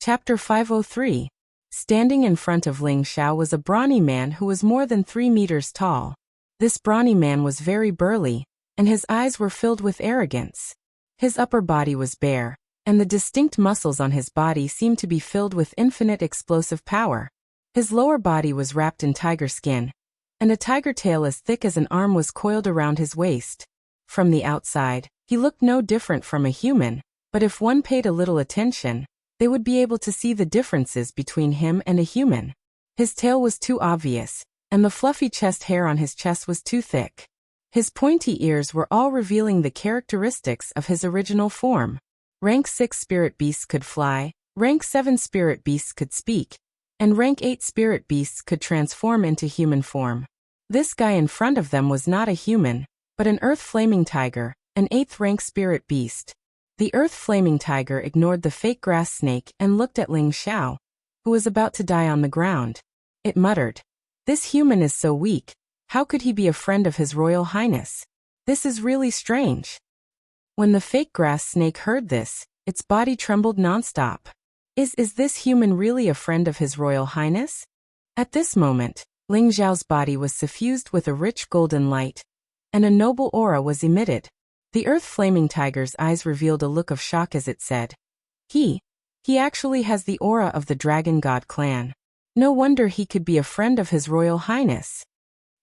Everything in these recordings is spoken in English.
Chapter 503. Standing in front of Ling Xiao was a brawny man who was more than 3 meters tall. This brawny man was very burly, and his eyes were filled with arrogance. His upper body was bare, and the distinct muscles on his body seemed to be filled with infinite explosive power. His lower body was wrapped in tiger skin, and a tiger tail as thick as an arm was coiled around his waist. From the outside, he looked no different from a human, but if one paid a little attention, they would be able to see the differences between him and a human. His tail was too obvious, and the fluffy chest hair on his chest was too thick. His pointy ears were all revealing the characteristics of his original form. Rank 6 spirit beasts could fly, Rank 7 spirit beasts could speak, and Rank 8 spirit beasts could transform into human form. This guy in front of them was not a human, but an earth flaming tiger, an 8th rank spirit beast. The earth flaming tiger ignored the fake grass snake and looked at Ling Xiao, who was about to die on the ground. It muttered, "This human is so weak. How could he be a friend of His Royal Highness? This is really strange." When the fake grass snake heard this, its body trembled nonstop. Is this human really a friend of His Royal Highness? At this moment, Ling Xiao's body was suffused with a rich golden light, and a noble aura was emitted. The earth flaming tiger's eyes revealed a look of shock as it said, He actually has the aura of the Dragon God clan. No wonder he could be a friend of His Royal Highness."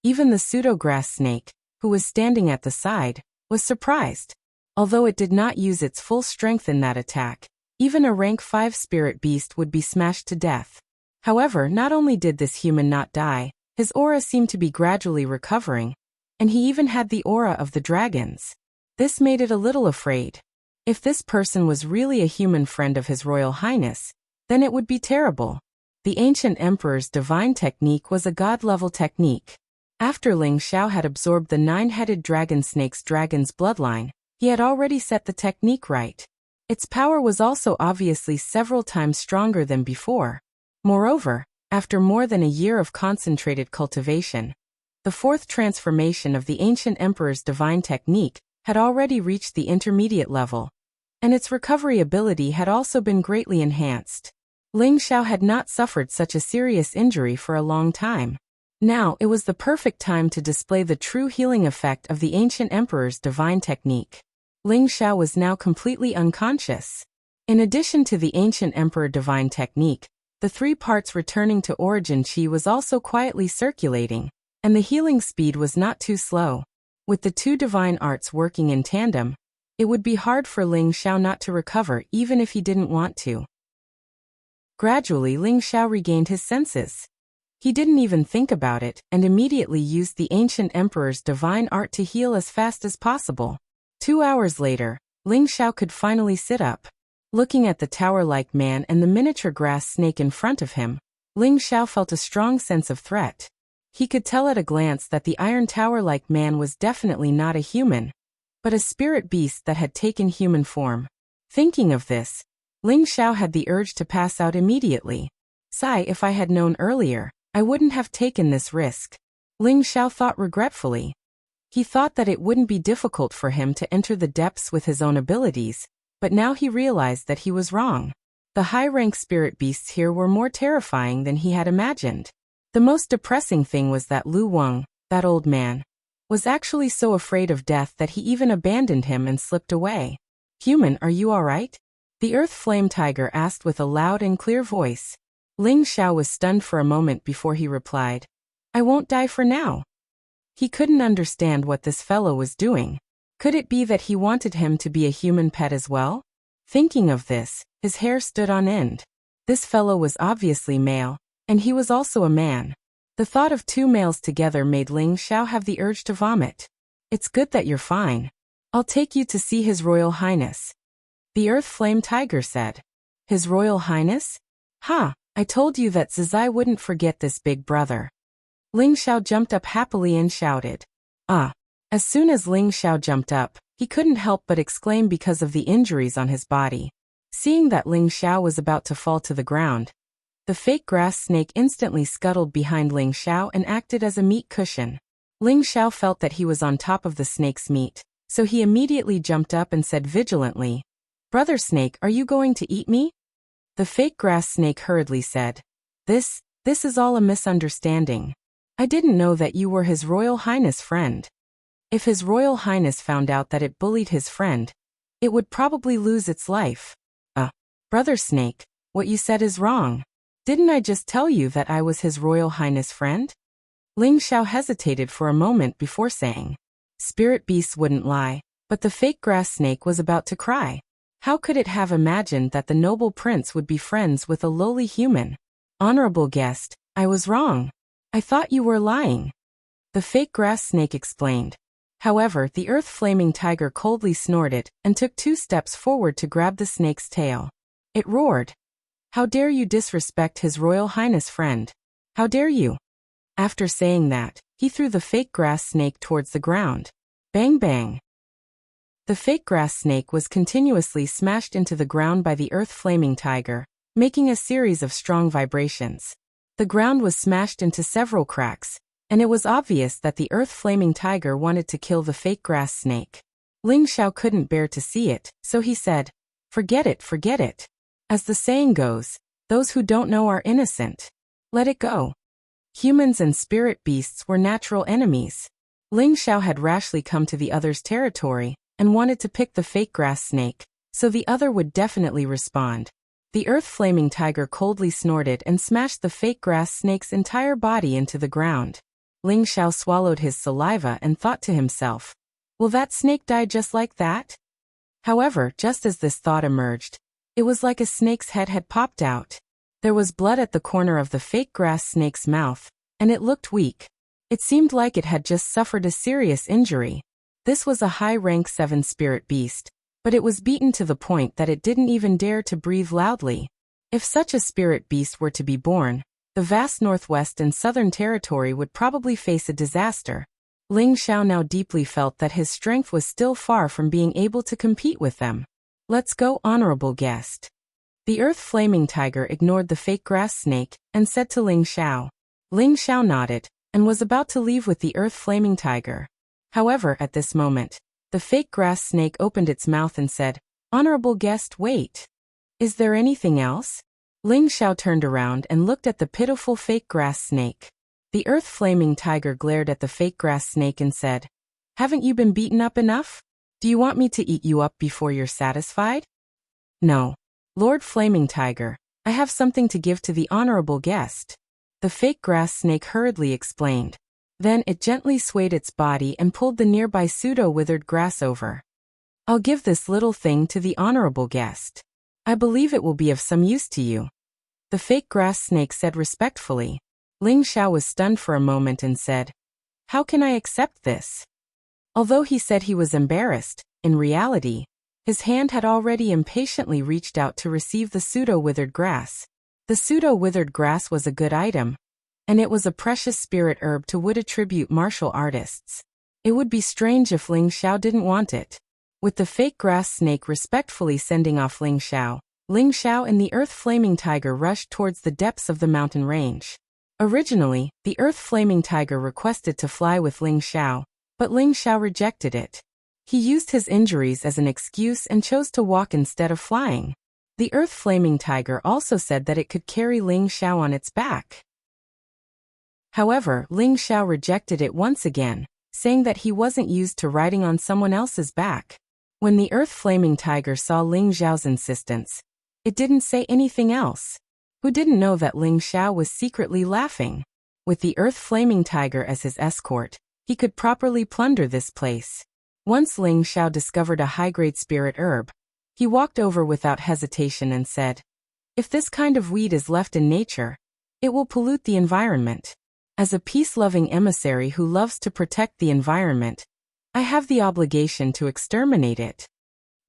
Even the pseudo-grass snake, who was standing at the side, was surprised. Although it did not use its full strength in that attack, even a rank 5 spirit beast would be smashed to death. However, not only did this human not die, his aura seemed to be gradually recovering, and he even had the aura of the dragons. This made it a little afraid. If this person was really a human friend of His Royal Highness, then it would be terrible. The ancient emperor's divine technique was a god-level technique. After Ling Xiao had absorbed the 9-headed dragon snake's dragon's bloodline, he had already set the technique right. Its power was also obviously several times stronger than before. Moreover, after more than a year of concentrated cultivation, the 4th transformation of the ancient emperor's divine technique had already reached the intermediate level, and its recovery ability had also been greatly enhanced. Ling Xiao had not suffered such a serious injury for a long time. Now it was the perfect time to display the true healing effect of the ancient emperor's divine technique. Ling Xiao was now completely unconscious. In addition to the ancient emperor divine technique, the 3 parts returning to origin chi was also quietly circulating, and the healing speed was not too slow. With the 2 divine arts working in tandem, it would be hard for Ling Xiao not to recover even if he didn't want to. Gradually Ling Xiao regained his senses. He didn't even think about it and immediately used the ancient emperor's divine art to heal as fast as possible. 2 hours later, Ling Xiao could finally sit up. Looking at the tower-like man and the miniature grass snake in front of him, Ling Xiao felt a strong sense of threat. He could tell at a glance that the iron tower-like man was definitely not a human, but a spirit beast that had taken human form. Thinking of this, Ling Xiao had the urge to pass out immediately. Sigh, if I had known earlier, I wouldn't have taken this risk. Ling Xiao thought regretfully. He thought that it wouldn't be difficult for him to enter the depths with his own abilities, but now he realized that he was wrong. The high-rank spirit beasts here were more terrifying than he had imagined. The most depressing thing was that Lu Wang, that old man, was actually so afraid of death that he even abandoned him and slipped away. "Human, are you alright?" the earth flame tiger asked with a loud and clear voice. Ling Xiao was stunned for a moment before he replied, "I won't die for now." He couldn't understand what this fellow was doing. Could it be that he wanted him to be a human pet as well? Thinking of this, his hair stood on end. This fellow was obviously male, and he was also a man. The thought of 2 males together made Ling Xiao have the urge to vomit. "It's good that you're fine. I'll take you to see His Royal Highness," the earth flame tiger said. "His Royal Highness? Ha! I told you that Zizai wouldn't forget this big brother." Ling Xiao jumped up happily and shouted, "Ah!" As soon as Ling Xiao jumped up, he couldn't help but exclaim because of the injuries on his body. Seeing that Ling Xiao was about to fall to the ground, the fake grass snake instantly scuttled behind Ling Xiao and acted as a meat cushion. Ling Xiao felt that he was on top of the snake's meat, so he immediately jumped up and said vigilantly, "Brother Snake, are you going to eat me?" The fake grass snake hurriedly said, This is all a misunderstanding. I didn't know that you were His Royal Highness' friend. If His Royal Highness found out that it bullied his friend, it would probably lose its life. Brother Snake, what you said is wrong. Didn't I just tell you that I was His Royal Highness' friend? Ling Xiao hesitated for a moment before saying. Spirit beasts wouldn't lie, but the fake grass snake was about to cry. How could it have imagined that the noble prince would be friends with a lowly human? Honorable guest, I was wrong. I thought you were lying. The fake grass snake explained. However, the earth-flaming tiger coldly snorted and took 2 steps forward to grab the snake's tail. It roared. How dare you disrespect His Royal Highness' friend? How dare you? After saying that, he threw the fake grass snake towards the ground. Bang bang. The fake grass snake was continuously smashed into the ground by the earth-flaming tiger, making a series of strong vibrations. The ground was smashed into several cracks, and it was obvious that the earth-flaming tiger wanted to kill the fake grass snake. Ling Xiao couldn't bear to see it, so he said, Forget it, forget it. As the saying goes, those who don't know are innocent. Let it go. Humans and spirit beasts were natural enemies. Ling Xiao had rashly come to the other's territory and wanted to pick the fake grass snake, so the other would definitely respond. The earth-flaming tiger coldly snorted and smashed the fake grass snake's entire body into the ground. Ling Xiao swallowed his saliva and thought to himself, Will that snake die just like that? However, just as this thought emerged, it was like a snake's head had popped out. There was blood at the corner of the fake grass snake's mouth, and it looked weak. It seemed like it had just suffered a serious injury. This was a high-rank 7 spirit beast, but it was beaten to the point that it didn't even dare to breathe loudly. If such a spirit beast were to be born, the vast Northwest and Southern Territory would probably face a disaster. Ling Xiao now deeply felt that his strength was still far from being able to compete with them. Let's go, honorable guest. The earth-flaming tiger ignored the fake grass snake and said to Ling Xiao. Ling Xiao nodded and was about to leave with the earth-flaming tiger. However, at this moment, the fake grass snake opened its mouth and said, Honorable guest, wait. Is there anything else? Ling Xiao turned around and looked at the pitiful fake grass snake. The earth-flaming tiger glared at the fake grass snake and said, Haven't you been beaten up enough? Do you want me to eat you up before you're satisfied? No. Lord Flaming Tiger, I have something to give to the honorable guest. The fake grass snake hurriedly explained. Then it gently swayed its body and pulled the nearby pseudo-withered grass over. I'll give this little thing to the honorable guest. I believe it will be of some use to you. The fake grass snake said respectfully. Ling Xiao was stunned for a moment and said, How can I accept this? Although he said he was embarrassed, in reality, his hand had already impatiently reached out to receive the pseudo-withered grass. The pseudo-withered grass was a good item, and it was a precious spirit herb to would attribute martial artists. It would be strange if Ling Xiao didn't want it. With the fake grass snake respectfully sending off Ling Xiao and the earth-flaming tiger rushed towards the depths of the mountain range. Originally, the earth-flaming tiger requested to fly with Ling Xiao, but Ling Xiao rejected it. He used his injuries as an excuse and chose to walk instead of flying. The earth-flaming tiger also said that it could carry Ling Xiao on its back. However, Ling Xiao rejected it once again, saying that he wasn't used to riding on someone else's back. When the earth-flaming tiger saw Ling Xiao's insistence, it didn't say anything else. Who didn't know that Ling Xiao was secretly laughing? With the earth-flaming tiger as his escort, he could properly plunder this place. Once Ling Xiao discovered a high-grade spirit herb, he walked over without hesitation and said, If this kind of weed is left in nature, it will pollute the environment. As a peace-loving emissary who loves to protect the environment, I have the obligation to exterminate it.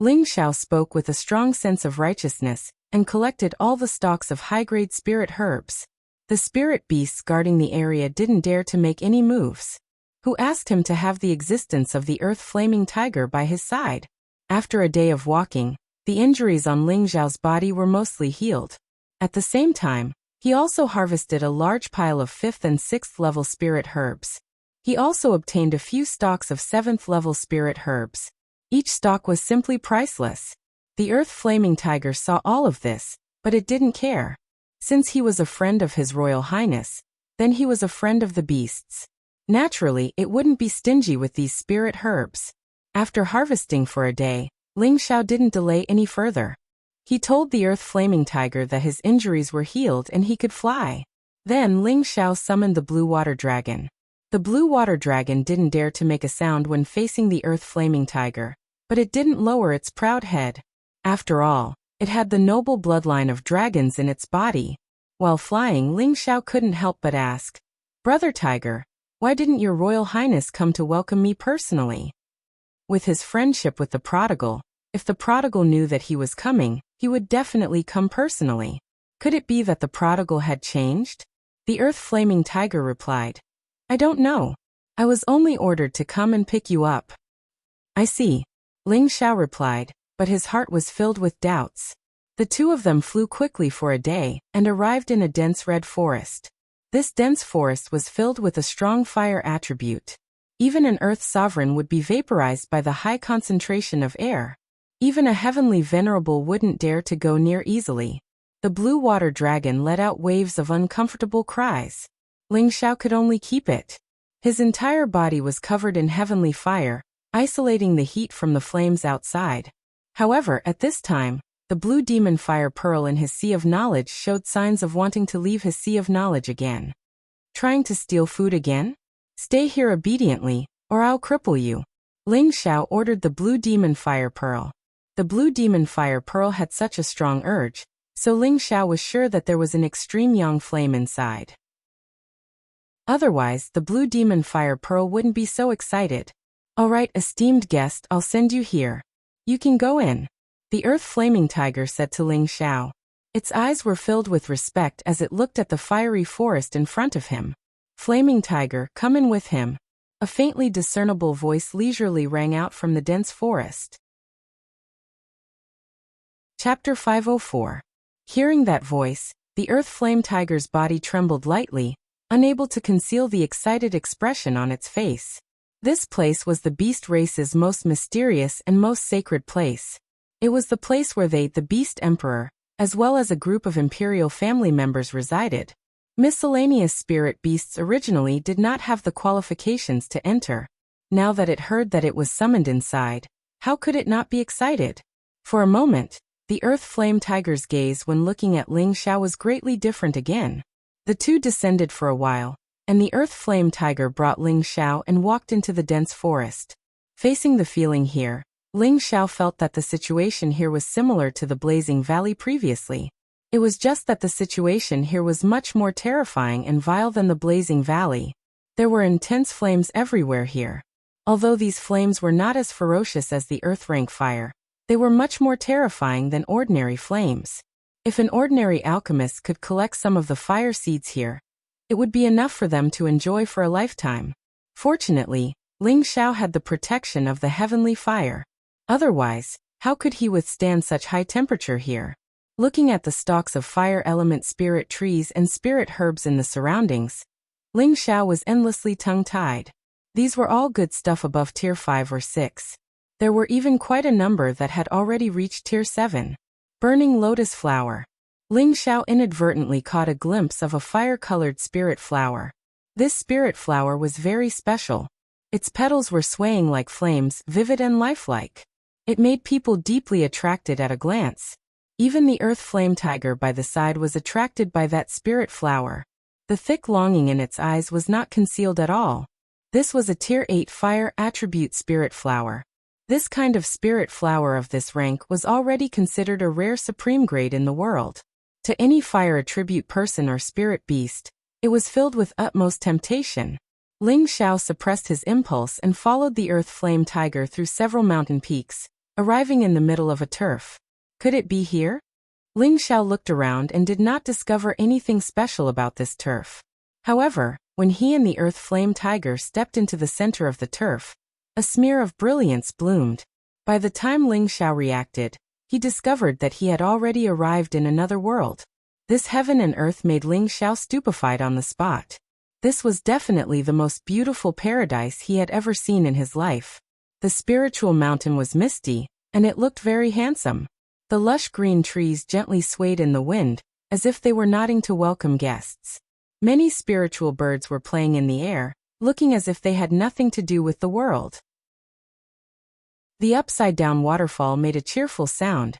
Ling Xiao spoke with a strong sense of righteousness and collected all the stalks of high-grade spirit herbs. The spirit beasts guarding the area didn't dare to make any moves. Who asked him to have the existence of the earth-flaming tiger by his side? After a day of walking, the injuries on Ling Xiao's body were mostly healed. At the same time, he also harvested a large pile of 5th and 6th level spirit herbs. He also obtained a few stalks of 7th level spirit herbs. Each stalk was simply priceless. The earth-flaming tiger saw all of this, but it didn't care. Since he was a friend of His Royal Highness, then he was a friend of the beasts. Naturally, it wouldn't be stingy with these spirit herbs. After harvesting for a day, Ling Xiao didn't delay any further. He told the Earth Flaming Tiger that his injuries were healed and he could fly. Then Ling Xiao summoned the Blue Water Dragon. The Blue Water Dragon didn't dare to make a sound when facing the Earth Flaming Tiger, but it didn't lower its proud head. After all, it had the noble bloodline of dragons in its body. While flying, Ling Xiao couldn't help but ask, "Brother Tiger, why didn't your Royal Highness come to welcome me personally?" With his friendship with the prodigal, if the prodigal knew that he was coming, he would definitely come personally. Could it be that the prodigal had changed? The Earth Flaming Tiger replied, "I don't know. I was only ordered to come and pick you up." "I see," Ling Xiao replied, but his heart was filled with doubts. The two of them flew quickly for a day and arrived in a dense red forest. This dense forest was filled with a strong fire attribute. Even an Earth sovereign would be vaporized by the high concentration of air. Even a heavenly venerable wouldn't dare to go near easily. The Blue Water Dragon let out waves of uncomfortable cries. Ling Xiao could only keep it. His entire body was covered in heavenly fire, isolating the heat from the flames outside. However, at this time, the blue demon fire pearl in his sea of knowledge showed signs of wanting to leave his sea of knowledge again. Trying to steal food again? Stay here obediently, or I'll cripple you. Ling Xiao ordered the blue demon fire pearl. The blue demon fire pearl had such a strong urge, so Ling Xiao was sure that there was an extreme yang flame inside. Otherwise, the blue demon fire pearl wouldn't be so excited. "All right, esteemed guest, I'll send you here. You can go in," the Earth Flaming Tiger said to Ling Xiao. Its eyes were filled with respect as it looked at the fiery forest in front of him. "Flaming Tiger, come in with him." A faintly discernible voice leisurely rang out from the dense forest. Chapter 504. Hearing that voice, the Earth Flame Tiger's body trembled lightly, unable to conceal the excited expression on its face. This place was the beast race's most mysterious and most sacred place. It was the place where they, the Beast Emperor, as well as a group of imperial family members resided. Miscellaneous spirit beasts originally did not have the qualifications to enter. Now that it heard that it was summoned inside, how could it not be excited? For a moment, the Earth Flame Tiger's gaze when looking at Ling Xiao was greatly different again. The two descended for a while, and the Earth Flame Tiger brought Ling Xiao and walked into the dense forest. Facing the feeling here, Ling Xiao felt that the situation here was similar to the Blazing Valley previously. It was just that the situation here was much more terrifying and vile than the Blazing Valley. There were intense flames everywhere here. Although these flames were not as ferocious as the Earth rank fire, they were much more terrifying than ordinary flames. If an ordinary alchemist could collect some of the fire seeds here, it would be enough for them to enjoy for a lifetime. Fortunately, Ling Xiao had the protection of the heavenly fire. Otherwise, how could he withstand such high temperature here? Looking at the stalks of fire element spirit trees and spirit herbs in the surroundings, Ling Xiao was endlessly tongue-tied. These were all good stuff above tier 5 or 6. There were even quite a number that had already reached tier 7. Burning lotus flower. Ling Xiao inadvertently caught a glimpse of a fire-colored spirit flower. This spirit flower was very special. Its petals were swaying like flames, vivid and lifelike. It made people deeply attracted at a glance. Even the Earth Flame Tiger by the side was attracted by that spirit flower. The thick longing in its eyes was not concealed at all. This was a tier 8 fire attribute spirit flower. This kind of spirit flower of this rank was already considered a rare supreme grade in the world. To any fire attribute person or spirit beast, it was filled with utmost temptation. Ling Xiao suppressed his impulse and followed the Earth Flame Tiger through several mountain peaks, arriving in the middle of a turf. Could it be here? Ling Xiao looked around and did not discover anything special about this turf. However, when he and the Earth Flame Tiger stepped into the center of the turf, a smear of brilliance bloomed. By the time Ling Xiao reacted, he discovered that he had already arrived in another world. This heaven and earth made Ling Xiao stupefied on the spot. This was definitely the most beautiful paradise he had ever seen in his life. The spiritual mountain was misty, and it looked very handsome. The lush green trees gently swayed in the wind, as if they were nodding to welcome guests. Many spiritual birds were playing in the air, looking as if they had nothing to do with the world. The upside-down waterfall made a cheerful sound,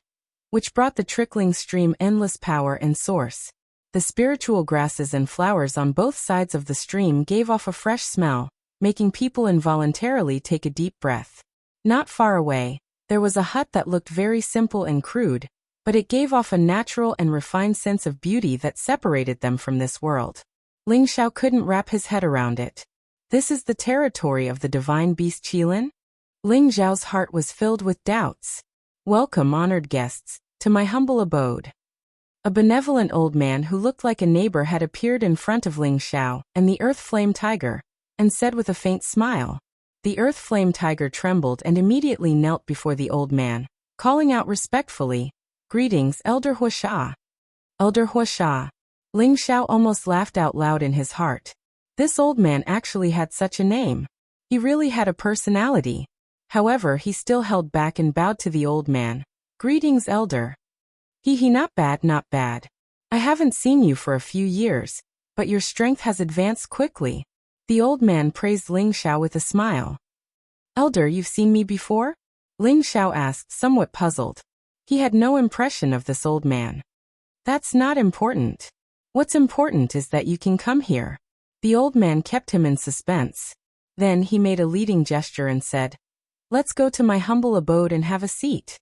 which brought the trickling stream endless power and source. The spiritual grasses and flowers on both sides of the stream gave off a fresh smell, making people involuntarily take a deep breath. Not far away, there was a hut that looked very simple and crude, but it gave off a natural and refined sense of beauty that separated them from this world. Ling Xiao couldn't wrap his head around it. This is the territory of the divine beast Qilin? Ling Xiao's heart was filled with doubts. Welcome, honored guests, to my humble abode. A benevolent old man who looked like a neighbor had appeared in front of Ling Xiao and the Earth Flame Tiger, and said with a faint smile. The Earth Flame Tiger trembled and immediately knelt before the old man, calling out respectfully, "Greetings, Elder Huasha." Elder Huasha. Ling Xiao almost laughed out loud in his heart. This old man actually had such a name. He really had a personality. However, he still held back and bowed to the old man. "Greetings, Elder." He not bad, not bad. I haven't seen you for a few years, but your strength has advanced quickly. The old man praised Ling Xiao with a smile. Elder, you've seen me before? Ling Xiao asked, somewhat puzzled. He had no impression of this old man. That's not important. What's important is that you can come here. The old man kept him in suspense. Then he made a leading gesture and said, "Let's go to my humble abode and have a seat."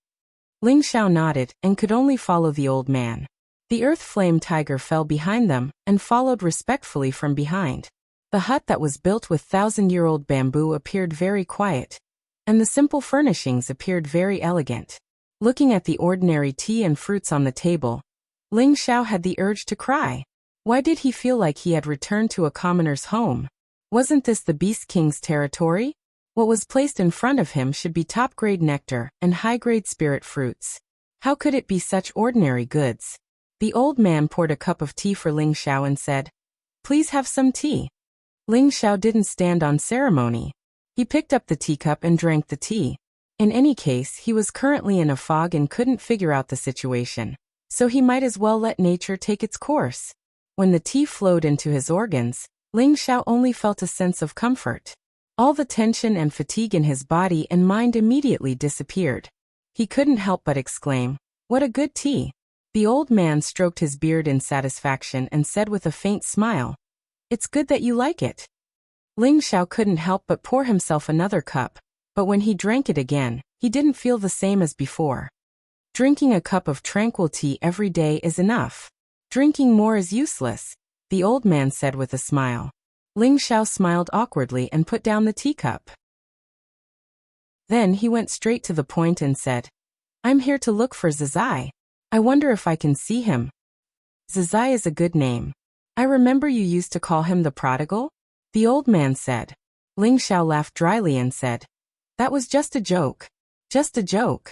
Ling Xiao nodded and could only follow the old man. The Earth Flame Tiger fell behind them and followed respectfully from behind. The hut that was built with 1,000-year-old bamboo appeared very quiet, and the simple furnishings appeared very elegant. Looking at the ordinary tea and fruits on the table, Ling Xiao had the urge to cry. Why did he feel like he had returned to a commoner's home? Wasn't this the Beast King's territory? What was placed in front of him should be top-grade nectar and high-grade spirit fruits. How could it be such ordinary goods? The old man poured a cup of tea for Ling Xiao and said, "Please have some tea." Ling Xiao didn't stand on ceremony. He picked up the teacup and drank the tea. In any case, he was currently in a fog and couldn't figure out the situation, so he might as well let nature take its course. When the tea flowed into his organs, Ling Xiao only felt a sense of comfort. All the tension and fatigue in his body and mind immediately disappeared. He couldn't help but exclaim, "What a good tea." The old man stroked his beard in satisfaction and said with a faint smile, "It's good that you like it." Ling Xiao couldn't help but pour himself another cup, but when he drank it again, he didn't feel the same as before. Drinking a cup of tranquil tea every day is enough. Drinking more is useless, the old man said with a smile. Ling Xiao smiled awkwardly and put down the teacup. Then he went straight to the point and said, "I'm here to look for Zizai. I wonder if I can see him." Zizai is a good name. I remember you used to call him the prodigal, the old man said. Ling Xiao laughed dryly and said, "That was just a joke. Just a joke."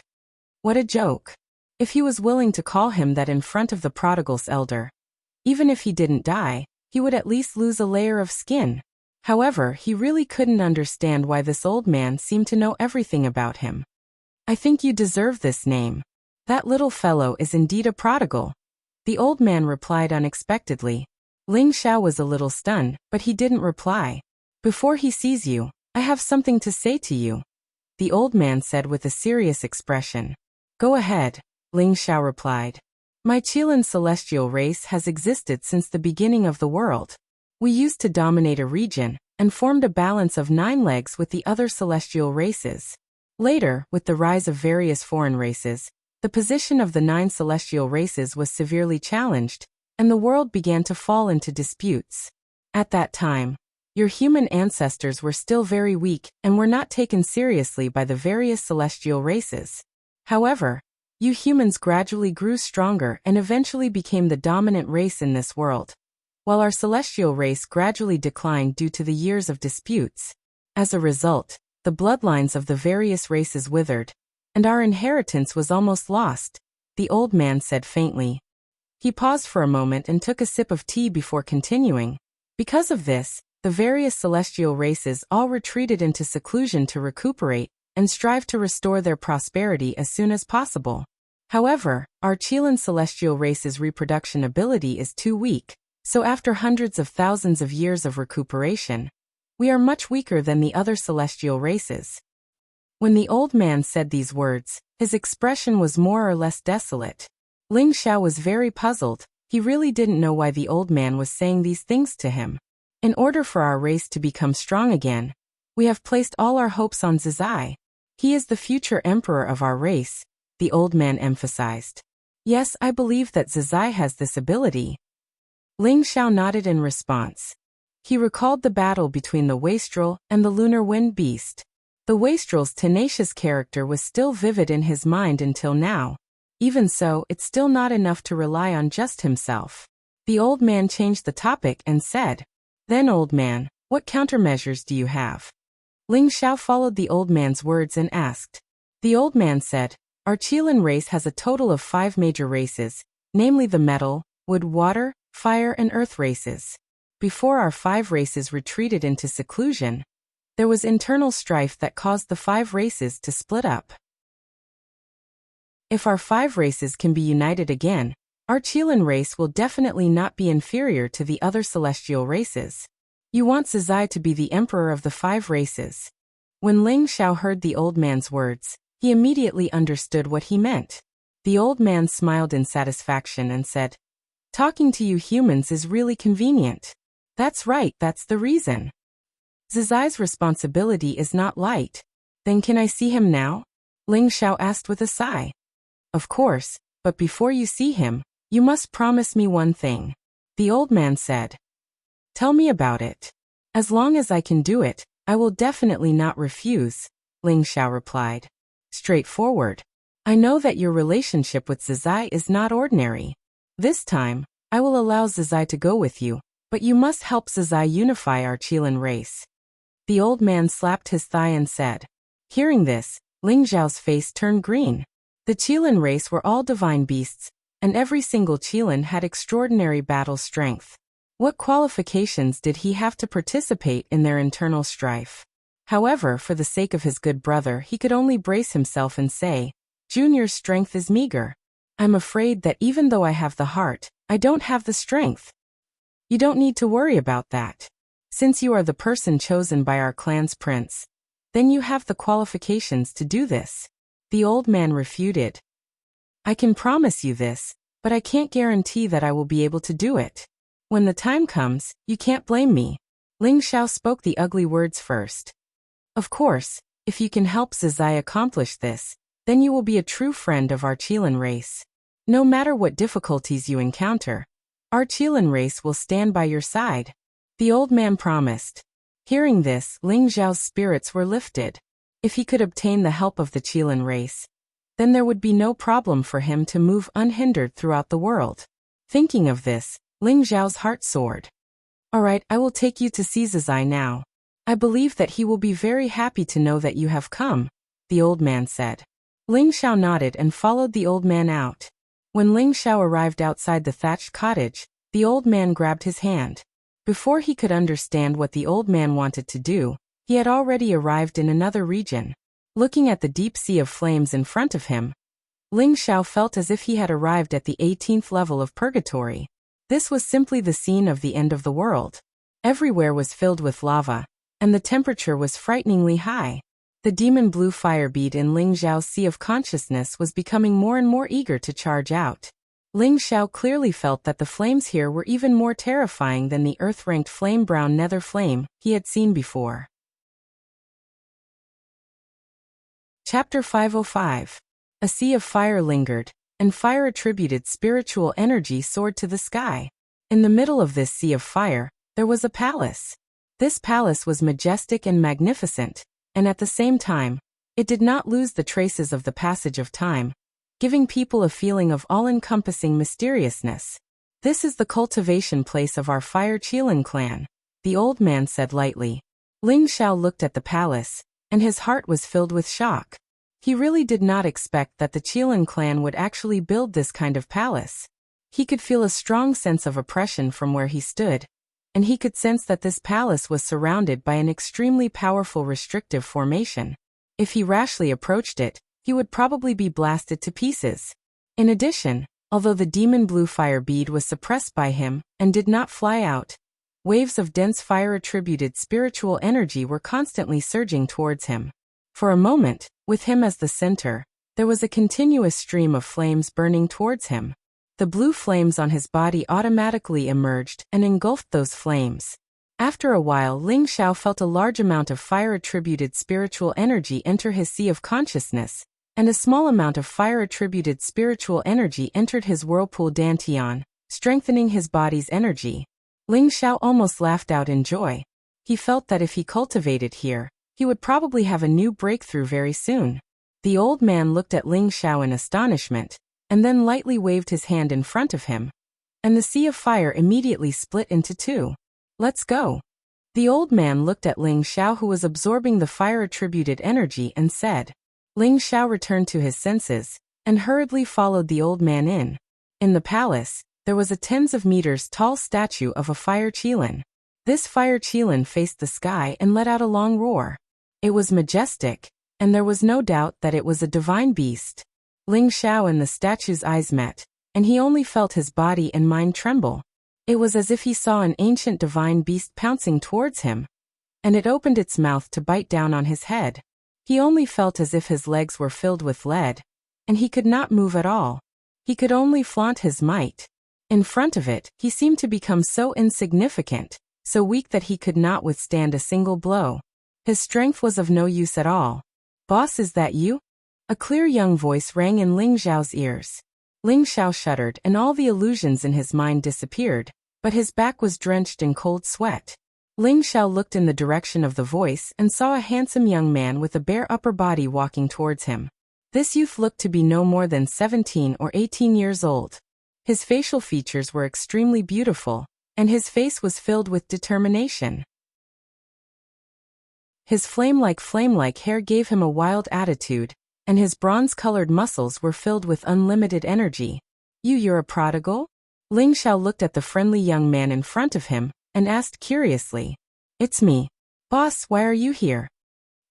What a joke. If he was willing to call him that in front of the prodigal's elder, even if he didn't die, he would at least lose a layer of skin. However, he really couldn't understand why this old man seemed to know everything about him. "I think you deserve this name. That little fellow is indeed a prodigal," the old man replied unexpectedly. Ling Xiao was a little stunned, but he didn't reply. "Before he sees you, I have something to say to you," the old man said with a serious expression. "Go ahead," Ling Xiao replied. "My Qilin celestial race has existed since the beginning of the world. We used to dominate a region, and formed a balance of 9 legs with the other celestial races. Later, with the rise of various foreign races, the position of the 9 celestial races was severely challenged, and the world began to fall into disputes. At that time, your human ancestors were still very weak and were not taken seriously by the various celestial races. However, you humans gradually grew stronger and eventually became the dominant race in this world, while our celestial race gradually declined due to the years of disputes. As a result, the bloodlines of the various races withered, and our inheritance was almost lost," the old man said faintly. He paused for a moment and took a sip of tea before continuing. Because of this, the various celestial races all retreated into seclusion to recuperate and strive to restore their prosperity as soon as possible. However, our Chilean celestial race's reproduction ability is too weak, so after hundreds of thousands of years of recuperation, we are much weaker than the other celestial races. When the old man said these words, his expression was more or less desolate. Ling Xiao was very puzzled. He really didn't know why the old man was saying these things to him. In order for our race to become strong again, we have placed all our hopes on Zizai. He is the future emperor of our race, the old man emphasized. Yes, I believe that Zizai has this ability. Ling Xiao nodded in response. He recalled the battle between the wastrel and the lunar wind beast. The wastrel's tenacious character was still vivid in his mind until now. Even so, it's still not enough to rely on just himself. The old man changed the topic and said, "Then, old man, what countermeasures do you have?" Ling Xiao followed the old man's words and asked. The old man said, "Our Chilean race has a total of 5 major races, namely the metal, wood, water, fire and earth races. Before our 5 races retreated into seclusion, there was internal strife that caused the 5 races to split up. If our 5 races can be united again, our Chilean race will definitely not be inferior to the other celestial races. You want Zizai to be the emperor of the 5 races." When Ling Xiao heard the old man's words, he immediately understood what he meant. The old man smiled in satisfaction and said, "Talking to you humans is really convenient. That's right, that's the reason. Zizai's responsibility is not light. Then can I see him now?" Ling Xiao asked with a sigh. "Of course, but before you see him, you must promise me one thing," the old man said. "Tell me about it." "As long as I can do it, I will definitely not refuse," Ling Xiao replied. "Straightforward. I know that your relationship with Zizai is not ordinary. This time, I will allow Zizai to go with you, but you must help Zizai unify our Chilean race." The old man slapped his thigh and said. Hearing this, Ling Xiao's face turned green. The Chilean race were all divine beasts, and every single Chilean had extraordinary battle strength. What qualifications did he have to participate in their internal strife? However, for the sake of his good brother, he could only brace himself and say, "Junior's strength is meager. I'm afraid that even though I have the heart, I don't have the strength." "You don't need to worry about that. Since you are the person chosen by our clan's prince, then you have the qualifications to do this," the old man refuted. "I can promise you this, but I can't guarantee that I will be able to do it. When the time comes, you can't blame me." Ling Xiao spoke the ugly words first. "Of course, if you can help Zizai accomplish this, then you will be a true friend of our Chilean race. No matter what difficulties you encounter, our Chilean race will stand by your side," the old man promised. Hearing this, Ling Xiao's spirits were lifted. If he could obtain the help of the Chilean race, then there would be no problem for him to move unhindered throughout the world. Thinking of this, Ling Xiao's heart soared. "All right, I will take you to see Zizai now. I believe that he will be very happy to know that you have come," the old man said. Ling Xiao nodded and followed the old man out. When Ling Xiao arrived outside the thatched cottage, the old man grabbed his hand. Before he could understand what the old man wanted to do, he had already arrived in another region. Looking at the deep sea of flames in front of him, Ling Xiao felt as if he had arrived at the 18th level of purgatory. This was simply the scene of the end of the world. Everywhere was filled with lava, and the temperature was frighteningly high. The demon blue fire bead in Ling Xiao's sea of consciousness was becoming more and more eager to charge out. Ling Xiao clearly felt that the flames here were even more terrifying than the earth-ranked flame-brown nether flame he had seen before. Chapter 505. A sea of fire lingered, and fire-attributed spiritual energy soared to the sky. In the middle of this sea of fire, there was a palace. This palace was majestic and magnificent, and at the same time, it did not lose the traces of the passage of time, giving people a feeling of all-encompassing mysteriousness. "This is the cultivation place of our Fire Chilean clan," the old man said lightly. Ling Xiao looked at the palace, and his heart was filled with shock. He really did not expect that the Chilean clan would actually build this kind of palace. He could feel a strong sense of oppression from where he stood, and he could sense that this palace was surrounded by an extremely powerful restrictive formation. If he rashly approached it, he would probably be blasted to pieces. In addition, although the demon blue fire bead was suppressed by him and did not fly out, waves of dense fire-attributed spiritual energy were constantly surging towards him. For a moment, with him as the center, there was a continuous stream of flames burning towards him. The blue flames on his body automatically emerged and engulfed those flames. After a while, Ling Xiao felt a large amount of fire-attributed spiritual energy enter his sea of consciousness, and a small amount of fire-attributed spiritual energy entered his whirlpool dantian, strengthening his body's energy. Ling Xiao almost laughed out in joy. He felt that if he cultivated here, he would probably have a new breakthrough very soon. The old man looked at Ling Xiao in astonishment, and then lightly waved his hand in front of him, and the sea of fire immediately split into two. Let's go. The old man looked at Ling Xiao, who was absorbing the fire-attributed energy, and said. Ling Xiao returned to his senses, and hurriedly followed the old man in. In the palace, there was a tens of meters tall statue of a fire qilin. This fire qilin faced the sky and let out a long roar. It was majestic, and there was no doubt that it was a divine beast. Ling Xiao and the statue's eyes met, and he only felt his body and mind tremble. It was as if he saw an ancient divine beast pouncing towards him, and it opened its mouth to bite down on his head. He only felt as if his legs were filled with lead, and he could not move at all. He could only flaunt his might. In front of it, he seemed to become so insignificant, so weak that he could not withstand a single blow. His strength was of no use at all. Boss, is that you? A clear young voice rang in Ling Xiao's ears. Ling Xiao shuddered and all the illusions in his mind disappeared, but his back was drenched in cold sweat. Ling Xiao looked in the direction of the voice and saw a handsome young man with a bare upper body walking towards him. This youth looked to be no more than 17 or 18 years old. His facial features were extremely beautiful, and his face was filled with determination. His flame-like hair gave him a wild attitude, and his bronze-colored muscles were filled with unlimited energy. You're a prodigal? Ling Xiao looked at the friendly young man in front of him, and asked curiously. It's me. Boss, why are you here?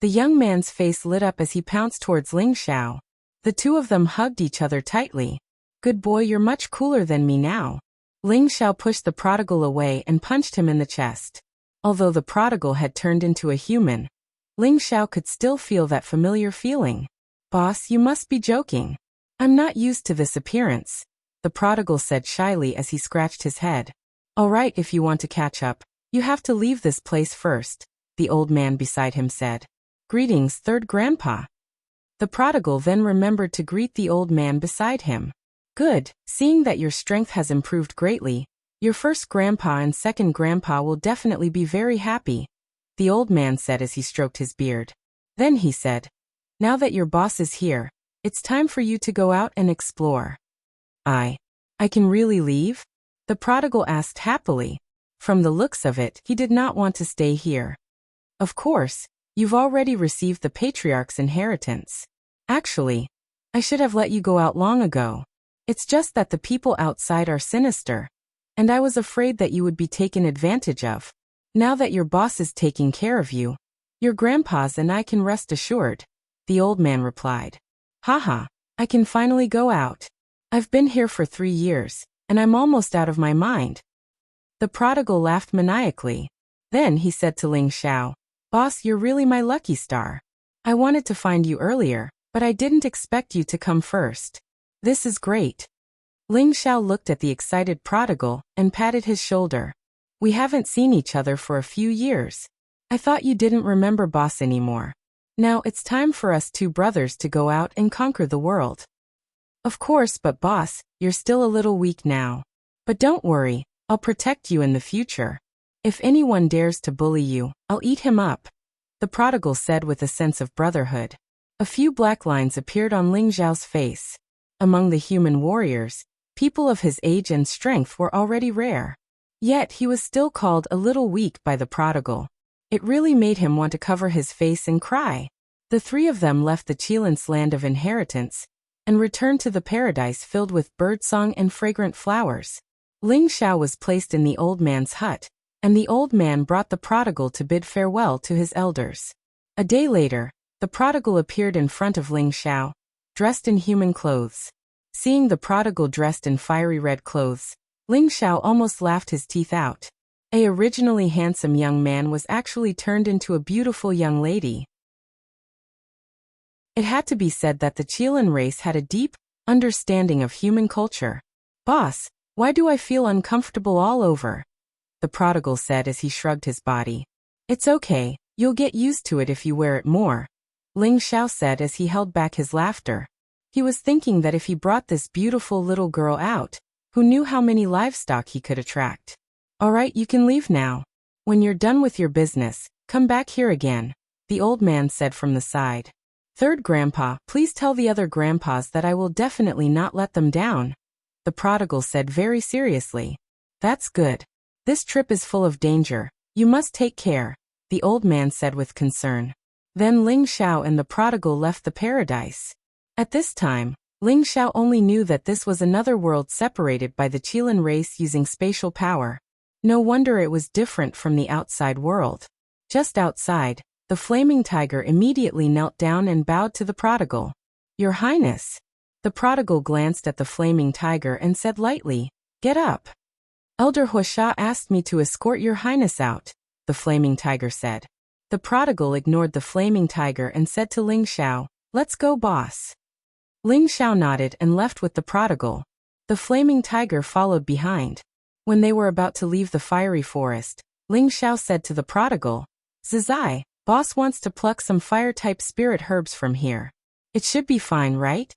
The young man's face lit up as he pounced towards Ling Xiao. The two of them hugged each other tightly. Good boy, you're much cooler than me now. Ling Xiao pushed the prodigal away and punched him in the chest. Although the prodigal had turned into a human, Ling Xiao could still feel that familiar feeling. Boss, you must be joking. I'm not used to this appearance, the prodigal said shyly as he scratched his head. All right, if you want to catch up, you have to leave this place first, the old man beside him said. Greetings, third grandpa. The prodigal then remembered to greet the old man beside him. Good, seeing that your strength has improved greatly, your first grandpa and second grandpa will definitely be very happy, the old man said as he stroked his beard. Then he said, now that your boss is here, it's time for you to go out and explore. I can really leave? The prodigal asked happily. From the looks of it, he did not want to stay here. Of course, you've already received the patriarch's inheritance. Actually, I should have let you go out long ago. It's just that the people outside are sinister, and I was afraid that you would be taken advantage of. Now that your boss is taking care of you, your grandpas and I can rest assured, the old man replied. Haha, I can finally go out. I've been here for 3 years, and I'm almost out of my mind. The prodigal laughed maniacally. Then he said to Ling Xiao, Boss, you're really my lucky star. I wanted to find you earlier, but I didn't expect you to come first. This is great. Ling Xiao looked at the excited prodigal and patted his shoulder. We haven't seen each other for a few years. I thought you didn't remember boss anymore. Now it's time for us two brothers to go out and conquer the world. Of course, but boss, you're still a little weak now. But don't worry, I'll protect you in the future. If anyone dares to bully you, I'll eat him up, the prodigal said with a sense of brotherhood. A few black lines appeared on Ling Xiao's face. Among the human warriors, people of his age and strength were already rare. Yet he was still called a little weak by the prodigal. It really made him want to cover his face and cry. The three of them left the Qilin's land of inheritance and returned to the paradise filled with birdsong and fragrant flowers. Ling Xiao was placed in the old man's hut, and the old man brought the prodigal to bid farewell to his elders. A day later, the prodigal appeared in front of Ling Xiao, dressed in human clothes. Seeing the prodigal dressed in fiery red clothes, Ling Xiao almost laughed his teeth out. A originally handsome young man was actually turned into a beautiful young lady. It had to be said that the Qilin race had a deep understanding of human culture. "Boss, why do I feel uncomfortable all over?" the prodigal said as he shrugged his body. "It's okay, you'll get used to it if you wear it more," Ling Xiao said as he held back his laughter. He was thinking that if he brought this beautiful little girl out, who knew how many livestock he could attract. "Alright, you can leave now. When you're done with your business, come back here again," the old man said from the side. "Third grandpa, please tell the other grandpas that I will definitely not let them down," the prodigal said very seriously. "That's good. This trip is full of danger. You must take care," the old man said with concern. Then Ling Xiao and the prodigal left the paradise. At this time, Ling Xiao only knew that this was another world separated by the Qilin race using spatial power. No wonder it was different from the outside world. Just outside, the flaming tiger immediately knelt down and bowed to the prodigal. "Your Highness." The prodigal glanced at the flaming tiger and said lightly, "Get up." "Elder Huasha asked me to escort your Highness out," the flaming tiger said. The prodigal ignored the flaming tiger and said to Ling Xiao, "Let's go, boss." Ling Xiao nodded and left with the prodigal. The flaming tiger followed behind. When they were about to leave the fiery forest, Ling Xiao said to the prodigal, "Zizai, boss wants to pluck some fire-type spirit herbs from here. It should be fine, right?"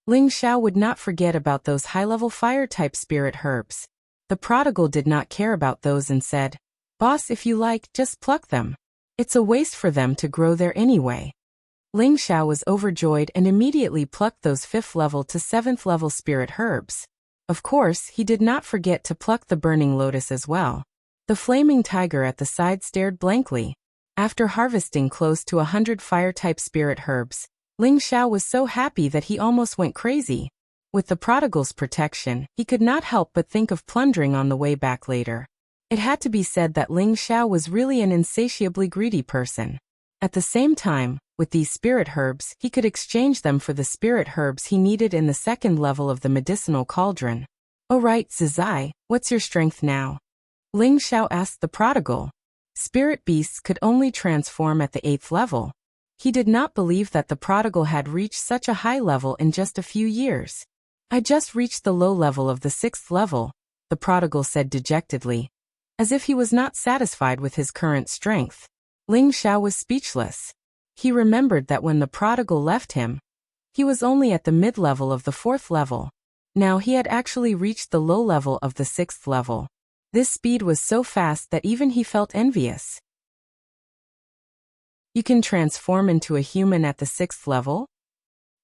Ling Xiao would not forget about those high-level fire-type spirit herbs. The prodigal did not care about those and said, "Boss, if you like, just pluck them. It's a waste for them to grow there anyway." Ling Xiao was overjoyed and immediately plucked those 5th level to 7th level spirit herbs. Of course, he did not forget to pluck the burning lotus as well. The flaming tiger at the side stared blankly. After harvesting close to 100 fire-type spirit herbs, Ling Xiao was so happy that he almost went crazy. With the prodigal's protection, he could not help but think of plundering on the way back later. It had to be said that Ling Xiao was really an insatiably greedy person. At the same time, with these spirit herbs, he could exchange them for the spirit herbs he needed in the 2nd level of the medicinal cauldron. "Oh right, Zizai, what's your strength now?" Ling Xiao asked the prodigal. Spirit beasts could only transform at the 8th level. He did not believe that the prodigal had reached such a high level in just a few years. "I just reached the low level of the 6th level," the prodigal said dejectedly, as if he was not satisfied with his current strength. Ling Xiao was speechless. He remembered that when the prodigal left him, he was only at the mid-level of the 4th level. Now he had actually reached the low level of the 6th level. This speed was so fast that even he felt envious. "You can transform into a human at the 6th level?"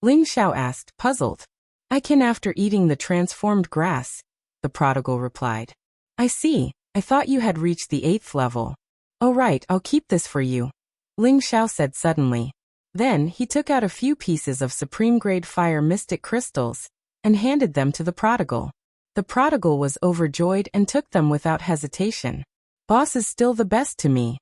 Ling Xiao asked, puzzled. "I can after eating the transformed grass," the prodigal replied. "I see, I thought you had reached the 8th level." "Oh right, I'll keep this for you," Ling Xiao said suddenly. Then he took out a few pieces of supreme-grade fire mystic crystals and handed them to the prodigal. The prodigal was overjoyed and took them without hesitation. "Boss is still the best to me."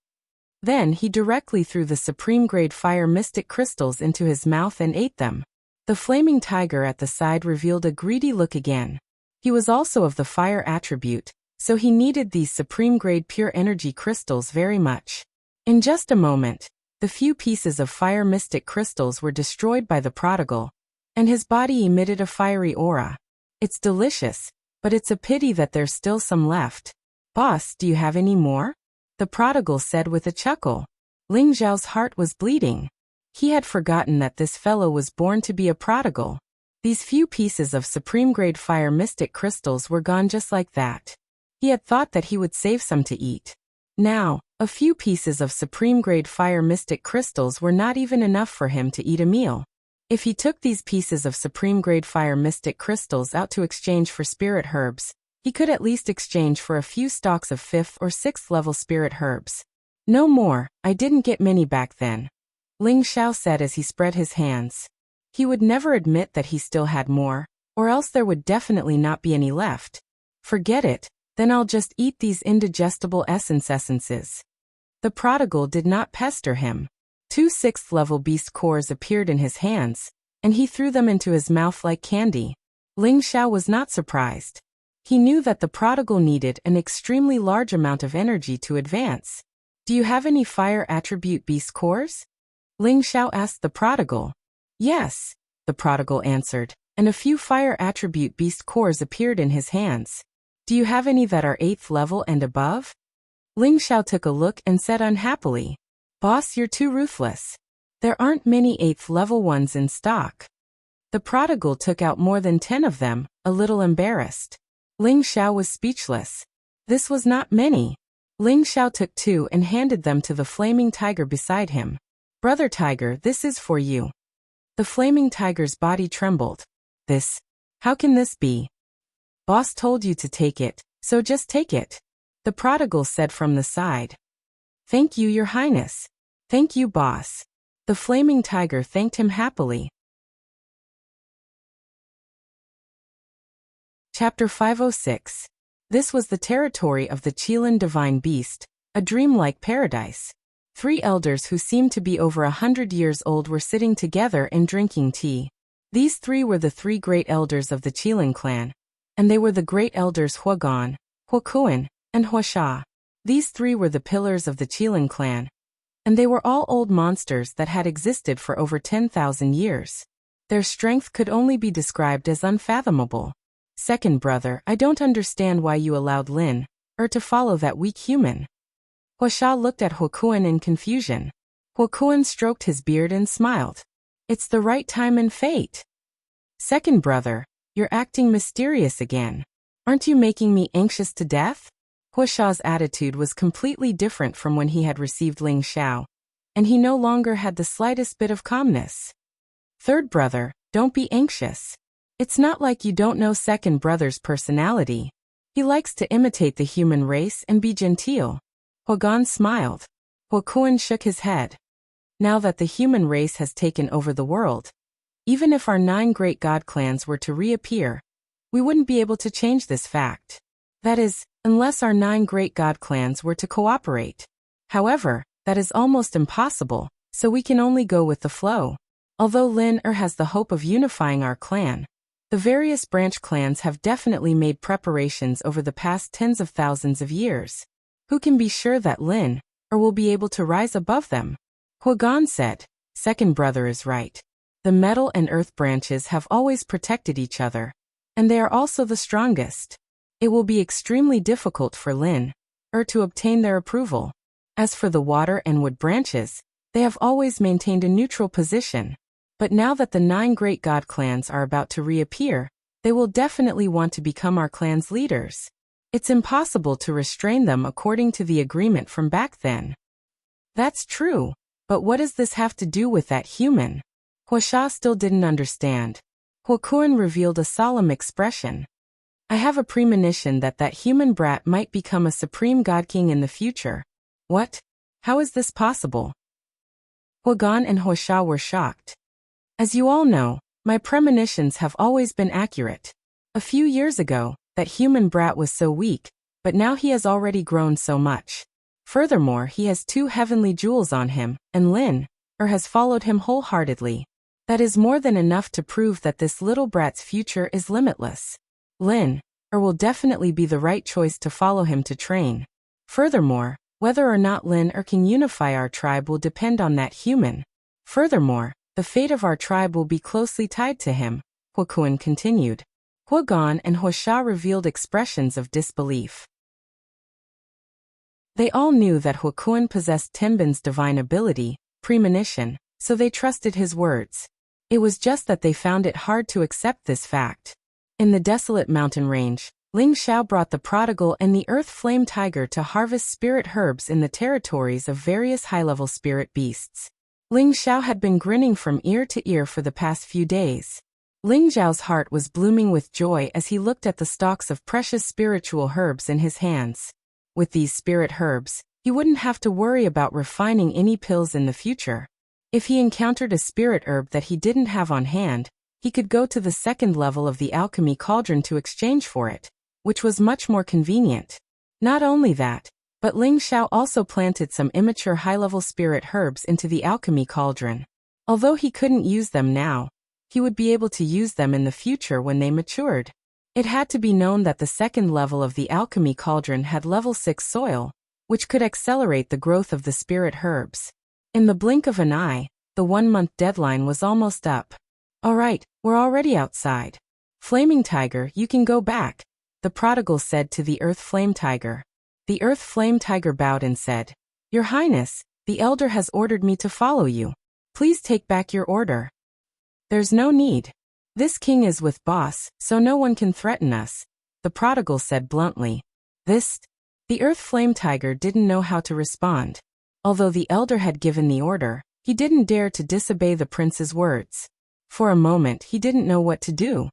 Then he directly threw the supreme-grade fire mystic crystals into his mouth and ate them. The flaming tiger at the side revealed a greedy look again. He was also of the fire attribute, so he needed these supreme-grade pure energy crystals very much. In just a moment, the few pieces of fire mystic crystals were destroyed by the prodigal, and his body emitted a fiery aura. "It's delicious, but it's a pity that there's still some left. Boss, do you have any more?" the prodigal said with a chuckle. Ling Xiao's heart was bleeding. He had forgotten that this fellow was born to be a prodigal. These few pieces of supreme-grade fire mystic crystals were gone just like that. He had thought that he would save some to eat. Now, a few pieces of supreme-grade fire mystic crystals were not even enough for him to eat a meal. If he took these pieces of supreme-grade fire mystic crystals out to exchange for spirit herbs, he could at least exchange for a few stalks of 5th or 6th level spirit herbs. "No more, I didn't get many back then," Ling Xiao said as he spread his hands. He would never admit that he still had more, or else there would definitely not be any left. "Forget it. Then I'll just eat these indigestible essences." The prodigal did not pester him. 2 6th level beast cores appeared in his hands, and he threw them into his mouth like candy. Ling Xiao was not surprised. He knew that the prodigal needed an extremely large amount of energy to advance. Do you have any fire attribute beast cores? Ling Xiao asked the prodigal. Yes, the prodigal answered, and a few fire attribute beast cores appeared in his hands. Do you have any that are 8th level and above? Ling Xiao took a look and said unhappily, Boss, you're too ruthless. There aren't many 8th level ones in stock. The prodigal took out more than 10 of them, a little embarrassed. Ling Xiao was speechless. This was not many. Ling Xiao took 2 and handed them to the flaming tiger beside him. Brother Tiger, this is for you. The flaming tiger's body trembled. This? How can this be? Boss told you to take it, so just take it. The prodigal said from the side. Thank you, Your Highness. Thank you, boss. The flaming tiger thanked him happily. Chapter 506. This was the territory of the Qilin divine beast, a dreamlike paradise. 3 elders who seemed to be over 100 years old were sitting together and drinking tea. These 3 were the 3 great elders of the Qilin clan, and they were the great elders Huagan, Huakuan, and Huasha. These 3 were the pillars of the Qilin clan, and they were all old monsters that had existed for over 10,000 years. Their strength could only be described as unfathomable. Second brother, I don't understand why you allowed Lin to follow that weak human. Huasha looked at Huakuan in confusion. Huakuan stroked his beard and smiled. It's the right time and fate. Second brother, you're acting mysterious again. Aren't you making me anxious to death? Huasha's attitude was completely different from when he had received Ling Xiao, and he no longer had the slightest bit of calmness. Third brother, don't be anxious. It's not like you don't know second brother's personality. He likes to imitate the human race and be genteel. Huagan smiled. Huakuan shook his head. Now that the human race has taken over the world, even if our 9 great god clans were to reappear, we wouldn't be able to change this fact. That is, unless our 9 great god clans were to cooperate. However, that is almost impossible, so we can only go with the flow. Although Lin has the hope of unifying our clan, the various branch clans have definitely made preparations over the past tens of thousands of years. Who can be sure that Lin will be able to rise above them? Huagan said, second brother is right. The metal and earth branches have always protected each other, and they are also the strongest. It will be extremely difficult for Lin to obtain their approval. As for the water and wood branches, they have always maintained a neutral position. But now that the 9 great god clans are about to reappear, they will definitely want to become our clan's leaders. It's impossible to restrain them according to the agreement from back then. That's true, but what does this have to do with that human? Huasha still didn't understand. Huakuan revealed a solemn expression. I have a premonition that that human brat might become a supreme god king in the future. What? How is this possible? Huagan and Huasha were shocked. As you all know, my premonitions have always been accurate. A few years ago, that human brat was so weak, but now he has already grown so much. Furthermore, he has 2 heavenly jewels on him, and Lin has followed him wholeheartedly. That is more than enough to prove that this little brat's future is limitless. Lin will definitely be the right choice to follow him to train. Furthermore, whether or not Lin can unify our tribe will depend on that human. Furthermore, the fate of our tribe will be closely tied to him, Huakuan continued. Huagan and Huasha revealed expressions of disbelief. They all knew that Huakuan possessed Tenbin's divine ability, premonition, so they trusted his words. It was just that they found it hard to accept this fact. In the desolate mountain range, Ling Xiao brought the prodigal and the earth flame tiger to harvest spirit herbs in the territories of various high-level spirit beasts. Ling Xiao had been grinning from ear to ear for the past few days. Ling Xiao's heart was blooming with joy as he looked at the stalks of precious spiritual herbs in his hands. With these spirit herbs, he wouldn't have to worry about refining any pills in the future. If he encountered a spirit herb that he didn't have on hand, he could go to the 2nd level of the alchemy cauldron to exchange for it, which was much more convenient. Not only that, but Ling Xiao also planted some immature high-level spirit herbs into the alchemy cauldron. Although he couldn't use them now, he would be able to use them in the future when they matured. It had to be known that the second level of the alchemy cauldron had level 6 soil, which could accelerate the growth of the spirit herbs. In the blink of an eye, the 1-month deadline was almost up. All right, we're already outside. Flaming Tiger, you can go back, the prodigal said to the Earth Flame Tiger. The Earth Flame Tiger bowed and said, Your Highness, the elder has ordered me to follow you. Please take back your order. There's no need. This king is with boss, so no one can threaten us, the prodigal said bluntly. The Earth Flame Tiger didn't know how to respond. Although the elder had given the order, he didn't dare to disobey the prince's words. For a moment he didn't know what to do.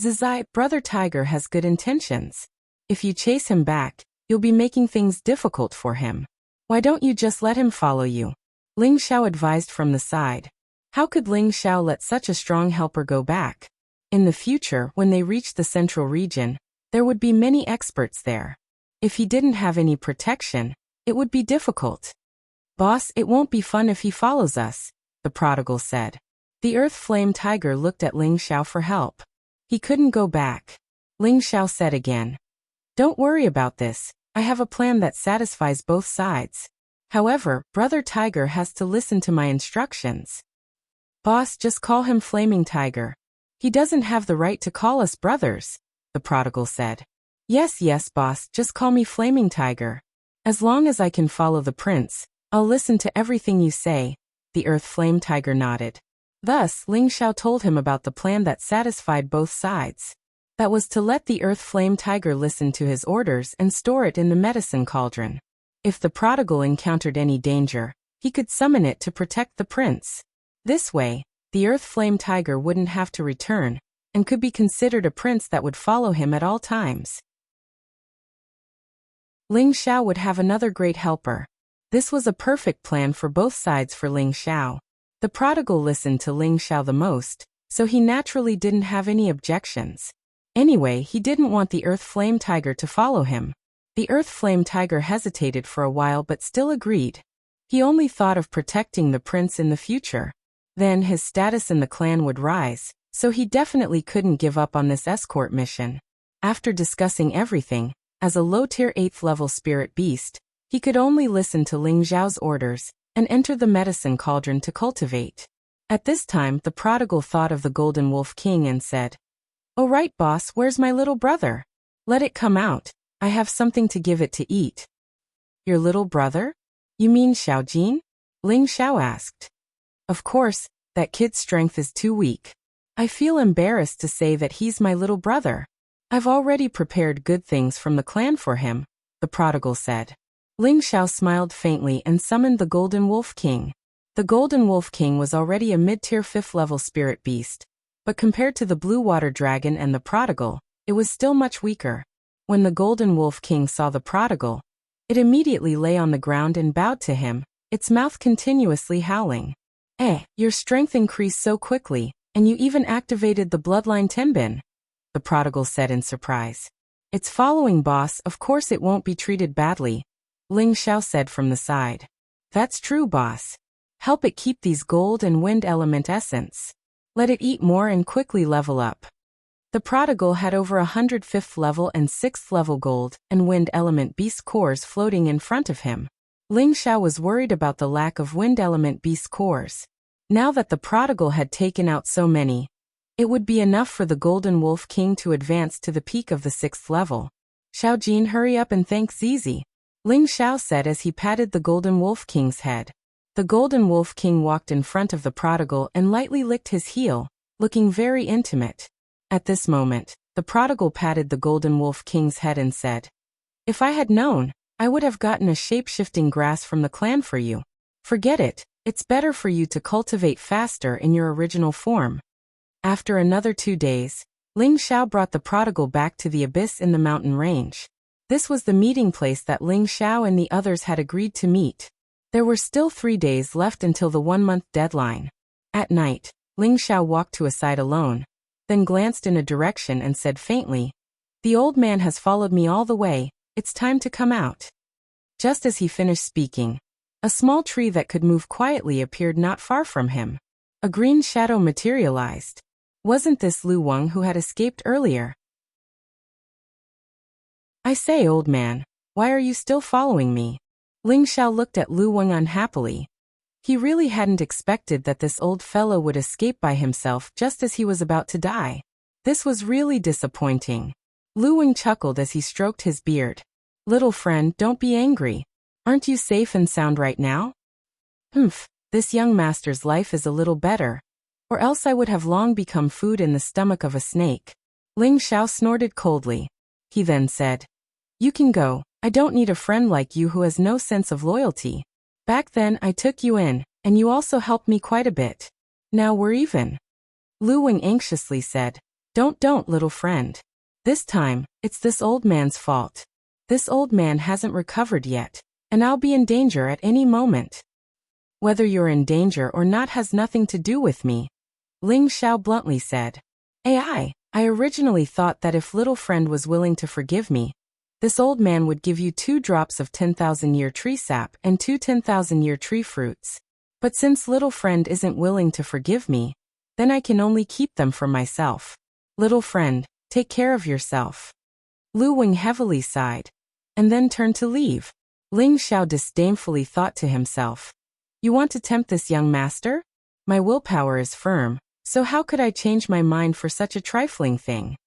Zizai, Brother Tiger has good intentions. If you chase him back, you'll be making things difficult for him. Why don't you just let him follow you? Ling Xiao advised from the side. How could Ling Xiao let such a strong helper go back? In the future, when they reached the central region, there would be many experts there. If he didn't have any protection, it would be difficult. Boss, it won't be fun if he follows us, the prodigal said. The Earth Flame Tiger looked at Ling Xiao for help. He couldn't go back. Ling Xiao said again. Don't worry about this, I have a plan that satisfies both sides. However, Brother Tiger has to listen to my instructions. Boss, just call him Flaming Tiger. He doesn't have the right to call us brothers, the prodigal said. Yes, boss, just call me Flaming Tiger. As long as I can follow the prince, I'll listen to everything you say, the Earth Flame Tiger nodded. Thus, Ling Xiao told him about the plan that satisfied both sides. That was to let the Earth Flame Tiger listen to his orders and store it in the medicine cauldron. If the prodigal encountered any danger, he could summon it to protect the prince. This way, the Earth Flame Tiger wouldn't have to return, and could be considered a prince that would follow him at all times. Ling Xiao would have another great helper. This was a perfect plan for both sides for Ling Xiao. The prodigal listened to Ling Xiao the most, so he naturally didn't have any objections. Anyway, he didn't want the Earth Flame Tiger to follow him. The Earth Flame Tiger hesitated for a while but still agreed. He only thought of protecting the prince in the future. Then his status in the clan would rise, so he definitely couldn't give up on this escort mission. After discussing everything, as a low-tier 8th level spirit beast, he could only listen to Ling Xiao's orders and enter the medicine cauldron to cultivate. At this time, the prodigal thought of the Golden Wolf King and said, Oh right, boss, where's my little brother? Let it come out, I have something to give it to eat. Your little brother? You mean Xiaojin? Ling Xiao asked. Of course, that kid's strength is too weak. I feel embarrassed to say that he's my little brother. I've already prepared good things from the clan for him, the prodigal said. Ling Xiao smiled faintly and summoned the Golden Wolf King. The Golden Wolf King was already a mid-tier 5th level spirit beast, but compared to the Blue Water Dragon and the prodigal, it was still much weaker. When the Golden Wolf King saw the prodigal, it immediately lay on the ground and bowed to him, its mouth continuously howling. Your strength increased so quickly, and you even activated the Bloodline Tenbin, the prodigal said in surprise. It's following, boss, of course it won't be treated badly, Ling Xiao said from the side. That's true, boss. Help it keep these gold and wind element essence. Let it eat more and quickly level up. The prodigal had over 100 5th level and 6th level gold and wind element beast cores floating in front of him. Ling Xiao was worried about the lack of wind element beast cores. Now that the prodigal had taken out so many, it would be enough for the Golden Wolf King to advance to the peak of the 6th level. Xiaojin, hurry up and thank Zizi, Ling Xiao said as he patted the Golden Wolf King's head. The Golden Wolf King walked in front of the prodigal and lightly licked his heel, looking very intimate. At this moment, the prodigal patted the Golden Wolf King's head and said, If I had known, I would have gotten a shape-shifting grass from the clan for you. Forget it, it's better for you to cultivate faster in your original form. After another 2 days, Ling Xiao brought the prodigal back to the abyss in the mountain range. This was the meeting place that Ling Xiao and the others had agreed to meet. There were still 3 days left until the 1-month deadline. At night, Ling Xiao walked to a side alone, then glanced in a direction and said faintly, The old man has followed me all the way, it's time to come out. Just as he finished speaking, a small tree that could move quietly appeared not far from him. A green shadow materialized. Wasn't this Lu Wang who had escaped earlier? I say, old man, why are you still following me? Ling Xiao looked at Lu Wang unhappily. He really hadn't expected that this old fellow would escape by himself just as he was about to die. This was really disappointing. Lu Wang chuckled as he stroked his beard. Little friend, don't be angry. Aren't you safe and sound right now? This young master's life is a little better. Or else I would have long become food in the stomach of a snake. Ling Xiao snorted coldly. He then said, You can go. I don't need a friend like you who has no sense of loyalty. Back then I took you in, and you also helped me quite a bit. Now we're even. Lu Wang anxiously said, Don't, little friend. This time, it's this old man's fault. This old man hasn't recovered yet, and I'll be in danger at any moment. Whether you're in danger or not has nothing to do with me, Ling Xiao bluntly said. I originally thought that if little friend was willing to forgive me, this old man would give you 2 drops of 10,000-year tree sap and 2 10,000-year tree fruits. But since little friend isn't willing to forgive me, then I can only keep them for myself. Little friend, take care of yourself. Lu Wang heavily sighed, and then turned to leave. Ling Xiao disdainfully thought to himself, You want to tempt this young master? My willpower is firm, so how could I change my mind for such a trifling thing?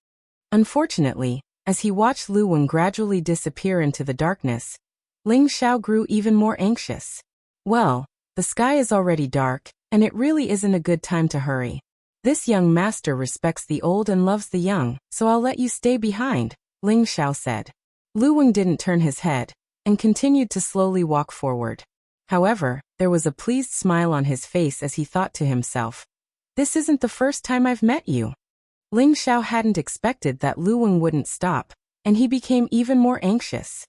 Unfortunately, as he watched Lu Wang gradually disappear into the darkness, Ling Xiao grew even more anxious. Well, the sky is already dark, and it really isn't a good time to hurry. This young master respects the old and loves the young, so I'll let you stay behind, Ling Xiao said. Lu Wang didn't turn his head, and continued to slowly walk forward. However, there was a pleased smile on his face as he thought to himself, This isn't the first time I've met you. Ling Xiao hadn't expected that Lu Wang wouldn't stop, and he became even more anxious.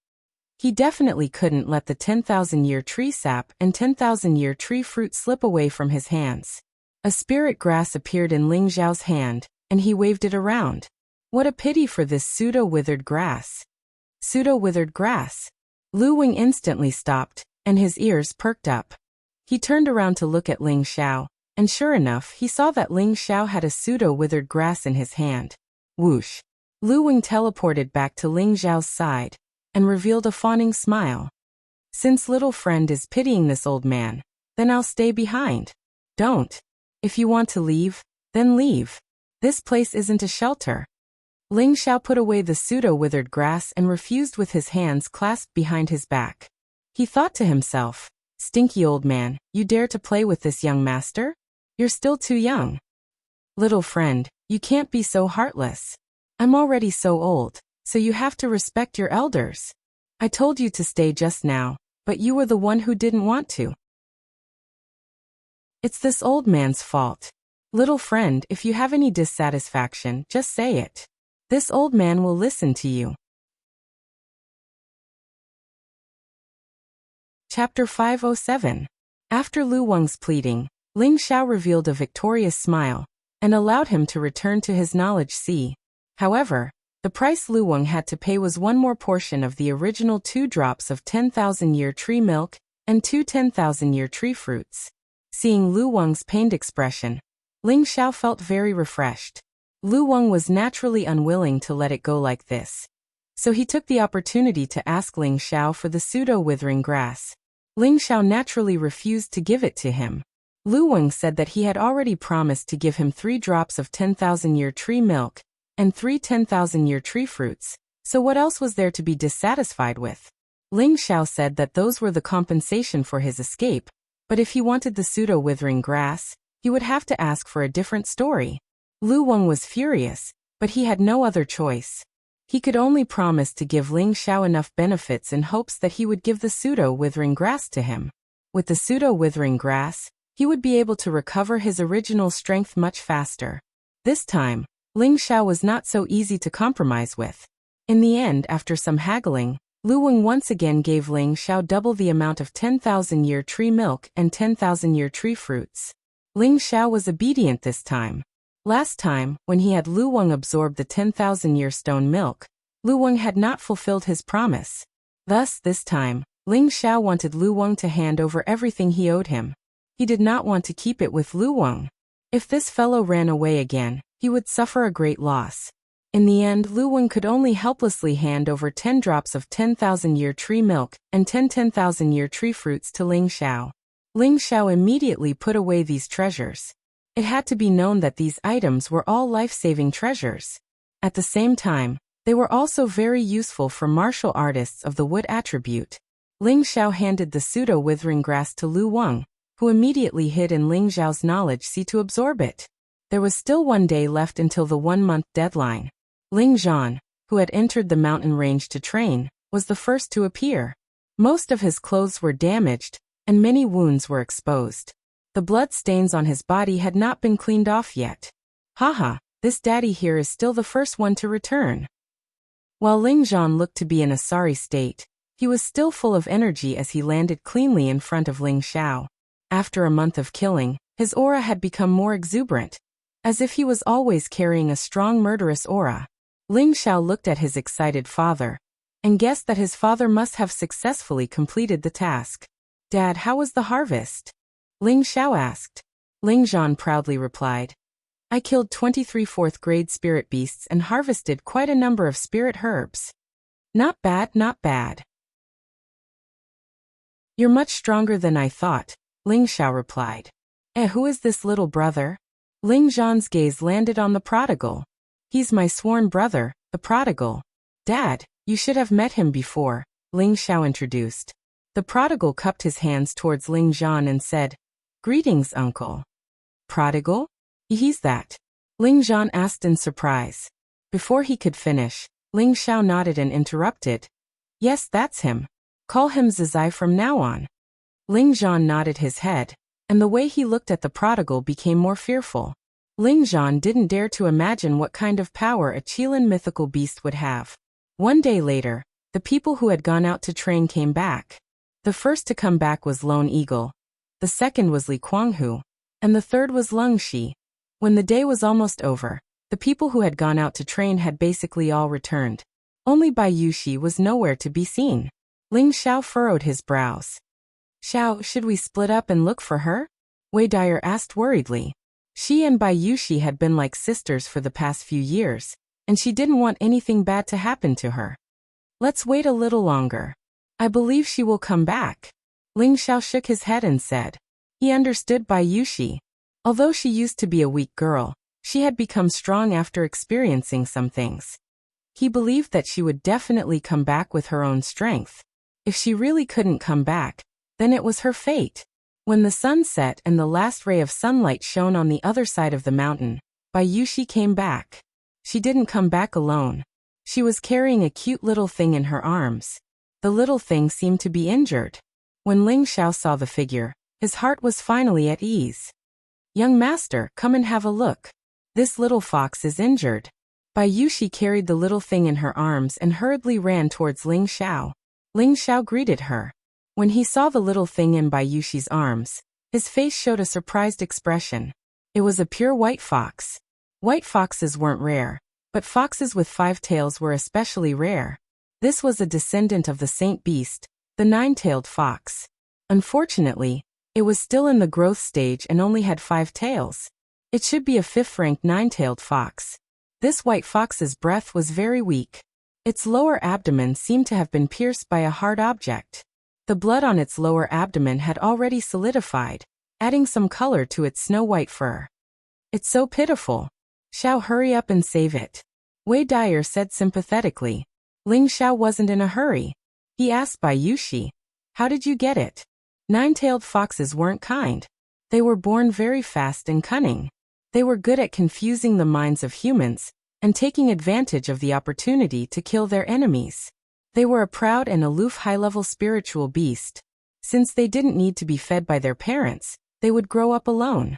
He definitely couldn't let the 10,000-year tree sap and 10,000-year tree fruit slip away from his hands. A spirit grass appeared in Ling Xiao's hand, and he waved it around. What a pity for this pseudo-withered grass. Pseudo-withered grass. Lu Wang instantly stopped, and his ears perked up. He turned around to look at Ling Xiao, and sure enough he saw that Ling Xiao had a pseudo-withered grass in his hand. Whoosh! Lu Wang teleported back to Ling Xiao's side, and revealed a fawning smile. Since little friend is pitying this old man, then I'll stay behind. Don't. If you want to leave, then leave. This place isn't a shelter. Ling Xiao put away the pseudo-withered grass and refused with his hands clasped behind his back. He thought to himself, Stinky old man, you dare to play with this young master? You're still too young. Little friend, you can't be so heartless. I'm already so old, so you have to respect your elders. I told you to stay just now, but you were the one who didn't want to. It's this old man's fault. Little friend, if you have any dissatisfaction, just say it. This old man will listen to you. Chapter 507. After Lu Wang's pleading, Ling Xiao revealed a victorious smile, and allowed him to return to his knowledge sea. However, the price Lu Wang had to pay was 1 more portion of the original 2 drops of 10,000-year tree milk and 2 10,000-year tree fruits. Seeing Lu Wang's pained expression, Ling Xiao felt very refreshed. Lu Wang was naturally unwilling to let it go like this, so he took the opportunity to ask Ling Xiao for the pseudo-withering grass. Ling Xiao naturally refused to give it to him. Lu Wang said that he had already promised to give him 3 drops of 10,000-year tree milk and 3 10,000-year tree fruits, so what else was there to be dissatisfied with? Ling Xiao said that those were the compensation for his escape, but if he wanted the pseudo-withering grass, he would have to ask for a different story. Lu Wang was furious, but he had no other choice. He could only promise to give Ling Xiao enough benefits in hopes that he would give the pseudo-withering grass to him. With the pseudo-withering grass, he would be able to recover his original strength much faster. This time, Ling Xiao was not so easy to compromise with. In the end, after some haggling, Lu Wang once again gave Ling Xiao double the amount of 10,000-year tree milk and 10,000-year tree fruits. Ling Xiao was obedient this time. Last time, when he had Lu Wang absorb the 10,000-year stone milk, Lu Wang had not fulfilled his promise. Thus, this time, Ling Xiao wanted Lu Wang to hand over everything he owed him. He did not want to keep it with Lu Wang. If this fellow ran away again, he would suffer a great loss. In the end, Lu Wen could only helplessly hand over 10 drops of 10,000-year tree milk and 10 10,000-year tree fruits to Ling Xiao. Ling Xiao immediately put away these treasures. It had to be known that these items were all life-saving treasures. At the same time, they were also very useful for martial artists of the wood attribute. Ling Xiao handed the pseudo-withering grass to Lu Wang, who immediately hid in Ling Xiao's knowledge sea to absorb it. There was still 1 day left until the 1-month deadline. Ling Zhan, who had entered the mountain range to train, was the first to appear. Most of his clothes were damaged, and many wounds were exposed. The blood stains on his body had not been cleaned off yet. Haha, this daddy here is still the first one to return. While Ling Zhan looked to be in a sorry state, he was still full of energy as he landed cleanly in front of Ling Xiao. After a month of killing, his aura had become more exuberant, as if he was always carrying a strong murderous aura. Ling Xiao looked at his excited father, and guessed that his father must have successfully completed the task. Dad, how was the harvest? Ling Xiao asked. Ling Zhan proudly replied. I killed 23 4th-grade spirit beasts and harvested quite a number of spirit herbs. Not bad, not bad. You're much stronger than I thought, Ling Xiao replied. Who is this little brother? Ling Zhan's gaze landed on the prodigal. He's my sworn brother, the prodigal. Dad, you should have met him before, Ling Xiao introduced. The prodigal cupped his hands towards Ling Zhan and said, Greetings, uncle. Prodigal? He's that? Ling Zhan asked in surprise. Before he could finish, Ling Xiao nodded and interrupted. Yes, that's him. Call him Zizai from now on. Ling Zhan nodded his head, and the way he looked at the prodigal became more fearful. Ling Zhan didn't dare to imagine what kind of power a Qilin mythical beast would have. 1 day later, the people who had gone out to train came back. The first to come back was Lone Eagle. The second was Li Kuanghu. And the third was Leng Shi. When the day was almost over, the people who had gone out to train had basically all returned. Only Bai Yuxi was nowhere to be seen. Ling Xiao furrowed his brows. Xiao, should we split up and look for her? Wei Dyer asked worriedly. She and Bai Yuxi had been like sisters for the past few years, and she didn't want anything bad to happen to her. Let's wait a little longer. I believe she will come back. Ling Xiao shook his head and said. He understood Bai Yuxi. Although she used to be a weak girl, she had become strong after experiencing some things. He believed that she would definitely come back with her own strength. If she really couldn't come back, then it was her fate. When the sun set and the last ray of sunlight shone on the other side of the mountain, Bai Yuxi came back. She didn't come back alone. She was carrying a cute little thing in her arms. The little thing seemed to be injured. When Ling Xiao saw the figure, his heart was finally at ease. Young master, come and have a look. This little fox is injured. Bai Yuxi carried the little thing in her arms and hurriedly ran towards Ling Xiao. Ling Xiao greeted her. When he saw the little thing in Bai Yuxi's arms, his face showed a surprised expression. It was a pure white fox. White foxes weren't rare, but foxes with 5 tails were especially rare. This was a descendant of the saint beast, the 9-tailed fox. Unfortunately, it was still in the growth stage and only had 5 tails. It should be a 5th-ranked 9-tailed fox. This white fox's breath was very weak. Its lower abdomen seemed to have been pierced by a hard object. The blood on its lower abdomen had already solidified, adding some color to its snow-white fur. It's so pitiful. Xiao, hurry up and save it. Wei Dyer said sympathetically. Ling Xiao wasn't in a hurry. He asked Bai Yuxi, how did you get it? 9-tailed foxes weren't kind. They were born very fast and cunning. They were good at confusing the minds of humans and taking advantage of the opportunity to kill their enemies. They were a proud and aloof high-level spiritual beast. Since they didn't need to be fed by their parents, they would grow up alone.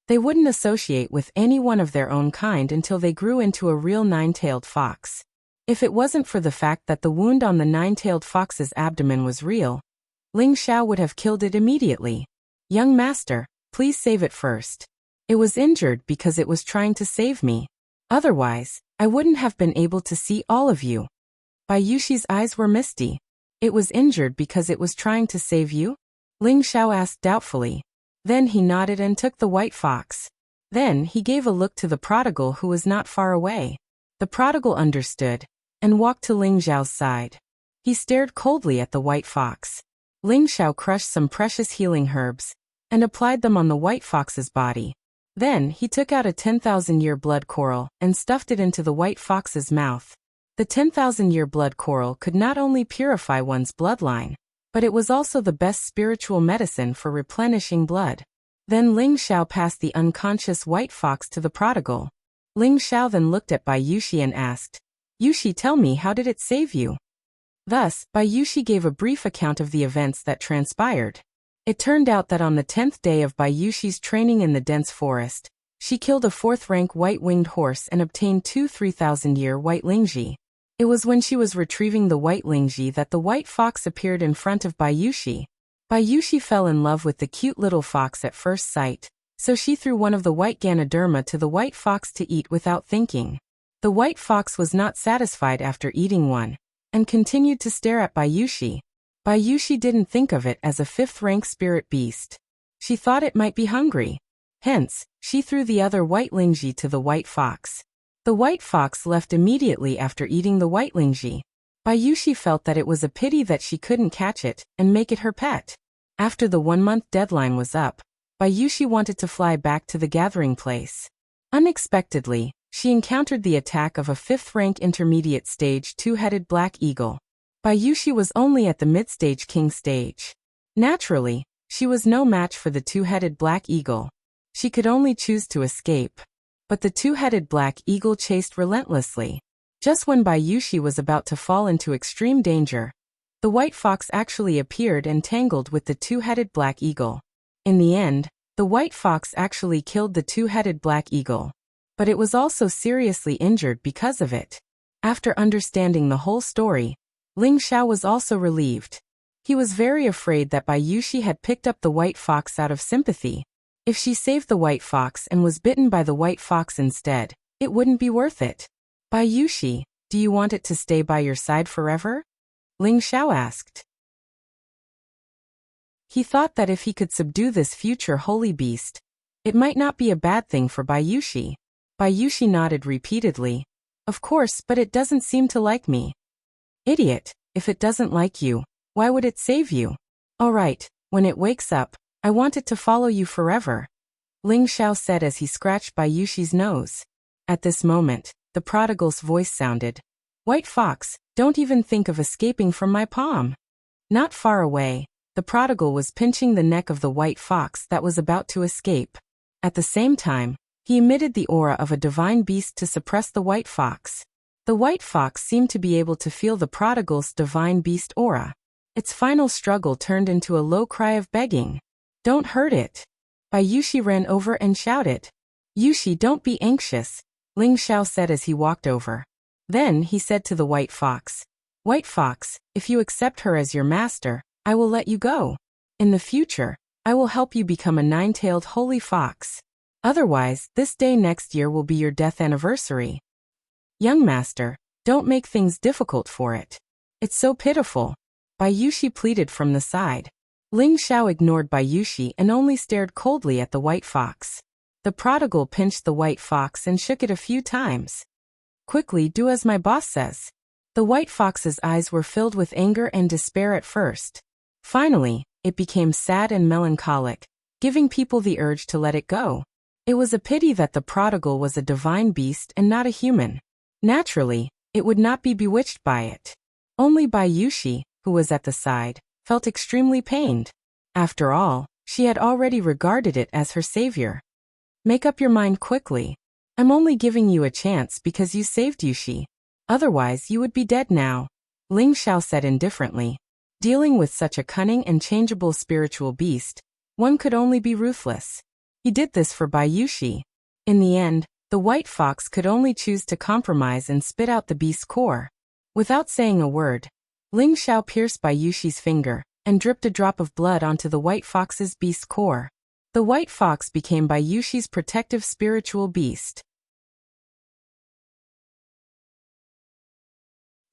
They wouldn't associate with anyone of their own kind until they grew into a real 9-tailed fox. If it wasn't for the fact that the wound on the 9-tailed fox's abdomen was real, Ling Xiao would have killed it immediately. Young master, please save it first. It was injured because it was trying to save me. Otherwise, I wouldn't have been able to see all of you. Bai Yuxi's eyes were misty. It was injured because it was trying to save you? Ling Xiao asked doubtfully. Then he nodded and took the white fox. Then he gave a look to the prodigal who was not far away. The prodigal understood and walked to Ling Xiao's side. He stared coldly at the white fox. Ling Xiao crushed some precious healing herbs and applied them on the white fox's body. Then he took out a 10,000-year blood coral and stuffed it into the white fox's mouth. The 10,000-year blood coral could not only purify one's bloodline, but it was also the best spiritual medicine for replenishing blood. Then Ling Xiao passed the unconscious white fox to the prodigal. Ling Xiao then looked at Bai Yushi and asked, "Yushi, tell me, how did it save you?" Thus, Bai Yushi gave a brief account of the events that transpired. It turned out that on the 10th day of Bai Yushi's training in the dense forest, she killed a 4th-rank white-winged horse and obtained 2 3,000-year white lingji. It was when she was retrieving the white lingji that the white fox appeared in front of Bai Yushi. Bai Yushi fell in love with the cute little fox at first sight, so she threw one of the white Ganoderma to the white fox to eat without thinking. The white fox was not satisfied after eating one, and continued to stare at Bai Yushi. Bai Yushi didn't think of it as a 5th-rank spirit beast. She thought it might be hungry. Hence, she threw the other white lingji to the white fox. The white fox left immediately after eating the white lingji. Bai Yushi felt that it was a pity that she couldn't catch it and make it her pet. After the 1-month deadline was up, Bai Yushi wanted to fly back to the gathering place. Unexpectedly, she encountered the attack of a 5th-rank intermediate stage 2-headed black eagle. Bai Yushi was only at the mid-stage king stage. Naturally, she was no match for the 2-headed black eagle. She could only choose to escape. But the 2-headed black eagle chased relentlessly. Just when Bai Yushi was about to fall into extreme danger, the white fox actually appeared and tangled with the 2-headed black eagle. In the end, the white fox actually killed the 2-headed black eagle. But it was also seriously injured because of it. After understanding the whole story, Ling Xiao was also relieved. He was very afraid that Bai Yushi had picked up the white fox out of sympathy. If she saved the white fox and was bitten by the white fox instead, it wouldn't be worth it. Bai Yushi, do you want it to stay by your side forever? Ling Xiao asked. He thought that if he could subdue this future holy beast, it might not be a bad thing for Bai Yushi. Bai Yushi nodded repeatedly. Of course, but it doesn't seem to like me. Idiot, if it doesn't like you, why would it save you? All right, when it wakes up, I want it to follow you forever. Ling Xiao said as he scratched Bai Yushi's nose. At this moment, the prodigal's voice sounded. White fox, don't even think of escaping from my palm. Not far away, the prodigal was pinching the neck of the white fox that was about to escape. At the same time, he emitted the aura of a divine beast to suppress the white fox. The white fox seemed to be able to feel the prodigal's divine beast aura. Its final struggle turned into a low cry of begging. Don't hurt it. Bai Yushi ran over and shouted. Yushi, don't be anxious, Ling Xiao said as he walked over. Then he said to the white fox, White fox, if you accept her as your master, I will let you go. In the future, I will help you become a 9-tailed holy fox. Otherwise, this day next year will be your death anniversary. Young master, don't make things difficult for it. It's so pitiful. Bai Yushi pleaded from the side. Ling Xiao ignored Bai Yushi and only stared coldly at the white fox. The prodigal pinched the white fox and shook it a few times. Quickly, do as my boss says. The white fox's eyes were filled with anger and despair at first. Finally, it became sad and melancholic, giving people the urge to let it go. It was a pity that the prodigal was a divine beast and not a human. Naturally, it would not be bewitched by it. Only Bai Yushi, who was at the side, felt extremely pained. After all, she had already regarded it as her savior. Make up your mind quickly. I'm only giving you a chance because you saved Yushi. Otherwise, you would be dead now, Ling Xiao said indifferently. Dealing with such a cunning and changeable spiritual beast, one could only be ruthless. He did this for Bai Yushi. In the end, the white fox could only choose to compromise and spit out the beast's core. Without saying a word, Ling Xiao pierced Bai Yushi's finger and dripped a drop of blood onto the white fox's beast's core. The white fox became Bai Yushi's protective spiritual beast.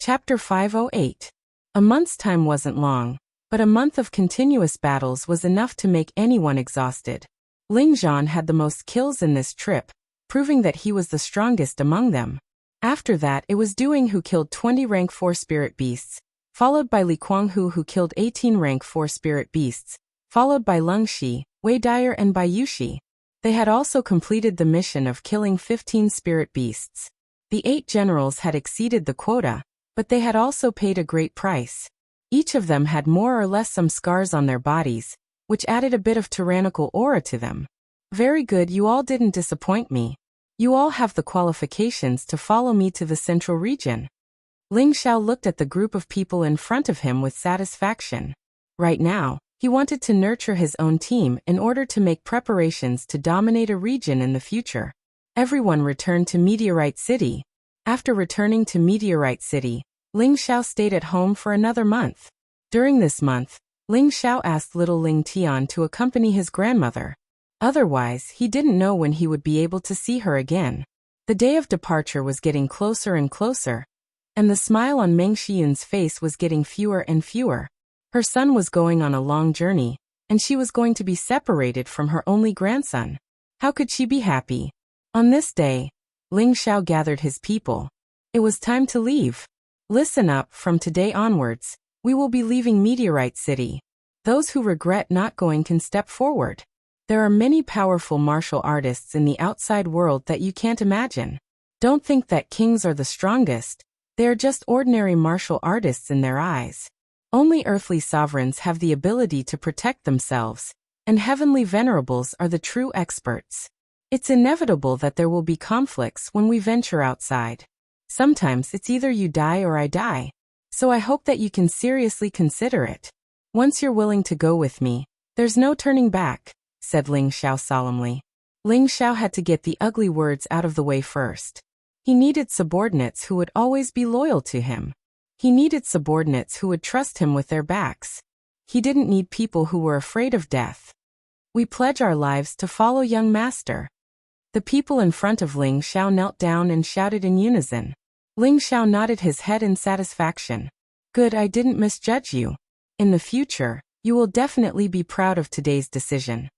Chapter 508. A month's time wasn't long. But a month of continuous battles was enough to make anyone exhausted. Ling Zhan had the most kills in this trip, proving that he was the strongest among them. After that it was Duing who killed 20 rank 4 spirit beasts, followed by Li Kuanghu who killed 18 rank 4 spirit beasts, followed by Leng Shi, Wei Dyer and Bai Yushi. They had also completed the mission of killing 15 spirit beasts. The 8 generals had exceeded the quota, but they had also paid a great price. Each of them had more or less some scars on their bodies, which added a bit of tyrannical aura to them. Very good, you all didn't disappoint me. You all have the qualifications to follow me to the central region. Ling Xiao looked at the group of people in front of him with satisfaction. Right now, he wanted to nurture his own team in order to make preparations to dominate a region in the future. Everyone returned to Meteorite City. After returning to Meteorite City, Ling Xiao stayed at home for another month. During this month, Ling Xiao asked little Ling Tian to accompany his grandmother. Otherwise, he didn't know when he would be able to see her again. The day of departure was getting closer and closer, and the smile on Meng Xiyun's face was getting fewer and fewer. Her son was going on a long journey, and she was going to be separated from her only grandson. How could she be happy? On this day, Ling Xiao gathered his people. It was time to leave. Listen up, from today onwards, we will be leaving Meteorite City. Those who regret not going can step forward. There are many powerful martial artists in the outside world that you can't imagine. Don't think that kings are the strongest. They are just ordinary martial artists in their eyes. Only earthly sovereigns have the ability to protect themselves, and heavenly venerables are the true experts. It's inevitable that there will be conflicts when we venture outside. Sometimes it's either you die or I die. So I hope that you can seriously consider it. Once you're willing to go with me, there's no turning back, said Ling Xiao solemnly. Ling Xiao had to get the ugly words out of the way first. He needed subordinates who would always be loyal to him. He needed subordinates who would trust him with their backs. He didn't need people who were afraid of death. We pledge our lives to follow young master. The people in front of Ling Xiao knelt down and shouted in unison. Ling Xiao nodded his head in satisfaction. Good, I didn't misjudge you. In the future, you will definitely be proud of today's decision.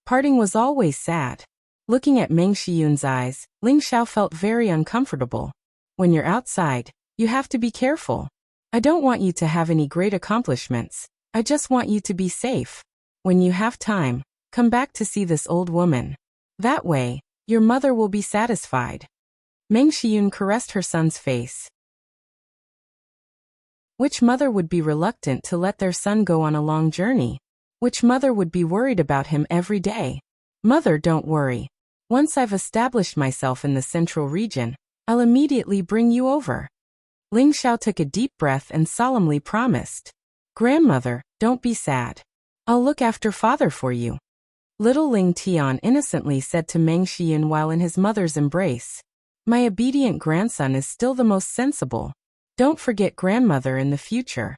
Parting was always sad. Looking at Meng Xiyun's eyes, Ling Xiao felt very uncomfortable. When you're outside, you have to be careful. I don't want you to have any great accomplishments. I just want you to be safe. When you have time, come back to see this old woman. That way, your mother will be satisfied. Meng Xiyun caressed her son's face. Which mother would be reluctant to let their son go on a long journey? Which mother would be worried about him every day? Mother, don't worry. Once I've established myself in the central region, I'll immediately bring you over. Ling Xiao took a deep breath and solemnly promised. Grandmother, don't be sad. I'll look after father for you. Little Ling Tian innocently said to Meng Xiyun while in his mother's embrace. My obedient grandson is still the most sensible. Don't forget grandmother in the future.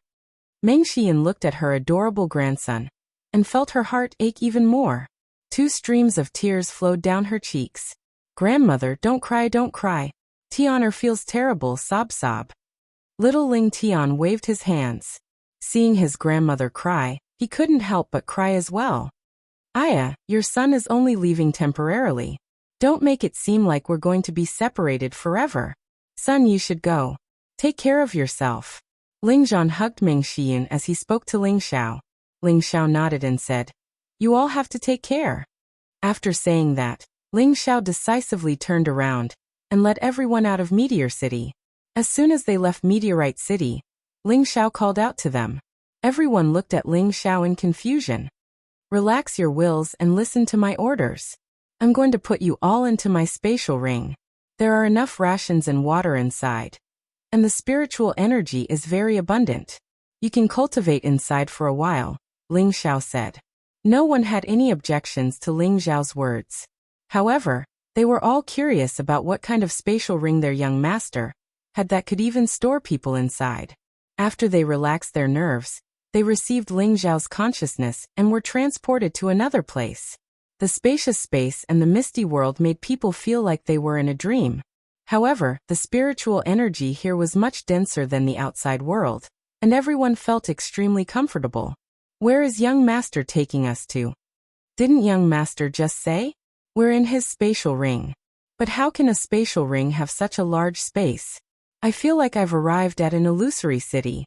Meng Xiyun looked at her adorable grandson and felt her heart ache even more. 2 streams of tears flowed down her cheeks. Grandmother, don't cry, don't cry. Tianer feels terrible, sob sob. Little Ling Tian waved his hands. Seeing his grandmother cry, he couldn't help but cry as well. Aya, your son is only leaving temporarily. Don't make it seem like we're going to be separated forever. Son, you should go. Take care of yourself. Ling Zhan hugged Meng Xiyun as he spoke to Ling Xiao. Ling Xiao nodded and said, You all have to take care. After saying that, Ling Xiao decisively turned around and led everyone out of Meteor City. As soon as they left Meteorite City, Ling Xiao called out to them. Everyone looked at Ling Xiao in confusion. Relax your wills and listen to my orders. I'm going to put you all into my spatial ring. There are enough rations and water inside. And the spiritual energy is very abundant. You can cultivate inside for a while, Ling Xiao said. No one had any objections to Ling Xiao's words. However, they were all curious about what kind of spatial ring their young master had that could even store people inside. After they relaxed their nerves, they received Ling Xiao's consciousness and were transported to another place. The spacious space and the misty world made people feel like they were in a dream. However, the spiritual energy here was much denser than the outside world. and everyone felt extremely comfortable. Where is young master taking us to? Didn't young master just say? We're in his spatial ring. But how can a spatial ring have such a large space? I feel like I've arrived at an illusory city.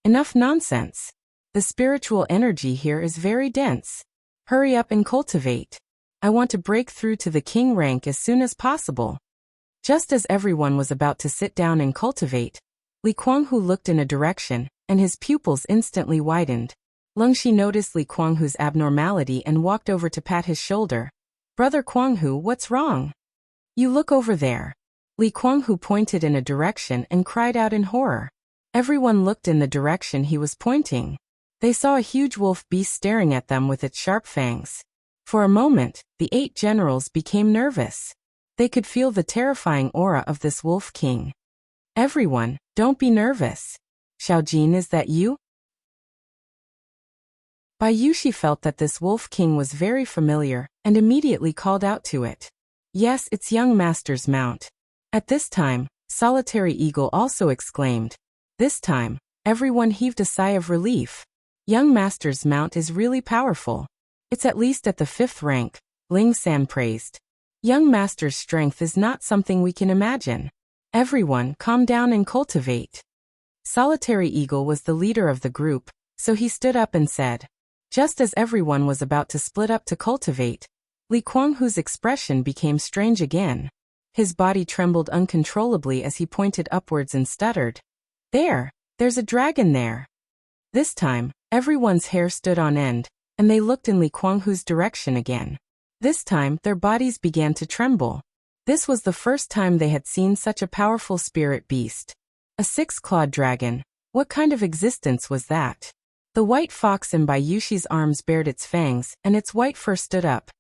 Enough nonsense. The spiritual energy here is very dense. Hurry up and cultivate. I want to break through to the king rank as soon as possible. Just as everyone was about to sit down and cultivate, Li Kuanghu looked in a direction, and his pupils instantly widened. Lungxi noticed Li Kuanghu's abnormality and walked over to pat his shoulder. Brother Kuanghu, what's wrong? You look over there. Li Kuanghu pointed in a direction and cried out in horror. Everyone looked in the direction he was pointing. They saw a huge wolf beast staring at them with its sharp fangs. For a moment, the 8 generals became nervous. They could feel the terrifying aura of this wolf king. Everyone, don't be nervous. Xiaojin, is that you? Bai Yushi felt that this wolf king was very familiar, and immediately called out to it. Yes, it's young master's mount. At this time, Solitary Eagle also exclaimed. This time, everyone heaved a sigh of relief. Young master's mount is really powerful. It's at least at the 5th rank, Ling San praised. Young master's strength is not something we can imagine. Everyone, calm down and cultivate. Solitary Eagle was the leader of the group, so he stood up and said. Just as everyone was about to split up to cultivate, Li Kuanghu's expression became strange again. His body trembled uncontrollably as he pointed upwards and stuttered. There's a dragon there. This time, everyone's hair stood on end, and they looked in Li Kuanghu's direction again. This time, their bodies began to tremble. This was the first time they had seen such a powerful spirit beast. A 6-clawed dragon. What kind of existence was that? The white fox in Bai Yushi's arms bared its fangs, and its white fur stood up,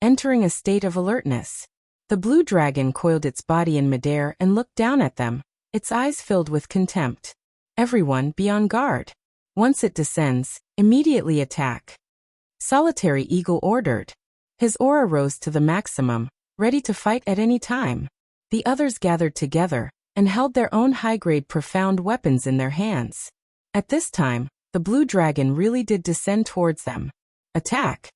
entering a state of alertness. The blue dragon coiled its body in midair and looked down at them, its eyes filled with contempt. Everyone, be on guard. Once it descends, immediately attack. Solitary Eagle ordered. His aura rose to the maximum, ready to fight at any time. The others gathered together, and held their own high-grade profound weapons in their hands. At this time, the blue dragon really did descend towards them. Attack!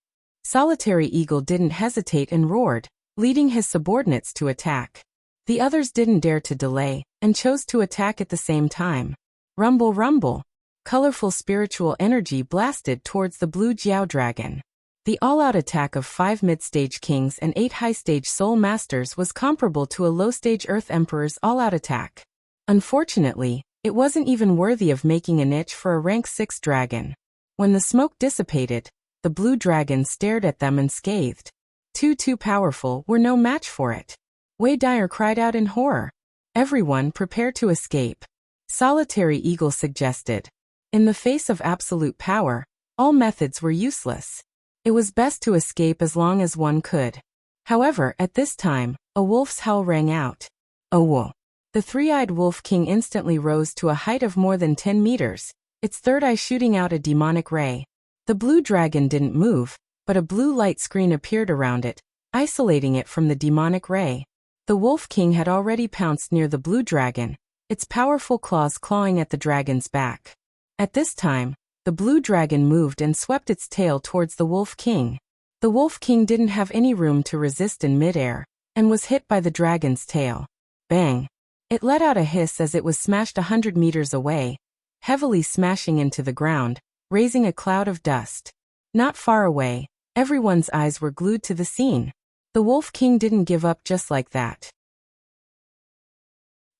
Solitary Eagle didn't hesitate and roared, leading his subordinates to attack. The others didn't dare to delay, and chose to attack at the same time. Rumble, rumble! Colorful spiritual energy blasted towards the blue Jiao dragon. The all-out attack of 5 mid-stage kings and 8 high-stage soul masters was comparable to a low-stage Earth Emperor's all-out attack. Unfortunately, it wasn't even worthy of making a niche for a rank 6 dragon. When the smoke dissipated, the blue dragon stared at them and scathed. Too powerful, we're no match for it. Wei Dyer cried out in horror. Everyone prepare to escape. Solitary Eagle suggested. In the face of absolute power, all methods were useless. It was best to escape as long as one could. However, at this time, a wolf's howl rang out. A wolf. The 3-eyed wolf king instantly rose to a height of more than 10 meters, its third eye shooting out a demonic ray. The blue dragon didn't move, but a blue light screen appeared around it, isolating it from the demonic ray. The wolf king had already pounced near the blue dragon, its powerful claws clawing at the dragon's back. At this time, the blue dragon moved and swept its tail towards the wolf king. The wolf king didn't have any room to resist in midair, and was hit by the dragon's tail. Bang! It let out a hiss as it was smashed 100 meters away, heavily smashing into the ground, raising a cloud of dust. Not far away, everyone's eyes were glued to the scene. The wolf king didn't give up just like that.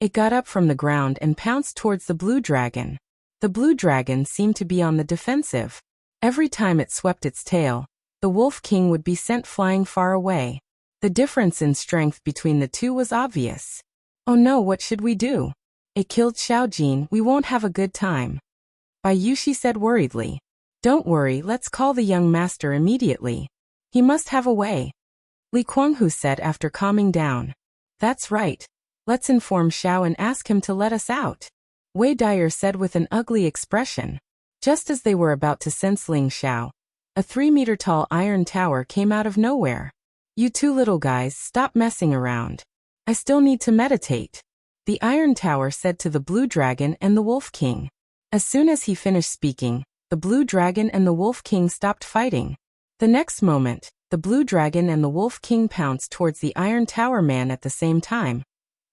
It got up from the ground and pounced towards the blue dragon. The blue dragon seemed to be on the defensive. Every time it swept its tail, the wolf king would be sent flying far away. The difference in strength between the two was obvious. Oh no, what should we do? It killed Xiaojin, we won't have a good time. Bai Yushi said worriedly. Don't worry, let's call the young master immediately. He must have a way. Li Kuanghu said after calming down. That's right. Let's inform Xiao and ask him to let us out. Wei Dyer said with an ugly expression. Just as they were about to sense Ling Xiao, a 3-meter-tall iron tower came out of nowhere. You two little guys, stop messing around. I still need to meditate. The iron tower said to the blue dragon and the wolf king. As soon as he finished speaking, the Blue Dragon and the Wolf King stopped fighting. The next moment, the Blue Dragon and the Wolf King pounced towards the Iron Tower Man at the same time,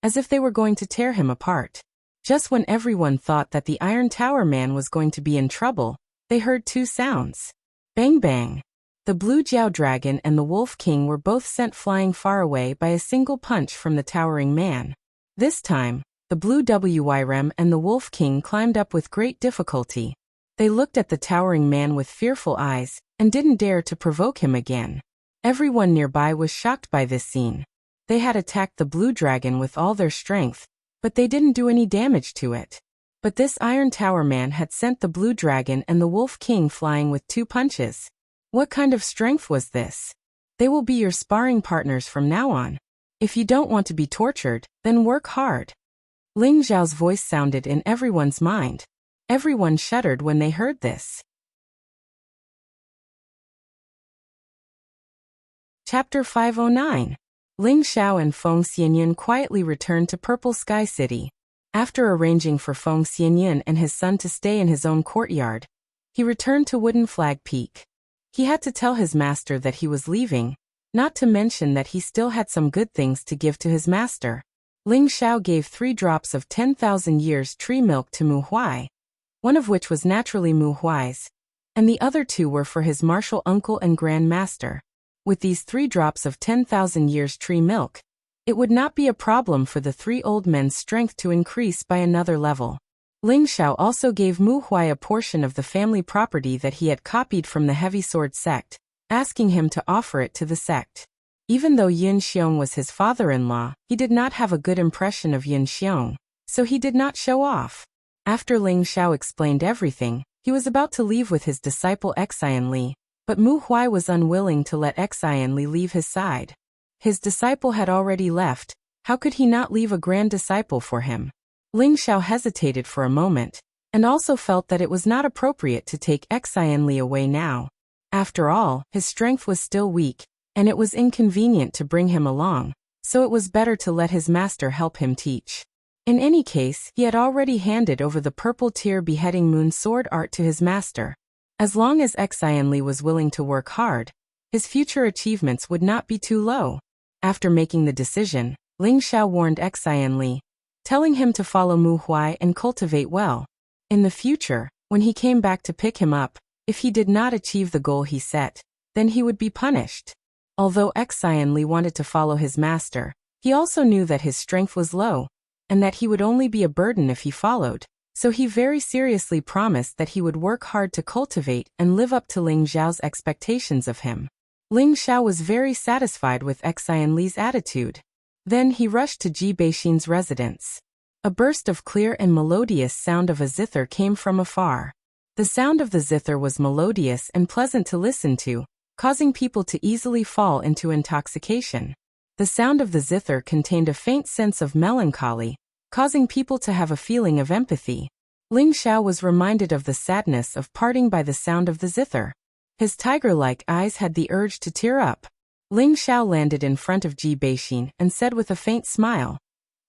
as if they were going to tear him apart. Just when everyone thought that the Iron Tower Man was going to be in trouble, they heard two sounds. Bang bang. The Blue Jiao Dragon and the Wolf King were both sent flying far away by a single punch from the towering man. This time, the Blue Wyrem and the Wolf King climbed up with great difficulty. They looked at the towering man with fearful eyes, and didn't dare to provoke him again. Everyone nearby was shocked by this scene. They had attacked the Blue Dragon with all their strength, but they didn't do any damage to it. But this Iron Tower Man had sent the Blue Dragon and the Wolf King flying with 2 punches. What kind of strength was this? They will be your sparring partners from now on. If you don't want to be tortured, then work hard. Ling Zhao's voice sounded in everyone's mind. Everyone shuddered when they heard this. Chapter 509. Ling Xiao and Feng Xianyan quietly returned to Purple Sky City. After arranging for Feng Xianyan and his son to stay in his own courtyard, he returned to Wooden Flag Peak. He had to tell his master that he was leaving, not to mention that he still had some good things to give to his master. Ling Xiao gave 3 drops of 10,000 years tree milk to Mu Huai, one of which was naturally Mu Huai's, and the other 2 were for his martial uncle and grand master. With these 3 drops of 10,000 years tree milk, it would not be a problem for the 3 old men's strength to increase by another level. Ling Xiao also gave Mu Huai a portion of the family property that he had copied from the Heavy Sword sect, asking him to offer it to the sect. Even though Yin Xiong was his father-in-law, he did not have a good impression of Yin Xiong, so he did not show off. After Ling Xiao explained everything, he was about to leave with his disciple Xian Li, but Mu Huai was unwilling to let Xian Li leave his side. His disciple had already left, how could he not leave a grand disciple for him? Ling Xiao hesitated for a moment, and also felt that it was not appropriate to take Xian Li away now. After all, his strength was still weak, and it was inconvenient to bring him along, so it was better to let his master help him teach. In any case, he had already handed over the purple tear beheading moon sword art to his master. As long as Xian Li was willing to work hard, his future achievements would not be too low. After making the decision, Ling Xiao warned Xian Li, telling him to follow Mu Huai and cultivate well. In the future, when he came back to pick him up, if he did not achieve the goal he set, then he would be punished. Although Xian Li wanted to follow his master, he also knew that his strength was low, and that he would only be a burden if he followed, so he very seriously promised that he would work hard to cultivate and live up to Ling Zhao's expectations of him. Ling Xiao was very satisfied with Xian Li's attitude. Then he rushed to Ji Beixin's residence. A burst of clear and melodious sound of a zither came from afar. The sound of the zither was melodious and pleasant to listen to, causing people to easily fall into intoxication. The sound of the zither contained a faint sense of melancholy, causing people to have a feeling of empathy. Ling Xiao was reminded of the sadness of parting by the sound of the zither. His tiger-like eyes had the urge to tear up. Ling Xiao landed in front of Ji Beixin and said with a faint smile,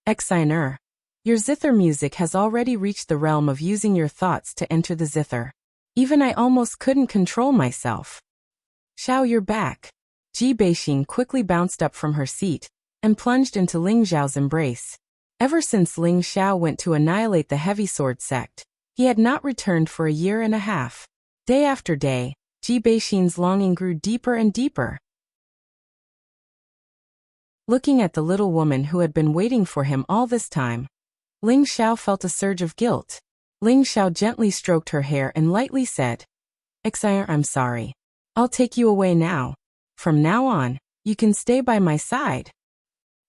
"Xian, your zither music has already reached the realm of using your thoughts to enter the zither. Even I almost couldn't control myself." "Xiao, you're back." Ji Beixin quickly bounced up from her seat and plunged into Ling Xiao's embrace. Ever since Ling Xiao went to annihilate the Heavy Sword sect, he had not returned for a year and a half. Day after day, Ji Beixin's longing grew deeper and deeper. Looking at the little woman who had been waiting for him all this time, Ling Xiao felt a surge of guilt. Ling Xiao gently stroked her hair and lightly said, "Xian, I'm sorry. I'll take you away now. From now on, you can stay by my side."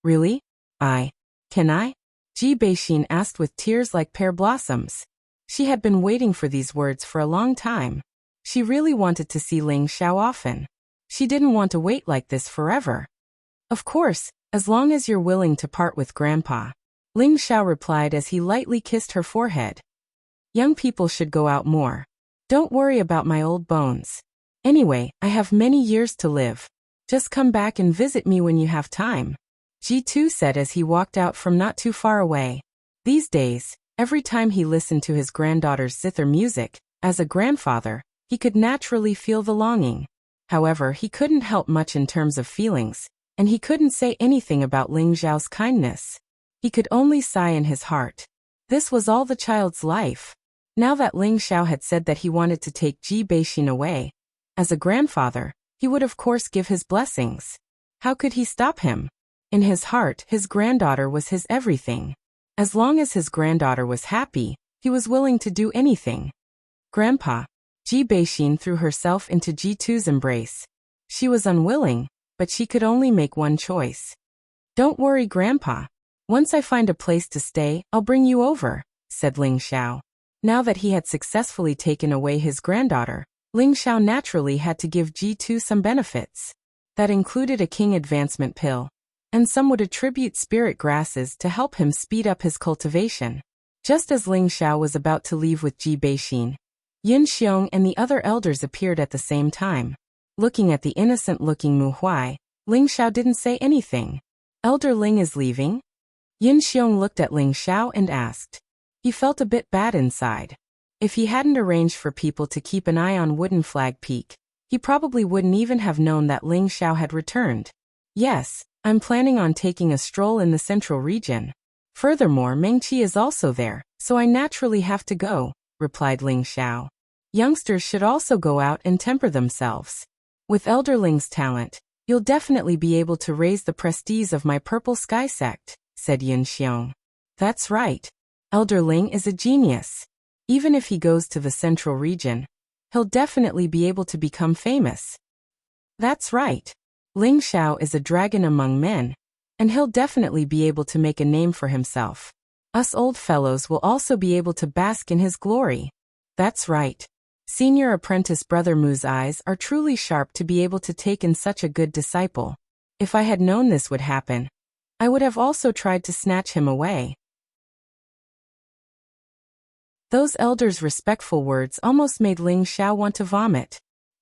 "Really? Can I?" Ji Beixin asked with tears like pear blossoms. She had been waiting for these words for a long time. She really wanted to see Ling Xiao often. She didn't want to wait like this forever. "Of course, as long as you're willing to part with Grandpa," Ling Xiao replied as he lightly kissed her forehead. "Young people should go out more. Don't worry about my old bones. Anyway, I have many years to live. Just come back and visit me when you have time," Ji Tu said as he walked out from not too far away. These days, Every time he listened to his granddaughter's zither music, as a grandfather, he could naturally feel the longing. However, he couldn't help much in terms of feelings, and he couldn't say anything about Ling Xiao's kindness. He could only sigh in his heart. This was all the child's life. Now that Ling Xiao had said that he wanted to take Ji Beixin away, as a grandfather, he would of course give his blessings. How could he stop him? In his heart, his granddaughter was his everything. As long as his granddaughter was happy, he was willing to do anything. Grandpa. Ji Beixin threw herself into Ji Tu's embrace. She was unwilling, but she could only make one choice. Don't worry, Grandpa. Once I find a place to stay, I'll bring you over, said Ling Xiao. Now that he had successfully taken away his granddaughter, Ling Xiao naturally had to give Ji Tu some benefits. That included a king advancement pill, and some would attribute spirit grasses to help him speed up his cultivation. Just as Ling Xiao was about to leave with Ji Beixin, Yin Xiong and the other elders appeared at the same time. Looking at the innocent-looking Mu Huai, Ling Xiao didn't say anything. Elder Ling is leaving? Yin Xiong looked at Ling Xiao and asked. He felt a bit bad inside. If he hadn't arranged for people to keep an eye on Wooden Flag Peak, he probably wouldn't even have known that Ling Xiao had returned. Yes, I'm planning on taking a stroll in the central region. Furthermore, Meng Qi is also there, so I naturally have to go, replied Ling Xiao. Youngsters should also go out and temper themselves. With Elder Ling's talent, you'll definitely be able to raise the prestige of my Purple Sky sect, said Yin Xiong. That's right. Elder Ling is a genius. Even if he goes to the central region, he'll definitely be able to become famous. That's right. Ling Xiao is a dragon among men, and he'll definitely be able to make a name for himself. Us old fellows will also be able to bask in his glory. That's right. Senior apprentice Brother Mu's eyes are truly sharp to be able to take in such a good disciple. If I had known this would happen, I would have also tried to snatch him away. Those elders' respectful words almost made Ling Xiao want to vomit.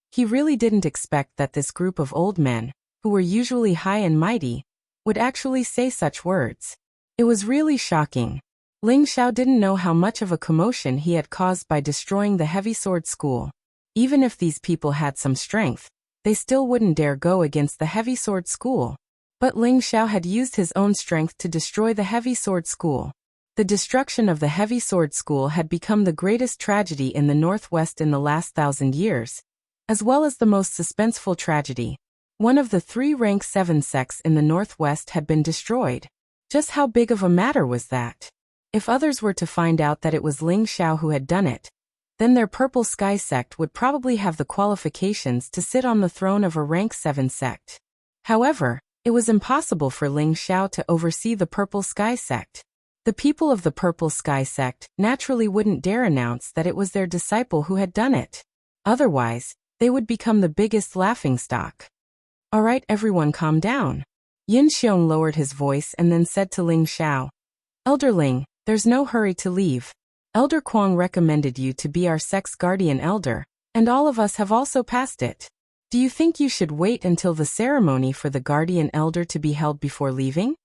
He really didn't expect that this group of old men, who were usually high and mighty, would actually say such words. It was really shocking. Ling Xiao didn't know how much of a commotion he had caused by destroying the Heavy Sword School. Even if these people had some strength, they still wouldn't dare go against the Heavy Sword School. But Ling Xiao had used his own strength to destroy the Heavy Sword School. The destruction of the Heavy Sword School had become the greatest tragedy in the Northwest in the last 1,000 years, as well as the most suspenseful tragedy. One of the 3 rank 7 sects in the Northwest had been destroyed. Just how big of a matter was that? If others were to find out that it was Ling Xiao who had done it, then their Purple Sky sect would probably have the qualifications to sit on the throne of a rank 7 sect. However, it was impossible for Ling Xiao to oversee the Purple Sky sect. The people of the Purple Sky sect naturally wouldn't dare announce that it was their disciple who had done it. Otherwise, they would become the biggest laughingstock. Alright, everyone, calm down. Yin Xiong lowered his voice and then said to Ling Xiao, Elder Ling, there's no hurry to leave. Elder Kuang recommended you to be our sect's guardian elder, and all of us have also passed it. Do you think you should wait until the ceremony for the guardian elder to be held before leaving?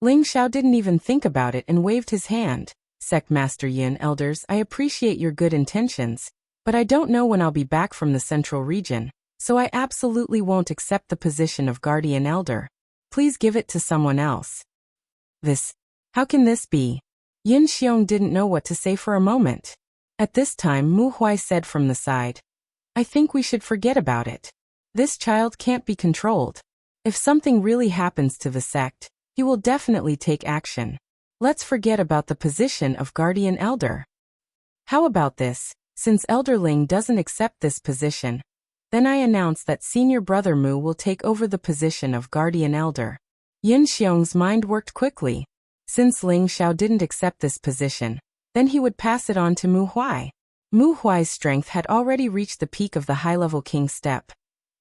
Ling Xiao didn't even think about it and waved his hand. Sect Master Yin, elders, I appreciate your good intentions, but I don't know when I'll be back from the central region, so I absolutely won't accept the position of guardian elder. Please give it to someone else. How can this be? Yin Xiong didn't know what to say for a moment. At this time, Mu Huai said from the side, I think we should forget about it. This child can't be controlled. If something really happens to the sect, he will definitely take action. Let's forget about the position of guardian elder. How about this? Since Elder Ling doesn't accept this position, then I announce that Senior Brother Mu will take over the position of guardian elder. Yin Xiong's mind worked quickly. Since Ling Xiao didn't accept this position, then he would pass it on to Mu Huai. Mu Huai's strength had already reached the peak of the high-level king step,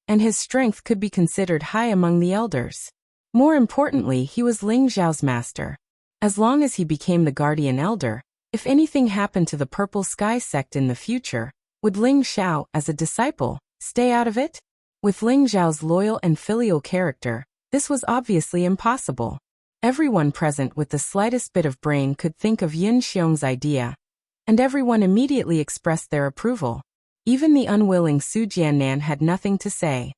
and his strength could be considered high among the elders. More importantly, he was Ling Xiao's master. As long as he became the guardian elder, if anything happened to the Purple Sky sect in the future, would Ling Xiao, as a disciple, stay out of it? With Ling Xiao's loyal and filial character, this was obviously impossible. Everyone present with the slightest bit of brain could think of Yin Xiong's idea, and everyone immediately expressed their approval. Even the unwilling Su Jiannan had nothing to say.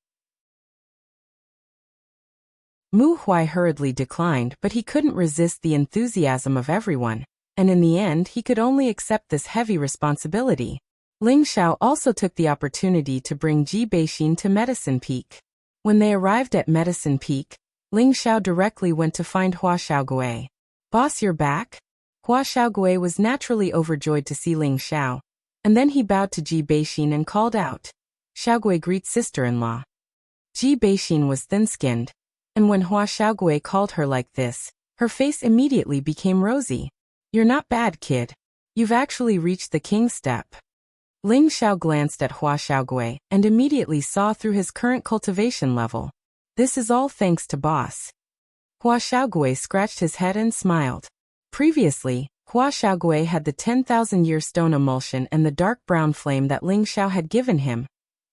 Mu Huai hurriedly declined, but he couldn't resist the enthusiasm of everyone, and in the end he could only accept this heavy responsibility. Ling Xiao also took the opportunity to bring Ji Beixin to Medicine Peak. When they arrived at Medicine Peak, Ling Xiao directly went to find Hua Xiaogui. "Boss, you're back?" Hua Xiaogui was naturally overjoyed to see Ling Xiao, and then he bowed to Ji Beixin and called out, "Xiaogui greets sister-in-law." Ji Beixin was thin-skinned, and when Hua Xiaogui called her like this, her face immediately became rosy. "You're not bad, kid. You've actually reached the king's step." Ling Xiao glanced at Hua Xiaogui and immediately saw through his current cultivation level. "This is all thanks to boss." Hua Xiaogui scratched his head and smiled. Previously, Hua Xiaogui had the 10,000-year stone emulsion and the dark brown flame that Ling Xiao had given him,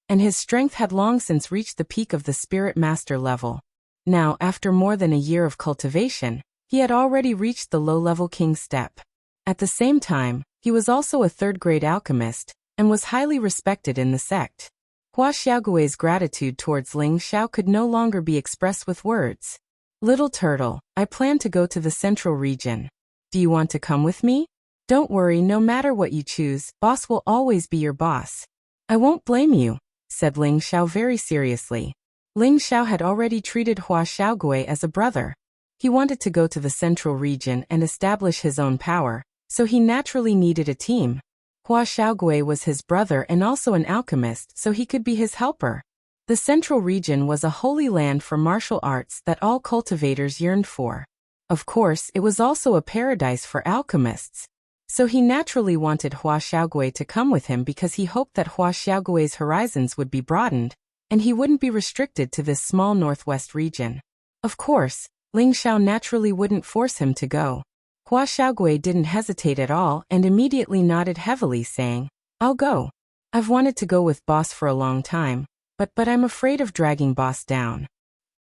and his strength had long since reached the peak of the spirit master level. Now, after more than a year of cultivation, he had already reached the low-level king's step. At the same time, he was also a third-grade alchemist, and was highly respected in the sect. Hua Xiaogui's gratitude towards Ling Xiao could no longer be expressed with words. "Little turtle, I plan to go to the central region. Do you want to come with me? Don't worry, no matter what you choose, boss will always be your boss." "I won't blame you," said Ling Xiao very seriously. Ling Xiao had already treated Hua Xiaogui as a brother. He wanted to go to the central region and establish his own power, so he naturally needed a team. Hua Xiaogui was his brother and also an alchemist, so he could be his helper. The central region was a holy land for martial arts that all cultivators yearned for. Of course, it was also a paradise for alchemists. So he naturally wanted Hua Xiaogui to come with him because he hoped that Hua Xiaogui's horizons would be broadened, and he wouldn't be restricted to this small northwest region. Of course, Ling Xiao naturally wouldn't force him to go. Hua Xiaogui didn't hesitate at all and immediately nodded heavily, saying, "I'll go. I've wanted to go with boss for a long time, but I'm afraid of dragging boss down.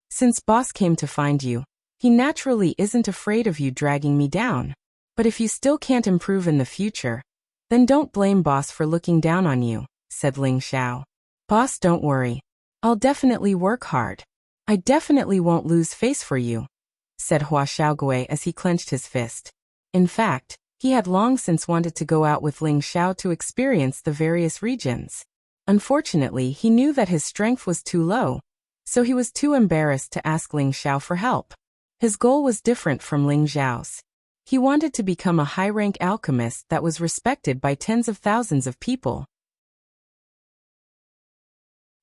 Since boss came to find you, he naturally isn't afraid of you dragging me down. But if you still can't improve in the future, then don't blame boss for looking down on you," said Ling Xiao. "Boss, don't worry. I'll definitely work hard. I definitely won't lose face for you," said Hua Xiaogui as he clenched his fist. In fact, he had long since wanted to go out with Ling Xiao to experience the various regions. Unfortunately, he knew that his strength was too low, so he was too embarrassed to ask Ling Xiao for help. His goal was different from Ling Xiao's. He wanted to become a high-rank alchemist that was respected by tens of thousands of people.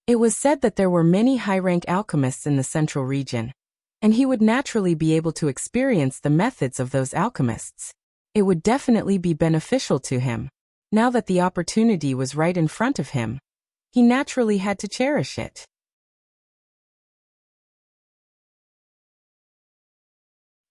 It was said that there were many high-rank alchemists in the central region, and he would naturally be able to experience the methods of those alchemists. It would definitely be beneficial to him. Now that the opportunity was right in front of him, he naturally had to cherish it.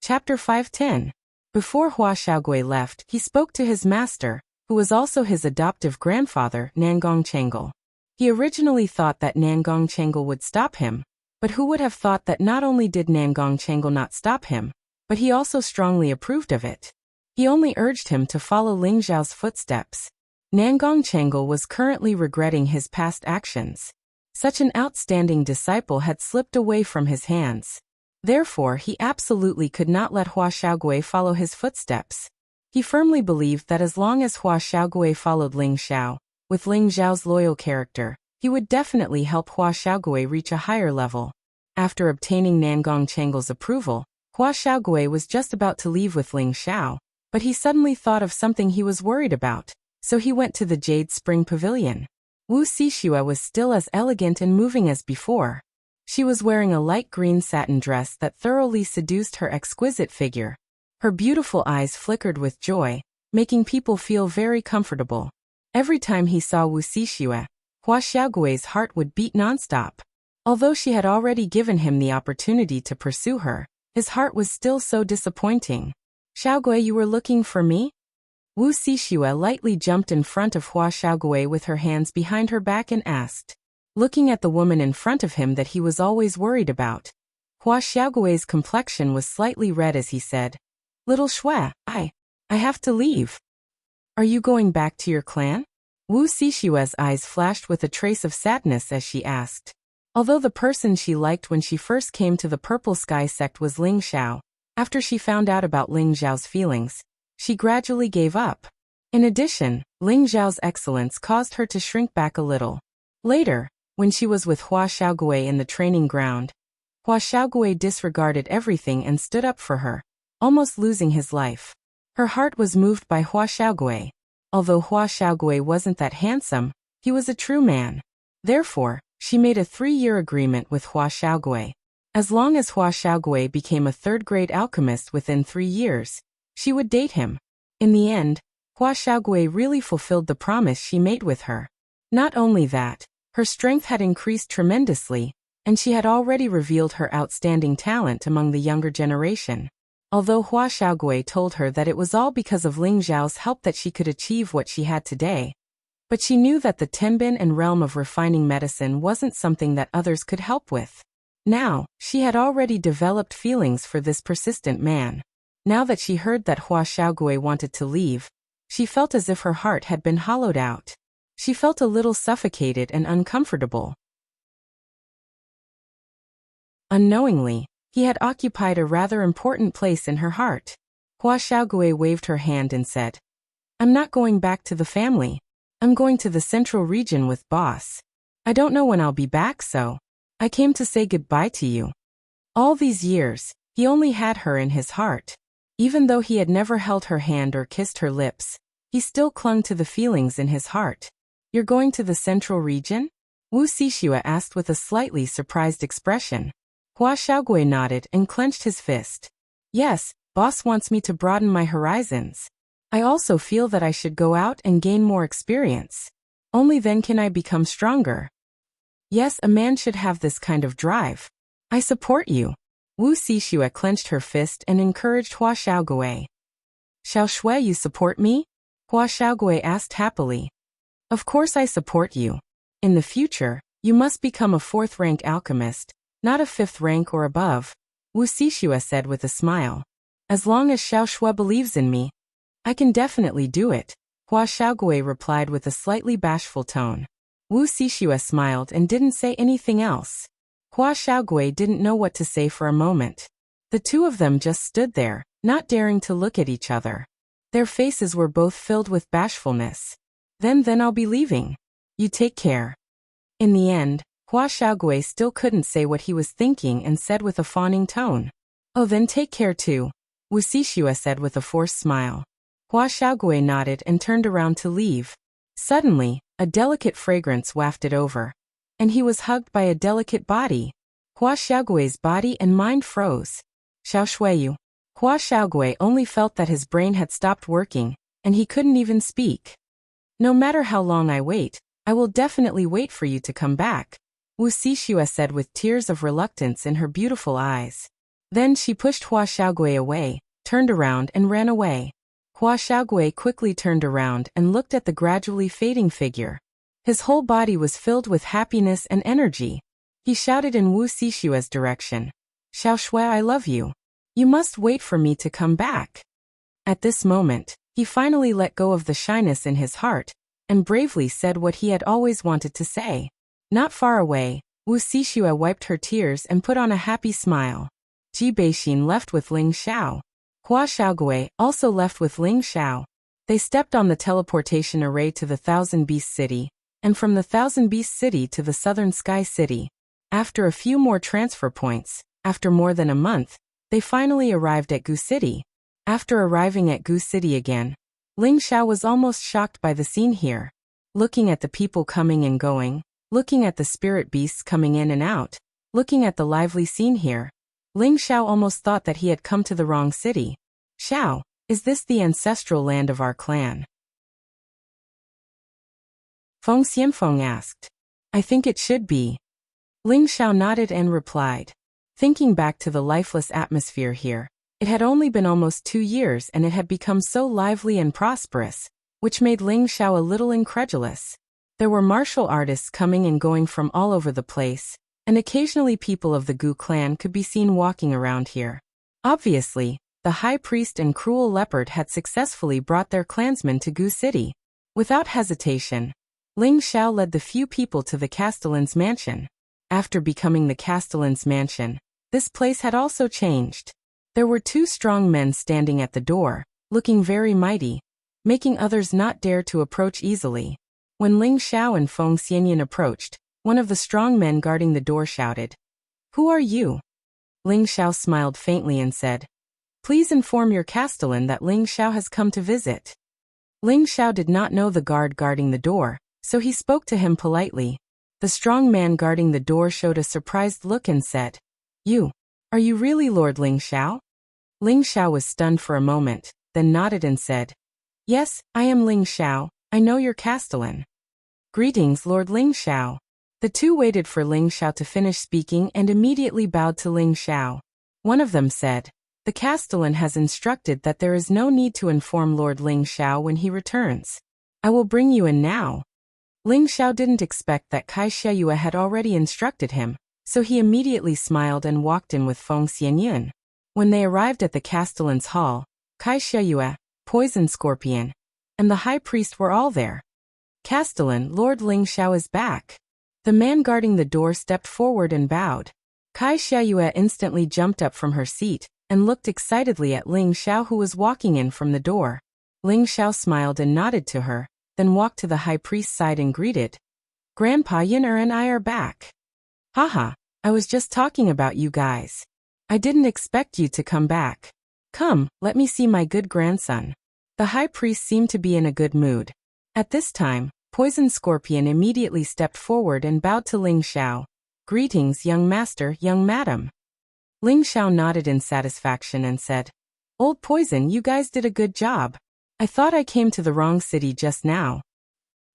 Chapter 510. Before Hua Xiaogui left, he spoke to his master, who was also his adoptive grandfather, Nangong Chengal. He originally thought that Nangong Chengal would stop him, but who would have thought that not only did Nangong Chengal not stop him, but he also strongly approved of it. He only urged him to follow Ling Xiao's footsteps. Nangong Chengal was currently regretting his past actions. Such an outstanding disciple had slipped away from his hands. Therefore, he absolutely could not let Hua Xiaogui follow his footsteps. He firmly believed that as long as Hua Xiaogui followed Ling Xiao, with Ling Xiao's loyal character, he would definitely help Hua Xiaogui reach a higher level. After obtaining Nangong Chengal's approval, Hua Xiaogui was just about to leave with Ling Xiao, but he suddenly thought of something he was worried about, so he went to the Jade Spring Pavilion. Wu Xixue was still as elegant and moving as before. She was wearing a light green satin dress that thoroughly seduced her exquisite figure. Her beautiful eyes flickered with joy, making people feel very comfortable. Every time he saw Wu Xixue, Hua Xiaogui's heart would beat nonstop. Although she had already given him the opportunity to pursue her, his heart was still so disappointing. "Xiaogui, you were looking for me?" Wu Xixue lightly jumped in front of Hua Xiaogui with her hands behind her back and asked. Looking at the woman in front of him that he was always worried about, Hua Xiaogui's complexion was slightly red as he said, "Little Shui, I have to leave." "Are you going back to your clan?" Wu Xixue's eyes flashed with a trace of sadness as she asked. Although the person she liked when she first came to the Purple Sky sect was Ling Xiao, after she found out about Ling Zhao's feelings, she gradually gave up. In addition, Ling Zhao's excellence caused her to shrink back a little. Later, when she was with Hua Xiaogui in the training ground, Hua Xiaogui disregarded everything and stood up for her, almost losing his life. Her heart was moved by Hua Xiaogui. Although Hua Xiaogui wasn't that handsome, he was a true man. Therefore, she made a 3-year agreement with Hua Xiaogui. As long as Hua Xiaogui became a third-grade alchemist within 3 years, she would date him. In the end, Hua Xiaogui really fulfilled the promise she made with her. Not only that, her strength had increased tremendously, and she had already revealed her outstanding talent among the younger generation. Although Hua Xiaogui told her that it was all because of Ling Zhao's help that she could achieve what she had today, but she knew that the Tenbin and realm of refining medicine wasn't something that others could help with. Now, she had already developed feelings for this persistent man. Now that she heard that Hua Xiaogui wanted to leave, she felt as if her heart had been hollowed out. She felt a little suffocated and uncomfortable. Unknowingly, he had occupied a rather important place in her heart. Hua Xiaogui waved her hand and said, "I'm not going back to the family. I'm going to the central region with boss. I don't know when I'll be back, so I came to say goodbye to you." All these years, he only had her in his heart. Even though he had never held her hand or kissed her lips, he still clung to the feelings in his heart. "You're going to the central region?" Wu Xixue asked with a slightly surprised expression. Hua Xiaogui nodded and clenched his fist. "Yes, boss wants me to broaden my horizons. I also feel that I should go out and gain more experience. Only then can I become stronger. Yes, a man should have this kind of drive. I support you." Wu Xixue clenched her fist and encouraged Hua Xiaogui. "Xiao Shui, you support me?" Hua Xiaogui asked happily. "Of course I support you. In the future, you must become a 4th-rank alchemist, not a 5th rank or above," Wu Xixue said with a smile. "As long as Xiao Shui believes in me, I can definitely do it," Hua Xiaogui replied with a slightly bashful tone. Wu Xixue smiled and didn't say anything else. Hua Xiaogui didn't know what to say for a moment. The two of them just stood there, not daring to look at each other. Their faces were both filled with bashfulness. Then I'll be leaving. You take care." In the end, Hua Xiaogui still couldn't say what he was thinking and said with a fawning tone, "Oh, then take care too," Wu Xixue said with a forced smile. Hua Xiaogui nodded and turned around to leave. Suddenly, a delicate fragrance wafted over, and he was hugged by a delicate body. Hua Xiaogui's body and mind froze. "Xiao Shuiyu." Hua Xiaogui only felt that his brain had stopped working, and he couldn't even speak. "No matter how long I wait, I will definitely wait for you to come back," Wu Xixue said with tears of reluctance in her beautiful eyes. Then she pushed Hua Xiaogui away, turned around and ran away. Hua Xiaogui quickly turned around and looked at the gradually fading figure. His whole body was filled with happiness and energy. He shouted in Wu Xixue's direction, "Xiao Shui, I love you. You must wait for me to come back." At this moment, he finally let go of the shyness in his heart, and bravely said what he had always wanted to say. Not far away, Wu Xixue wiped her tears and put on a happy smile. Ji Beixin left with Ling Xiao. Hua Xiaogui also left with Ling Xiao. They stepped on the teleportation array to the Thousand Beast City, and from the Thousand Beast City to the Southern Sky City. After a few more transfer points, after more than a month, they finally arrived at Gu City. After arriving at Gu City again, Ling Xiao was almost shocked by the scene here. Looking at the people coming and going, looking at the spirit beasts coming in and out, looking at the lively scene here, Ling Xiao almost thought that he had come to the wrong city. "Xiao, is this the ancestral land of our clan?" Feng Xianfeng asked. "I think it should be." Ling Xiao nodded and replied. Thinking back to the lifeless atmosphere here, it had only been almost 2 years and it had become so lively and prosperous, which made Ling Xiao a little incredulous. There were martial artists coming and going from all over the place, and occasionally people of the Gu clan could be seen walking around here. Obviously, the high priest and cruel leopard had successfully brought their clansmen to Gu City. Without hesitation, Ling Xiao led the few people to the Castellan's mansion. After becoming the Castellan's mansion, this place had also changed. There were two strong men standing at the door, looking very mighty, making others not dare to approach easily. When Ling Xiao and Feng Xianyan approached, one of the strong men guarding the door shouted, "Who are you?" Ling Xiao smiled faintly and said, "Please inform your Castellan that Ling Xiao has come to visit." Ling Xiao did not know the guard guarding the door, so he spoke to him politely. The strong man guarding the door showed a surprised look and said, Are you really Lord Ling Xiao?" Ling Xiao was stunned for a moment, then nodded and said, "Yes, I am Ling Xiao, I know your Castellan." "Greetings, Lord Ling Xiao." The two waited for Ling Xiao to finish speaking and immediately bowed to Ling Xiao. One of them said, "The Castellan has instructed that there is no need to inform Lord Ling Xiao when he returns. I will bring you in now." Ling Xiao didn't expect that Kai Xieyue had already instructed him, so he immediately smiled and walked in with Feng Xianyun. When they arrived at the Castellan's hall, Kai Xieyue, Poison Scorpion, and the high priest were all there. "Castellan, Lord Ling Xiao is back." The man guarding the door stepped forward and bowed. Kai Xieyue instantly jumped up from her seat and looked excitedly at Ling Xiao, who was walking in from the door. Ling Xiao smiled and nodded to her, then walked to the high priest's side and greeted, "Grandpa Yin'er and I are back." "Haha, I was just talking about you guys. I didn't expect you to come back. Come, let me see my good grandson." The high priest seemed to be in a good mood. At this time, Poison Scorpion immediately stepped forward and bowed to Ling Xiao. "Greetings, young master, young madam." Ling Xiao nodded in satisfaction and said, "Old Poison, you guys did a good job. I thought I came to the wrong city just now."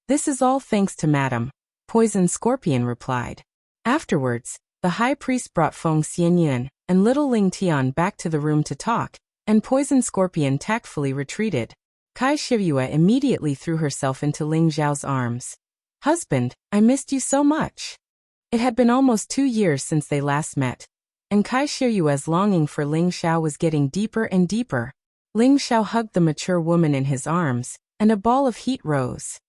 "This is all thanks to madam," Poison Scorpion replied. Afterwards, the high priest brought Feng Xianyun and little Ling Tian back to the room to talk, and Poison Scorpion tactfully retreated. Kai Xieyue immediately threw herself into Ling Xiao's arms. "Husband, I missed you so much." It had been almost 2 years since they last met, and Kai Xieyue's longing for Ling Xiao was getting deeper and deeper. Ling Xiao hugged the mature woman in his arms, and a ball of heat rose.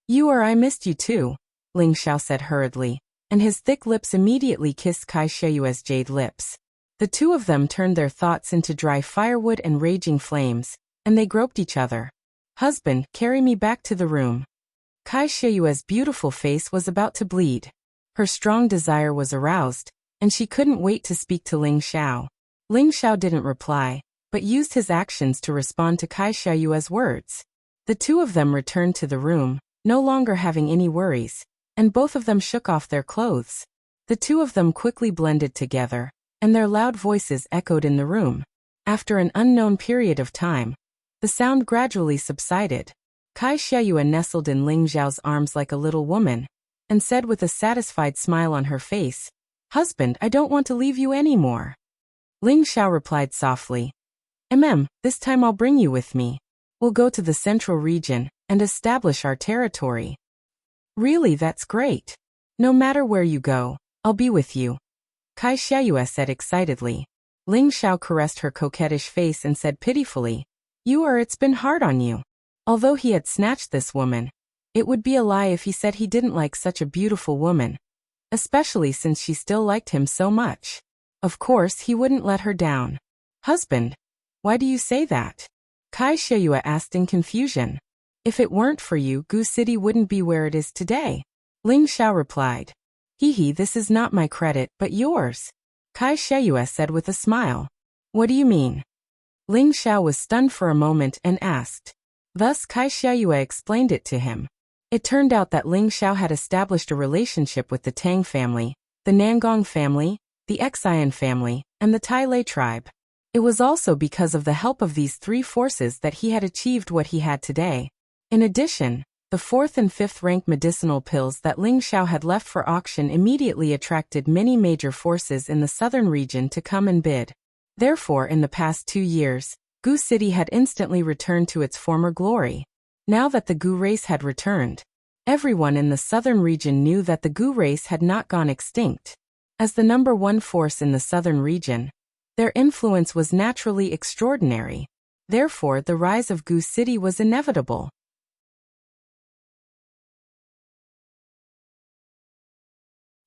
I missed you too," Ling Xiao said hurriedly, and his thick lips immediately kissed Kai Xieyue's jade lips. The two of them turned their thoughts into dry firewood and raging flames, and they groped each other. "Husband, carry me back to the room." Kai Xieyue's beautiful face was about to bleed. Her strong desire was aroused, and she couldn't wait to speak to Ling Xiao. Ling Xiao didn't reply, but used his actions to respond to Kai Xieyue's words. The two of them returned to the room, no longer having any worries, and both of them shook off their clothes. The two of them quickly blended together, and their loud voices echoed in the room. After an unknown period of time, the sound gradually subsided. Kai Xieyue nestled in Ling Xiao's arms like a little woman, and said with a satisfied smile on her face, "Husband, I don't want to leave you anymore." Ling Xiao replied softly, This time I'll bring you with me. We'll go to the central region and establish our territory." "Really, that's great. No matter where you go, I'll be with you," Kai Xieyue said excitedly. Ling Xiao caressed her coquettish face and said pitifully, It's been hard on you." Although he had snatched this woman, it would be a lie if he said he didn't like such a beautiful woman, especially since she still liked him so much. Of course, he wouldn't let her down. "Husband, why do you say that?" Kai Xieyue asked in confusion. "If it weren't for you, Gu City wouldn't be where it is today," Ling Xiao replied. This is not my credit, but yours," Kai Xieyue said with a smile. "What do you mean?" Ling Xiao was stunned for a moment and asked. Thus Kai Xieyue explained it to him. It turned out that Ling Xiao had established a relationship with the Tang family, the Nangong family, the Xian family, and the Tai Lei tribe. It was also because of the help of these 3 forces that he had achieved what he had today. In addition, the 4th and 5th rank medicinal pills that Ling Xiao had left for auction immediately attracted many major forces in the southern region to come and bid. Therefore, in the past 2 years, Gu City had instantly returned to its former glory. Now that the Gu race had returned, Everyone in the southern region knew that the Gu race had not gone extinct. As the number one force in the southern region, their influence was naturally extraordinary. Therefore, the rise of Gu City was inevitable.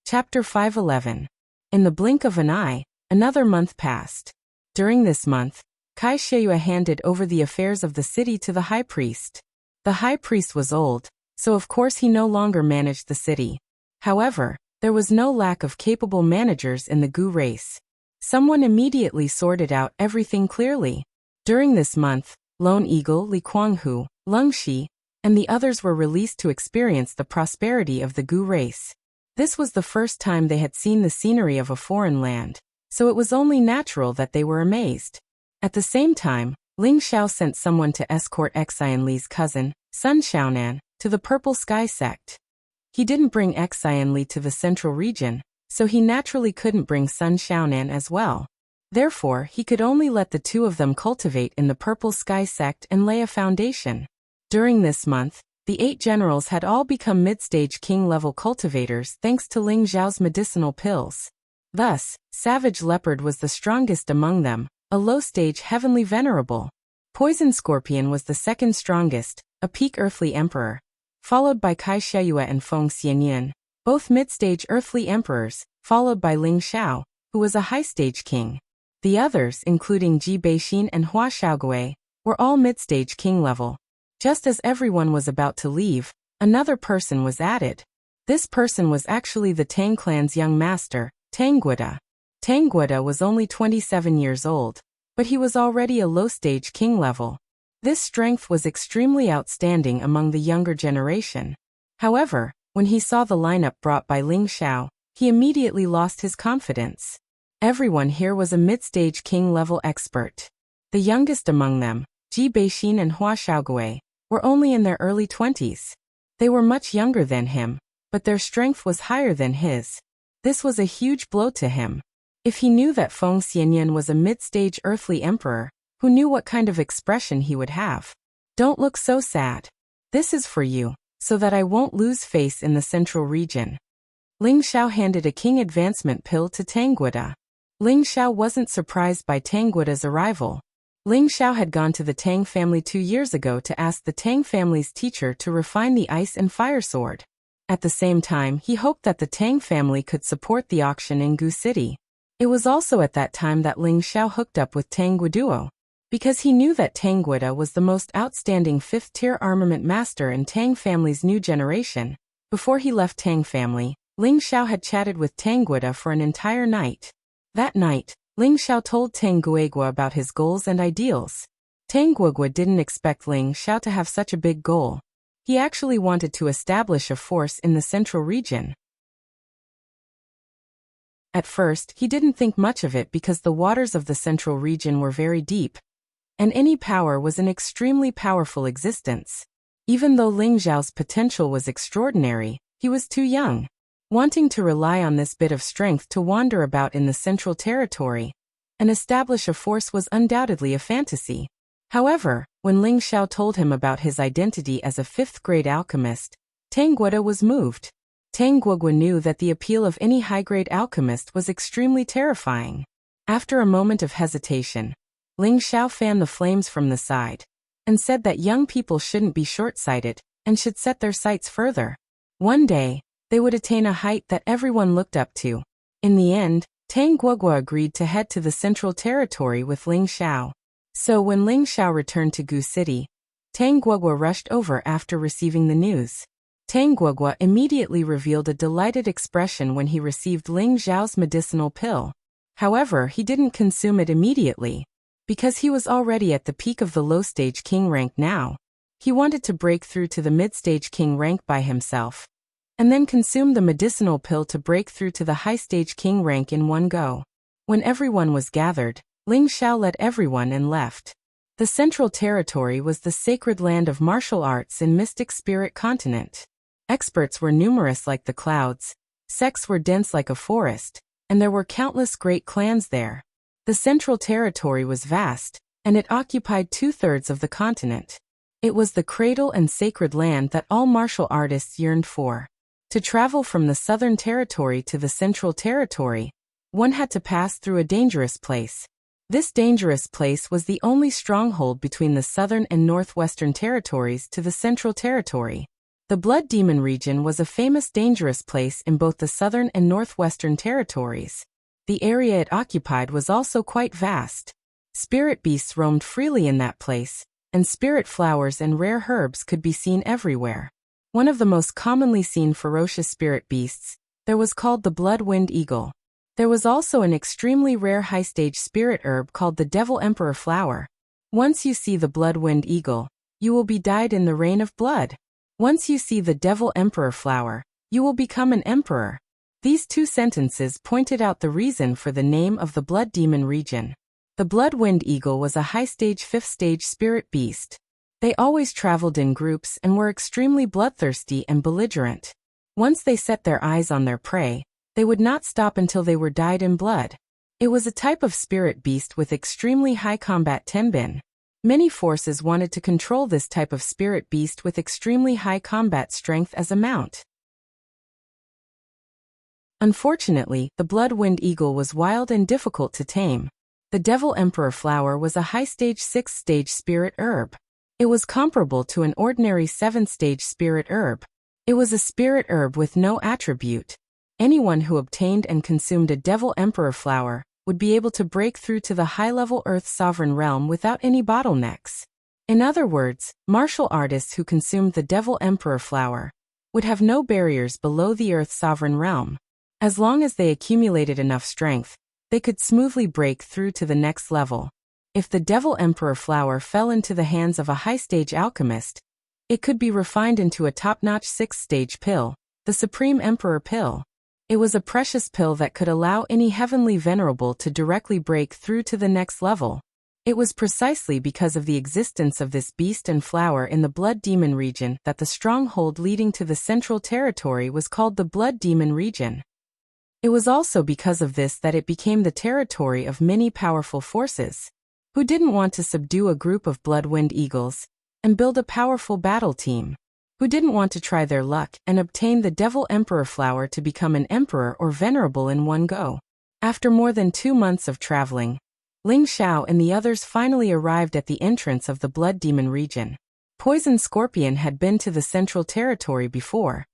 Chapter 511. In the blink of an eye, another month passed. During this month, Kai Sheyue handed over the affairs of the city to the high priest. The high priest was old, so of course he no longer managed the city. However, there was no lack of capable managers in the Gu race. Someone immediately sorted out everything clearly. During this month, Lone Eagle, Li Kuanghu, Leng Shi, and the others were released to experience the prosperity of the Gu race. This was the first time they had seen the scenery of a foreign land, so it was only natural that they were amazed. At the same time, Ling Xiao sent someone to escort Xian Li's cousin, Sun Xiaonan, to the Purple Sky sect. He didn't bring Xian Li to the central region, so he naturally couldn't bring Sun Xiaonan as well. Therefore, he could only let the two of them cultivate in the Purple Sky sect and lay a foundation. During this month, the 8 generals had all become mid-stage king-level cultivators thanks to Ling Zhao's medicinal pills. Thus, Savage Leopard was the strongest among them, a low-stage heavenly venerable. Poison Scorpion was the second strongest, a peak earthly emperor, followed by Kai Sheyue and Feng Xianyun, both mid-stage earthly emperors, followed by Ling Xiao, who was a high-stage king. The others, including Ji Beixin and Hua Xiaogui, were all mid-stage king-level. Just as everyone was about to leave, another person was added. This person was actually the Tang clan's young master, Tang Guida. Tang Guida was only 27 years old, but he was already a low-stage king level. This strength was extremely outstanding among the younger generation. However, when he saw the lineup brought by Ling Xiao, he immediately lost his confidence. Everyone here was a mid-stage king-level expert. The youngest among them, Ji Beixin and Hua Xiaogui, were only in their early 20s. They were much younger than him, but their strength was higher than his. This was a huge blow to him. If he knew that Feng Xianyun was a mid-stage earthly emperor, who knew what kind of expression he would have? Don't look so sad. This is for you, so that I won't lose face in the central region. Ling Xiao handed a king advancement pill to Tang Guida. Ling Xiao wasn't surprised by Tang Guida's arrival. Ling Xiao had gone to the Tang family 2 years ago to ask the Tang family's teacher to refine the ice and fire sword. At the same time, he hoped that the Tang family could support the auction in Gu City. It was also at that time that Ling Xiao hooked up with Tang Guiduo, because he knew that Tang Guida was the most outstanding 5th-tier armament master in Tang family's new generation. Before he left Tang family, Ling Xiao had chatted with Tang Guida for an entire night. That night, Ling Xiao told Tang Guigua about his goals and ideals. Tang Guigua didn't expect Ling Xiao to have such a big goal. He actually wanted to establish a force in the central region. At first, he didn't think much of it because the waters of the central region were very deep, and any power was an extremely powerful existence. Even though Ling Zhao's potential was extraordinary, he was too young. Wanting to rely on this bit of strength to wander about in the central territory and establish a force was undoubtedly a fantasy. However, when Ling Xiao told him about his identity as a 5th-grade alchemist, Tang Guida was moved. Tang Guigua knew that the appeal of any high-grade alchemist was extremely terrifying. After a moment of hesitation, Ling Xiao fanned the flames from the side and said that young people shouldn't be short-sighted and should set their sights further. One day, they would attain a height that everyone looked up to. In the end, Tang Guigua agreed to head to the central territory with Ling Xiao. So when Ling Xiao returned to Gu City, Tang Guigua rushed over after receiving the news. Tang Guigua immediately revealed a delighted expression when he received Ling Zhao's medicinal pill. However, he didn't consume it immediately, because he was already at the peak of the low-stage king rank now. He wanted to break through to the mid-stage king rank by himself, and then consume the medicinal pill to break through to the high-stage king rank in one go. When everyone was gathered, Ling Xiao led everyone and left. The Central Territory was the sacred land of martial arts in Mystic Spirit Continent. Experts were numerous like the clouds, sects were dense like a forest, and there were countless great clans there. The Central Territory was vast, and it occupied 2/3 of the continent. It was the cradle and sacred land that all martial artists yearned for. To travel from the Southern Territory to the Central Territory, one had to pass through a dangerous place. This dangerous place was the only stronghold between the Southern and Northwestern Territories to the Central Territory. The Blood Demon region was a famous dangerous place in both the Southern and Northwestern Territories. The area it occupied was also quite vast. Spirit beasts roamed freely in that place, and spirit flowers and rare herbs could be seen everywhere. One of the most commonly seen ferocious spirit beasts, there was called the blood-wind eagle. There was also an extremely rare high-stage spirit herb called the devil emperor flower. Once you see the blood-wind eagle, you will be dyed in the rain of blood. Once you see the devil emperor flower, you will become an emperor. These two sentences pointed out the reason for the name of the blood demon region. The blood-wind eagle was a high-stage 5th-stage spirit beast. They always traveled in groups and were extremely bloodthirsty and belligerent. Once they set their eyes on their prey, they would not stop until they were dyed in blood. It was a type of spirit beast with extremely high combat tenbin. Many forces wanted to control this type of spirit beast with extremely high combat strength as a mount. Unfortunately, the blood-wind eagle was wild and difficult to tame. The devil emperor flower was a high-stage 6th-stage spirit herb. It was comparable to an ordinary 7th-stage spirit herb. It was a spirit herb with no attribute. Anyone who obtained and consumed a devil emperor flower would be able to break through to the high-level Earth sovereign realm without any bottlenecks. In other words, martial artists who consumed the devil emperor flower would have no barriers below the Earth sovereign realm. As long as they accumulated enough strength, they could smoothly break through to the next level. If the devil emperor flower fell into the hands of a high-stage alchemist, it could be refined into a top-notch 6th-stage pill, the Supreme Emperor Pill. It was a precious pill that could allow any heavenly venerable to directly break through to the next level. It was precisely because of the existence of this beast and flower in the Blood Demon region that the stronghold leading to the Central Territory was called the Blood Demon region. It was also because of this that it became the territory of many powerful forces, who didn't want to subdue a group of blood-wind eagles and build a powerful battle team, who didn't want to try their luck and obtain the devil emperor flower to become an emperor or venerable in one go. After more than 2 months of traveling, Ling Xiao and the others finally arrived at the entrance of the Blood Demon region. Poison Scorpion had been to the Central Territory before,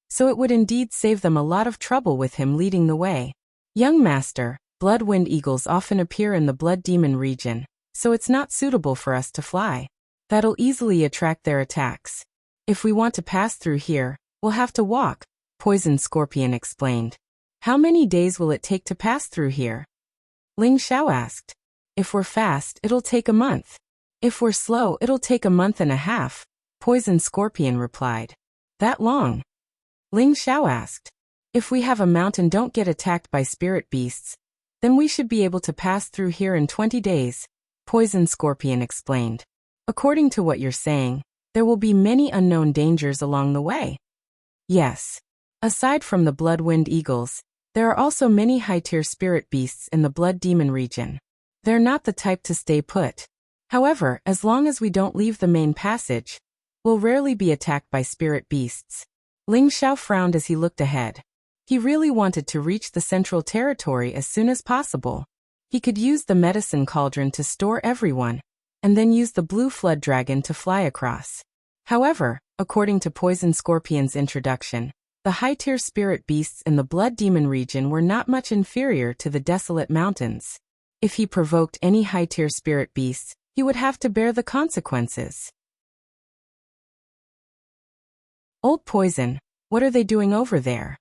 so it would indeed save them a lot of trouble with him leading the way. Young Master, blood-wind eagles often appear in the Blood Demon region, so it's not suitable for us to fly. That'll easily attract their attacks. If we want to pass through here, we'll have to walk, Poison Scorpion explained. How many days will it take to pass through here? Ling Xiao asked. If we're fast, it'll take a month. If we're slow, it'll take a month and a half, Poison Scorpion replied. That long? Ling Xiao asked. If we have a mount and don't get attacked by spirit beasts, then we should be able to pass through here in 20 days, Poison Scorpion explained. According to what you're saying, there will be many unknown dangers along the way. Yes. Aside from the blood-wind eagles, there are also many high-tier spirit beasts in the Blood Demon region. They're not the type to stay put. However, as long as we don't leave the main passage, we'll rarely be attacked by spirit beasts. Ling Xiao frowned as he looked ahead. He really wanted to reach the Central Territory as soon as possible. He could use the medicine cauldron to store everyone, and then use the blue flood dragon to fly across. However, according to Poison Scorpion's introduction, the high-tier spirit beasts in the Blood Demon region were not much inferior to the desolate mountains. If he provoked any high-tier spirit beasts, he would have to bear the consequences. Old Poison, what are they doing over there?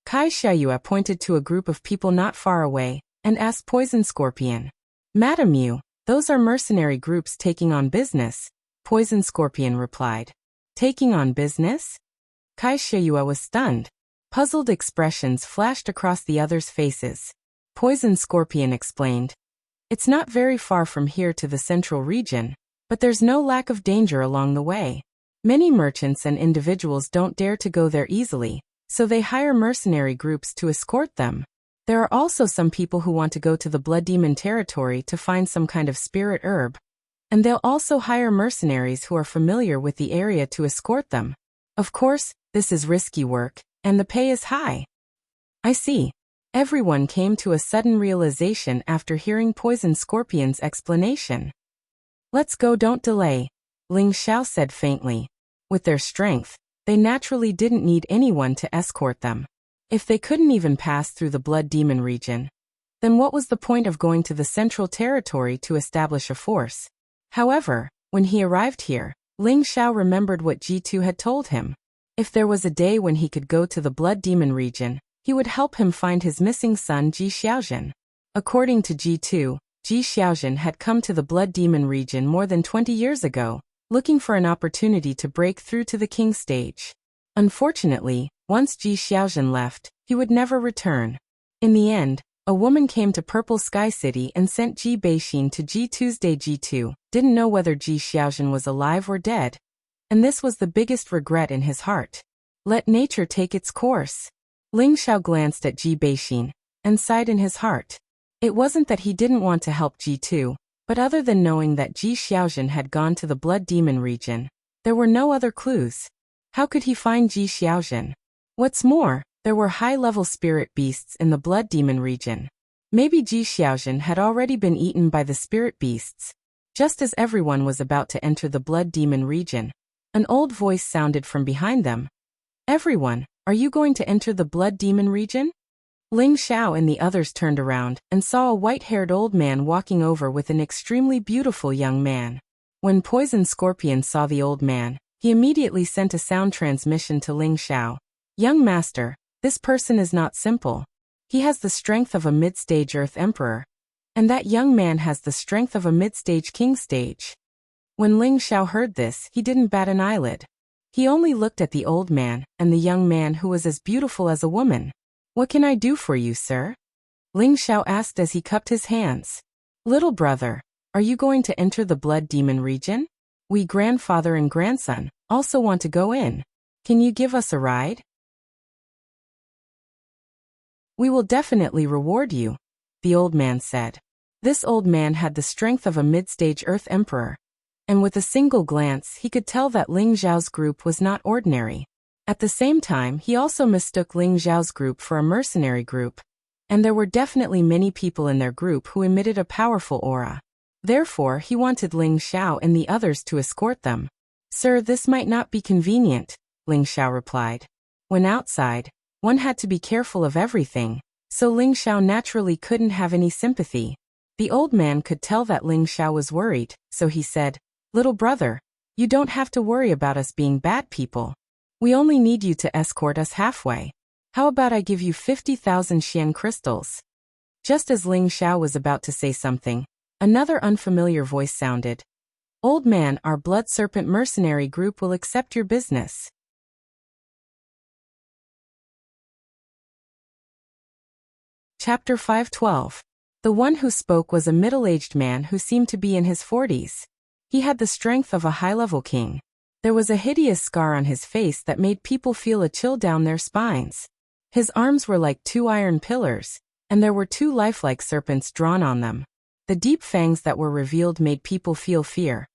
Kai Xiaoyue pointed to a group of people not far away and asked Poison Scorpion. Madam Yu, those are mercenary groups taking on business, Poison Scorpion replied. Taking on business? Kai Xiaoyue was stunned. Puzzled expressions flashed across the others' faces. Poison Scorpion explained. It's not very far from here to the Central region, but there's no lack of danger along the way. Many merchants and individuals don't dare to go there easily, so they hire mercenary groups to escort them. There are also some people who want to go to the Blood Demon territory to find some kind of spirit herb, And they'll also hire mercenaries who are familiar with the area to escort them. Of course, this is risky work, and the pay is high. I see. Everyone came to a sudden realization after hearing Poison Scorpion's explanation. Let's go, don't delay, Ling Xiao said faintly. With their strength, they naturally didn't need anyone to escort them. If they couldn't even pass through the Blood Demon region, then what was the point of going to the Central Territory to establish a force? However, when he arrived here, Ling Xiao remembered what G2 had told him. If there was a day when he could go to the Blood Demon region, he would help him find his missing son Ji Xiaozhen. According to G2, Ji Xiaozhen had come to the Blood Demon region more than 20 years ago, looking for an opportunity to break through to the king stage. Unfortunately, once Ji Xiaozhen left, he would never return. In the end, a woman came to Purple Sky City and sent Ji Beixin to Ji Tuesday. G2 didn't know whether Ji Xiaozhen was alive or dead, and this was the biggest regret in his heart. Let nature take its course. Ling Xiao glanced at Ji Beixin and sighed in his heart. It wasn't that he didn't want to help G2, but other than knowing that Ji Xiaozhen had gone to the Blood Demon region, there were no other clues. How could he find Ji Xiaozhen? What's more, there were high-level spirit beasts in the Blood Demon region. Maybe Ji Xiaozhen had already been eaten by the spirit beasts. Just as everyone was about to enter the Blood Demon region, an old voice sounded from behind them. Everyone, are you going to enter the Blood Demon region? Ling Xiao and the others turned around and saw a white-haired old man walking over with an extremely beautiful young man. When Poison Scorpion saw the old man, he immediately sent a sound transmission to Ling Xiao. Young master, this person is not simple. He has the strength of a mid-stage Earth Emperor. And that young man has the strength of a mid-stage King stage. When Ling Xiao heard this, he didn't bat an eyelid. He only looked at the old man and the young man who was as beautiful as a woman. What can I do for you, sir? Ling Xiao asked as he cupped his hands. Little brother, are you going to enter the Blood Demon region? We grandfather and grandson also want to go in. Can you give us a ride? We will definitely reward you, the old man said. This old man had the strength of a mid-stage Earth Emperor, and with a single glance he could tell that Ling Xiao's group was not ordinary. At the same time, he also mistook Ling Xiao's group for a mercenary group, and there were definitely many people in their group who emitted a powerful aura. Therefore, he wanted Ling Xiao and the others to escort them. Sir, this might not be convenient, Ling Xiao replied. When outside, one had to be careful of everything, so Ling Xiao naturally couldn't have any sympathy. The old man could tell that Ling Xiao was worried, so he said, Little brother, you don't have to worry about us being bad people. We only need you to escort us halfway. How about I give you 50,000 Xian crystals? Just as Ling Xiao was about to say something, another unfamiliar voice sounded. Old man, our Blood Serpent mercenary group will accept your business. Chapter 512. The one who spoke was a middle-aged man who seemed to be in his 40s. He had the strength of a high-level king. There was a hideous scar on his face that made people feel a chill down their spines. His arms were like two iron pillars, and there were two lifelike serpents drawn on them. The deep fangs that were revealed made people feel fear,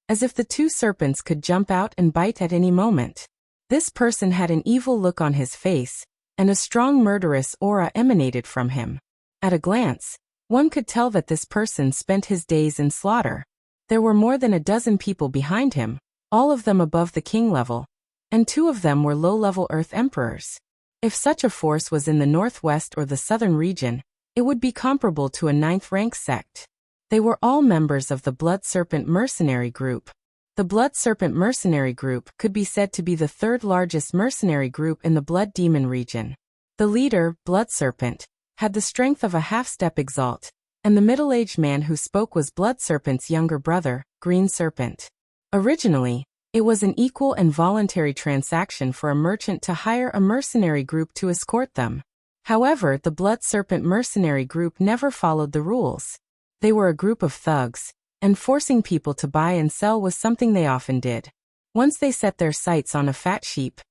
as if the two serpents could jump out and bite at any moment. This person had an evil look on his face, and a strong murderous aura emanated from him. At a glance, one could tell that this person spent his days in slaughter. There were more than a dozen people behind him, all of them above the king level, and two of them were low-level Earth Emperors. If such a force was in the northwest or the southern region, it would be comparable to a 9th-rank sect. They were all members of the Blood Serpent mercenary group. The Blood Serpent mercenary group could be said to be the third largest mercenary group in the Blood Demon region. The leader, Blood Serpent, had the strength of a half-step exalt, and the middle-aged man who spoke was Blood Serpent's younger brother, Green Serpent. Originally, it was an equal and voluntary transaction for a merchant to hire a mercenary group to escort them. However, the Blood Serpent mercenary group never followed the rules. They were a group of thugs, and forcing people to buy and sell was something they often did. Once they set their sights on a fat sheep,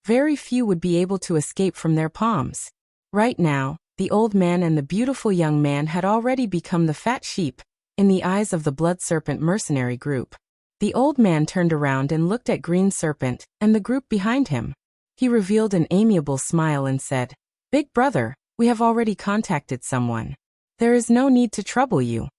very few would be able to escape from their palms. Right now, the old man and the beautiful young man had already become the fat sheep, in the eyes of the Blood Serpent mercenary group. The old man turned around and looked at Green Serpent and the group behind him. He revealed an amiable smile and said, "Big brother, we have already contacted someone. There is no need to trouble you."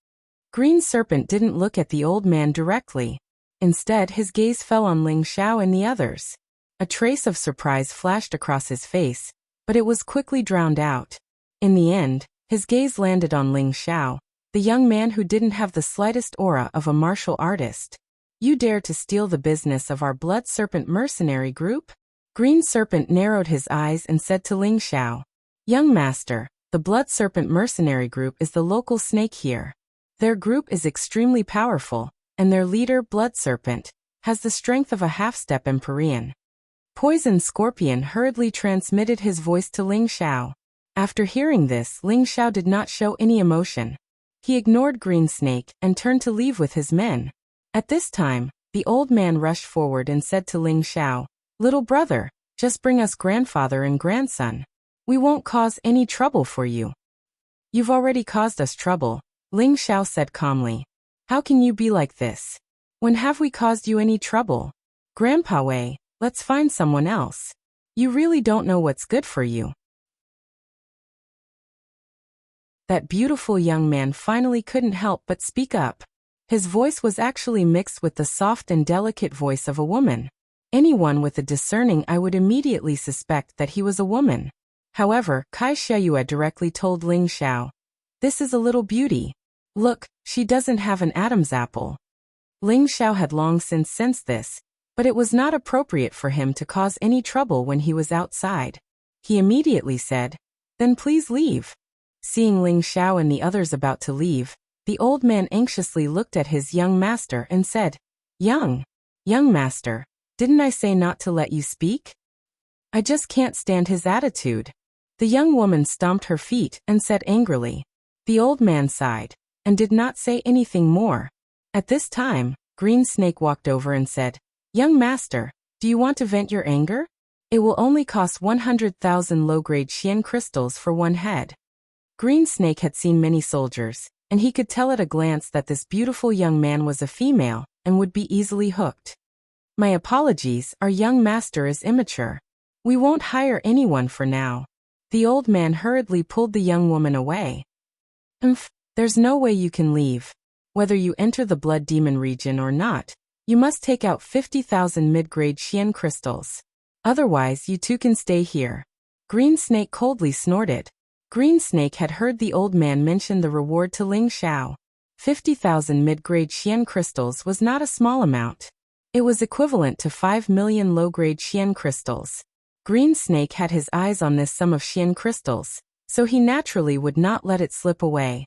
Green Serpent didn't look at the old man directly. Instead, his gaze fell on Ling Xiao and the others. A trace of surprise flashed across his face, but it was quickly drowned out. In the end, his gaze landed on Ling Xiao, the young man who didn't have the slightest aura of a martial artist. "You dare to steal the business of our Blood Serpent mercenary group?" Green Serpent narrowed his eyes and said to Ling Xiao, "Young master, the Blood Serpent mercenary group is the local snake here. Their group is extremely powerful, and their leader, Blood Serpent, has the strength of a half-step Empyrean." Poison Scorpion hurriedly transmitted his voice to Ling Xiao. After hearing this, Ling Xiao did not show any emotion. He ignored Green Snake and turned to leave with his men. At this time, the old man rushed forward and said to Ling Xiao, "Little brother, just bring us grandfather and grandson. We won't cause any trouble for you." "You've already caused us trouble," Ling Xiao said calmly. "How can you be like this? When have we caused you any trouble? Grandpa Wei, let's find someone else. You really don't know what's good for you." That beautiful young man finally couldn't help but speak up. His voice was actually mixed with the soft and delicate voice of a woman. Anyone with a discerning eye would immediately suspect that he was a woman. However, Kai Xiayue directly told Ling Xiao, "This is a little beauty. Look, she doesn't have an Adam's apple." Ling Xiao had long since sensed this, but it was not appropriate for him to cause any trouble when he was outside. He immediately said, "Then please leave." Seeing Ling Xiao and the others about to leave, the old man anxiously looked at his young master and said, Young master, didn't I say not to let you speak? I just can't stand his attitude." The young woman stomped her feet and said angrily. The old man sighed and did not say anything more. At this time, Green Snake walked over and said, "Young master, do you want to vent your anger? It will only cost 100,000 low-grade Xian crystals for one head." Green Snake had seen many soldiers, and he could tell at a glance that this beautiful young man was a female and would be easily hooked. "My apologies, our young master is immature. We won't hire anyone for now." The old man hurriedly pulled the young woman away. There's no way you can leave. Whether you enter the Blood Demon region or not, you must take out 50,000 mid-grade Xian crystals. Otherwise, you too can stay here." Green Snake coldly snorted. Green Snake had heard the old man mention the reward to Ling Xiao. 50,000 mid-grade Xian crystals was not a small amount. It was equivalent to 5 million low-grade Xian crystals. Green Snake had his eyes on this sum of Xian crystals, so he naturally would not let it slip away.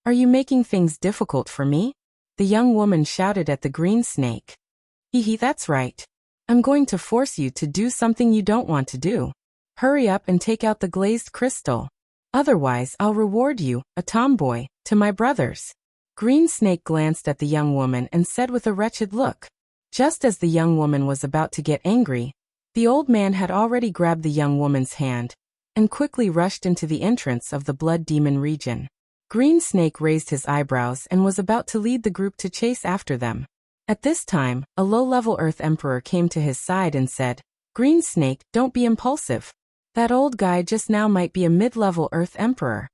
"Are you making things difficult for me?" the young woman shouted at the Green Snake. That's right. I'm going to force you to do something you don't want to do. Hurry up and take out the glazed crystal. Otherwise, I'll reward you, a tomboy, to my brothers." Green Snake glanced at the young woman and said with a wretched look. Just as the young woman was about to get angry, the old man had already grabbed the young woman's hand and quickly rushed into the entrance of the Blood Demon region. Green Snake raised his eyebrows and was about to lead the group to chase after them. At this time, a low-level Earth Emperor came to his side and said, "Green Snake, don't be impulsive. That old guy just now might be a mid-level Earth Emperor."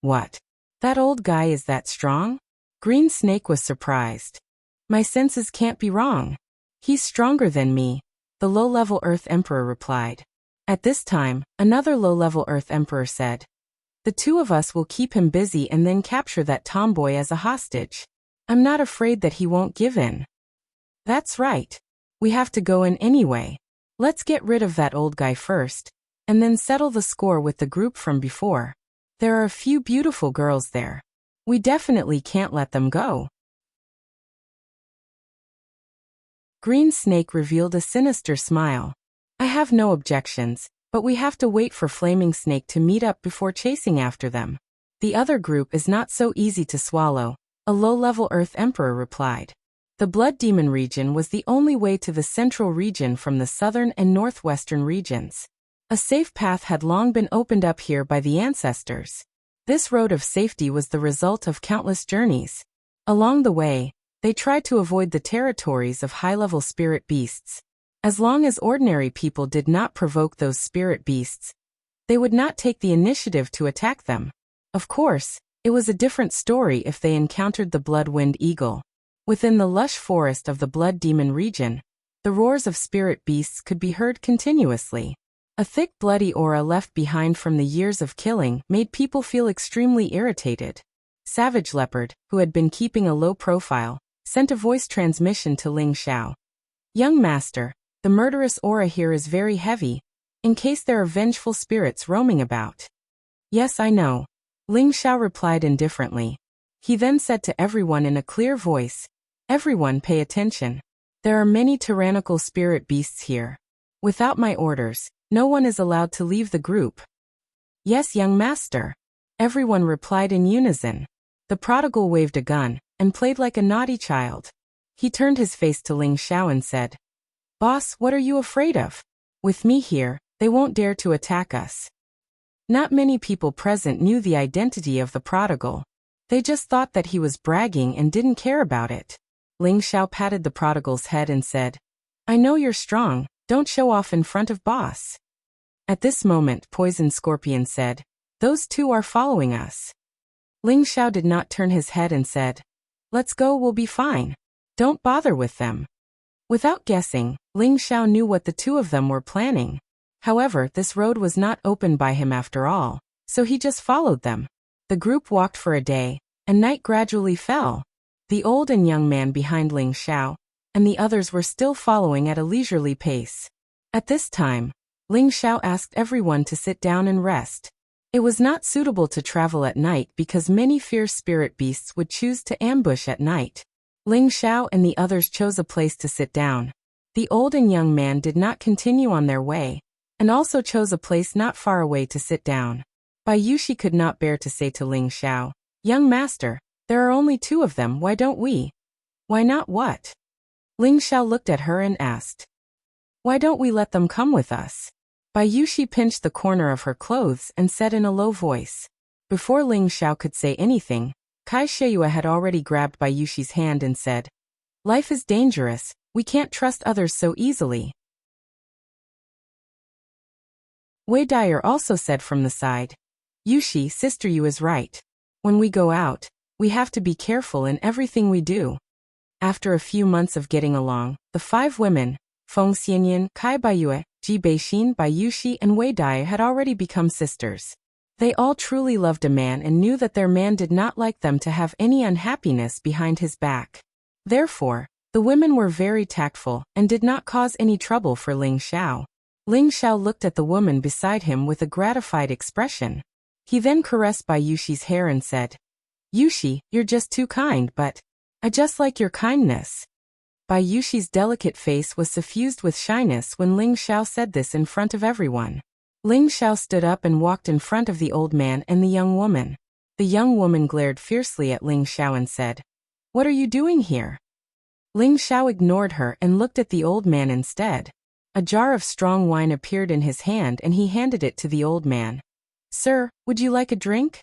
"What? That old guy is that strong?" Green Snake was surprised. "My senses can't be wrong. He's stronger than me," the low-level Earth Emperor replied. At this time, another low-level Earth Emperor said, "The two of us will keep him busy and then capture that tomboy as a hostage. I'm not afraid that he won't give in." "That's right. We have to go in anyway. Let's get rid of that old guy first, and then settle the score with the group from before. There are a few beautiful girls there. We definitely can't let them go." Green Snake revealed a sinister smile. "I have no objections, but we have to wait for Flaming Snake to meet up before chasing after them. The other group is not so easy to swallow," a low-level Earth Emperor replied. The Blood Demon region was the only way to the central region from the southern and northwestern regions. A safe path had long been opened up here by the ancestors. This road of safety was the result of countless journeys. Along the way, they tried to avoid the territories of high-level spirit beasts. As long as ordinary people did not provoke those spirit beasts, they would not take the initiative to attack them. Of course, it was a different story if they encountered the blood-wind eagle. Within the lush forest of the blood demon region, the roars of spirit beasts could be heard continuously. A thick bloody aura left behind from the years of killing made people feel extremely irritated. Savage Leopard, who had been keeping a low profile, sent a voice transmission to Ling Xiao. Young master, the murderous aura here is very heavy, in case there are vengeful spirits roaming about. Yes, I know. Ling Xiao replied indifferently. He then said to everyone in a clear voice, everyone pay attention. There are many tyrannical spirit beasts here. Without my orders, no one is allowed to leave the group. Yes, young master. Everyone replied in unison. The prodigal waved a gun and played like a naughty child. He turned his face to Ling Xiao and said, Boss, what are you afraid of? With me here, they won't dare to attack us. Not many people present knew the identity of the prodigal. They just thought that he was bragging and didn't care about it. Ling Xiao patted the prodigal's head and said, I know you're strong, don't show off in front of boss. At this moment, Poison Scorpion said, those two are following us. Ling Xiao did not turn his head and said, let's go, we'll be fine. Don't bother with them. Without guessing, Ling Xiao knew what the two of them were planning. However, this road was not opened by him after all, so he just followed them. The group walked for a day, and night gradually fell. The old and young man behind Ling Xiao, and the others were still following at a leisurely pace. At this time, Ling Xiao asked everyone to sit down and rest. It was not suitable to travel at night because many fierce spirit beasts would choose to ambush at night. Ling Xiao and the others chose a place to sit down. The old and young man did not continue on their way, and also chose a place not far away to sit down. Bai Yushi could not bear to say to Ling Xiao, young master, there are only two of them, why don't we? Why not what? Ling Xiao looked at her and asked. Why don't we let them come with us? Bai Yushi pinched the corner of her clothes and said in a low voice. Before Ling Xiao could say anything, Kai Sheyue had already grabbed Bai Yushi's hand and said, life is dangerous, we can't trust others so easily. Wei Dyer also said from the side, Yushi, sister, you is right. When we go out, we have to be careful in everything we do. After a few months of getting along, the five women, Feng Xianyan, Kai Baiyue, Ji Beixin, Bai Yushi, and Wei Dai had already become sisters. They all truly loved a man and knew that their man did not like them to have any unhappiness behind his back. Therefore, the women were very tactful and did not cause any trouble for Ling Xiao. Ling Xiao looked at the woman beside him with a gratified expression. He then caressed Bai Yushi's hair and said, Yushi, you're just too kind, but I just like your kindness. Bai Yushi's delicate face was suffused with shyness when Ling Xiao said this in front of everyone. Ling Xiao stood up and walked in front of the old man and the young woman. The young woman glared fiercely at Ling Xiao and said, What are you doing here? Ling Xiao ignored her and looked at the old man instead. A jar of strong wine appeared in his hand and he handed it to the old man. Sir, would you like a drink?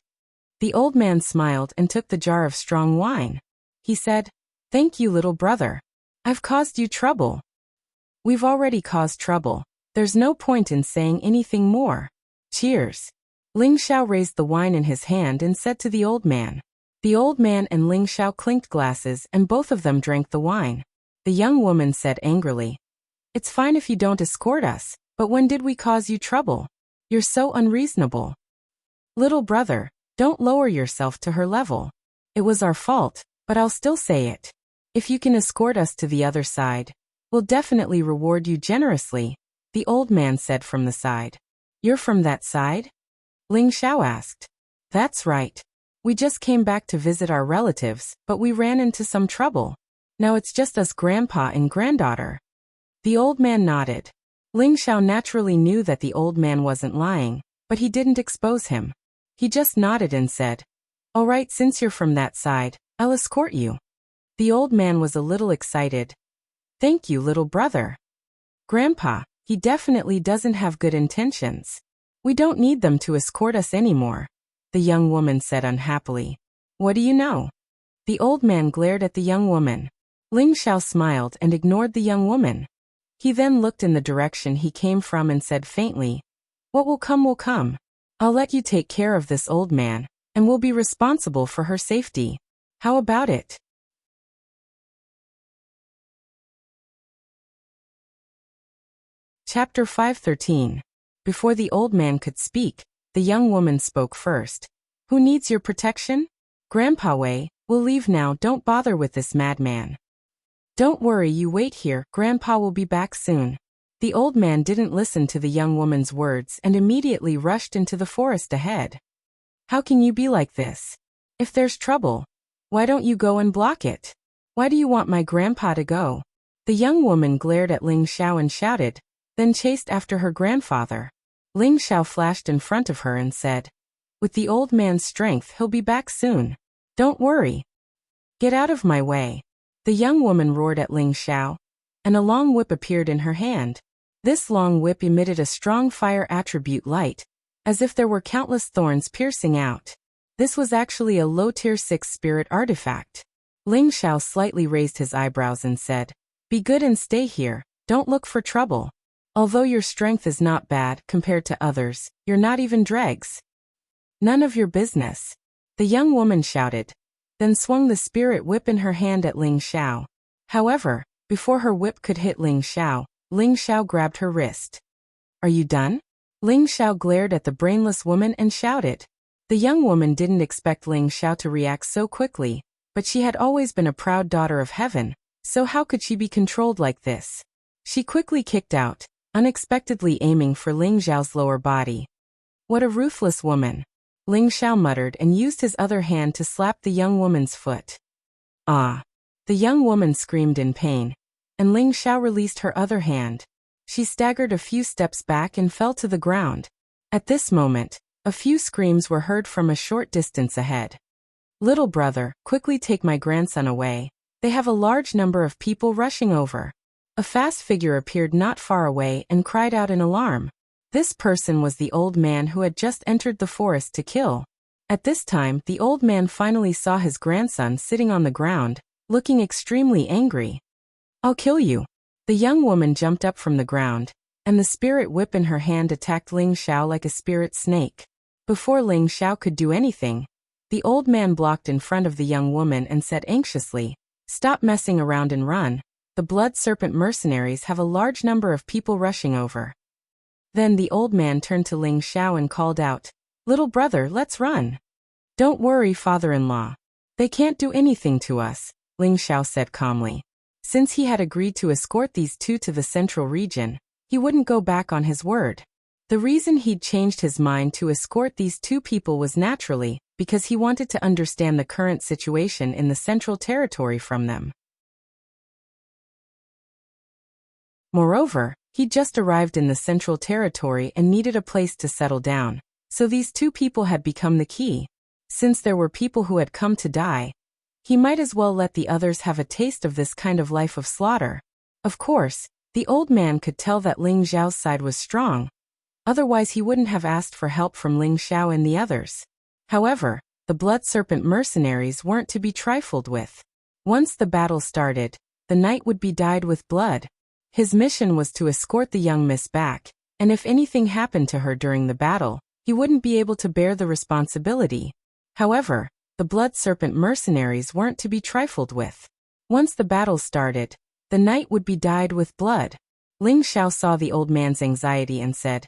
The old man smiled and took the jar of strong wine. He said, Thank you, little brother. I've caused you trouble. We've already caused trouble. There's no point in saying anything more. Cheers. Ling Xiao raised the wine in his hand and said to the old man. The old man and Ling Xiao clinked glasses and both of them drank the wine. The young woman said angrily, It's fine if you don't escort us, but when did we cause you trouble? You're so unreasonable. Little brother, don't lower yourself to her level. It was our fault, but I'll still say it. If you can escort us to the other side, we'll definitely reward you generously, the old man said from the side. You're from that side? Ling Xiao asked. That's right. We just came back to visit our relatives, but we ran into some trouble. Now it's just us grandpa and granddaughter. The old man nodded. Ling Xiao naturally knew that the old man wasn't lying, but he didn't expose him. He just nodded and said, All right, since you're from that side, I'll escort you. The old man was a little excited. Thank you, little brother. Grandpa, he definitely doesn't have good intentions. We don't need them to escort us anymore, the young woman said unhappily. What do you know? The old man glared at the young woman. Ling Xiao smiled and ignored the young woman. He then looked in the direction he came from and said faintly, "What will come will come. I'll let you take care of this old man, and will be responsible for her safety. How about it?" Chapter 513. Before the old man could speak, the young woman spoke first. "Who needs your protection? Grandpa Wei, we'll leave now, don't bother with this madman." "Don't worry, you wait here, Grandpa will be back soon." The old man didn't listen to the young woman's words and immediately rushed into the forest ahead. "How can you be like this? If there's trouble, why don't you go and block it? Why do you want my grandpa to go?" The young woman glared at Ling Xiao and shouted, then chased after her grandfather. Ling Xiao flashed in front of her and said, "With the old man's strength, he'll be back soon. Don't worry. Get out of my way." The young woman roared at Ling Xiao, and a long whip appeared in her hand. This long whip emitted a strong fire attribute light, as if there were countless thorns piercing out. This was actually a low tier 6 spirit artifact. Ling Xiao slightly raised his eyebrows and said, "Be good and stay here, don't look for trouble. Although your strength is not bad compared to others, you're not even dregs. None of your business." The young woman shouted, then swung the spirit whip in her hand at Ling Xiao. However, before her whip could hit Ling Xiao grabbed her wrist. "Are you done?" Ling Xiao glared at the brainless woman and shouted. The young woman didn't expect Ling Xiao to react so quickly, but she had always been a proud daughter of heaven, so how could she be controlled like this? She quickly kicked out, unexpectedly aiming for Ling Xiao's lower body. "What a ruthless woman," Ling Xiao muttered and used his other hand to slap the young woman's foot. "Ah!" The young woman screamed in pain, and Ling Xiao released her other hand. She staggered a few steps back and fell to the ground. At this moment, a few screams were heard from a short distance ahead. "Little brother, quickly take my grandson away. They have a large number of people rushing over." A fast figure appeared not far away and cried out in alarm. This person was the old man who had just entered the forest to kill. At this time, the old man finally saw his grandson sitting on the ground, looking extremely angry. "I'll kill you." The young woman jumped up from the ground, and the spirit whip in her hand attacked Ling Xiao like a spirit snake. Before Ling Xiao could do anything, the old man blocked in front of the young woman and said anxiously, "Stop messing around and run. The blood serpent mercenaries have a large number of people rushing over." Then the old man turned to Ling Xiao and called out, "Little brother, let's run." "Don't worry, father-in-law. They can't do anything to us," Ling Xiao said calmly. Since he had agreed to escort these two to the central region, he wouldn't go back on his word. The reason he'd changed his mind to escort these two people was naturally because he wanted to understand the current situation in the central territory from them. Moreover, he'd just arrived in the central territory and needed a place to settle down, so these two people had become the key. Since there were people who had come to die, he might as well let the others have a taste of this kind of life of slaughter. Of course, the old man could tell that Ling Xiao's side was strong. Otherwise he wouldn't have asked for help from Ling Xiao and the others. However, the blood serpent mercenaries weren't to be trifled with. Once the battle started, the night would be dyed with blood. His mission was to escort the young miss back, and if anything happened to her during the battle, he wouldn't be able to bear the responsibility. However, the blood serpent mercenaries weren't to be trifled with. Once the battle started, the night would be dyed with blood. Ling Xiao saw the old man's anxiety and said,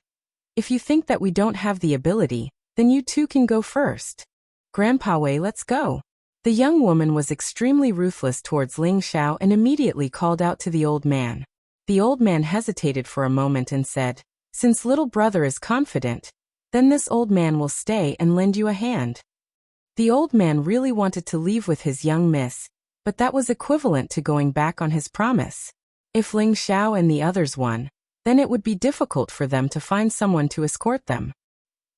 "If you think that we don't have the ability, then you two can go first. Grandpa Wei, let's go." The young woman was extremely ruthless towards Ling Xiao and immediately called out to the old man. The old man hesitated for a moment and said, "Since little brother is confident, then this old man will stay and lend you a hand." The old man really wanted to leave with his young miss, but that was equivalent to going back on his promise. If Ling Xiao and the others won, then it would be difficult for them to find someone to escort them.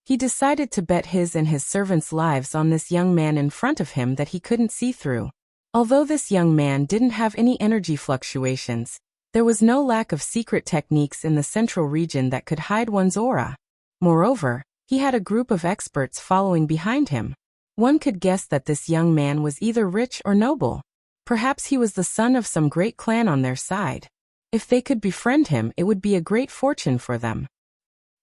He decided to bet his and his servants' lives on this young man in front of him that he couldn't see through. Although this young man didn't have any energy fluctuations, there was no lack of secret techniques in the central region that could hide one's aura. Moreover, he had a group of experts following behind him. One could guess that this young man was either rich or noble. Perhaps he was the son of some great clan on their side. If they could befriend him, it would be a great fortune for them.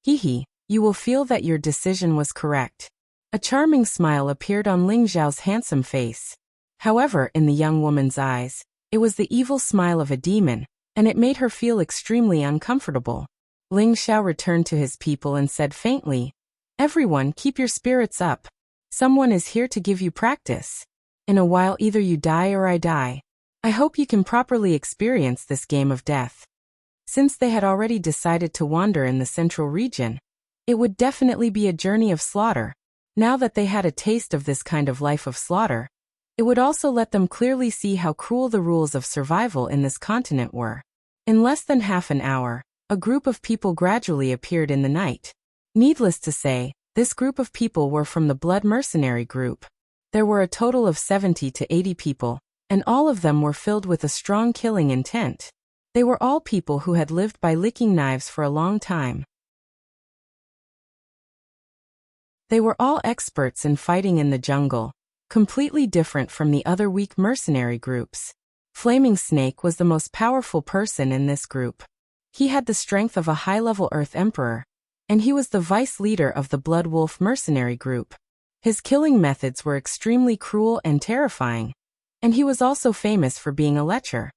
Hee, you will feel that your decision was correct. A charming smile appeared on Ling Xiao's handsome face. However, in the young woman's eyes, it was the evil smile of a demon, and it made her feel extremely uncomfortable. Ling Xiao returned to his people and said faintly, "Everyone, keep your spirits up. Someone is here to give you practice. In a while either you die or I die. I hope you can properly experience this game of death." Since they had already decided to wander in the central region, it would definitely be a journey of slaughter. Now that they had a taste of this kind of life of slaughter, it would also let them clearly see how cruel the rules of survival in this continent were. In less than half an hour, a group of people gradually appeared in the night. Needless to say, this group of people were from the Blood Mercenary group. There were a total of 70 to 80 people, and all of them were filled with a strong killing intent. They were all people who had lived by licking knives for a long time. They were all experts in fighting in the jungle, completely different from the other weak mercenary groups. Flaming Snake was the most powerful person in this group. He had the strength of a high-level Earth Emperor, and he was the vice leader of the Blood Wolf mercenary group. His killing methods were extremely cruel and terrifying, and he was also famous for being a lecher.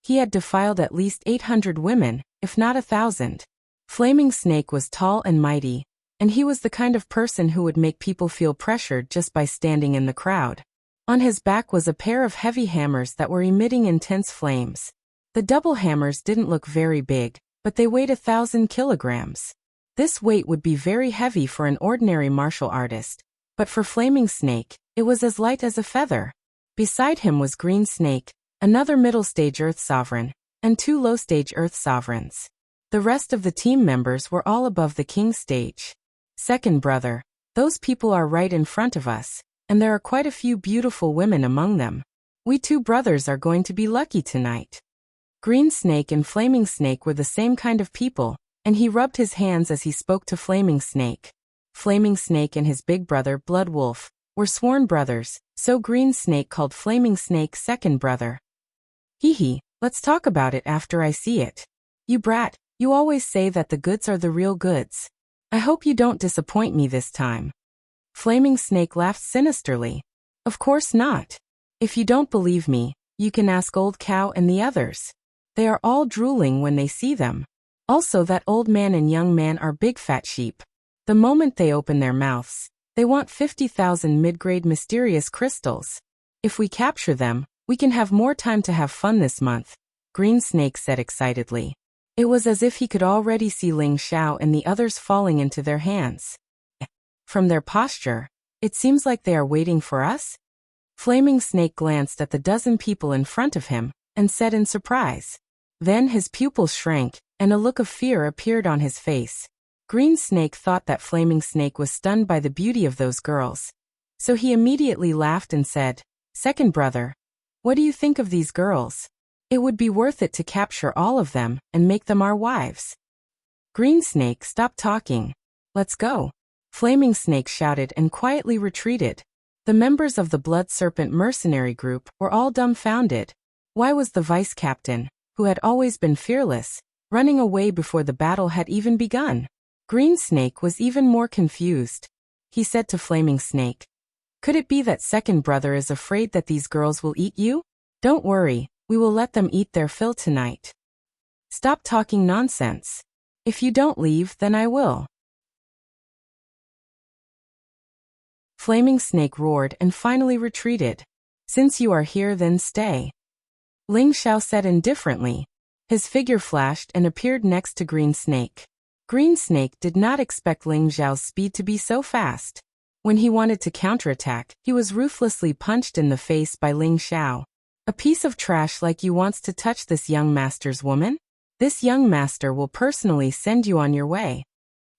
He had defiled at least 800 women, if not 1,000. Flaming Snake was tall and mighty, and he was the kind of person who would make people feel pressured just by standing in the crowd. On his back was a pair of heavy hammers that were emitting intense flames. The double hammers didn't look very big, but they weighed 1,000 kilograms. This weight would be very heavy for an ordinary martial artist, but for Flaming Snake, it was as light as a feather. Beside him was Green Snake, another middle-stage Earth Sovereign, and 2 low-stage Earth Sovereigns. The rest of the team members were all above the King stage. Second brother, those people are right in front of us, and there are quite a few beautiful women among them. We 2 brothers are going to be lucky tonight. Green Snake and Flaming Snake were the same kind of people, and he rubbed his hands as he spoke to Flaming Snake. Flaming Snake and his big brother Blood Wolf were sworn brothers, so Green Snake called Flaming Snake second brother. Hee, let's talk about it after I see it. You brat, you always say that the goods are the real goods. I hope you don't disappoint me this time. Flaming Snake laughed sinisterly. Of course not. If you don't believe me, you can ask Old Cow and the others. They are all drooling when they see them. Also, that old man and young man are big fat sheep. The moment they open their mouths, they want 50,000 mid-grade mysterious crystals. If we capture them, we can have more time to have fun this month, Green Snake said excitedly. It was as if he could already see Ling Xiao and the others falling into their hands. From their posture, it seems like they are waiting for us? Flaming Snake glanced at the dozen people in front of him, and said in surprise. Then his pupils shrank, and a look of fear appeared on his face. Green Snake thought that Flaming Snake was stunned by the beauty of those girls. So he immediately laughed and said, "Second brother, what do you think of these girls? It would be worth it to capture all of them and make them our wives." Green Snake stopped talking. "Let's go." Flaming Snake shouted and quietly retreated. The members of the Blood Serpent mercenary group were all dumbfounded. Why was the vice captain, who had always been fearless, running away before the battle had even begun? Green Snake was even more confused. He said to Flaming Snake, "Could it be that second brother is afraid that these girls will eat you? Don't worry, we will let them eat their fill tonight. Stop talking nonsense. If you don't leave, then I will." Flaming Snake roared and finally retreated. "Since you are here, then stay," Ling Xiao said indifferently. His figure flashed and appeared next to Green Snake. Green Snake did not expect Ling Xiao's speed to be so fast. When he wanted to counterattack, he was ruthlessly punched in the face by Ling Xiao. "A piece of trash like you wants to touch this young master's woman? This young master will personally send you on your way."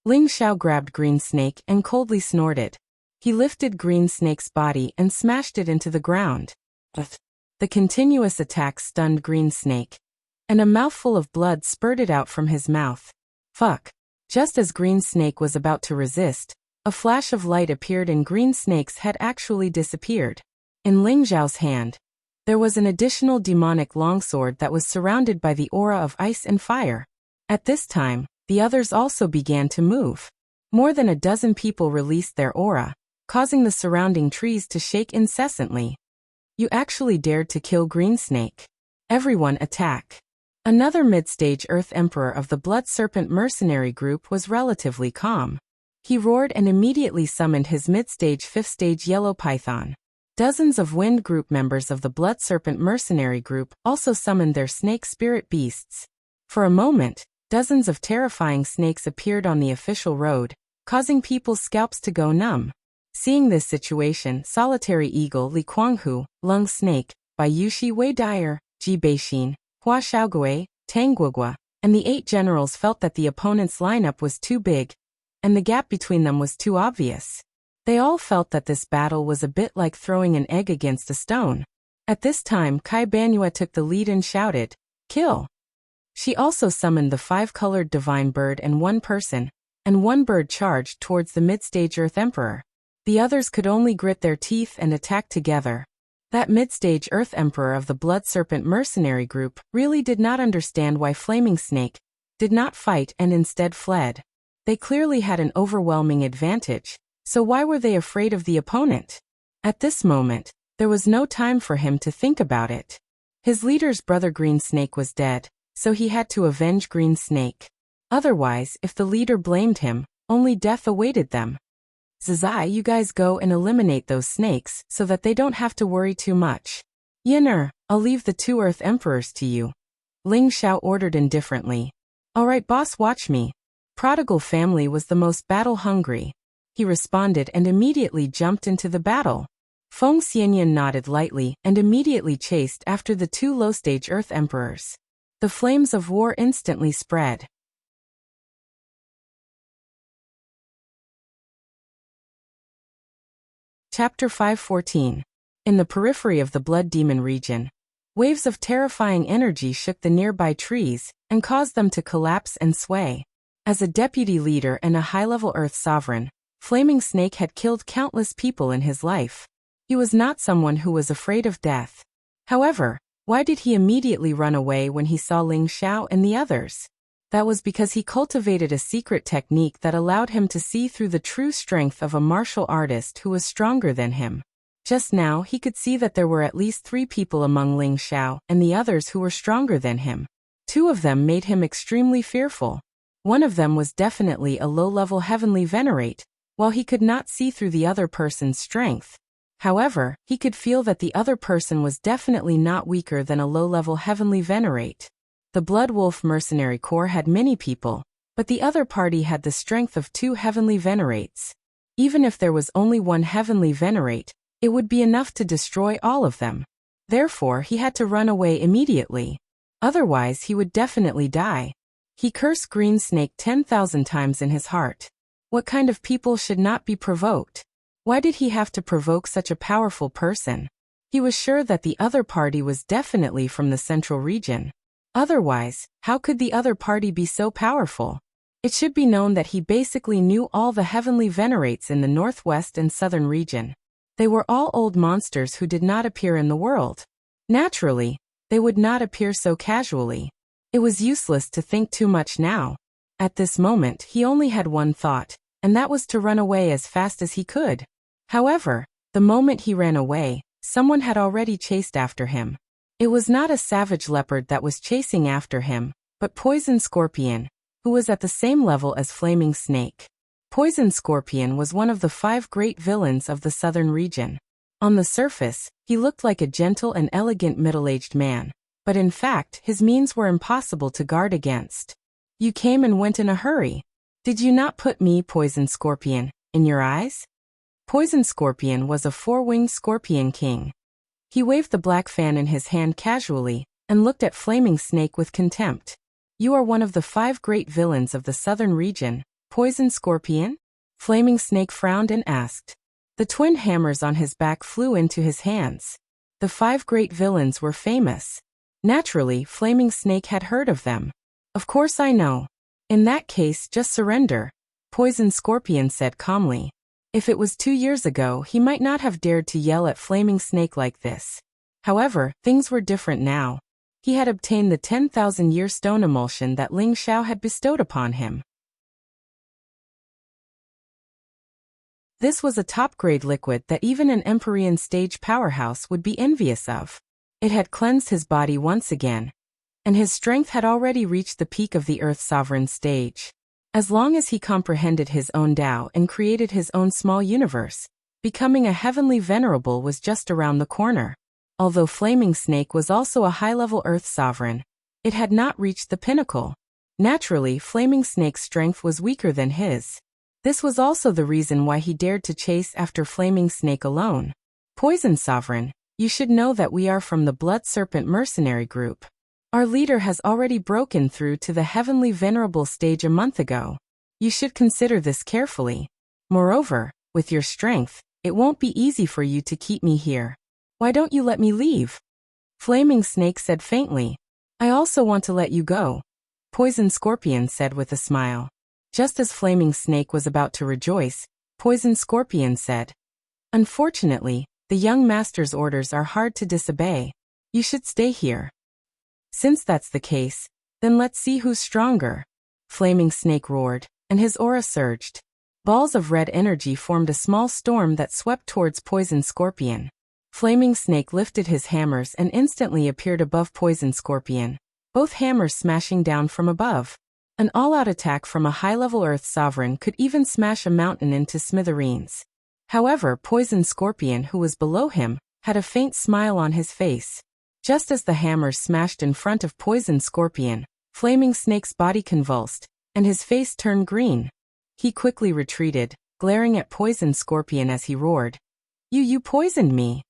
Ling Xiao grabbed Green Snake and coldly snorted. He lifted Green Snake's body and smashed it into the ground. The continuous attack stunned Green Snake, and a mouthful of blood spurted out from his mouth. Fuck. Just as Green Snake was about to resist, A flash of light appeared and Green Snake's head actually disappeared. In Ling Zhao's hand, there was an additional demonic longsword that was surrounded by the aura of ice and fire. At this time, the others also began to move. More than a dozen people released their aura, causing the surrounding trees to shake incessantly. You actually dared to kill Green Snake. Everyone attack. Another mid-stage Earth Emperor of the Blood Serpent mercenary group was relatively calm. He roared and immediately summoned his mid-stage 5th stage Yellow Python. Dozens of Wind Group members of the Blood Serpent mercenary group also summoned their snake spirit beasts. For a moment, dozens of terrifying snakes appeared on the official road, causing people's scalps to go numb. Seeing this situation, Solitary Eagle Li Kuanghu, Lung Snake, Bai Yushi Wei Dyer, Ji Beixin, Hua Xiaogui, Tang Guogua, and the 8 generals felt that the opponent's lineup was too big, and the gap between them was too obvious. They all felt that this battle was a bit like throwing an egg against a stone. At this time, Kai Banyue took the lead and shouted, "Kill!" She also summoned the 5-colored divine bird and 1 person, and 1 bird charged towards the mid-stage Earth Emperor. The others could only grit their teeth and attack together. That mid-stage Earth Emperor of the Blood Serpent mercenary group really did not understand why Flaming Snake did not fight and instead fled. They clearly had an overwhelming advantage, so why were they afraid of the opponent? At this moment, there was no time for him to think about it. His leader's brother Green Snake was dead, so he had to avenge Green Snake. Otherwise, if the leader blamed him, only death awaited them. "Zizai, you guys go and eliminate those snakes so that they don't have to worry too much. Yin'er, I'll leave the 2 Earth Emperors to you," Ling Xiao ordered indifferently. "Alright boss, watch me." Prodigal Family was the most battle-hungry. He responded and immediately jumped into the battle. Feng Xianyan nodded lightly and immediately chased after the 2 low-stage Earth Emperors. The flames of war instantly spread. Chapter 514. In the periphery of the Blood Demon region, waves of terrifying energy shook the nearby trees and caused them to collapse and sway. As a deputy leader and a high-level Earth sovereign, Flaming Snake had killed countless people in his life. He was not someone who was afraid of death. However, why did he immediately run away when he saw Ling Xiao and the others? That was because he cultivated a secret technique that allowed him to see through the true strength of a martial artist who was stronger than him. Just now, he could see that there were at least 3 people among Ling Xiao and the others who were stronger than him. 2 of them made him extremely fearful. One of them was definitely a low-level heavenly venerate, while he could not see through the other person's strength. However, he could feel that the other person was definitely not weaker than a low-level heavenly venerate. The Blood Wolf mercenary corps had many people, but the other party had the strength of 2 heavenly venerates. Even if there was only 1 heavenly venerate, it would be enough to destroy all of them. Therefore, he had to run away immediately. Otherwise, he would definitely die. He cursed Green Snake 10,000 times in his heart. What kind of people should not be provoked? Why did he have to provoke such a powerful person? He was sure that the other party was definitely from the central region. Otherwise, how could the other party be so powerful? It should be known that he basically knew all the heavenly venerates in the northwest and southern region. They were all old monsters who did not appear in the world. Naturally, they would not appear so casually. It was useless to think too much now. At this moment, he only had one thought, and that was to run away as fast as he could. However, the moment he ran away, someone had already chased after him. It was not a savage leopard that was chasing after him, but Poison Scorpion, who was at the same level as Flaming Snake. Poison Scorpion was one of the 5 great villains of the southern region. On the surface, he looked like a gentle and elegant middle-aged man, but in fact, his means were impossible to guard against. "You came and went in a hurry. Did you not put me, Poison Scorpion, in your eyes?" Poison Scorpion was a 4-winged scorpion king. He waved the black fan in his hand casually, and looked at Flaming Snake with contempt. "You are one of the 5 great villains of the southern region, Poison Scorpion?" Flaming Snake frowned and asked. The twin hammers on his back flew into his hands. The 5 great villains were famous. Naturally, Flaming Snake had heard of them. "Of course I know. In that case, just surrender," Poison Scorpion said calmly. If it was 2 years ago, he might not have dared to yell at Flaming Snake like this. However, things were different now. He had obtained the 10,000-year stone emulsion that Ling Xiao had bestowed upon him. This was a top-grade liquid that even an Empyrean stage powerhouse would be envious of. It had cleansed his body once again, and his strength had already reached the peak of the Earth Sovereign stage. As long as he comprehended his own Tao and created his own small universe, becoming a heavenly venerable was just around the corner. Although Flaming Snake was also a high-level Earth Sovereign, it had not reached the pinnacle. Naturally, Flaming Snake's strength was weaker than his. This was also the reason why he dared to chase after Flaming Snake alone. Poison Sovereign, you should know that we are from the Blood Serpent mercenary group. Our leader has already broken through to the Heavenly Venerable stage a month ago. You should consider this carefully. Moreover, with your strength, it won't be easy for you to keep me here. Why don't you let me leave? Flaming Snake said faintly. I also want to let you go, Poison Scorpion said with a smile. Just as Flaming Snake was about to rejoice, Poison Scorpion said, Unfortunately, the young master's orders are hard to disobey. You should stay here. Since that's the case, then let's see who's stronger. Flaming Snake roared, and his aura surged. Balls of red energy formed a small storm that swept towards Poison Scorpion. Flaming Snake lifted his hammers and instantly appeared above Poison Scorpion, both hammers smashing down from above. An all-out attack from a high-level Earth Sovereign could even smash a mountain into smithereens. However, Poison Scorpion, who was below him, had a faint smile on his face. Just as the hammers smashed in front of Poison Scorpion, Flaming Snake's body convulsed, and his face turned green. He quickly retreated, glaring at Poison Scorpion as he roared. You poisoned me.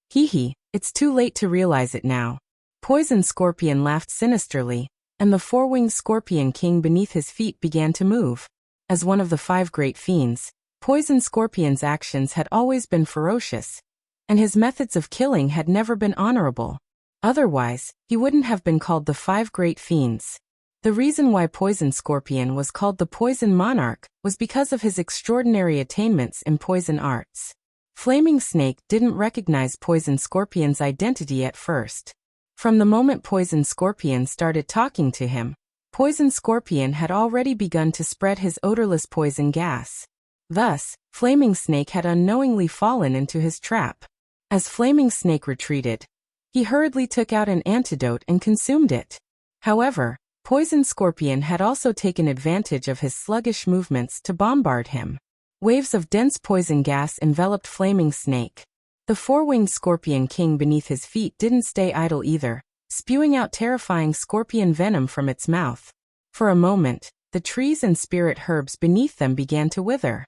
Hee, it's too late to realize it now. Poison Scorpion laughed sinisterly, and the four-winged Scorpion King beneath his feet began to move. As one of the 5 great fiends, Poison Scorpion's actions had always been ferocious, and his methods of killing had never been honorable. Otherwise, he wouldn't have been called the 5 great fiends. The reason why Poison Scorpion was called the Poison Monarch was because of his extraordinary attainments in poison arts. Flaming Snake didn't recognize Poison Scorpion's identity at first. From the moment Poison Scorpion started talking to him, Poison Scorpion had already begun to spread his odorless poison gas. Thus, Flaming Snake had unknowingly fallen into his trap. As Flaming Snake retreated, he hurriedly took out an antidote and consumed it. However, Poison Scorpion had also taken advantage of his sluggish movements to bombard him. Waves of dense poison gas enveloped Flaming Snake. The four-winged Scorpion King beneath his feet didn't stay idle either, spewing out terrifying scorpion venom from its mouth. For a moment, the trees and spirit herbs beneath them began to wither.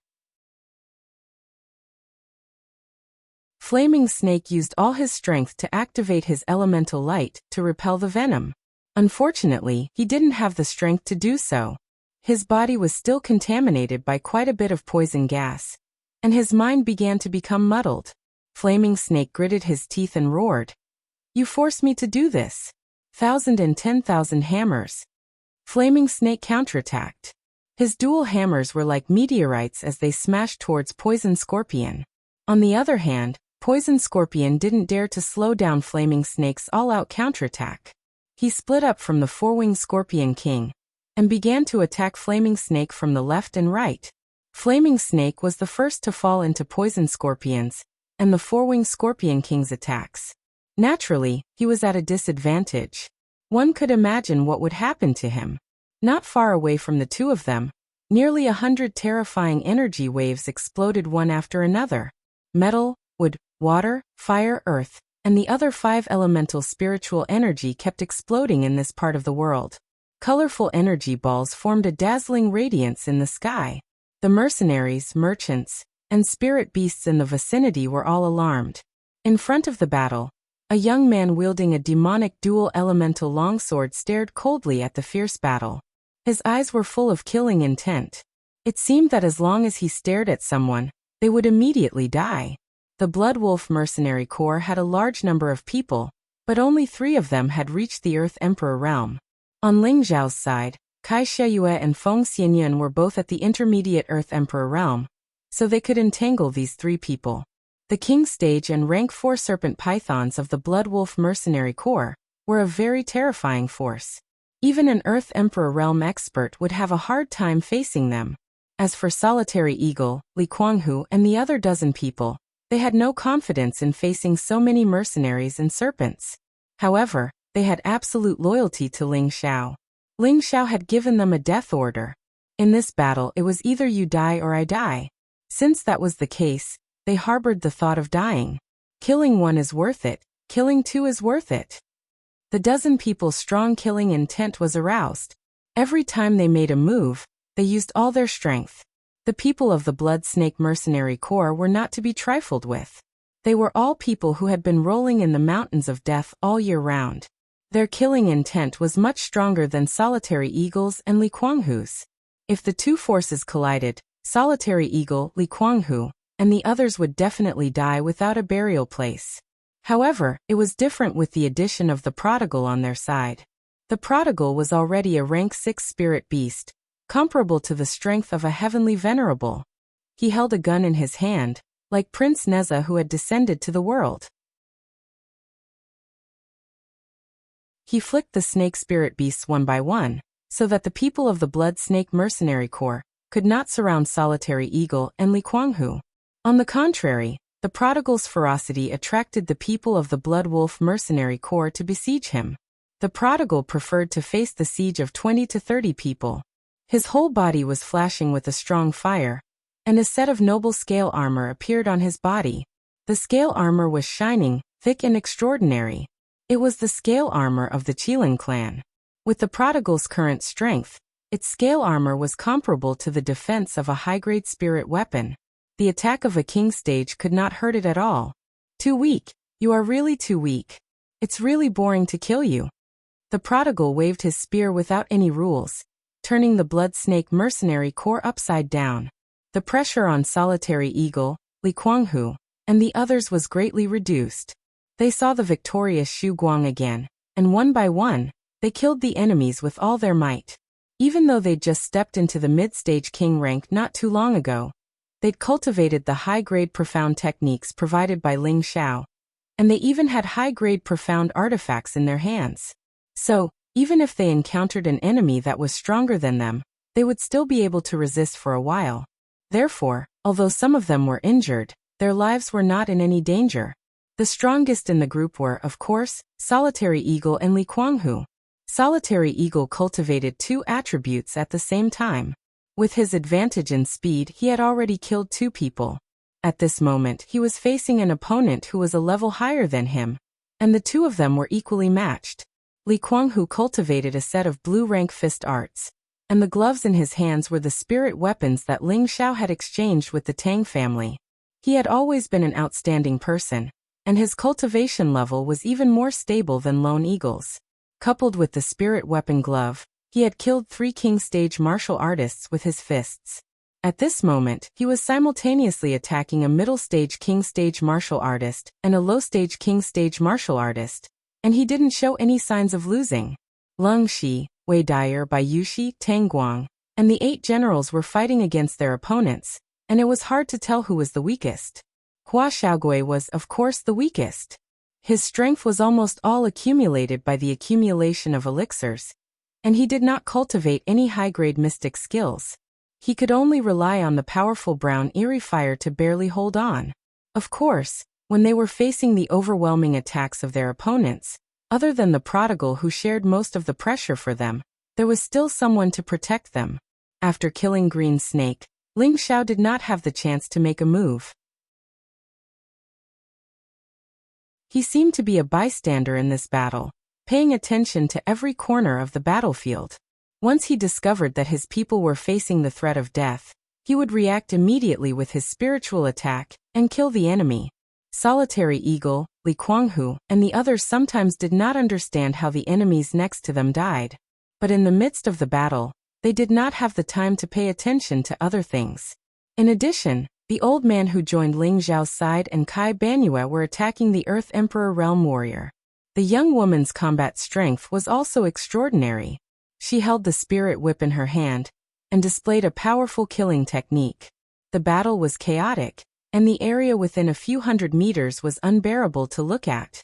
Flaming Snake used all his strength to activate his elemental light to repel the venom. Unfortunately, he didn't have the strength to do so. His body was still contaminated by quite a bit of poison gas, and his mind began to become muddled. Flaming Snake gritted his teeth and roared. You forced me to do this. 10,000 hammers. Flaming Snake counterattacked. His dual hammers were like meteorites as they smashed towards Poison Scorpion. On the other hand, Poison Scorpion didn't dare to slow down Flaming Snake's all-out counterattack. He split up from the four-winged Scorpion King and began to attack Flaming Snake from the left and right. Flaming Snake was the first to fall into Poison Scorpion's and the four-winged Scorpion King's attacks. Naturally, he was at a disadvantage. One could imagine what would happen to him. Not far away from the two of them, nearly 100 terrifying energy waves exploded one after another. Metal, wood, water, fire, earth, and the other 5 elemental spiritual energy kept exploding in this part of the world. Colorful energy balls formed a dazzling radiance in the sky. The mercenaries, merchants, and spirit beasts in the vicinity were all alarmed. In front of the battle, a young man wielding a demonic dual elemental longsword stared coldly at the fierce battle. His eyes were full of killing intent. It seemed that as long as he stared at someone, they would immediately die. The Blood Wolf Mercenary Corps had a large number of people, but only 3 of them had reached the Earth Emperor realm. On Ling Zhao's side, Kai Sheyue and Feng Xianyun were both at the intermediate Earth Emperor realm. so they could entangle these 3 people. The King Stage and Rank 4 Serpent Pythons of the Blood Wolf Mercenary Corps were a very terrifying force. Even an Earth Emperor realm expert would have a hard time facing them. As for Solitary Eagle, Li Kuanghu, and the other dozen people, they had no confidence in facing so many mercenaries and serpents. However, they had absolute loyalty to Ling Xiao. Ling Xiao had given them a death order. In this battle, it was either you die or I die. Since that was the case, they harbored the thought of dying. Killing 1 is worth it, killing 2 is worth it. The dozen people's strong killing intent was aroused. Every time they made a move, they used all their strength. The people of the Blood Snake Mercenary Corps were not to be trifled with. They were all people who had been rolling in the mountains of death all year round. Their killing intent was much stronger than Solitary Eagle's and Li Kuanghu's. If the 2 forces collided, Solitary Eagle, Li Kuanghu, and the others would definitely die without a burial place. However, it was different with the addition of the Prodigal on their side. The Prodigal was already a rank 6 spirit beast, comparable to the strength of a heavenly venerable. He held a gun in his hand, like Prince Neza who had descended to the world. He flicked the snake spirit beasts one by one, so that the people of the Blood Snake Mercenary Corps could not surround Solitary Eagle and Li Kuanghu. On the contrary, the Prodigal's ferocity attracted the people of the Blood Wolf Mercenary Corps to besiege him. The Prodigal preferred to face the siege of 20 to 30 people. His whole body was flashing with a strong fire, and a set of noble scale armor appeared on his body. The scale armor was shining, thick and extraordinary. It was the scale armor of the Qilin clan. With the Prodigal's current strength, its scale armor was comparable to the defense of a high-grade spirit weapon. The attack of a King Stage could not hurt it at all. Too weak. You are really too weak. It's really boring to kill you. The Prodigal waved his spear without any rules, turning the Blood Snake Mercenary Corps upside down. The pressure on Solitary Eagle, Li Kuanghu, and the others was greatly reduced. They saw the victorious Xu Guang again, and one by one, they killed the enemies with all their might. Even though they'd just stepped into the mid-stage king rank not too long ago, they'd cultivated the high-grade profound techniques provided by Ling Xiao, and they even had high-grade profound artifacts in their hands. So, even if they encountered an enemy that was stronger than them, they would still be able to resist for a while. Therefore, although some of them were injured, their lives were not in any danger. The strongest in the group were, of course, Solitary Eagle and Li Kuanghu. Solitary Eagle cultivated 2 attributes at the same time. With his advantage in speed, he had already killed 2 people. At this moment, he was facing an opponent who was a level higher than him, and the 2 of them were equally matched. Li Kuanghu cultivated a set of blue-rank fist arts, and the gloves in his hands were the spirit weapons that Ling Xiao had exchanged with the Tang family. He had always been an outstanding person, and his cultivation level was even more stable than Lone Eagle's. Coupled with the spirit weapon glove, he had killed 3 King Stage martial artists with his fists. At this moment, he was simultaneously attacking a middle-stage King Stage martial artist and a low-stage King Stage martial artist, and he didn't show any signs of losing. Leng Shi, Wei Dyer, Bai Yushi, Tang Guang, and the 8 generals were fighting against their opponents, and it was hard to tell who was the weakest. Hua Xiaogui was, of course, the weakest. His strength was almost all accumulated by the accumulation of elixirs, and he did not cultivate any high-grade mystic skills. He could only rely on the powerful brown eerie fire to barely hold on. Of course, when they were facing the overwhelming attacks of their opponents, other than the Prodigal who shared most of the pressure for them, there was still someone to protect them. After killing Green Snake, Ling Xiao did not have the chance to make a move. He seemed to be a bystander in this battle, paying attention to every corner of the battlefield. Once he discovered that his people were facing the threat of death, he would react immediately with his spiritual attack and kill the enemy. Solitary Eagle, Li Kuanghu, and the others sometimes did not understand how the enemies next to them died. But in the midst of the battle, they did not have the time to pay attention to other things. In addition, the old man who joined Ling Xiao's side and Kai Banyue were attacking the Earth Emperor Realm Warrior. The young woman's combat strength was also extraordinary. She held the spirit whip in her hand and displayed a powerful killing technique. The The battle was chaotic, and the area within a few hundred meters was unbearable to look at.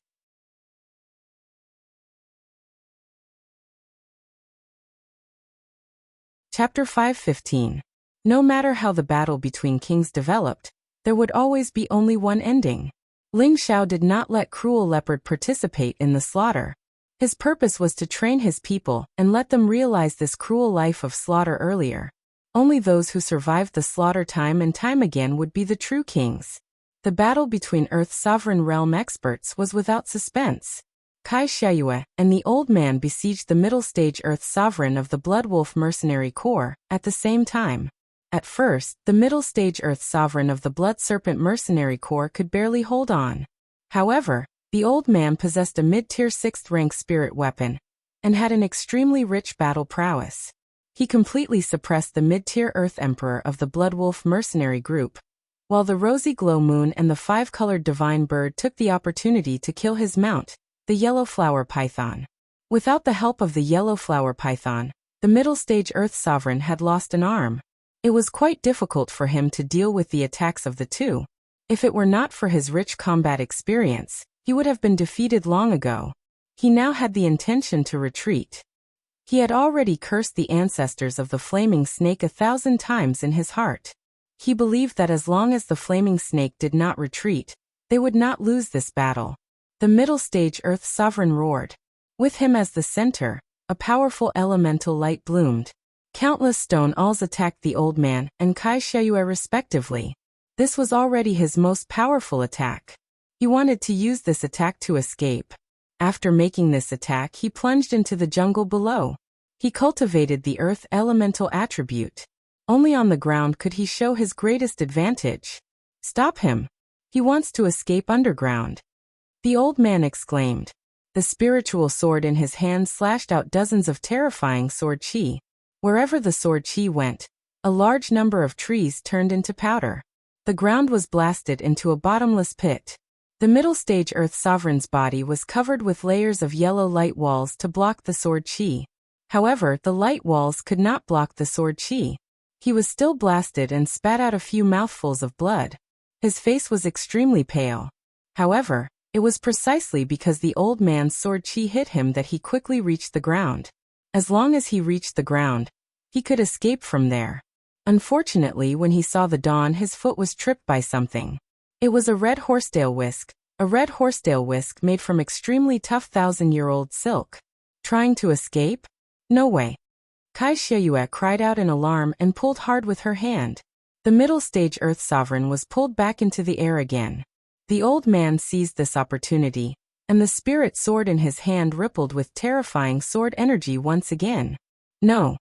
Chapter 5:15. No matter how the battle between kings developed, there would always be only one ending. Ling Xiao did not let Cruel Leopard participate in the slaughter. His purpose was to train his people and let them realize this cruel life of slaughter earlier. Only those who survived the slaughter time and time again would be the true kings. The battle between Earth's sovereign realm experts was without suspense. Kai Xiayue and the old man besieged the middle stage Earth sovereign of the Blood Wolf Mercenary Corps at the same time. At first, the middle stage Earth sovereign of the Blood Serpent Mercenary Corps could barely hold on. However, the old man possessed a mid-tier 6th rank spirit weapon and had an extremely rich battle prowess. He completely suppressed the mid-tier Earth Emperor of the Blood Wolf Mercenary Group, while the Rosy Glow Moon and the 5-colored Divine Bird took the opportunity to kill his mount, the Yellow Flower Python. Without the help of the Yellow Flower Python, the middle stage Earth Sovereign had lost an arm. It was quite difficult for him to deal with the attacks of the two. If it were not for his rich combat experience, he would have been defeated long ago. He now had the intention to retreat. He had already cursed the ancestors of the Flaming Snake 1,000 times in his heart. He believed that as long as the Flaming Snake did not retreat, they would not lose this battle. The middle stage Earth Sovereign roared. With him as the center, a powerful elemental light bloomed. Countless stone alls attacked the old man and Kai Xiayue respectively. This was already his most powerful attack. He wanted to use this attack to escape. After making this attack, he plunged into the jungle below. He cultivated the earth elemental attribute. Only on the ground could he show his greatest advantage. Stop him. He wants to escape underground. The old man exclaimed. The spiritual sword in his hand slashed out dozens of terrifying sword chi. Wherever the sword chi went, a large number of trees turned into powder. The ground was blasted into a bottomless pit. The middle stage Earth Sovereign's body was covered with layers of yellow light walls to block the sword chi. However, the light walls could not block the sword chi. He was still blasted and spat out a few mouthfuls of blood. His face was extremely pale. However, it was precisely because the old man's sword chi hit him that he quickly reached the ground. As long as he reached the ground, he could escape from there. Unfortunately, when he saw the dawn, his foot was tripped by something. It was a red horsetail whisk made from extremely tough 1,000-year-old silk. Trying to escape? No way. Kai Xiayue cried out in alarm and pulled hard with her hand. The middle stage Earth Sovereign was pulled back into the air again. The old man seized this opportunity, and the spirit sword in his hand rippled with terrifying sword energy once again. No.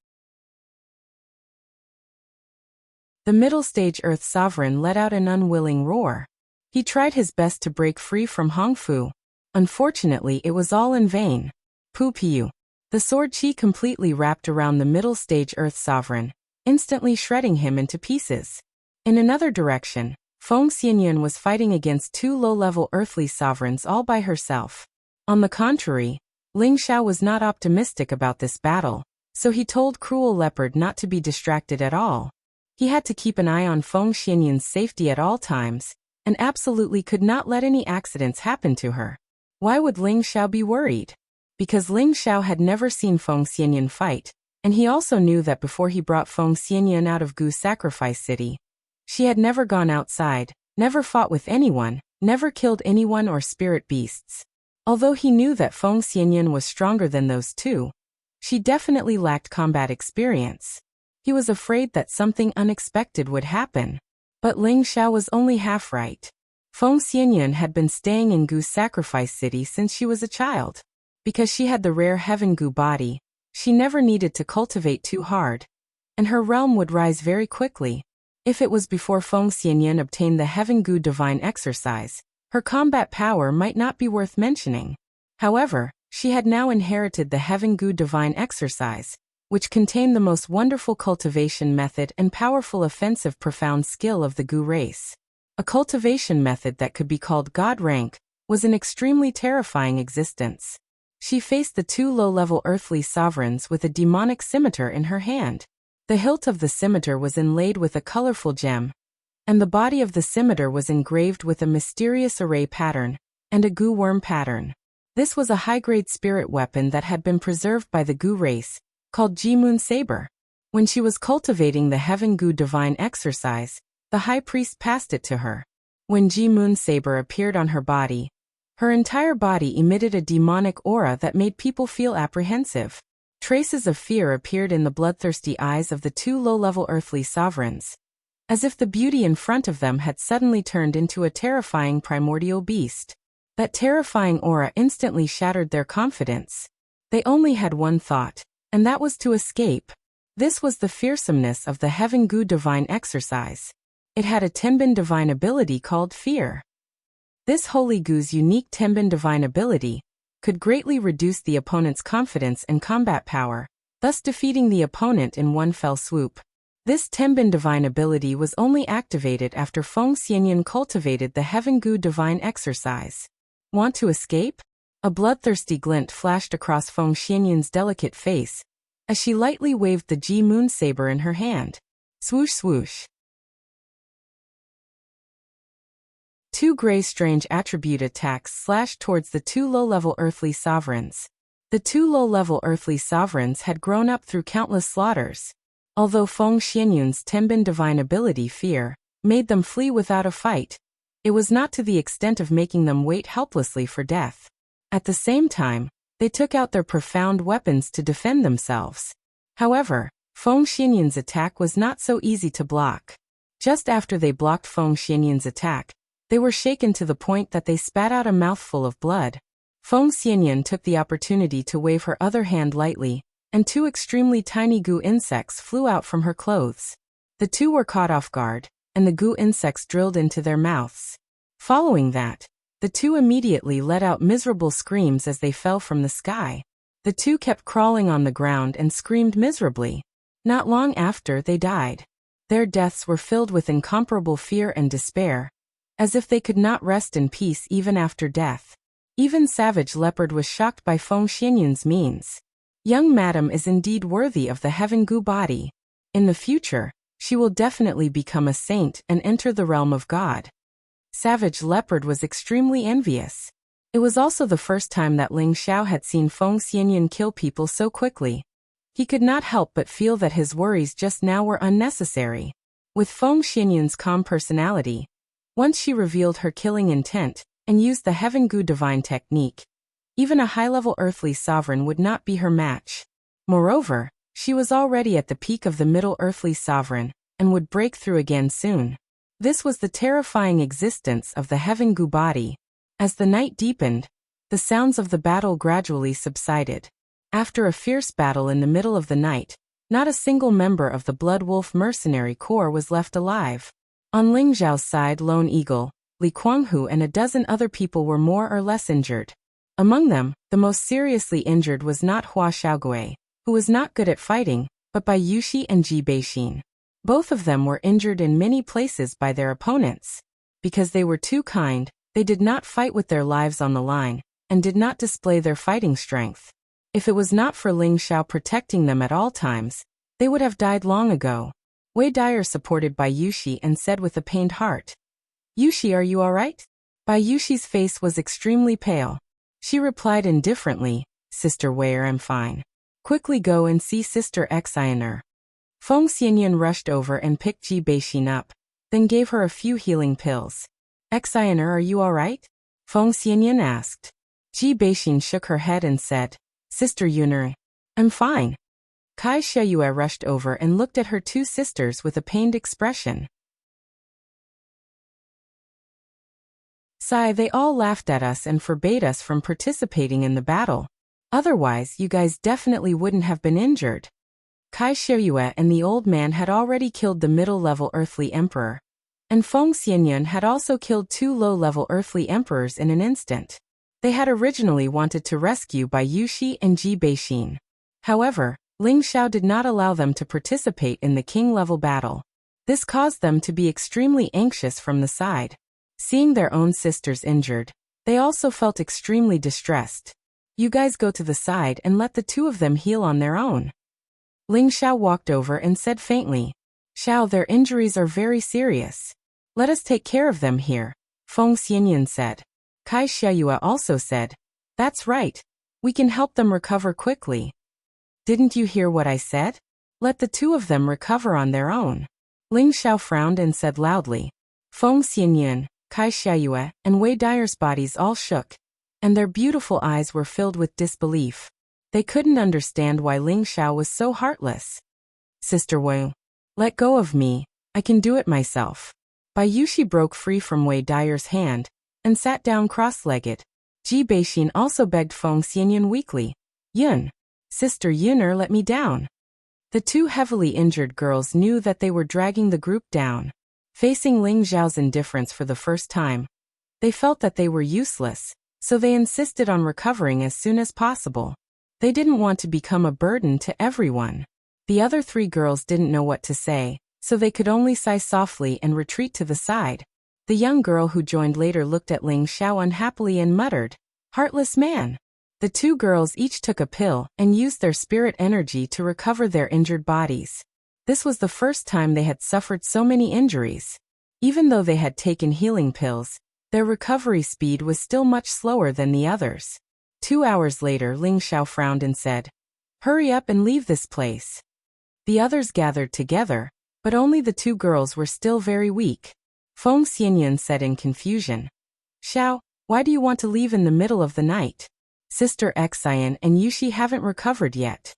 The middle stage Earth Sovereign let out an unwilling roar. He tried his best to break free from Hongfu. Unfortunately, it was all in vain. Pu-piu. The sword chi completely wrapped around the middle stage Earth Sovereign, instantly shredding him into pieces. In another direction, Feng Xianyun was fighting against two low-level earthly sovereigns all by herself. On the contrary, Ling Xiao was not optimistic about this battle, so he told Cruel Leopard not to be distracted at all. He had to keep an eye on Feng Xianyun's safety at all times, and absolutely could not let any accidents happen to her. Why would Ling Xiao be worried? Because Ling Xiao had never seen Feng Xianyun fight, and he also knew that before he brought Feng Xianyun out of Gu Sacrifice City, she had never gone outside, never fought with anyone, never killed anyone or spirit beasts. Although he knew that Feng Xianyun was stronger than those two, she definitely lacked combat experience. He was afraid that something unexpected would happen. But Ling Xiao was only half right. Feng Xianyun had been staying in Gu Sacrifice City since she was a child. Because she had the rare Heaven Gu body, she never needed to cultivate too hard, and her realm would rise very quickly. If it was before Feng Xianyun obtained the Heaven Gu Divine Exercise, her combat power might not be worth mentioning. However, she had now inherited the Heaven Gu Divine Exercise, which contained the most wonderful cultivation method and powerful offensive profound skill of the Gu race. A cultivation method that could be called God rank was an extremely terrifying existence. She faced the two low-level earthly sovereigns with a demonic scimitar in her hand. The hilt of the scimitar was inlaid with a colorful gem, and the body of the scimitar was engraved with a mysterious array pattern and a goo worm pattern. This was a high-grade spirit weapon that had been preserved by the goo race, called Ji-moon saber. When she was cultivating the heaven goo divine exercise, the high priest passed it to her. When Ji-moon saber appeared on her body, her entire body emitted a demonic aura that made people feel apprehensive. Traces of fear appeared in the bloodthirsty eyes of the two low-level earthly sovereigns, as if the beauty in front of them had suddenly turned into a terrifying primordial beast. That terrifying aura instantly shattered their confidence. They only had one thought, and that was to escape. This was the fearsomeness of the heaven goo divine exercise. It had a Tenbin divine ability called fear. This holy goo's unique Tenbin divine ability could greatly reduce the opponent's confidence and combat power, thus defeating the opponent in one fell swoop. This Tenbin divine ability was only activated after Feng Xianyan cultivated the heaven goo divine exercise. Want to escape? A bloodthirsty glint flashed across Feng Xianyan's delicate face as she lightly waved the Ji-moon saber in her hand. Swoosh swoosh. Two gray strange attribute attacks slashed towards the two low-level earthly sovereigns. The two low-level earthly sovereigns had grown up through countless slaughters. Although Feng Xianyan's Tenbin divine ability fear made them flee without a fight, it was not to the extent of making them wait helplessly for death. At the same time, they took out their profound weapons to defend themselves. However, Feng Xianyan's attack was not so easy to block. Just after they blocked Feng Xianyan's attack, they were shaken to the point that they spat out a mouthful of blood. Feng Xianyan took the opportunity to wave her other hand lightly, and two extremely tiny goo insects flew out from her clothes. The two were caught off guard, and the goo insects drilled into their mouths. Following that, the two immediately let out miserable screams as they fell from the sky. The two kept crawling on the ground and screamed miserably. Not long after, they died. Their deaths were filled with incomparable fear and despair, as if they could not rest in peace even after death. Even Savage Leopard was shocked by Feng Xianyan's means. Young madam is indeed worthy of the heaven goo body. In the future, she will definitely become a saint and enter the realm of God. Savage Leopard was extremely envious. It was also the first time that Ling Xiao had seen Feng Xianyan kill people so quickly. He could not help but feel that his worries just now were unnecessary. With Feng Xianyan's calm personality, once she revealed her killing intent and used the heaven goo divine technique, even a high-level earthly sovereign would not be her match. Moreover, she was already at the peak of the middle earthly sovereign and would break through again soon. This was the terrifying existence of the heaven goo body. As the night deepened, the sounds of the battle gradually subsided. After a fierce battle in the middle of the night, not a single member of the Blood Wolf mercenary corps was left alive. On Ling Zhao's side, Lone Eagle, Li Kuanghu and a dozen other people were more or less injured. Among them, the most seriously injured was not Hua Xiaogui, who was not good at fighting, but by Yushi and Ji Beixin. Both of them were injured in many places by their opponents. Because they were too kind, they did not fight with their lives on the line, and did not display their fighting strength. If it was not for Ling Xiao protecting them at all times, they would have died long ago. Wei Dyer supported Bai Yushi and said with a pained heart, "Yushi, are you all right?" Bai Yushi's face was extremely pale. She replied indifferently, "Sister Wei, I'm fine. Quickly go and see Sister Xiner." Feng Xianyan rushed over and picked Ji Beixin up, then gave her a few healing pills. "Xiner, are you all right?" Feng Xianyan asked. Ji Beixin shook her head and said, "Sister Yuner, I'm fine." Kai Sheyue rushed over and looked at her two sisters with a pained expression. "Sai, they all laughed at us and forbade us from participating in the battle. Otherwise, you guys definitely wouldn't have been injured." Kai Sheyue and the old man had already killed the middle-level earthly emperor, and Feng Xianyan had also killed two low-level earthly emperors in an instant. They had originally wanted to rescue Bai Yushi and Ji Beixin. However, Ling Xiao did not allow them to participate in the king-level battle. This caused them to be extremely anxious from the side. Seeing their own sisters injured, they also felt extremely distressed. "You guys go to the side and let the two of them heal on their own." Ling Xiao walked over and said faintly, "Xiao, their injuries are very serious. Let us take care of them here, Feng Xianyan said. Kai Xiayue also said, That's right. We can help them recover quickly. Didn't you hear what I said? Let the two of them recover on their own. Ling Xiao frowned and said loudly. Feng Xianyan, Kai Xiayue, and Wei Dyer's bodies all shook, and their beautiful eyes were filled with disbelief. They couldn't understand why Ling Xiao was so heartless. Sister Wu, let go of me, I can do it myself. Bai Yuxi broke free from Wei Dyer's hand, and sat down cross-legged. Ji Beixin also begged Feng Xianyan weakly. Yun, Sister Yuner, let me down. The two heavily injured girls knew that they were dragging the group down. Facing Ling Xiao's indifference for the first time, they felt that they were useless, so they insisted on recovering as soon as possible. They didn't want to become a burden to everyone. The other three girls didn't know what to say, so they could only sigh softly and retreat to the side. The young girl who joined later looked at Ling Xiao unhappily and muttered, Heartless man. The two girls each took a pill and used their spirit energy to recover their injured bodies. This was the first time they had suffered so many injuries. Even though they had taken healing pills, their recovery speed was still much slower than the others. 2 hours later, Ling Xiao frowned and said, Hurry up and leave this place. The others gathered together, but only the two girls were still very weak. Feng Xianyan said in confusion, Xiao, why do you want to leave in the middle of the night? Sister Xian and Yuxi haven't recovered yet.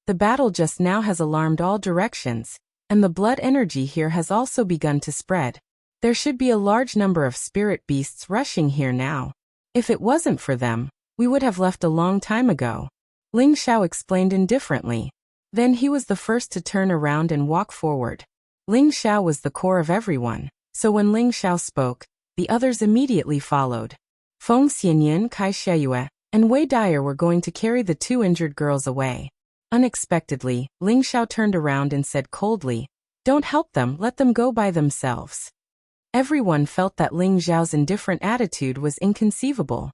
The battle just now has alarmed all directions, and the blood energy here has also begun to spread. There should be a large number of spirit beasts rushing here now. If it wasn't for them, we would have left a long time ago. Ling Xiao explained indifferently. Then he was the first to turn around and walk forward. Ling Xiao was the core of everyone, so when Ling Xiao spoke, the others immediately followed. Feng Xianyan, Kai Xiayue, and Wei Dyer were going to carry the two injured girls away. Unexpectedly, Ling Xiao turned around and said coldly, Don't help them, let them go by themselves. Everyone felt that Ling Xiao's indifferent attitude was inconceivable.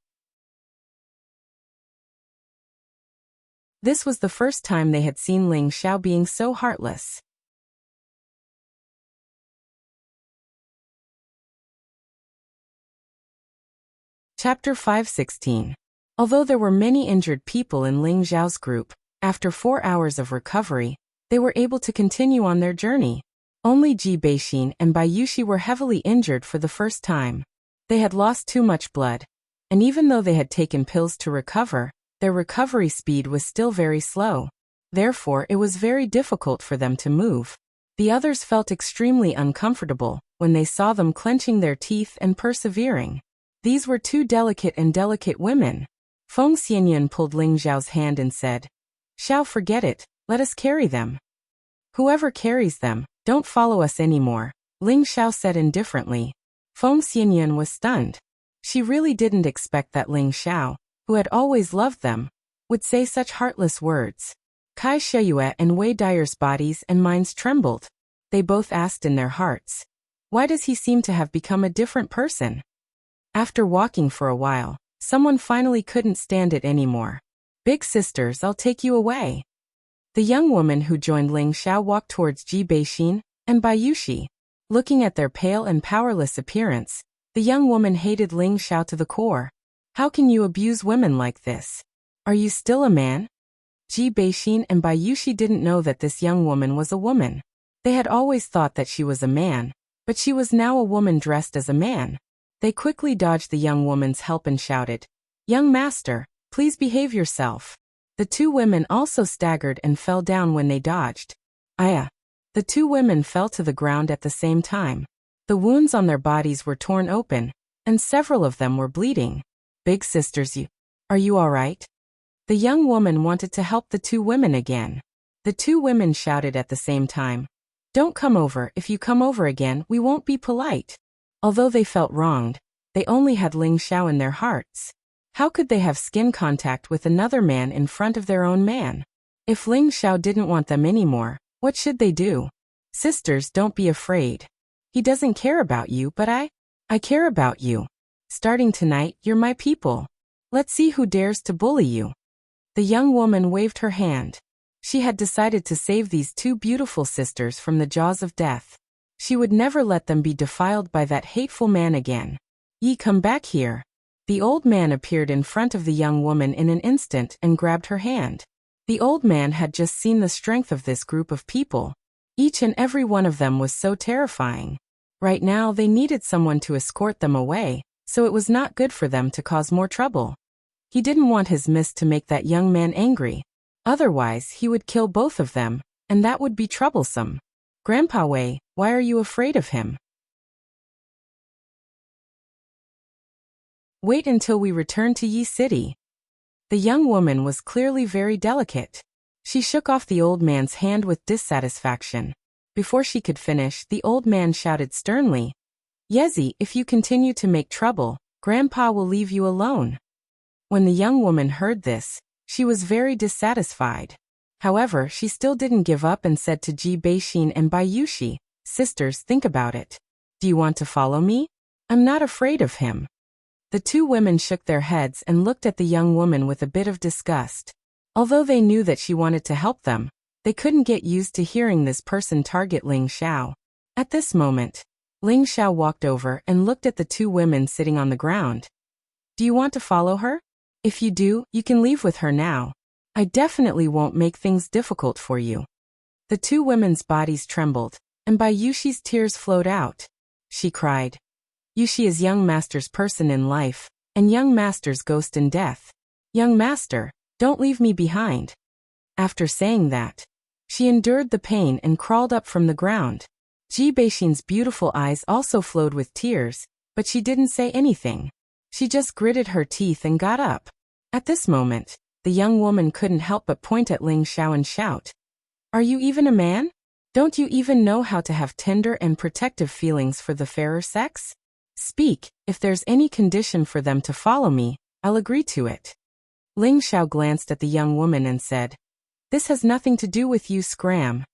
This was the first time they had seen Ling Xiao being so heartless. Chapter 5:16. Although there were many injured people in Ling Xiao's group, after 4 hours of recovery, they were able to continue on their journey. Only Ji Beixin and Bai Yuxi were heavily injured for the first time. They had lost too much blood, and even though they had taken pills to recover, their recovery speed was still very slow. Therefore, it was very difficult for them to move. The others felt extremely uncomfortable when they saw them clenching their teeth and persevering. These were two delicate women. Feng Xianyan pulled Ling Xiao's hand and said, Xiao, forget it, let us carry them. Whoever carries them, don't follow us anymore, Ling Xiao said indifferently. Feng Xianyan was stunned. She really didn't expect that Ling Xiao, who had always loved them, would say such heartless words. Kai Xiayue and Wei Dyer's bodies and minds trembled. They both asked in their hearts, Why does he seem to have become a different person? After walking for a while, someone finally couldn't stand it anymore. Big sisters, I'll take you away. The young woman who joined Ling Xiao walked towards Ji Beixin and Bai Yuxi. Looking at their pale and powerless appearance, the young woman hated Ling Xiao to the core. How can you abuse women like this? Are you still a man? Ji Beixin and Bai Yuxi didn't know that this young woman was a woman. They had always thought that she was a man, but she was now a woman dressed as a man. They quickly dodged the young woman's help and shouted, Young master, please behave yourself. The two women also staggered and fell down when they dodged. Aya! The two women fell to the ground at the same time. The wounds on their bodies were torn open, and several of them were bleeding. Big sisters, are you all right? The young woman wanted to help the two women again. The two women shouted at the same time, Don't come over, if you come over again, we won't be polite. Although they felt wronged, they only had Ling Xiao in their hearts. How could they have skin contact with another man in front of their own man? If Ling Xiao didn't want them anymore, what should they do? Sisters, don't be afraid. He doesn't care about you, but I care about you. Starting tonight, you're my people. Let's see who dares to bully you. The young woman waved her hand. She had decided to save these two beautiful sisters from the jaws of death. She would never let them be defiled by that hateful man again. Ye come back here. The old man appeared in front of the young woman in an instant and grabbed her hand. The old man had just seen the strength of this group of people. Each and every one of them was so terrifying. Right now they needed someone to escort them away, so it was not good for them to cause more trouble. He didn't want his miss to make that young man angry. Otherwise he would kill both of them, and that would be troublesome. Grandpa Wei, why are you afraid of him? Wait until we return to Yi City. The young woman was clearly very delicate. She shook off the old man's hand with dissatisfaction. Before she could finish, the old man shouted sternly, Yezi, if you continue to make trouble, Grandpa will leave you alone. When the young woman heard this, she was very dissatisfied. However, she still didn't give up and said to Ji Beixin and Bai Yushi, sisters, think about it. Do you want to follow me? I'm not afraid of him. The two women shook their heads and looked at the young woman with a bit of disgust. Although they knew that she wanted to help them, they couldn't get used to hearing this person target Ling Xiao. At this moment, Ling Xiao walked over and looked at the two women sitting on the ground. Do you want to follow her? If you do, you can leave with her now. I definitely won't make things difficult for you. The two women's bodies trembled, and Bai Yushi's tears flowed out. She cried, Yushi is young master's person in life, and young master's ghost in death. Young master, don't leave me behind. After saying that, she endured the pain and crawled up from the ground. Ji Beixin's beautiful eyes also flowed with tears, but she didn't say anything. She just gritted her teeth and got up. At this moment, the young woman couldn't help but point at Ling Xiao and shout, Are you even a man? Don't you even know how to have tender and protective feelings for the fairer sex? Speak, if there's any condition for them to follow me, I'll agree to it. Ling Xiao glanced at the young woman and said, This has nothing to do with you, Scram.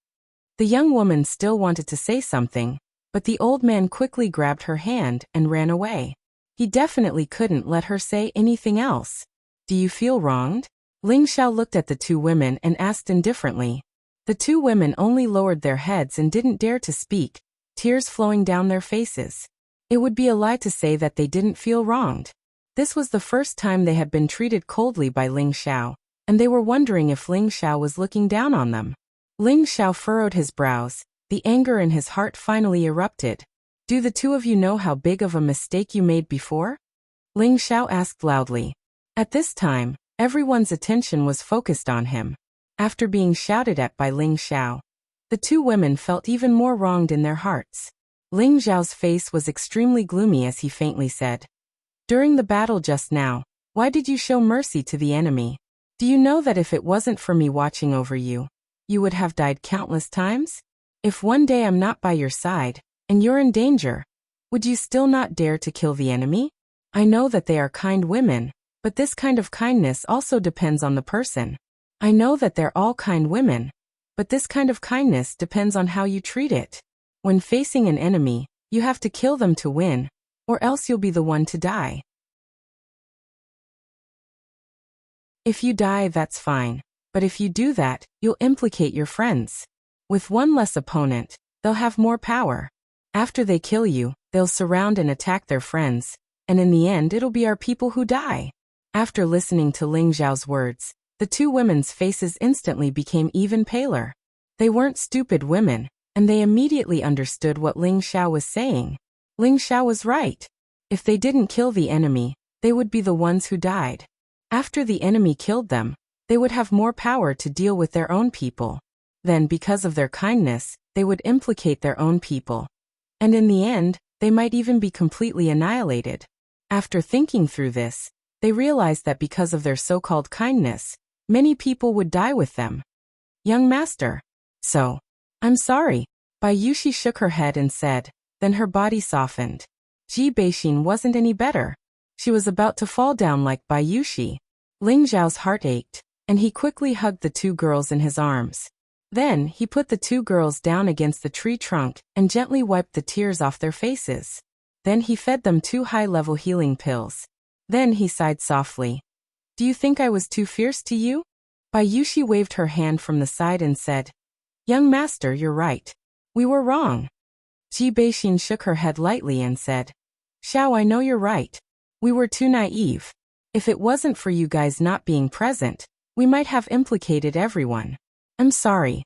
The young woman still wanted to say something, but the old man quickly grabbed her hand and ran away. He definitely couldn't let her say anything else. Do you feel wronged? Ling Xiao looked at the two women and asked indifferently. The two women only lowered their heads and didn't dare to speak, tears flowing down their faces. It would be a lie to say that they didn't feel wronged. This was the first time they had been treated coldly by Ling Xiao, and they were wondering if Ling Xiao was looking down on them. Ling Xiao furrowed his brows, the anger in his heart finally erupted. Do the two of you know how big of a mistake you made before? Ling Xiao asked loudly. At this time, everyone's attention was focused on him. After being shouted at by Ling Xiao, the two women felt even more wronged in their hearts. Ling Xiao's face was extremely gloomy as he faintly said, During the battle just now, why did you show mercy to the enemy? Do you know that if it wasn't for me watching over you, you would have died countless times? If one day I'm not by your side, and you're in danger, would you still not dare to kill the enemy? I know that they are kind women, but this kind of kindness also depends on the person. I know that they're all kind women, but this kind of kindness depends on how you treat it. When facing an enemy, you have to kill them to win, or else you'll be the one to die. If you die, that's fine, but if you do that, you'll implicate your friends. With one less opponent, they'll have more power. After they kill you, they'll surround and attack their friends, and in the end it'll be our people who die. After listening to Ling Xiao's words, the two women's faces instantly became even paler. They weren't stupid women, and they immediately understood what Ling Xiao was saying. Ling Xiao was right. If they didn't kill the enemy, they would be the ones who died. After the enemy killed them, they would have more power to deal with their own people. Then, because of their kindness, they would implicate their own people. And in the end, they might even be completely annihilated. After thinking through this, they realized that because of their so-called kindness, many people would die with them. Young master. So, I'm sorry. Bai Yushi shook her head and said, then her body softened. Ji Beixin wasn't any better. She was about to fall down like Bai Yushi. Ling Xiao's heart ached, and he quickly hugged the two girls in his arms. Then, he put the two girls down against the tree trunk and gently wiped the tears off their faces. Then he fed them 2 high-level healing pills. Then he sighed softly. Do you think I was too fierce to you? Bai Yushi waved her hand from the side and said, Young master, you're right. We were wrong. Ji Beixin shook her head lightly and said, Xiao, I know you're right. We were too naive. If it wasn't for you guys not being present, we might have implicated everyone. I'm sorry.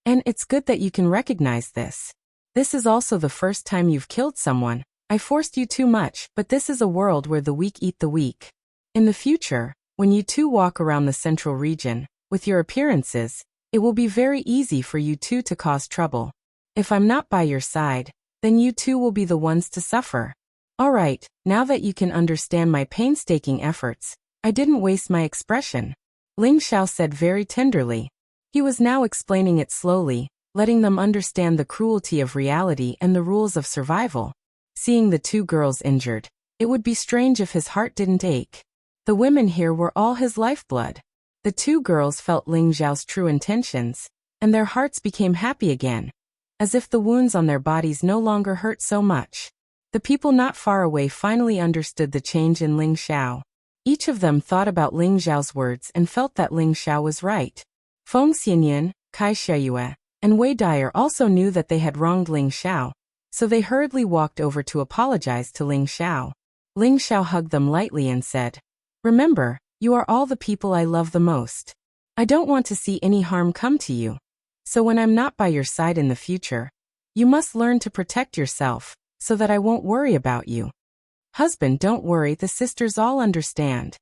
And it's good that you can recognize this. This is also the first time you've killed someone. I forced you too much, but this is a world where the weak eat the weak. In the future, when you two walk around the central region, with your appearances, it will be very easy for you two to cause trouble. If I'm not by your side, then you two will be the ones to suffer. Alright, now that you can understand my painstaking efforts, I didn't waste my expression, Ling Xiao said very tenderly. He was now explaining it slowly, letting them understand the cruelty of reality and the rules of survival. Seeing the two girls injured, it would be strange if his heart didn't ache. The women here were all his lifeblood. The two girls felt Ling Xiao's true intentions, and their hearts became happy again, as if the wounds on their bodies no longer hurt so much. The people not far away finally understood the change in Ling Xiao. Each of them thought about Ling Xiao's words and felt that Ling Xiao was right. Feng Xianyun, Kai Xiayue, and Wei Dyer also knew that they had wronged Ling Xiao, so they hurriedly walked over to apologize to Ling Xiao. Ling Xiao hugged them lightly and said, Remember, you are all the people I love the most. I don't want to see any harm come to you. So when I'm not by your side in the future, you must learn to protect yourself, so that I won't worry about you. Husband, don't worry, the sisters all understand.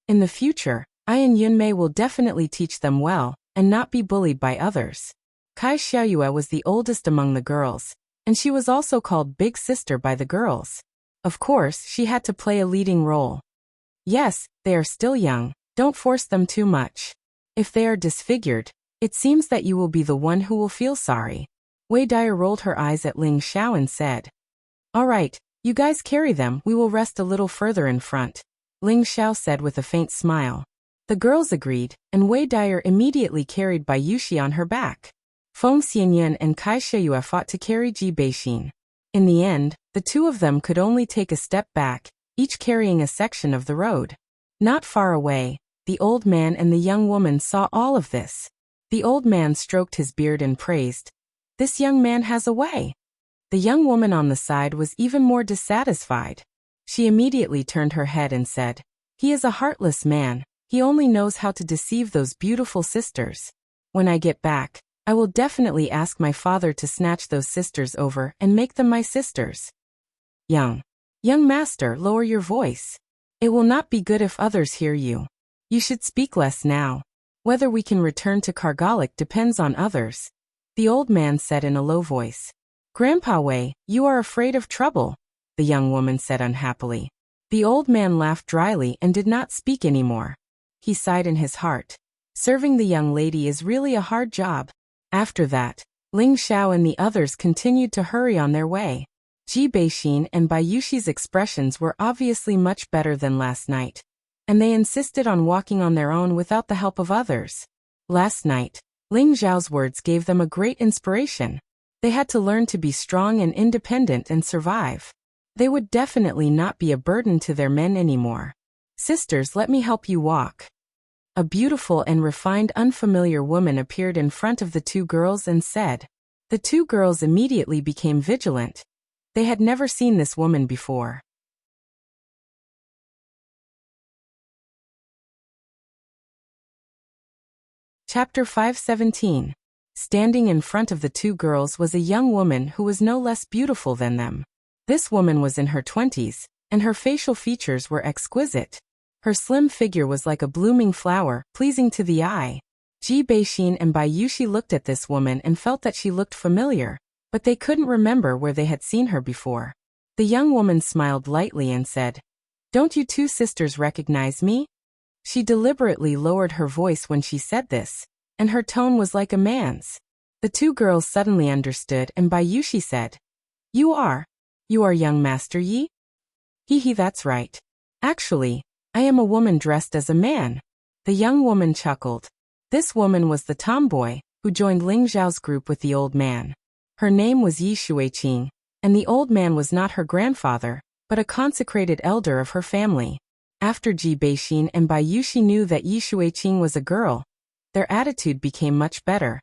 In the future, I and Yunmei will definitely teach them well, and not be bullied by others. Kai Xiaoyue was the oldest among the girls, and she was also called Big Sister by the girls. Of course, she had to play a leading role. Yes, they are still young, don't force them too much. If they are disfigured, it seems that you will be the one who will feel sorry. Wei Dyer rolled her eyes at Ling Xiao and said, Alright, you guys carry them, we will rest a little further in front, Ling Xiao said with a faint smile. The girls agreed, and Wei Dyer immediately carried Bai Yuxi on her back. Feng Xianyun and Kai Xiayue fought to carry Ji Beixin. In the end, the two of them could only take a step back, each carrying a section of the road. Not far away, the old man and the young woman saw all of this. The old man stroked his beard and praised, This young man has a way. The young woman on the side was even more dissatisfied. She immediately turned her head and said, He is a heartless man, he only knows how to deceive those beautiful sisters. When I get back, I will definitely ask my father to snatch those sisters over and make them my sisters. Young master, lower your voice. It will not be good if others hear you. You should speak less now. Whether we can return to Kargalik depends on others, the old man said in a low voice. Grandpa Wei, you are afraid of trouble, the young woman said unhappily. The old man laughed dryly and did not speak anymore. He sighed in his heart. Serving the young lady is really a hard job. After that, Ling Xiao and the others continued to hurry on their way. Ji Beixin and Bai Yuxi's expressions were obviously much better than last night, and they insisted on walking on their own without the help of others. Last night, Ling Xiao's words gave them a great inspiration. They had to learn to be strong and independent and survive. They would definitely not be a burden to their men anymore. Sisters, let me help you walk. A beautiful and refined unfamiliar woman appeared in front of the two girls and said. The two girls immediately became vigilant. They had never seen this woman before. Chapter 517. Standing in front of the two girls was a young woman who was no less beautiful than them. This woman was in her 20s, and her facial features were exquisite. Her slim figure was like a blooming flower, pleasing to the eye. Ji Beixin and Bai Yuxi looked at this woman and felt that she looked familiar, but they couldn't remember where they had seen her before. The young woman smiled lightly and said, Don't you two sisters recognize me? She deliberately lowered her voice when she said this, and her tone was like a man's. The two girls suddenly understood, and Bai Yuxi said, You are young Master Yi? Hee, that's right. Actually, I am a woman dressed as a man. The young woman chuckled. This woman was the tomboy, who joined Ling Xiao's group with the old man. Her name was Yi Shuiqing, and the old man was not her grandfather, but a consecrated elder of her family. After Ji Beixin and Bai Yuxi knew that Yi Shuiqing was a girl, their attitude became much better.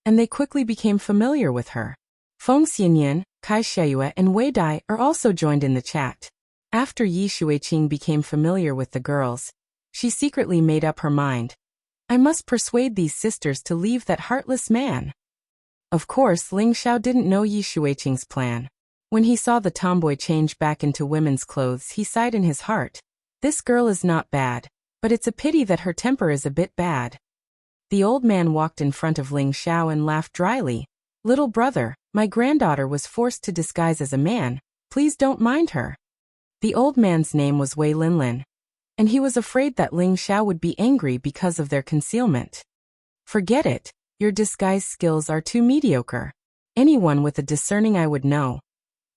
and they quickly became familiar with her. Feng Xianyan, Kai Sheyue, and Wei Dai are also joined in the chat. After Yi Shuiqing became familiar with the girls, she secretly made up her mind. I must persuade these sisters to leave that heartless man. Of course, Ling Xiao didn't know Yi Shuiqing's plan. When he saw the tomboy change back into women's clothes, he sighed in his heart. This girl is not bad, but it's a pity that her temper is a bit bad. The old man walked in front of Ling Xiao and laughed dryly. Little brother, my granddaughter was forced to disguise as a man. Please don't mind her. The old man's name was Wei Linlin, and he was afraid that Ling Xiao would be angry because of their concealment. Forget it, your disguise skills are too mediocre. Anyone with a discerning eye would know.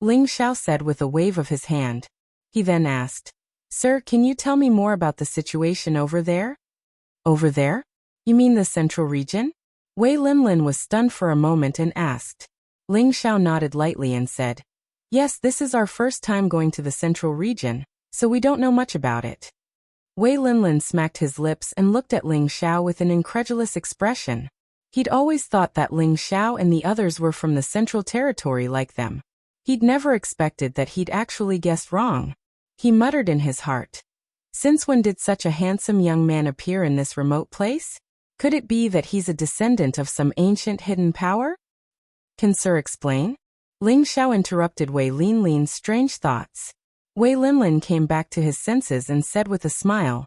Ling Xiao said with a wave of his hand. He then asked, Sir, can you tell me more about the situation over there? Over there? You mean the central region? Wei Linlin was stunned for a moment and asked. Ling Xiao nodded lightly and said, Yes, this is our first time going to the central region, so we don't know much about it. Wei Linlin smacked his lips and looked at Ling Xiao with an incredulous expression. He'd always thought that Ling Xiao and the others were from the central territory like them. He'd never expected that he'd actually guessed wrong. He muttered in his heart. Since when did such a handsome young man appear in this remote place? Could it be that he's a descendant of some ancient hidden power? Can Sir explain? Ling Xiao interrupted Wei Linlin's strange thoughts. Wei Linlin came back to his senses and said with a smile,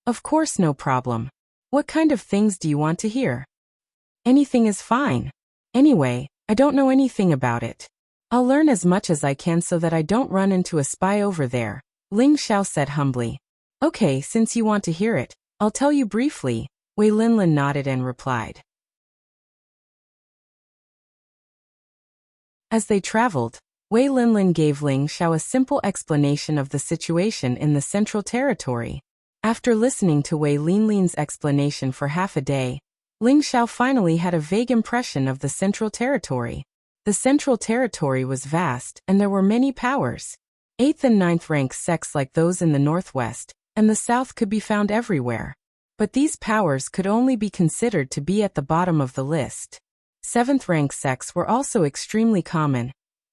Of course, no problem. What kind of things do you want to hear? Anything is fine. Anyway, I don't know anything about it. I'll learn as much as I can so that I don't run into a spy over there, Ling Xiao said humbly. Okay, since you want to hear it, I'll tell you briefly, Wei Linlin nodded and replied. As they traveled, Wei Linlin gave Ling Xiao a simple explanation of the situation in the Central Territory. After listening to Wei Linlin's explanation for half a day, Ling Xiao finally had a vague impression of the Central Territory. The Central Territory was vast, and there were many powers. 8th and 9th rank sects like those in the northwest and the south could be found everywhere. But these powers could only be considered to be at the bottom of the list. 7th rank sects were also extremely common,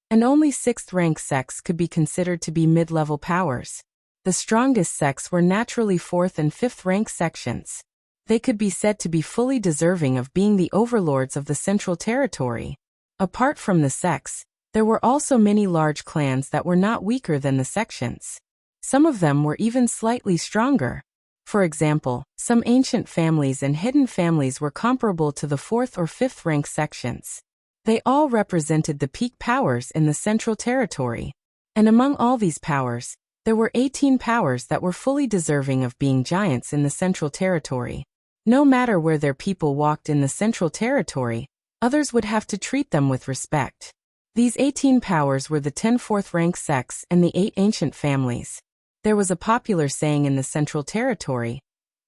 and only 6th rank sects could be considered to be mid-level powers. The strongest sects were naturally 4th and 5th rank sections. They could be said to be fully deserving of being the overlords of the Central Territory. Apart from the sects, there were also many large clans that were not weaker than the sections. Some of them were even slightly stronger. For example, some ancient families and hidden families were comparable to the 4th or 5th rank sections. They all represented the peak powers in the Central Territory. And among all these powers, there were 18 powers that were fully deserving of being giants in the Central Territory. No matter where their people walked in the Central Territory, others would have to treat them with respect. These 18 powers were the 10 4th rank sects and the 8 ancient families. There was a popular saying in the Central Territory,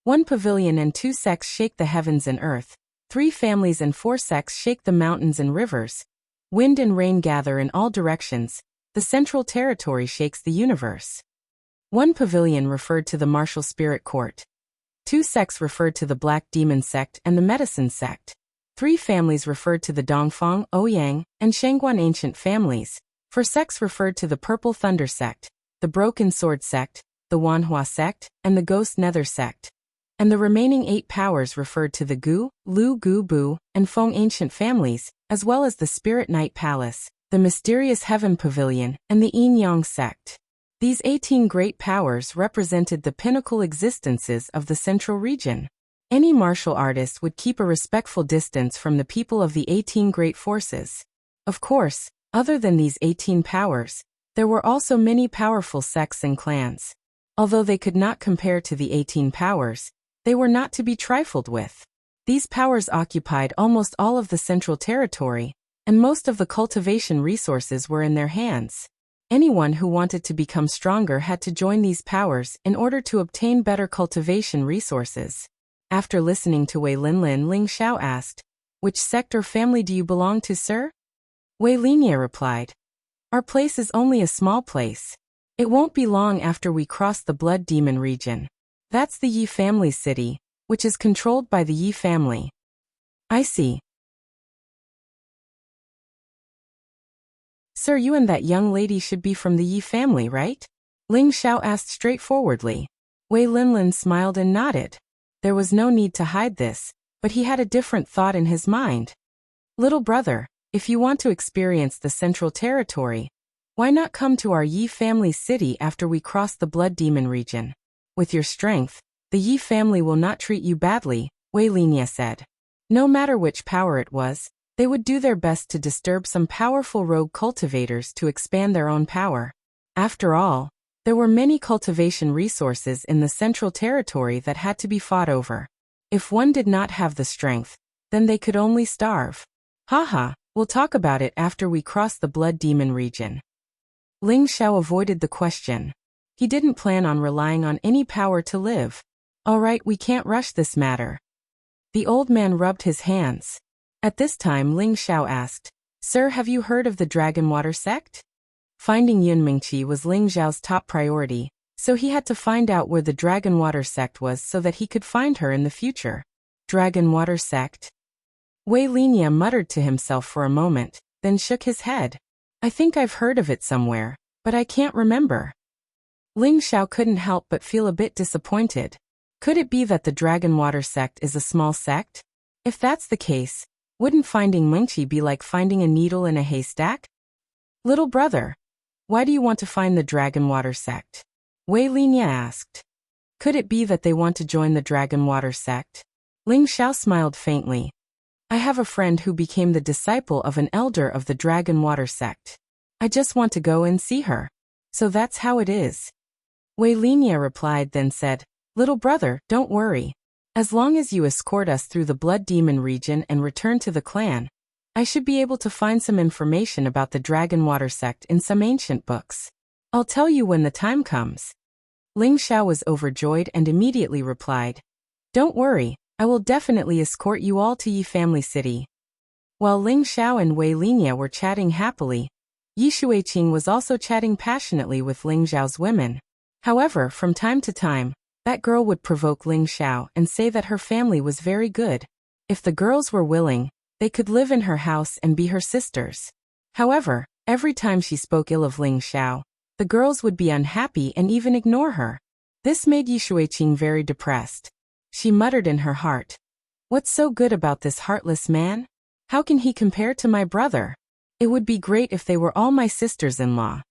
1 pavilion and 2 sects shake the heavens and earth, 3 families and 4 sects shake the mountains and rivers, wind and rain gather in all directions, the Central Territory shakes the universe. 1 pavilion referred to the martial spirit court. 2 sects referred to the Black Demon sect and the Medicine sect. 3 families referred to the Dongfang, Ouyang, and Shangguan ancient families. 4 sects referred to the Purple Thunder sect, the Broken Sword sect, the Wanhua sect, and the Ghost Nether sect. And the remaining 8 powers referred to the Gu, Lu Gu Bu, and Feng ancient families, as well as the Spirit Night Palace, the Mysterious Heaven Pavilion, and the Yin Yang sect. These 18 great powers represented the pinnacle existences of the Central region. Any martial artist would keep a respectful distance from the people of the 18 great forces. Of course, other than these 18 powers, there were also many powerful sects and clans. Although they could not compare to the 18 powers, they were not to be trifled with. These powers occupied almost all of the Central Territory, and most of the cultivation resources were in their hands. Anyone who wanted to become stronger had to join these powers in order to obtain better cultivation resources. After listening to Wei Linlin, Ling Xiao asked, Which sect or family do you belong to, sir? Wei Linye replied, Our place is only a small place. It won't be long after we cross the Blood Demon region. That's the Yi family city, which is controlled by the Yi family. I see. Sir, you and that young lady should be from the Yi family, right? Ling Xiao asked straightforwardly. Wei Linlin smiled and nodded. There was no need to hide this, but he had a different thought in his mind. Little brother, if you want to experience the Central Territory, why not come to our Yi family city after we cross the Blood Demon region? With your strength, the Yi family will not treat you badly, Wei Linya said. No matter which power it was, they would do their best to disturb some powerful rogue cultivators to expand their own power. After all, there were many cultivation resources in the Central Territory that had to be fought over. If one did not have the strength, then they could only starve. Haha, we'll talk about it after we cross the Blood Demon region. Ling Xiao avoided the question. He didn't plan on relying on any power to live. All right, we can't rush this matter. The old man rubbed his hands. At this time Ling Xiao asked, Sir, have you heard of the Dragon Water sect? Finding Yun Mingqi was Ling Xiao's top priority, so he had to find out where the Dragon Water sect was so that he could find her in the future. Dragon Water sect? Wei Linya muttered to himself for a moment, then shook his head. I think I've heard of it somewhere, but I can't remember. Ling Xiao couldn't help but feel a bit disappointed. Could it be that the Dragon Water sect is a small sect? If that's the case, wouldn't finding Mingqi be like finding a needle in a haystack? Little brother, why do you want to find the Dragon Water sect? Wei Linya asked. Could it be that they want to join the Dragon Water sect? Ling Xiao smiled faintly. I have a friend who became the disciple of an elder of the Dragon Water sect. I just want to go and see her. So that's how it is. Wei Linya replied, then said, Little brother, don't worry. As long as you escort us through the Blood Demon region and return to the clan, I should be able to find some information about the Dragon Water sect in some ancient books. I'll tell you when the time comes. Ling Xiao was overjoyed and immediately replied, Don't worry, I will definitely escort you all to Yi Family City. While Ling Xiao and Wei Linya were chatting happily, Yi Shuiqing was also chatting passionately with Ling Xiao's women. However, from time to time, that girl would provoke Ling Xiao and say that her family was very good. If the girls were willing, they could live in her house and be her sisters. However, every time she spoke ill of Ling Xiao, the girls would be unhappy and even ignore her. This made Yi Shuiqing very depressed. She muttered in her heart, What's so good about this heartless man? How can he compare to my brother? It would be great if they were all my sisters-in-law.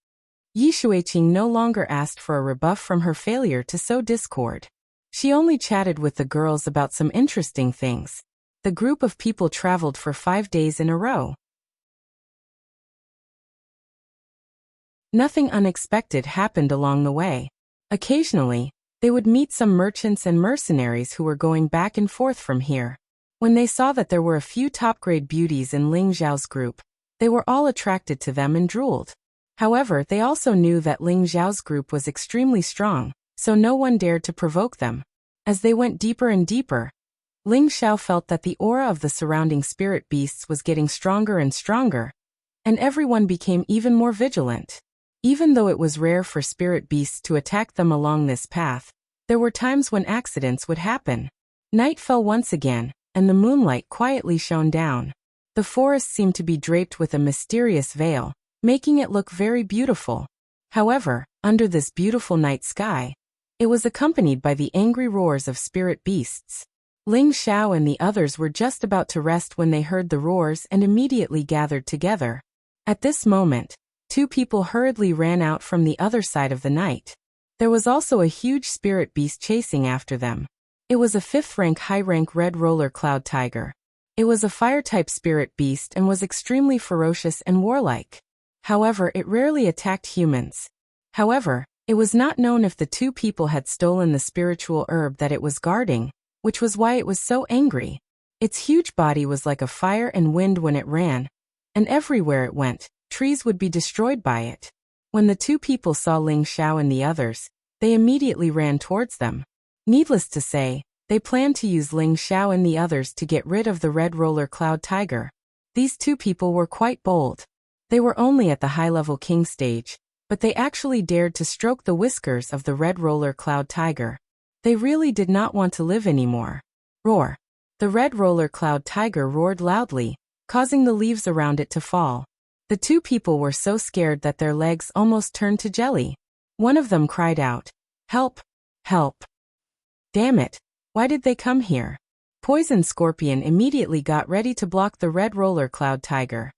Yi Shuiqing no longer asked for a rebuff from her failure to sow discord. She only chatted with the girls about some interesting things. The group of people traveled for 5 days in a row. Nothing unexpected happened along the way. Occasionally, they would meet some merchants and mercenaries who were going back and forth from here. When they saw that there were a few top-grade beauties in Ling Xiao's group, they were all attracted to them and drooled. However, they also knew that Ling Xiao's group was extremely strong, so no one dared to provoke them. As they went deeper and deeper, Ling Xiao felt that the aura of the surrounding spirit beasts was getting stronger and stronger, and everyone became even more vigilant. Even though it was rare for spirit beasts to attack them along this path, there were times when accidents would happen. Night fell once again, and the moonlight quietly shone down. The forest seemed to be draped with a mysterious veil, making it look very beautiful. However, under this beautiful night sky, it was accompanied by the angry roars of spirit beasts. Ling Xiao and the others were just about to rest when they heard the roars and immediately gathered together. At this moment, 2 people hurriedly ran out from the other side of the night. There was also a huge spirit beast chasing after them. It was a 5th-rank high-rank red roller cloud tiger. It was a fire-type spirit beast and was extremely ferocious and warlike. However, it rarely attacked humans. However, it was not known if the 2 people had stolen the spiritual herb that it was guarding, which was why it was so angry. Its huge body was like a fire and wind when it ran, and everywhere it went, trees would be destroyed by it. When the 2 people saw Ling Xiao and the others, they immediately ran towards them. Needless to say, they planned to use Ling Xiao and the others to get rid of the red roller cloud tiger. These 2 people were quite bold. They were only at the high-level king stage, but they actually dared to stroke the whiskers of the red roller cloud tiger. They really did not want to live anymore. Roar! The red roller cloud tiger roared loudly, causing the leaves around it to fall. The two people were so scared that their legs almost turned to jelly. One of them cried out, "Help! Help! Damn it! Why did they come here?" Poison Scorpion immediately got ready to block the red roller cloud tiger.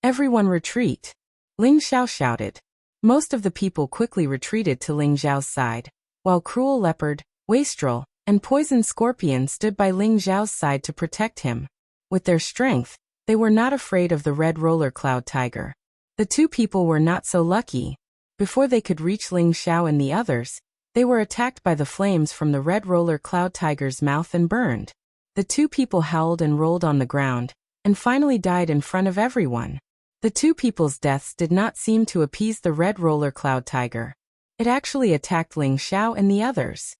"Everyone retreat!" Ling Xiao shouted. Most of the people quickly retreated to Ling Xiao's side, while Cruel Leopard, Wastrel, and Poison Scorpion stood by Ling Xiao's side to protect him. With their strength, they were not afraid of the red roller cloud tiger. The two people were not so lucky. Before they could reach Ling Xiao and the others, they were attacked by the flames from the red roller cloud tiger's mouth and burned. The two people howled and rolled on the ground, and finally died in front of everyone. The two people's deaths did not seem to appease the red roller cloud tiger. It actually attacked Ling Xiao and the others.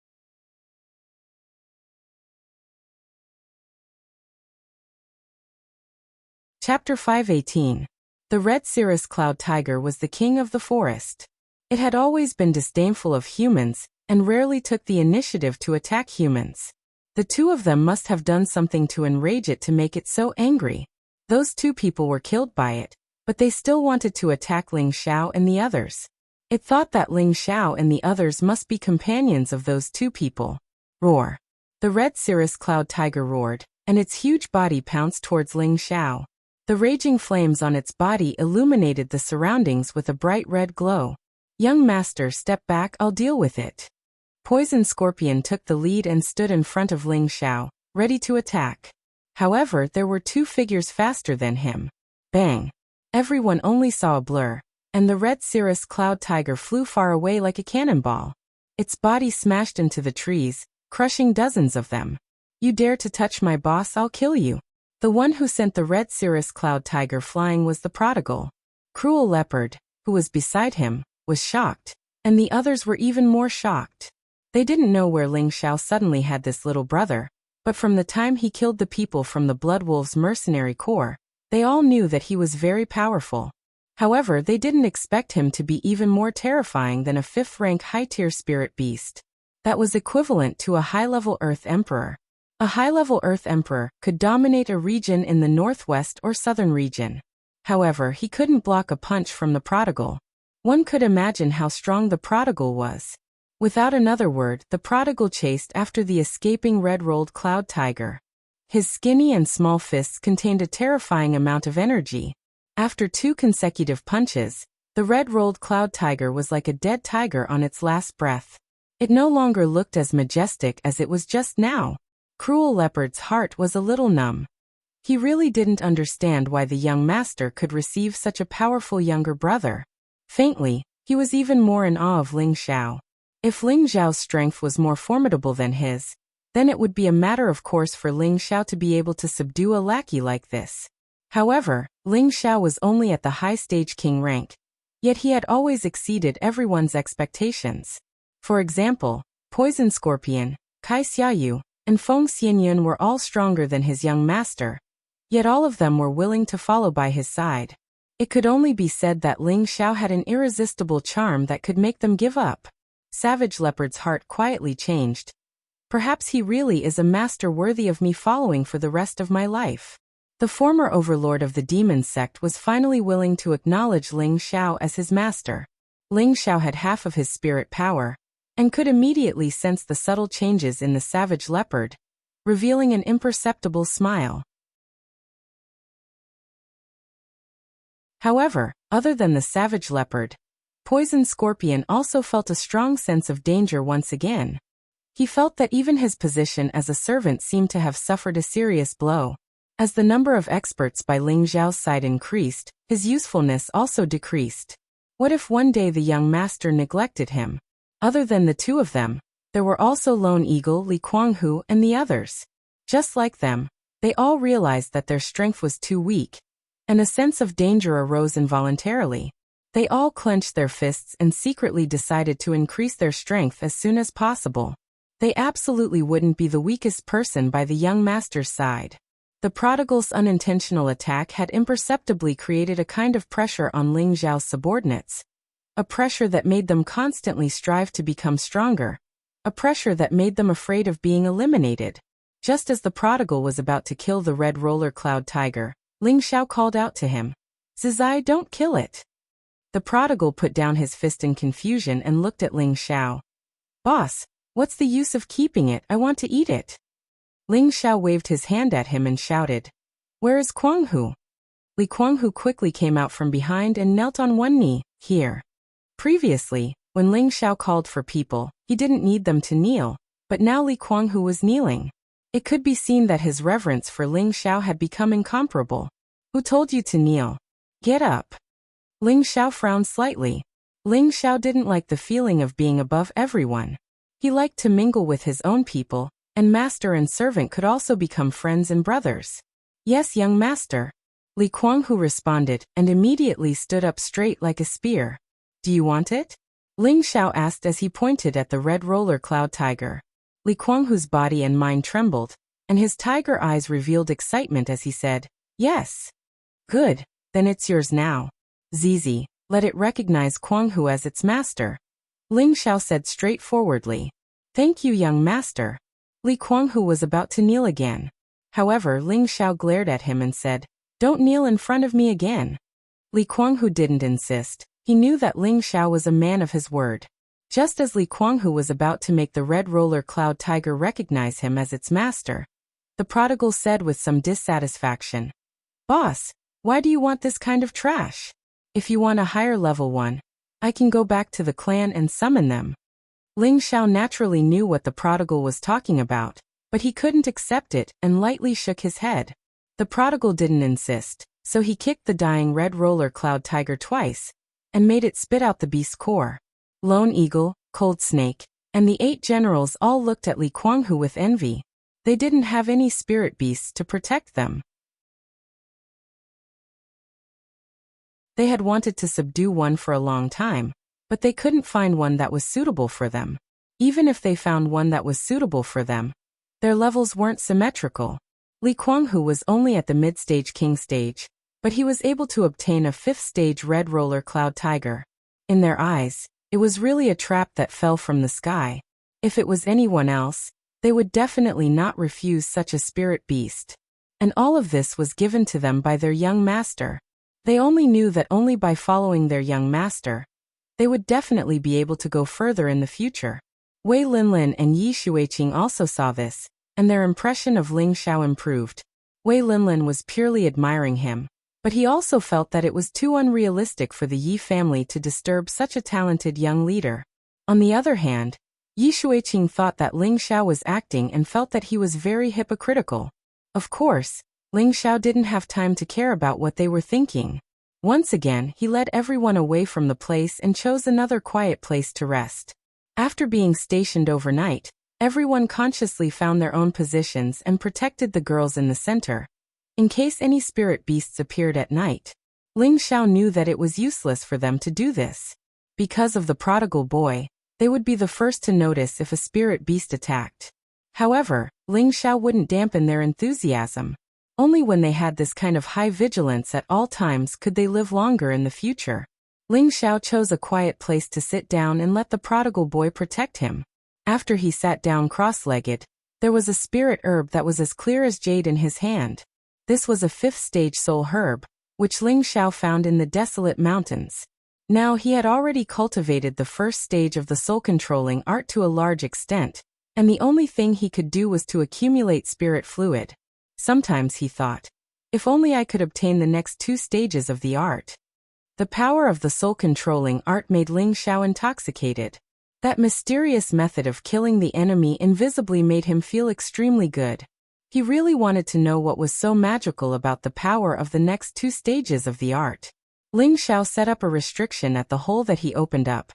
Chapter 518. The red cirrus cloud tiger was the king of the forest. It had always been disdainful of humans, and rarely took the initiative to attack humans. The two of them must have done something to enrage it to make it so angry. Those two people were killed by it, but they still wanted to attack Ling Xiao and the others. It thought that Ling Xiao and the others must be companions of those two people. Roar! The red cirrus cloud tiger roared, and its huge body pounced towards Ling Xiao. The raging flames on its body illuminated the surroundings with a bright red glow. "Young master, step back, I'll deal with it." Poison Scorpion took the lead and stood in front of Ling Xiao, ready to attack. However, there were two figures faster than him. Bang! Everyone only saw a blur, and the red cirrus cloud tiger flew far away like a cannonball. Its body smashed into the trees, crushing dozens of them. "You dare to touch my boss, I'll kill you." The one who sent the red cirrus cloud tiger flying was the prodigal. Cruel Leopard, who was beside him, was shocked, and the others were even more shocked. They didn't know where Ling Xiao suddenly had this little brother, but from the time he killed the people from the Blood Wolves mercenary corps, they all knew that he was very powerful. However, they didn't expect him to be even more terrifying than a 5th-rank high-tier spirit beast. That was equivalent to a high-level Earth Emperor. A high-level Earth Emperor could dominate a region in the northwest or southern region. However, he couldn't block a punch from the prodigal. One could imagine how strong the prodigal was. Without another word, the prodigal chased after the escaping red-rolled cloud tiger. His skinny and small fists contained a terrifying amount of energy. After 2 consecutive punches, the red-rolled cloud tiger was like a dead tiger on its last breath. It no longer looked as majestic as it was just now. Cruel Leopard's heart was a little numb. He really didn't understand why the young master could receive such a powerful younger brother. Faintly, he was even more in awe of Ling Xiao. If Ling Xiao's strength was more formidable than his, then it would be a matter of course for Ling Xiao to be able to subdue a lackey like this. However, Ling Xiao was only at the high stage king rank, yet he had always exceeded everyone's expectations. For example, Poison Scorpion, Kai Xiaoyu, and Feng Xianyun were all stronger than his young master, yet all of them were willing to follow by his side. It could only be said that Ling Xiao had an irresistible charm that could make them give up. Savage Leopard's heart quietly changed. Perhaps he really is a master worthy of me following for the rest of my life. The former overlord of the demon sect was finally willing to acknowledge Ling Xiao as his master. Ling Xiao had half of his spirit power, and could immediately sense the subtle changes in the savage leopard, revealing an imperceptible smile. However, other than the savage leopard, Poison Scorpion also felt a strong sense of danger once again. He felt that even his position as a servant seemed to have suffered a serious blow. As the number of experts by Ling Xiao's side increased, his usefulness also decreased. What if one day the young master neglected him? Other than the two of them, there were also Lone Eagle, Li Kuanghu, and the others. Just like them, they all realized that their strength was too weak, and a sense of danger arose involuntarily. They all clenched their fists and secretly decided to increase their strength as soon as possible. They absolutely wouldn't be the weakest person by the young master's side. The prodigal's unintentional attack had imperceptibly created a kind of pressure on Ling Xiao's subordinates. A pressure that made them constantly strive to become stronger. A pressure that made them afraid of being eliminated. Just as the prodigal was about to kill the red roller cloud tiger, Ling Xiao called out to him. Zizai, don't kill it. The prodigal put down his fist in confusion and looked at Ling Xiao. Boss, what's the use of keeping it? I want to eat it. Ling Xiao waved his hand at him and shouted, Where is Kuanghu? Li Kuanghu quickly came out from behind and knelt on one knee. Here. Previously, when Ling Xiao called for people, he didn't need them to kneel, but now Li Kuanghu was kneeling. It could be seen that his reverence for Ling Xiao had become incomparable. Who told you to kneel? Get up. Ling Xiao frowned slightly. Ling Xiao didn't like the feeling of being above everyone. He liked to mingle with his own people, and master and servant could also become friends and brothers. Yes, young master. Li Kuanghu responded and immediately stood up straight like a spear. Do you want it? Ling Xiao asked as he pointed at the red roller cloud tiger. Li Kuanghu's body and mind trembled, and his tiger eyes revealed excitement as he said, Yes. Good, then it's yours now. Zizi, let it recognize Kuanghu as its master. Ling Xiao said straightforwardly. Thank you, young master. Li Kuanghu was about to kneel again. However, Ling Xiao glared at him and said, Don't kneel in front of me again. Li Kuanghu didn't insist. He knew that Ling Xiao was a man of his word. Just as Li Kuanghu was about to make the red roller cloud tiger recognize him as its master, the prodigal said with some dissatisfaction, Boss, why do you want this kind of trash? If you want a higher level one, I can go back to the clan and summon them. Ling Xiao naturally knew what the prodigal was talking about, but he couldn't accept it and lightly shook his head. The prodigal didn't insist, so he kicked the dying red roller cloud tiger twice and made it spit out the beast's core. Lone Eagle, Cold Snake, and the 8 generals all looked at Li Kuanghu with envy. They didn't have any spirit beasts to protect them. They had wanted to subdue one for a long time, but they couldn't find one that was suitable for them. Even if they found one that was suitable for them, their levels weren't symmetrical. Li Kuanghu was only at the mid-stage king stage, but he was able to obtain a 5th stage red roller cloud tiger. In their eyes, it was really a trap that fell from the sky. If it was anyone else, they would definitely not refuse such a spirit beast. And all of this was given to them by their young master. They only knew that only by following their young master, they would definitely be able to go further in the future. Wei Linlin and Yi Xueqing also saw this, and their impression of Ling Xiao improved. Wei Linlin was purely admiring him, but he also felt that it was too unrealistic for the Yi family to disturb such a talented young leader. On the other hand, Yi Xueqing thought that Ling Xiao was acting and felt that he was very hypocritical. Of course, Ling Xiao didn't have time to care about what they were thinking. Once again, he led everyone away from the place and chose another quiet place to rest. After being stationed overnight, everyone consciously found their own positions and protected the girls in the center, in case any spirit beasts appeared at night. Ling Xiao knew that it was useless for them to do this. Because of the prodigal boy, they would be the first to notice if a spirit beast attacked. However, Ling Xiao wouldn't dampen their enthusiasm. Only when they had this kind of high vigilance at all times could they live longer in the future. Ling Xiao chose a quiet place to sit down and let the prodigal boy protect him. After he sat down cross-legged, there was a spirit herb that was as clear as jade in his hand. This was a 5th stage soul herb, which Ling Xiao found in the desolate mountains. Now he had already cultivated the 1st stage of the soul-controlling art to a large extent, and the only thing he could do was to accumulate spirit fluid. Sometimes he thought, if only I could obtain the next 2 stages of the art. The power of the soul-controlling art made Ling Xiao intoxicated. That mysterious method of killing the enemy invisibly made him feel extremely good. He really wanted to know what was so magical about the power of the next 2 stages of the art. Ling Xiao set up a restriction at the hole that he opened up,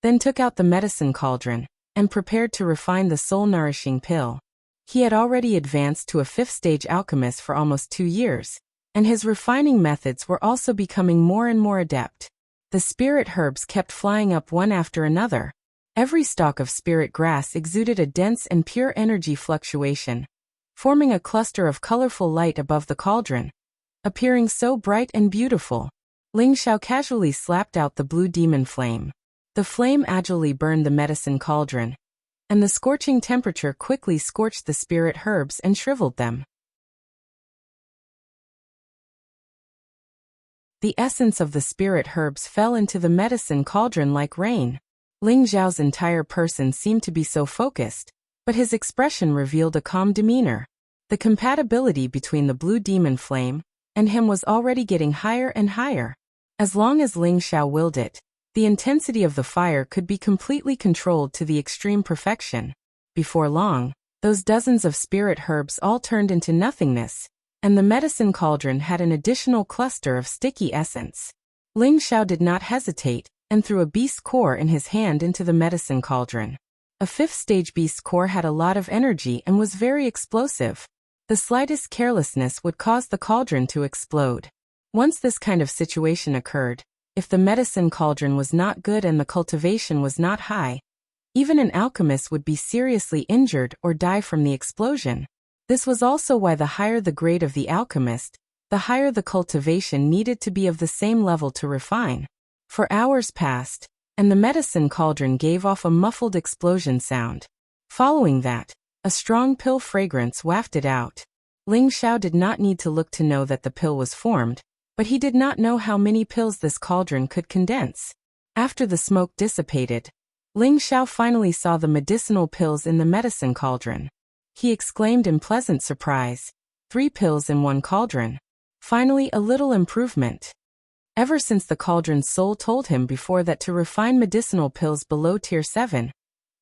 then took out the medicine cauldron, and prepared to refine the soul-nourishing pill. He had already advanced to a 5th stage alchemist for almost 2 years, and his refining methods were also becoming more and more adept. The spirit herbs kept flying up one after another. Every stalk of spirit grass exuded a dense and pure energy fluctuation, forming a cluster of colorful light above the cauldron, appearing so bright and beautiful. Ling Xiao casually slapped out the blue demon flame. The flame agilely burned the medicine cauldron, and the scorching temperature quickly scorched the spirit herbs and shriveled them. The essence of the spirit herbs fell into the medicine cauldron like rain. Ling Xiao's entire person seemed to be so focused, but his expression revealed a calm demeanor. The compatibility between the blue demon flame and him was already getting higher and higher. As long as Ling Xiao willed it, the intensity of the fire could be completely controlled to the extreme perfection. Before long, those dozens of spirit herbs all turned into nothingness, and the medicine cauldron had an additional cluster of sticky essence. Ling Xiao did not hesitate, and threw a beast core in his hand into the medicine cauldron. A fifth-stage beast core had a lot of energy and was very explosive. The slightest carelessness would cause the cauldron to explode. Once this kind of situation occurred, if the medicine cauldron was not good and the cultivation was not high, even an alchemist would be seriously injured or die from the explosion. This was also why the higher the grade of the alchemist, the higher the cultivation needed to be of the same level to refine. For hours passed, and the medicine cauldron gave off a muffled explosion sound. Following that, a strong pill fragrance wafted out. Ling Xiao did not need to look to know that the pill was formed, but he did not know how many pills this cauldron could condense. After the smoke dissipated, Ling Xiao finally saw the medicinal pills in the medicine cauldron. He exclaimed in pleasant surprise, 3 pills in one cauldron. Finally a little improvement. Ever since the cauldron's soul told him before that to refine medicinal pills below tier 7,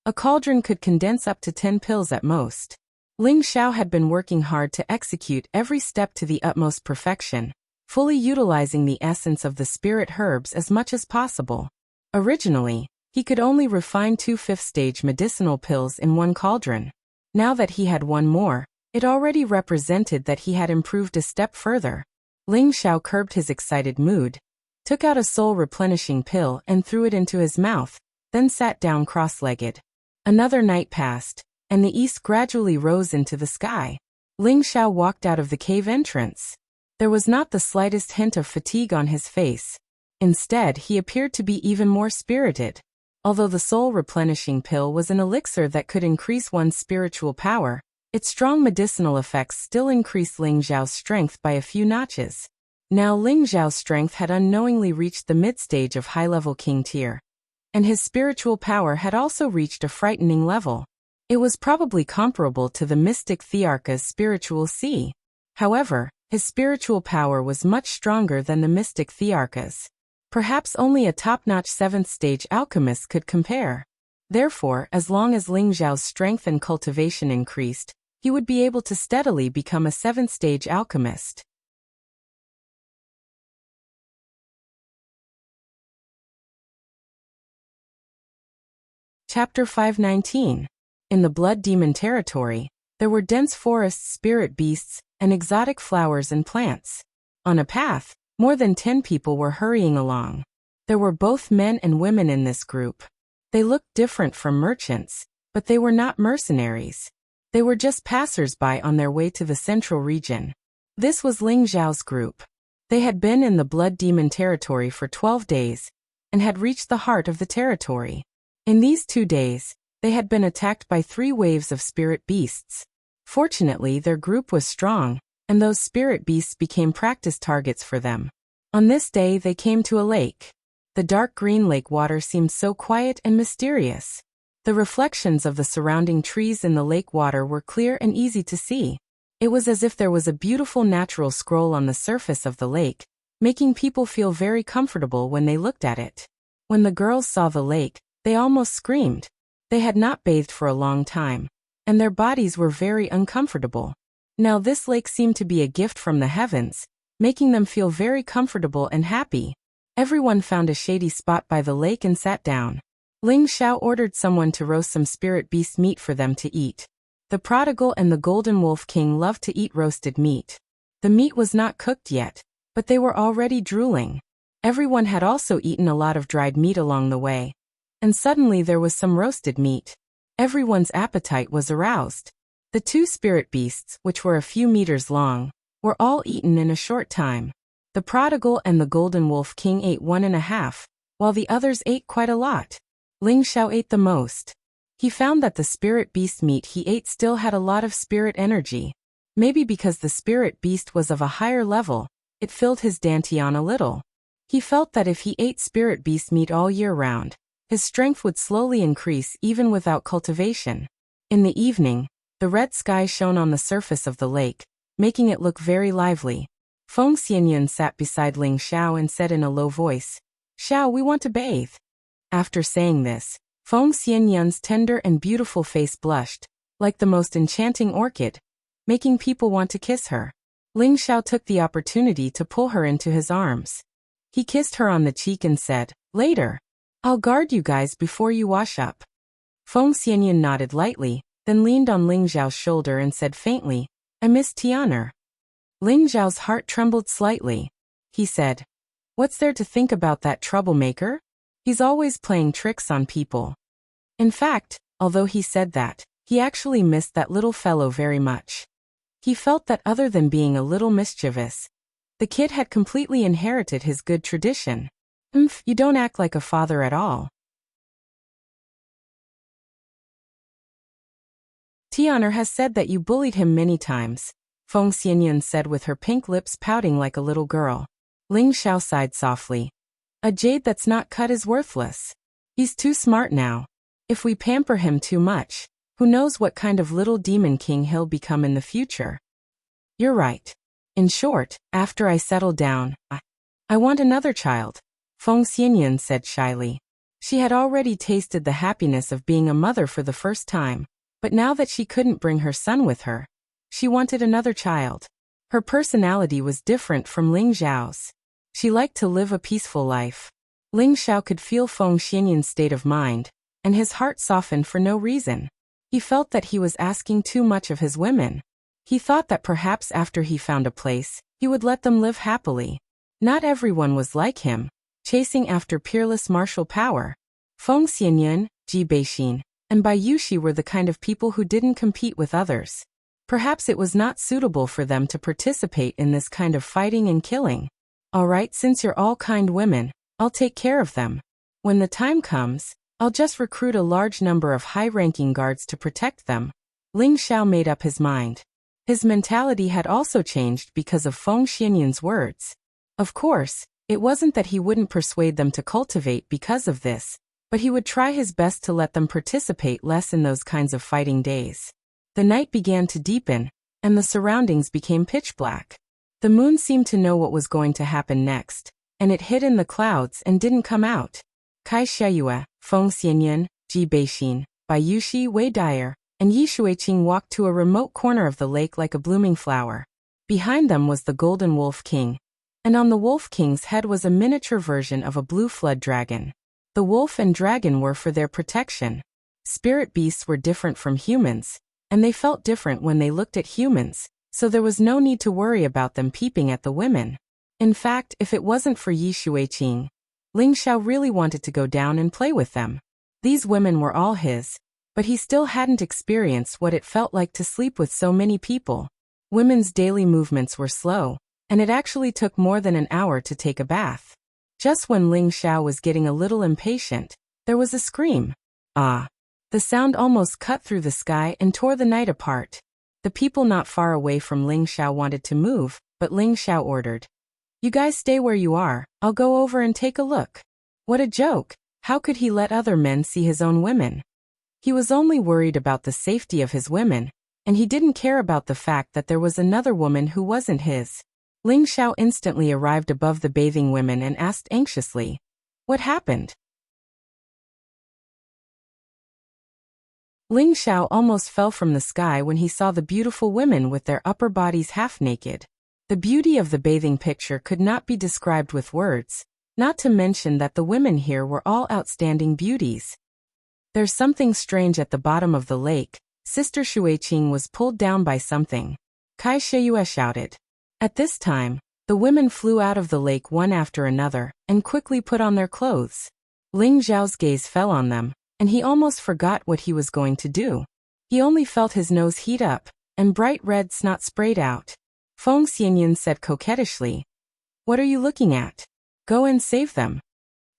a cauldron could condense up to 10 pills at most. Ling Xiao had been working hard to execute every step to the utmost perfection, fully utilizing the essence of the spirit herbs as much as possible. Originally, he could only refine 2 fifth-stage medicinal pills in one cauldron. Now that he had one more, it already represented that he had improved a step further. Ling Xiao curbed his excited mood, took out a soul-replenishing pill and threw it into his mouth, then sat down cross-legged. Another night passed, and the east gradually rose into the sky. Ling Xiao walked out of the cave entrance. There was not the slightest hint of fatigue on his face. Instead, he appeared to be even more spirited. Although the soul-replenishing pill was an elixir that could increase one's spiritual power, its strong medicinal effects still increased Ling Xiao's strength by a few notches. Now Ling Xiao's strength had unknowingly reached the mid-stage of high-level king tier, and his spiritual power had also reached a frightening level. It was probably comparable to the mystic Thearka's spiritual sea. However, his spiritual power was much stronger than the mystic Thearka's. Perhaps only a top-notch 7th-stage alchemist could compare. Therefore, as long as Ling Xiao's strength and cultivation increased, he would be able to steadily become a 7th-stage alchemist. Chapter 519. In the Blood Demon territory, there were dense forests, spirit beasts, and exotic flowers and plants. On a path, more than 10 people were hurrying along. There were both men and women in this group. They looked different from merchants, but they were not mercenaries. They were just passers-by on their way to the central region. This was Ling Xiao's group. They had been in the Blood Demon territory for 12 days, and had reached the heart of the territory. In these 2 days, they had been attacked by 3 waves of spirit beasts. Fortunately, their group was strong, and those spirit beasts became practice targets for them. On this day they came to a lake. The dark green lake water seemed so quiet and mysterious. The reflections of the surrounding trees in the lake water were clear and easy to see. It was as if there was a beautiful natural scroll on the surface of the lake, making people feel very comfortable when they looked at it. When the girls saw the lake, they almost screamed. They had not bathed for a long time, and their bodies were very uncomfortable. Now this lake seemed to be a gift from the heavens, making them feel very comfortable and happy. Everyone found a shady spot by the lake and sat down. Ling Xiao ordered someone to roast some spirit beast meat for them to eat. The prodigal and the golden wolf king loved to eat roasted meat. The meat was not cooked yet, but they were already drooling. Everyone had also eaten a lot of dried meat along the way, and suddenly there was some roasted meat. Everyone's appetite was aroused. The 2 spirit beasts, which were a few meters long, were all eaten in a short time. The prodigal and the golden wolf king ate 1.5, while the others ate quite a lot. Ling Xiao ate the most. He found that the spirit beast meat he ate still had a lot of spirit energy. Maybe because the spirit beast was of a higher level, it filled his dantian a little. He felt that if he ate spirit beast meat all year round, his strength would slowly increase even without cultivation. In the evening, the red sky shone on the surface of the lake, making it look very lively. Feng Xianyun sat beside Ling Xiao and said in a low voice, "Xiao, we want to bathe." After saying this, Feng Xianyun's tender and beautiful face blushed, like the most enchanting orchid, making people want to kiss her. Ling Xiao took the opportunity to pull her into his arms. He kissed her on the cheek and said, "Later. I'll guard you guys before you wash up." Feng Xianyun nodded lightly, then leaned on Ling Xiao's shoulder and said faintly, "I miss Tian'er." Ling Xiao's heart trembled slightly. He said, "What's there to think about that troublemaker? He's always playing tricks on people." In fact, although he said that, he actually missed that little fellow very much. He felt that other than being a little mischievous, the kid had completely inherited his good tradition. You don't act like a father at all." "Tian'er has said that you bullied him many times," Feng Xianyun said with her pink lips pouting like a little girl. Ling Xiao sighed softly. "A jade that's not cut is worthless. He's too smart now. If we pamper him too much, who knows what kind of little demon king he'll become in the future." "You're right. In short, after I settle down, I want another child," Feng Xianyun said shyly. She had already tasted the happiness of being a mother for the first time, but now that she couldn't bring her son with her, she wanted another child. Her personality was different from Ling Xiao's. She liked to live a peaceful life. Ling Xiao could feel Feng Xianyun's state of mind, and his heart softened for no reason. He felt that he was asking too much of his women. He thought that perhaps after he found a place, he would let them live happily. Not everyone was like him, chasing after peerless martial power. Feng Xianyun, Ji Beixin, and Bai Yushi were the kind of people who didn't compete with others. Perhaps it was not suitable for them to participate in this kind of fighting and killing. "All right, since you're all kind women, I'll take care of them. When the time comes, I'll just recruit a large number of high-ranking guards to protect them." Ling Xiao made up his mind. His mentality had also changed because of Feng Xianyun's words. Of course, it wasn't that he wouldn't persuade them to cultivate because of this, but he would try his best to let them participate less in those kinds of fighting days. The night began to deepen, and the surroundings became pitch black. The moon seemed to know what was going to happen next, and it hid in the clouds and didn't come out. Kai Xiayue, Feng Xianyun, Ji Beixin, Bai Yushi, Wei Dyer, and Yi Shuiqing walked to a remote corner of the lake like a blooming flower. Behind them was the Golden Wolf King, and on the Wolf King's head was a miniature version of a blue flood dragon. The wolf and dragon were for their protection. Spirit beasts were different from humans, and they felt different when they looked at humans, so there was no need to worry about them peeping at the women. In fact, if it wasn't for Yi Shuiqing, Ling Xiao really wanted to go down and play with them. These women were all his, but he still hadn't experienced what it felt like to sleep with so many people. Women's daily movements were slow, and it actually took more than an hour to take a bath. Just when Ling Xiao was getting a little impatient, there was a scream. "Ah!" The sound almost cut through the sky and tore the night apart. The people not far away from Ling Xiao wanted to move, but Ling Xiao ordered, "You guys stay where you are, I'll go over and take a look." What a joke! How could he let other men see his own women? He was only worried about the safety of his women, and he didn't care about the fact that there was another woman who wasn't his. Ling Xiao instantly arrived above the bathing women and asked anxiously, "What happened?" Ling Xiao almost fell from the sky when he saw the beautiful women with their upper bodies half naked. The beauty of the bathing picture could not be described with words, not to mention that the women here were all outstanding beauties. "There's something strange at the bottom of the lake." Sister Shuiqing was pulled down by something. Kai Xiayue shouted. At this time, the women flew out of the lake one after another, and quickly put on their clothes. Ling Xiao's gaze fell on them, and he almost forgot what he was going to do. He only felt his nose heat up, and bright red snot sprayed out. Feng Xianyun said coquettishly, "What are you looking at? Go and save them."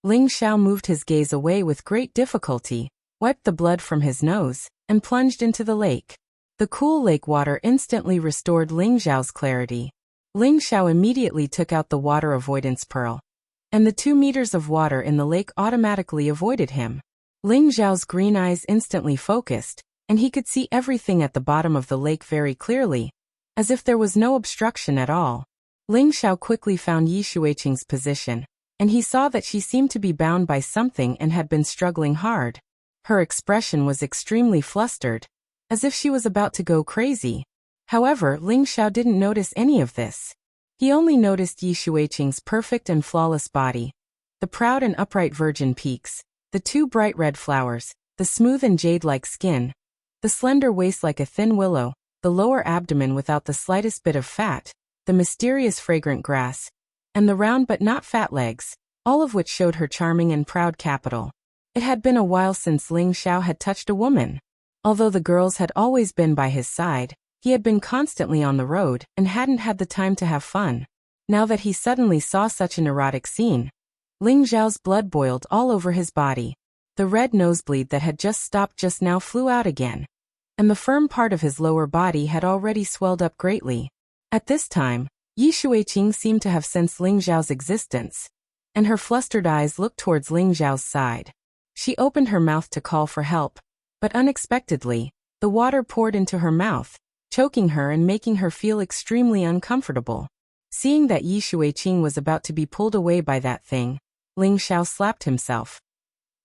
Ling Xiao moved his gaze away with great difficulty, wiped the blood from his nose, and plunged into the lake. The cool lake water instantly restored Ling Xiao's clarity. Ling Xiao immediately took out the water avoidance pearl. and the 2 meters of water in the lake automatically avoided him. Ling Xiao's green eyes instantly focused, and he could see everything at the bottom of the lake very clearly, as if there was no obstruction at all. Ling Xiao quickly found Yi Shuiqing's position, and he saw that she seemed to be bound by something and had been struggling hard. Her expression was extremely flustered, as if she was about to go crazy. However, Ling Xiao didn't notice any of this. He only noticed Yi Shuiqing's perfect and flawless body, the proud and upright virgin peaks, the 2 bright red flowers, the smooth and jade-like skin, the slender waist like a thin willow, the lower abdomen without the slightest bit of fat, the mysterious fragrant grass, and the round but not fat legs, all of which showed her charming and proud capital. It had been a while since Ling Xiao had touched a woman. Although the girls had always been by his side, he had been constantly on the road and hadn't had the time to have fun. Now that he suddenly saw such an erotic scene, Ling Xiao's blood boiled all over his body. The red nosebleed that had just stopped just now flew out again, and the firm part of his lower body had already swelled up greatly. At this time, Yi Shuiqing seemed to have sensed Ling Xiao's existence, and her flustered eyes looked towards Ling Xiao's side. She opened her mouth to call for help, but unexpectedly, the water poured into her mouth, choking her and making her feel extremely uncomfortable. Seeing that Yi Shuiqing was about to be pulled away by that thing, Ling Xiao slapped himself.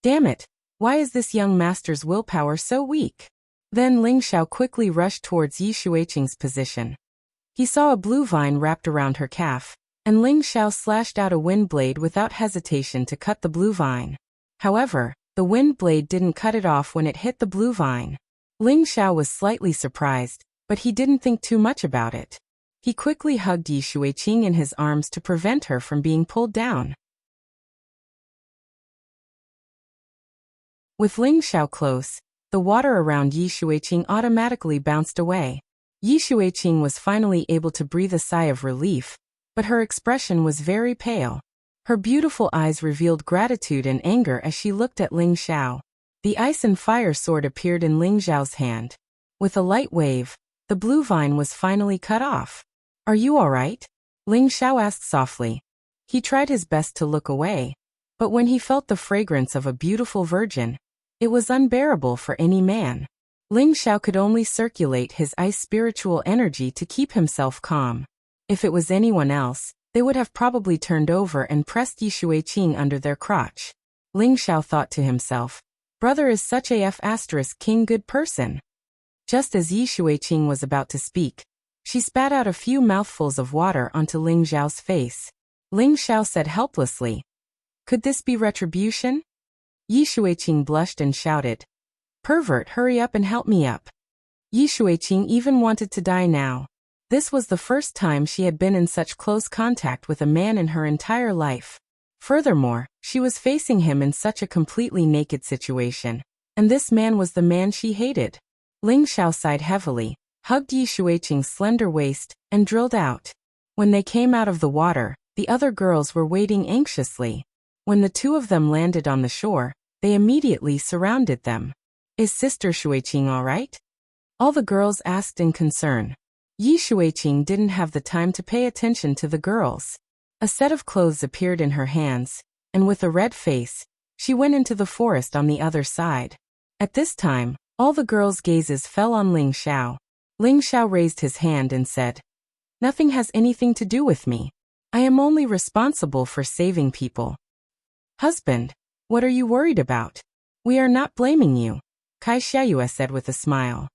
Damn it, why is this young master's willpower so weak? Then Ling Xiao quickly rushed towards Yi Shuiqing's position. He saw a blue vine wrapped around her calf, and Ling Xiao slashed out a wind blade without hesitation to cut the blue vine. However, the wind blade didn't cut it off when it hit the blue vine. Ling Xiao was slightly surprised, but he didn't think too much about it. He quickly hugged Yi Shuiqing in his arms to prevent her from being pulled down. With Ling Xiao close, the water around Yi Shuiqing automatically bounced away. Yi Shuiqing was finally able to breathe a sigh of relief, but her expression was very pale. Her beautiful eyes revealed gratitude and anger as she looked at Ling Xiao. The ice and fire sword appeared in Ling Xiao's hand. With a light wave, the blue vine was finally cut off. Are you all right? Ling Xiao asked softly. He tried his best to look away, but when he felt the fragrance of a beautiful virgin, it was unbearable for any man. Ling Xiao could only circulate his ice spiritual energy to keep himself calm. If it was anyone else, they would have probably turned over and pressed Yi Shuiqing under their crotch. Ling Xiao thought to himself, brother is such a *king good person. Just as Yi Shuiqing was about to speak, she spat out a few mouthfuls of water onto Ling Xiao's face. Ling Xiao said helplessly, could this be retribution? Yi Shuiqing blushed and shouted, pervert, hurry up and help me up. Yi Shuiqing even wanted to die now. This was the first time she had been in such close contact with a man in her entire life. Furthermore, she was facing him in such a completely naked situation, and this man was the man she hated. Ling Xiao sighed heavily, hugged Yi Shuiqing's slender waist, and drilled out. When they came out of the water, the other girls were waiting anxiously. When the 2 of them landed on the shore, they immediately surrounded them. Is Sister Shuiqing all right? All the girls asked in concern. Yi Shuiqing didn't have the time to pay attention to the girls. A set of clothes appeared in her hands, and with a red face, she went into the forest on the other side. At this time, all the girls' gazes fell on Ling Xiao. Ling Xiao raised his hand and said, nothing has anything to do with me. I am only responsible for saving people. Husband, what are you worried about? We are not blaming you, Kai Xiayue said with a smile.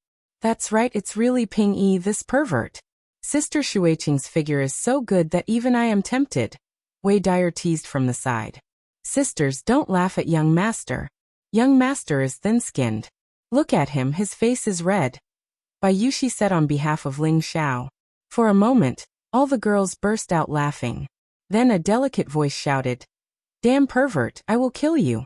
That's right, it's really Ping Yi, this pervert. Sister Shuiqing's figure is so good that even I am tempted, Wei Dyer teased from the side. Sisters, don't laugh at young master. Young master is thin-skinned. Look at him, his face is red. Bai Yushi said on behalf of Ling Xiao. For a moment, all the girls burst out laughing. Then a delicate voice shouted, damn pervert, I will kill you.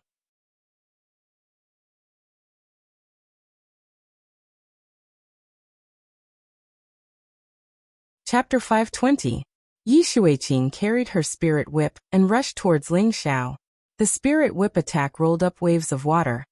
Chapter 520. Yi Shuiqing carried her spirit whip and rushed towards Ling Xiao. The spirit whip attack rolled up waves of water,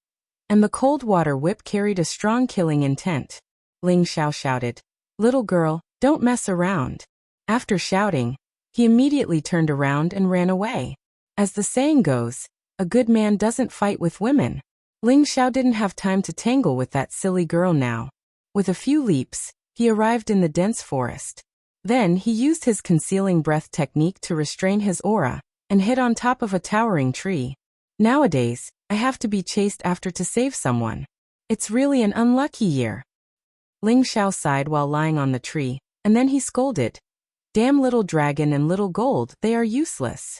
and the cold water whip carried a strong killing intent. Ling Xiao shouted, little girl, don't mess around. After shouting, he immediately turned around and ran away. As the saying goes, a good man doesn't fight with women. Ling Xiao didn't have time to tangle with that silly girl now. With a few leaps, he arrived in the dense forest. Then he used his concealing breath technique to restrain his aura and hid on top of a towering tree. Nowadays, I have to be chased after to save someone. It's really an unlucky year. Ling Xiao sighed while lying on the tree, and then he scolded. Damn little dragon and little gold, they are useless.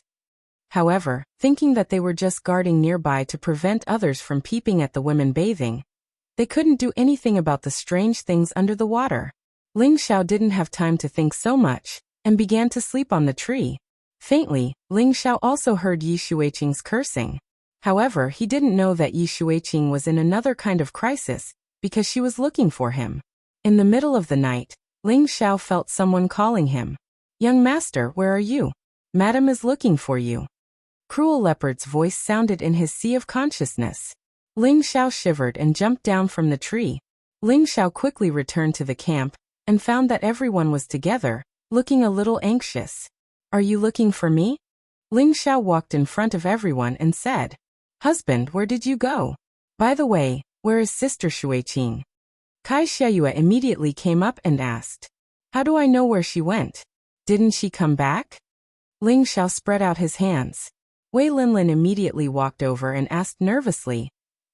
However, thinking that they were just guarding nearby to prevent others from peeping at the women bathing, they couldn't do anything about the strange things under the water. Ling Xiao didn't have time to think so much, and began to sleep on the tree. Faintly, Ling Xiao also heard Yi Shuiqing's cursing. However, he didn't know that Yi Shuiqing was in another kind of crisis, because she was looking for him. In the middle of the night, Ling Xiao felt someone calling him. Young master, where are you? Madam is looking for you. Cruel Leopard's voice sounded in his sea of consciousness. Ling Xiao shivered and jumped down from the tree. Ling Xiao quickly returned to the camp and found that everyone was together, looking a little anxious. Are you looking for me? Ling Xiao walked in front of everyone and said, Husband, where did you go? By the way, where is Sister Shuiqing? Kai Xiayue immediately came up and asked, How do I know where she went? Didn't she come back? Ling Xiao spread out his hands. Wei Linlin immediately walked over and asked nervously,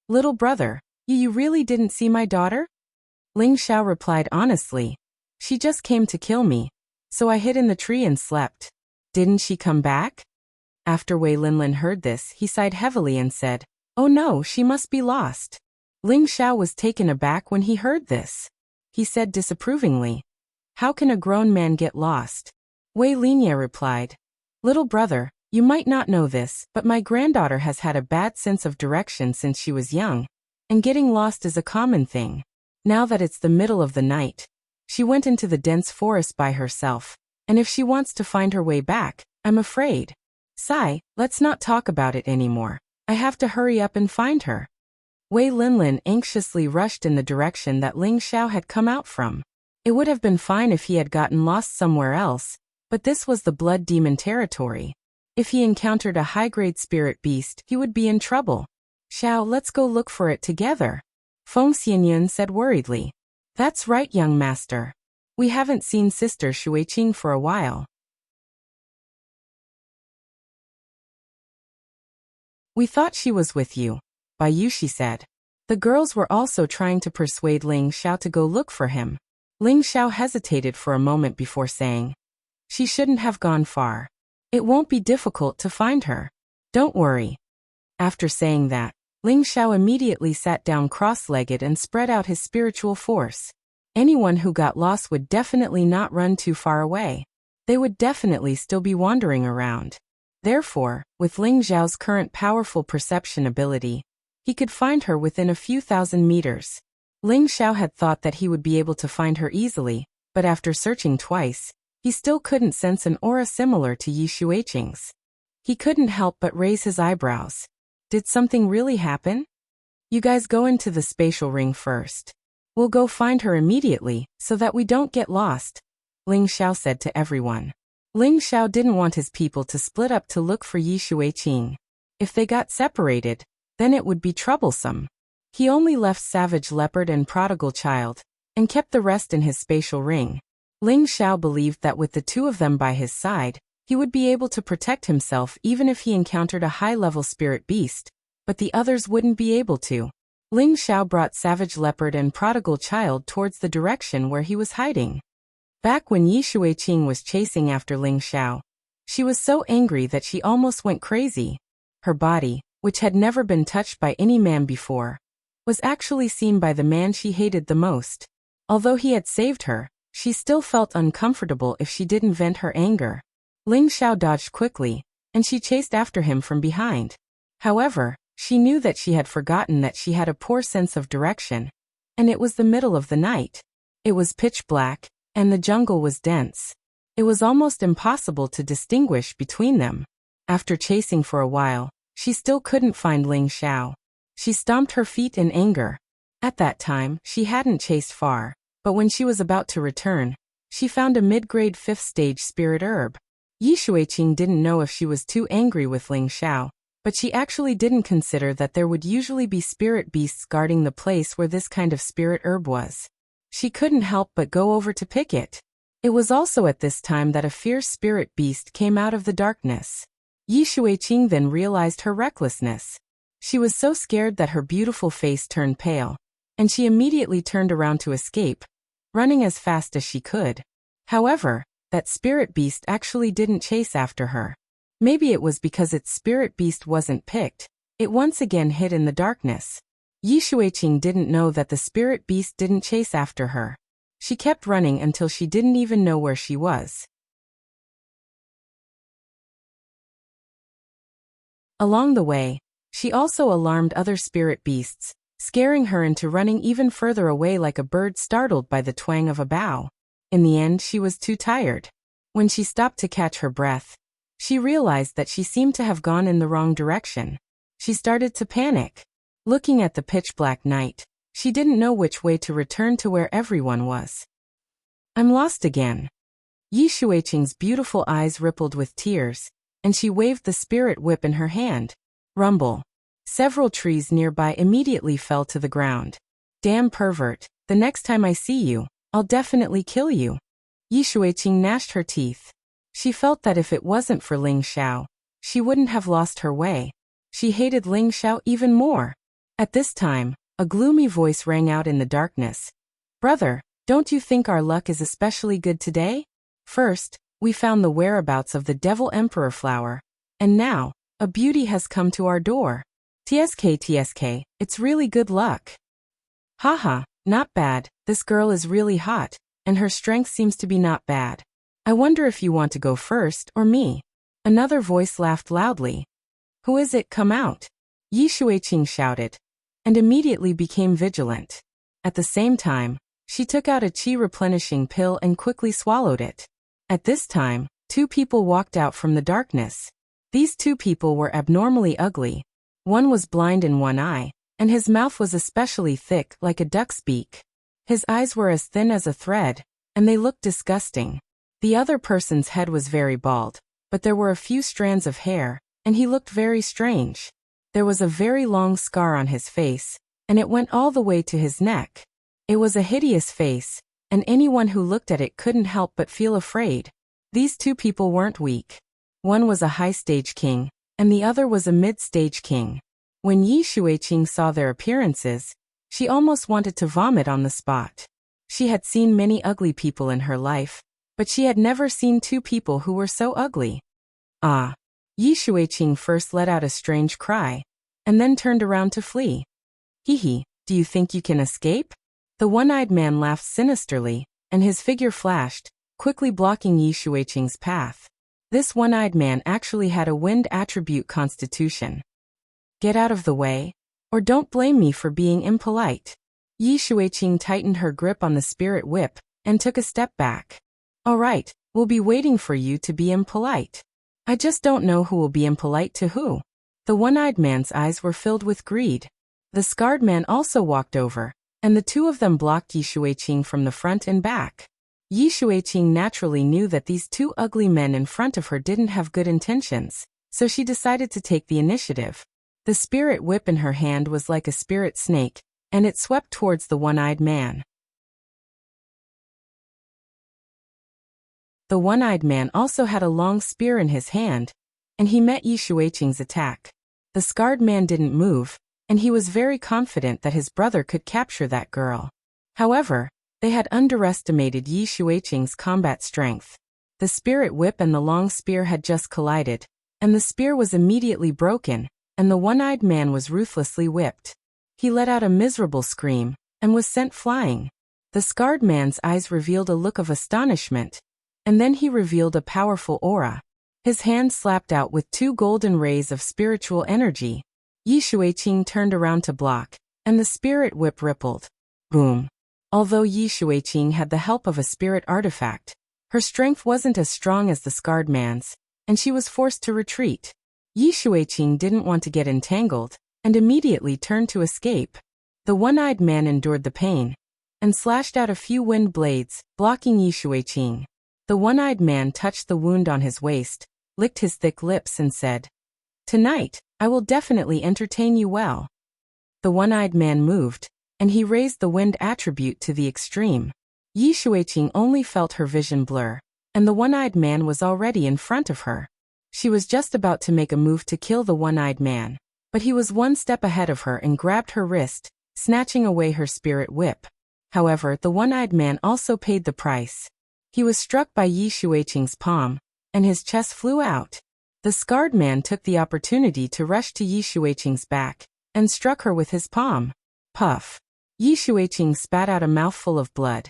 Little brother, you really didn't see my daughter? Ling Xiao replied honestly, She just came to kill me, so I hid in the tree and slept. Didn't she come back? After Wei Linlin heard this, he sighed heavily and said, Oh no, she must be lost. Ling Xiao was taken aback when he heard this. He said disapprovingly, How can a grown man get lost? Wei Linya replied, Little brother, you might not know this, but my granddaughter has had a bad sense of direction since she was young, and getting lost is a common thing. Now that it's the middle of the night, she went into the dense forest by herself, and if she wants to find her way back, I'm afraid. Sai, let's not talk about it anymore. I have to hurry up and find her. Wei Linlin anxiously rushed in the direction that Ling Xiao had come out from. It would have been fine if he had gotten lost somewhere else, but this was the blood demon territory. If he encountered a high-grade spirit beast, he would be in trouble. Xiao, let's go look for it together. Feng Xianyun said worriedly. That's right, young master. We haven't seen Sister Shuiqing for a while. We thought she was with you. Bai Yushi said. The girls were also trying to persuade Ling Xiao to go look for him. Ling Xiao hesitated for a moment before saying, She shouldn't have gone far. It won't be difficult to find her. Don't worry. After saying that, Ling Xiao immediately sat down cross-legged and spread out his spiritual force. Anyone who got lost would definitely not run too far away. They would definitely still be wandering around. Therefore, with Ling Xiao's current powerful perception ability, he could find her within a few thousand meters. Ling Xiao had thought that he would be able to find her easily, but after searching twice, he still couldn't sense an aura similar to Yi Shuiqing's. He couldn't help but raise his eyebrows. Did something really happen? You guys go into the spatial ring first. We'll go find her immediately, so that we don't get lost, Ling Xiao said to everyone. Ling Xiao didn't want his people to split up to look for Yi Shuiqing. If they got separated, then it would be troublesome. He only left Savage Leopard and Prodigal Child, and kept the rest in his spatial ring. Ling Xiao believed that with the two of them by his side, he would be able to protect himself even if he encountered a high-level spirit beast, but the others wouldn't be able to. Ling Xiao brought Savage Leopard and Prodigal Child towards the direction where he was hiding. Back when Yi Shuiqing was chasing after Ling Xiao, she was so angry that she almost went crazy. Her body, which had never been touched by any man before, was actually seen by the man she hated the most. Although he had saved her, she still felt uncomfortable if she didn't vent her anger. Ling Xiao dodged quickly, and she chased after him from behind. However, she knew that she had forgotten that she had a poor sense of direction, and it was the middle of the night. It was pitch black, and the jungle was dense. It was almost impossible to distinguish between them. After chasing for a while, she still couldn't find Ling Xiao. She stomped her feet in anger. At that time, she hadn't chased far, but when she was about to return, she found a mid-grade 5th stage spirit herb. Yi Shuiqing didn't know if she was too angry with Ling Xiao, but she actually didn't consider that there would usually be spirit beasts guarding the place where this kind of spirit herb was. She couldn't help but go over to pick it. It was also at this time that a fierce spirit beast came out of the darkness. Yi Shuiqing then realized her recklessness. She was so scared that her beautiful face turned pale, and she immediately turned around to escape, running as fast as she could. However, that spirit beast actually didn't chase after her. Maybe it was because its spirit beast wasn't picked. It once again hid in the darkness. Yi Shuiqing didn't know that the spirit beast didn't chase after her. She kept running until she didn't even know where she was. Along the way, she also alarmed other spirit beasts, scaring her into running even further away like a bird startled by the twang of a bough. In the end, she was too tired. When she stopped to catch her breath, she realized that she seemed to have gone in the wrong direction. She started to panic. Looking at the pitch-black night, she didn't know which way to return to where everyone was. I'm lost again. Yi Shuiqing's beautiful eyes rippled with tears, and she waved the spirit whip in her hand. Rumble. Several trees nearby immediately fell to the ground. Damn pervert, the next time I see you, I'll definitely kill you. Yi Shuiqing gnashed her teeth. She felt that if it wasn't for Ling Xiao, she wouldn't have lost her way. She hated Ling Xiao even more. At this time, a gloomy voice rang out in the darkness. Brother, don't you think our luck is especially good today? First, we found the whereabouts of the Devil Emperor flower, and now, a beauty has come to our door. TSK, it's really good luck. Haha, not bad, this girl is really hot, and her strength seems to be not bad. I wonder if you want to go first or me. Another voice laughed loudly. Who is it? Come out. Yi Shuiqing shouted, and immediately became vigilant. At the same time, she took out a qi replenishing pill and quickly swallowed it. At this time, two people walked out from the darkness. These two people were abnormally ugly. One was blind in one eye, and his mouth was especially thick like a duck's beak. His eyes were as thin as a thread, and they looked disgusting. The other person's head was very bald, but there were a few strands of hair, and he looked very strange. There was a very long scar on his face, and it went all the way to his neck. It was a hideous face, and anyone who looked at it couldn't help but feel afraid. These two people weren't weak. One was a high-stage king, and the other was a mid-stage king. When Yi Shuiqing saw their appearances, she almost wanted to vomit on the spot. She had seen many ugly people in her life, but she had never seen two people who were so ugly. Ah! Yi Shuiqing first let out a strange cry, and then turned around to flee. Hee, do you think you can escape? The one-eyed man laughed sinisterly, and his figure flashed, quickly blocking Yi Shuiqing's path. This one-eyed man actually had a wind attribute constitution. Get out of the way, or don't blame me for being impolite. Yi Shuiqing tightened her grip on the spirit whip, and took a step back. All right, we'll be waiting for you to be impolite. I just don't know who will be impolite to who. The one-eyed man's eyes were filled with greed. The scarred man also walked over, and the two of them blocked Yi Shuiqing from the front and back. Yi Shuiqing naturally knew that these two ugly men in front of her didn't have good intentions, so she decided to take the initiative. The spirit whip in her hand was like a spirit snake, and it swept towards the one-eyed man. The one-eyed man also had a long spear in his hand, and he met Yi Shuiqing's attack. The scarred man didn't move, and he was very confident that his brother could capture that girl. However, they had underestimated Yi Shuiqing's combat strength. The spirit whip and the long spear had just collided, and the spear was immediately broken, and the one-eyed man was ruthlessly whipped. He let out a miserable scream, and was sent flying. The scarred man's eyes revealed a look of astonishment, and then he revealed a powerful aura. His hand slapped out with two golden rays of spiritual energy. Yi Shuiqing turned around to block, and the spirit whip rippled. Boom. Although Yi Shuiqing had the help of a spirit artifact, her strength wasn't as strong as the scarred man's, and she was forced to retreat. Yi Shuiqing didn't want to get entangled, and immediately turned to escape. The one-eyed man endured the pain, and slashed out a few wind blades, blocking Yi Shuiqing. The one-eyed man touched the wound on his waist, licked his thick lips and said, "Tonight, I will definitely entertain you well." The one-eyed man moved, and he raised the wind attribute to the extreme. Yi Shuiqing only felt her vision blur, and the one-eyed man was already in front of her. She was just about to make a move to kill the one-eyed man, but he was one step ahead of her and grabbed her wrist, snatching away her spirit whip. However, the one-eyed man also paid the price. He was struck by Yi Shuiqing's palm, and his chest flew out. The scarred man took the opportunity to rush to Yi Shuiqing's back, and struck her with his palm. Puff! Yi Shuiqing spat out a mouthful of blood,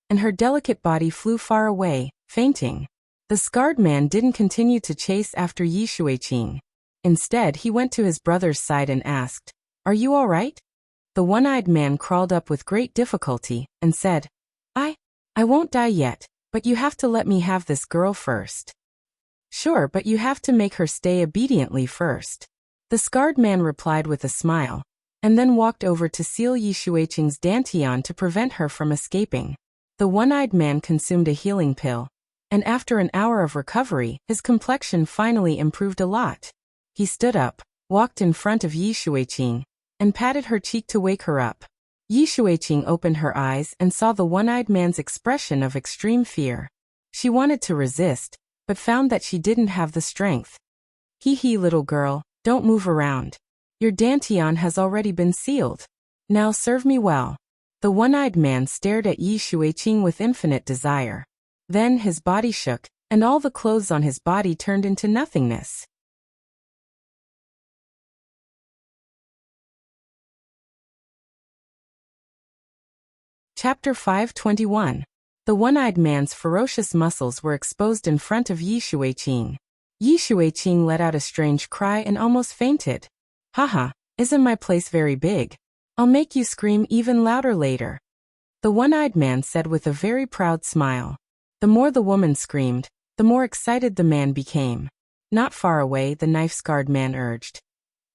and her delicate body flew far away, fainting. The scarred man didn't continue to chase after Yi Shuiqing. Instead, he went to his brother's side and asked, "Are you all right?" The one-eyed man crawled up with great difficulty, and said, I won't die yet, but you have to let me have this girl first." "Sure, but you have to make her stay obediently first." The scarred man replied with a smile, and then walked over to seal Yi Shuiqing's dantian to prevent her from escaping. The one-eyed man consumed a healing pill, and after an hour of recovery, his complexion finally improved a lot. He stood up, walked in front of Yi Shuiqing, and patted her cheek to wake her up. Yi Shuiqing opened her eyes and saw the one-eyed man's expression of extreme fear. She wanted to resist, but found that she didn't have the strength. "Hee, little girl, don't move around. Your dantian has already been sealed. Now serve me well." The one-eyed man stared at Yi Shuiqing with infinite desire. Then his body shook, and all the clothes on his body turned into nothingness. Chapter 521. The one-eyed man's ferocious muscles were exposed in front of Yi Shuiqing. Yi Shuiqing let out a strange cry and almost fainted. "Haha, isn't my place very big? I'll make you scream even louder later," the one-eyed man said with a very proud smile. The more the woman screamed, the more excited the man became. Not far away, the knife-scarred man urged,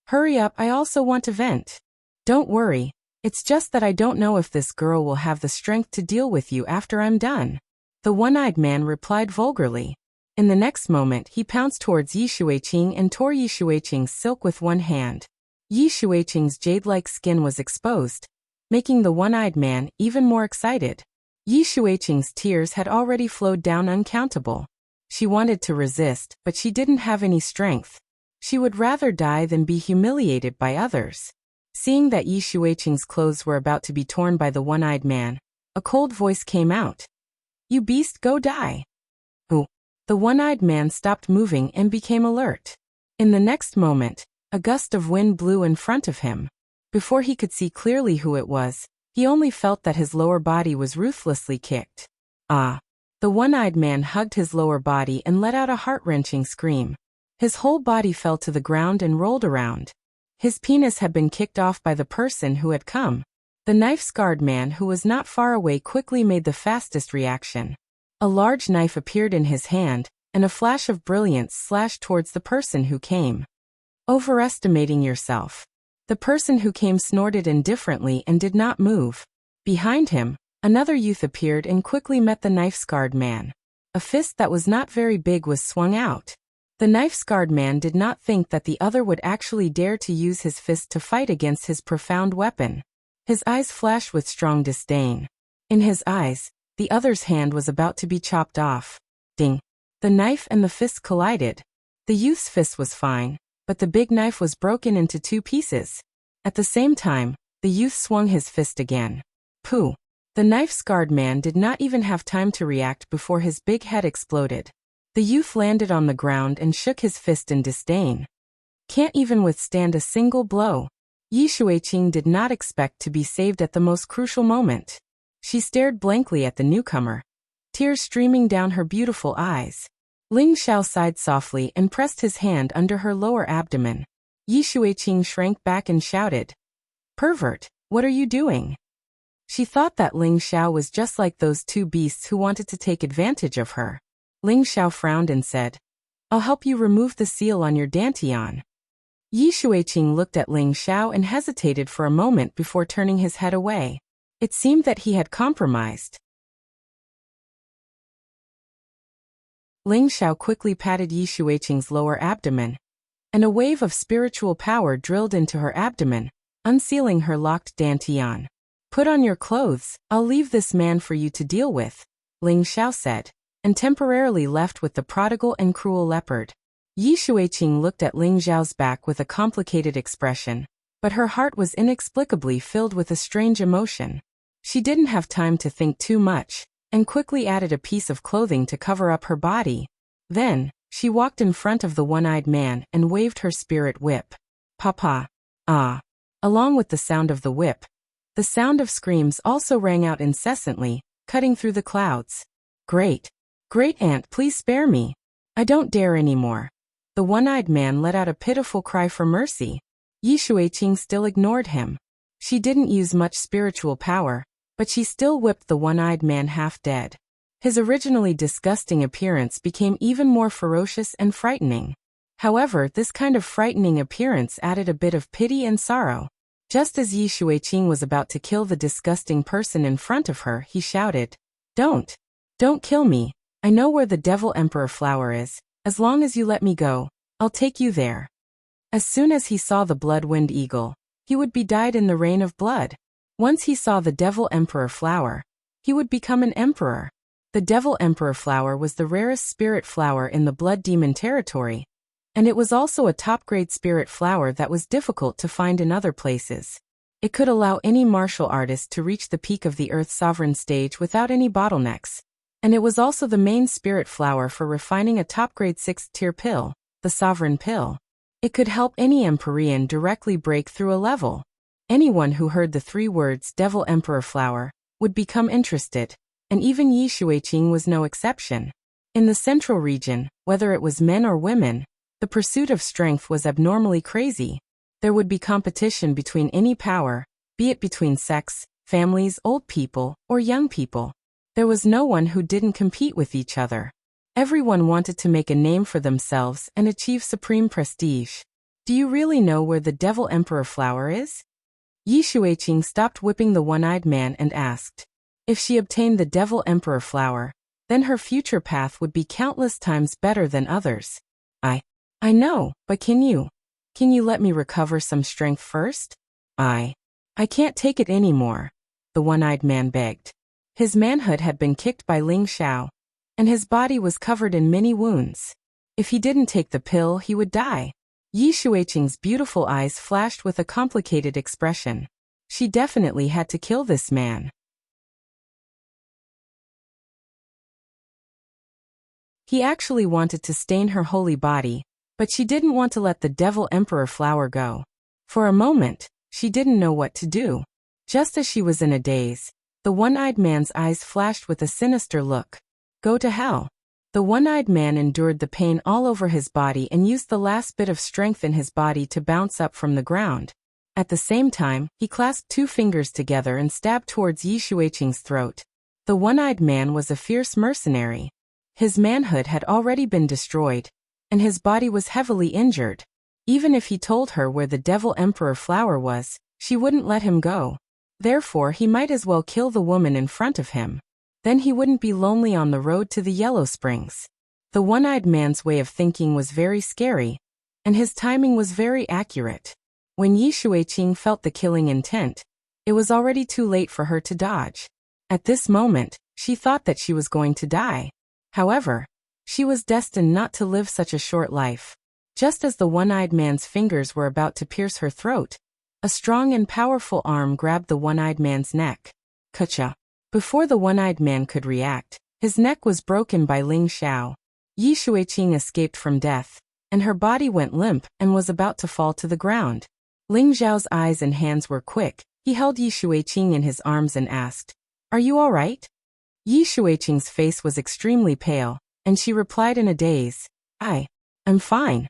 "Hurry up, I also want to vent." "Don't worry. It's just that I don't know if this girl will have the strength to deal with you after I'm done," the one-eyed man replied vulgarly. In the next moment, he pounced towards Yi Shuiqing and tore Yi Shuiqing's silk with one hand. Yi Shuiqing's jade-like skin was exposed, making the one-eyed man even more excited. Yi Shuiqing's tears had already flowed down uncountable. She wanted to resist, but she didn't have any strength. She would rather die than be humiliated by others. Seeing that Yi Shuiqing's clothes were about to be torn by the one-eyed man, a cold voice came out. "You beast, go die." "Ooh." The one-eyed man stopped moving and became alert. In the next moment, a gust of wind blew in front of him. Before he could see clearly who it was, he only felt that his lower body was ruthlessly kicked. "Ah!" The one-eyed man hugged his lower body and let out a heart-wrenching scream. His whole body fell to the ground and rolled around. His penis had been kicked off by the person who had come. The knife-scarred man who was not far away quickly made the fastest reaction. A large knife appeared in his hand, and a flash of brilliance slashed towards the person who came. Overestimating yourself. The person who came snorted indifferently and did not move. Behind him, another youth appeared and quickly met the knife-scarred man. A fist that was not very big was swung out. The knife-scarred man did not think that the other would actually dare to use his fist to fight against his profound weapon. His eyes flashed with strong disdain. In his eyes, the other's hand was about to be chopped off. Ding! The knife and the fist collided. The youth's fist was fine, but the big knife was broken into two pieces. At the same time, the youth swung his fist again. Pooh! The knife-scarred man did not even have time to react before his big head exploded. The youth landed on the ground and shook his fist in disdain. Can't even withstand a single blow. Yi Shuiqing did not expect to be saved at the most crucial moment. She stared blankly at the newcomer, tears streaming down her beautiful eyes. Ling Xiao sighed softly and pressed his hand under her lower abdomen. Yi Shuiqing shrank back and shouted, "Pervert, what are you doing?" She thought that Ling Xiao was just like those two beasts who wanted to take advantage of her. Ling Xiao frowned and said, "I'll help you remove the seal on your dantian." Yi Shuiqing looked at Ling Xiao and hesitated for a moment before turning his head away. It seemed that he had compromised. Ling Xiao quickly patted Yi Shuiqing's lower abdomen, and a wave of spiritual power drilled into her abdomen, unsealing her locked dantian. Put on your clothes, I'll leave this man for you to deal with, Ling Xiao said, and temporarily left with the prodigal and cruel leopard. Yi Shuiqing looked at Ling Xiao's back with a complicated expression, but her heart was inexplicably filled with a strange emotion. She didn't have time to think too much, and quickly added a piece of clothing to cover up her body. Then, she walked in front of the one-eyed man and waved her spirit whip. Papa! Ah! Along with the sound of the whip, the sound of screams also rang out incessantly, cutting through the clouds. Great! Great aunt, please spare me! I don't dare anymore. The one-eyed man let out a pitiful cry for mercy. Yi Shuiqing still ignored him. She didn't use much spiritual power, but she still whipped the one-eyed man half dead. His originally disgusting appearance became even more ferocious and frightening. However, this kind of frightening appearance added a bit of pity and sorrow. Just as Yi Shuiqing was about to kill the disgusting person in front of her, he shouted, Don't kill me. I know where the Devil Emperor flower is. As long as you let me go, I'll take you there. As soon as he saw the blood-winged eagle, he would be dyed in the rain of blood. Once he saw the Devil Emperor flower, he would become an emperor. The Devil Emperor flower was the rarest spirit flower in the Blood Demon territory, and it was also a top-grade spirit flower that was difficult to find in other places. It could allow any martial artist to reach the peak of the Earth Sovereign stage without any bottlenecks, and it was also the main spirit flower for refining a top-grade 6th-tier pill, the Sovereign Pill. It could help any Empyrean directly break through a level. Anyone who heard the 3 words Devil Emperor flower would become interested, and even Yi Shuiqing was no exception. In the central region, whether it was men or women, the pursuit of strength was abnormally crazy. There would be competition between any power, be it between sex, families, old people, or young people. There was no one who didn't compete with each other. Everyone wanted to make a name for themselves and achieve supreme prestige. Do you really know where the Devil Emperor flower is? Yi Shuiqing stopped whipping the one-eyed man and asked. If she obtained the Devil Emperor flower, then her future path would be countless times better than others. I know, but can you let me recover some strength first? I can't take it anymore, the one-eyed man begged. His manhood had been kicked by Ling Xiao, and his body was covered in many wounds. If he didn't take the pill, he would die. Yi Shuiqing's beautiful eyes flashed with a complicated expression. She definitely had to kill this man. He actually wanted to stain her holy body, but she didn't want to let the Devil Emperor flower go. For a moment, she didn't know what to do. Just as she was in a daze, the one-eyed man's eyes flashed with a sinister look. Go to hell. The one-eyed man endured the pain all over his body and used the last bit of strength in his body to bounce up from the ground. At the same time, he clasped 2 fingers together and stabbed towards Yi Shuiqing's throat. The one-eyed man was a fierce mercenary. His manhood had already been destroyed, and his body was heavily injured. Even if he told her where the Devil Emperor flower was, she wouldn't let him go. Therefore, he might as well kill the woman in front of him. Then he wouldn't be lonely on the road to the Yellow Springs. The one-eyed man's way of thinking was very scary, and his timing was very accurate. When Yi Shuiqing felt the killing intent, it was already too late for her to dodge. At this moment, she thought that she was going to die. However, she was destined not to live such a short life. Just as the one-eyed man's fingers were about to pierce her throat, a strong and powerful arm grabbed the one-eyed man's neck. Kacha! Before the one-eyed man could react, his neck was broken by Ling Xiao. Yi Shuiqing escaped from death, and her body went limp and was about to fall to the ground. Ling Xiao's eyes and hands were quick. He held Yi Shuiqing in his arms and asked, Are you all right? Yi Shuiqing's face was extremely pale, and she replied in a daze, I'm fine.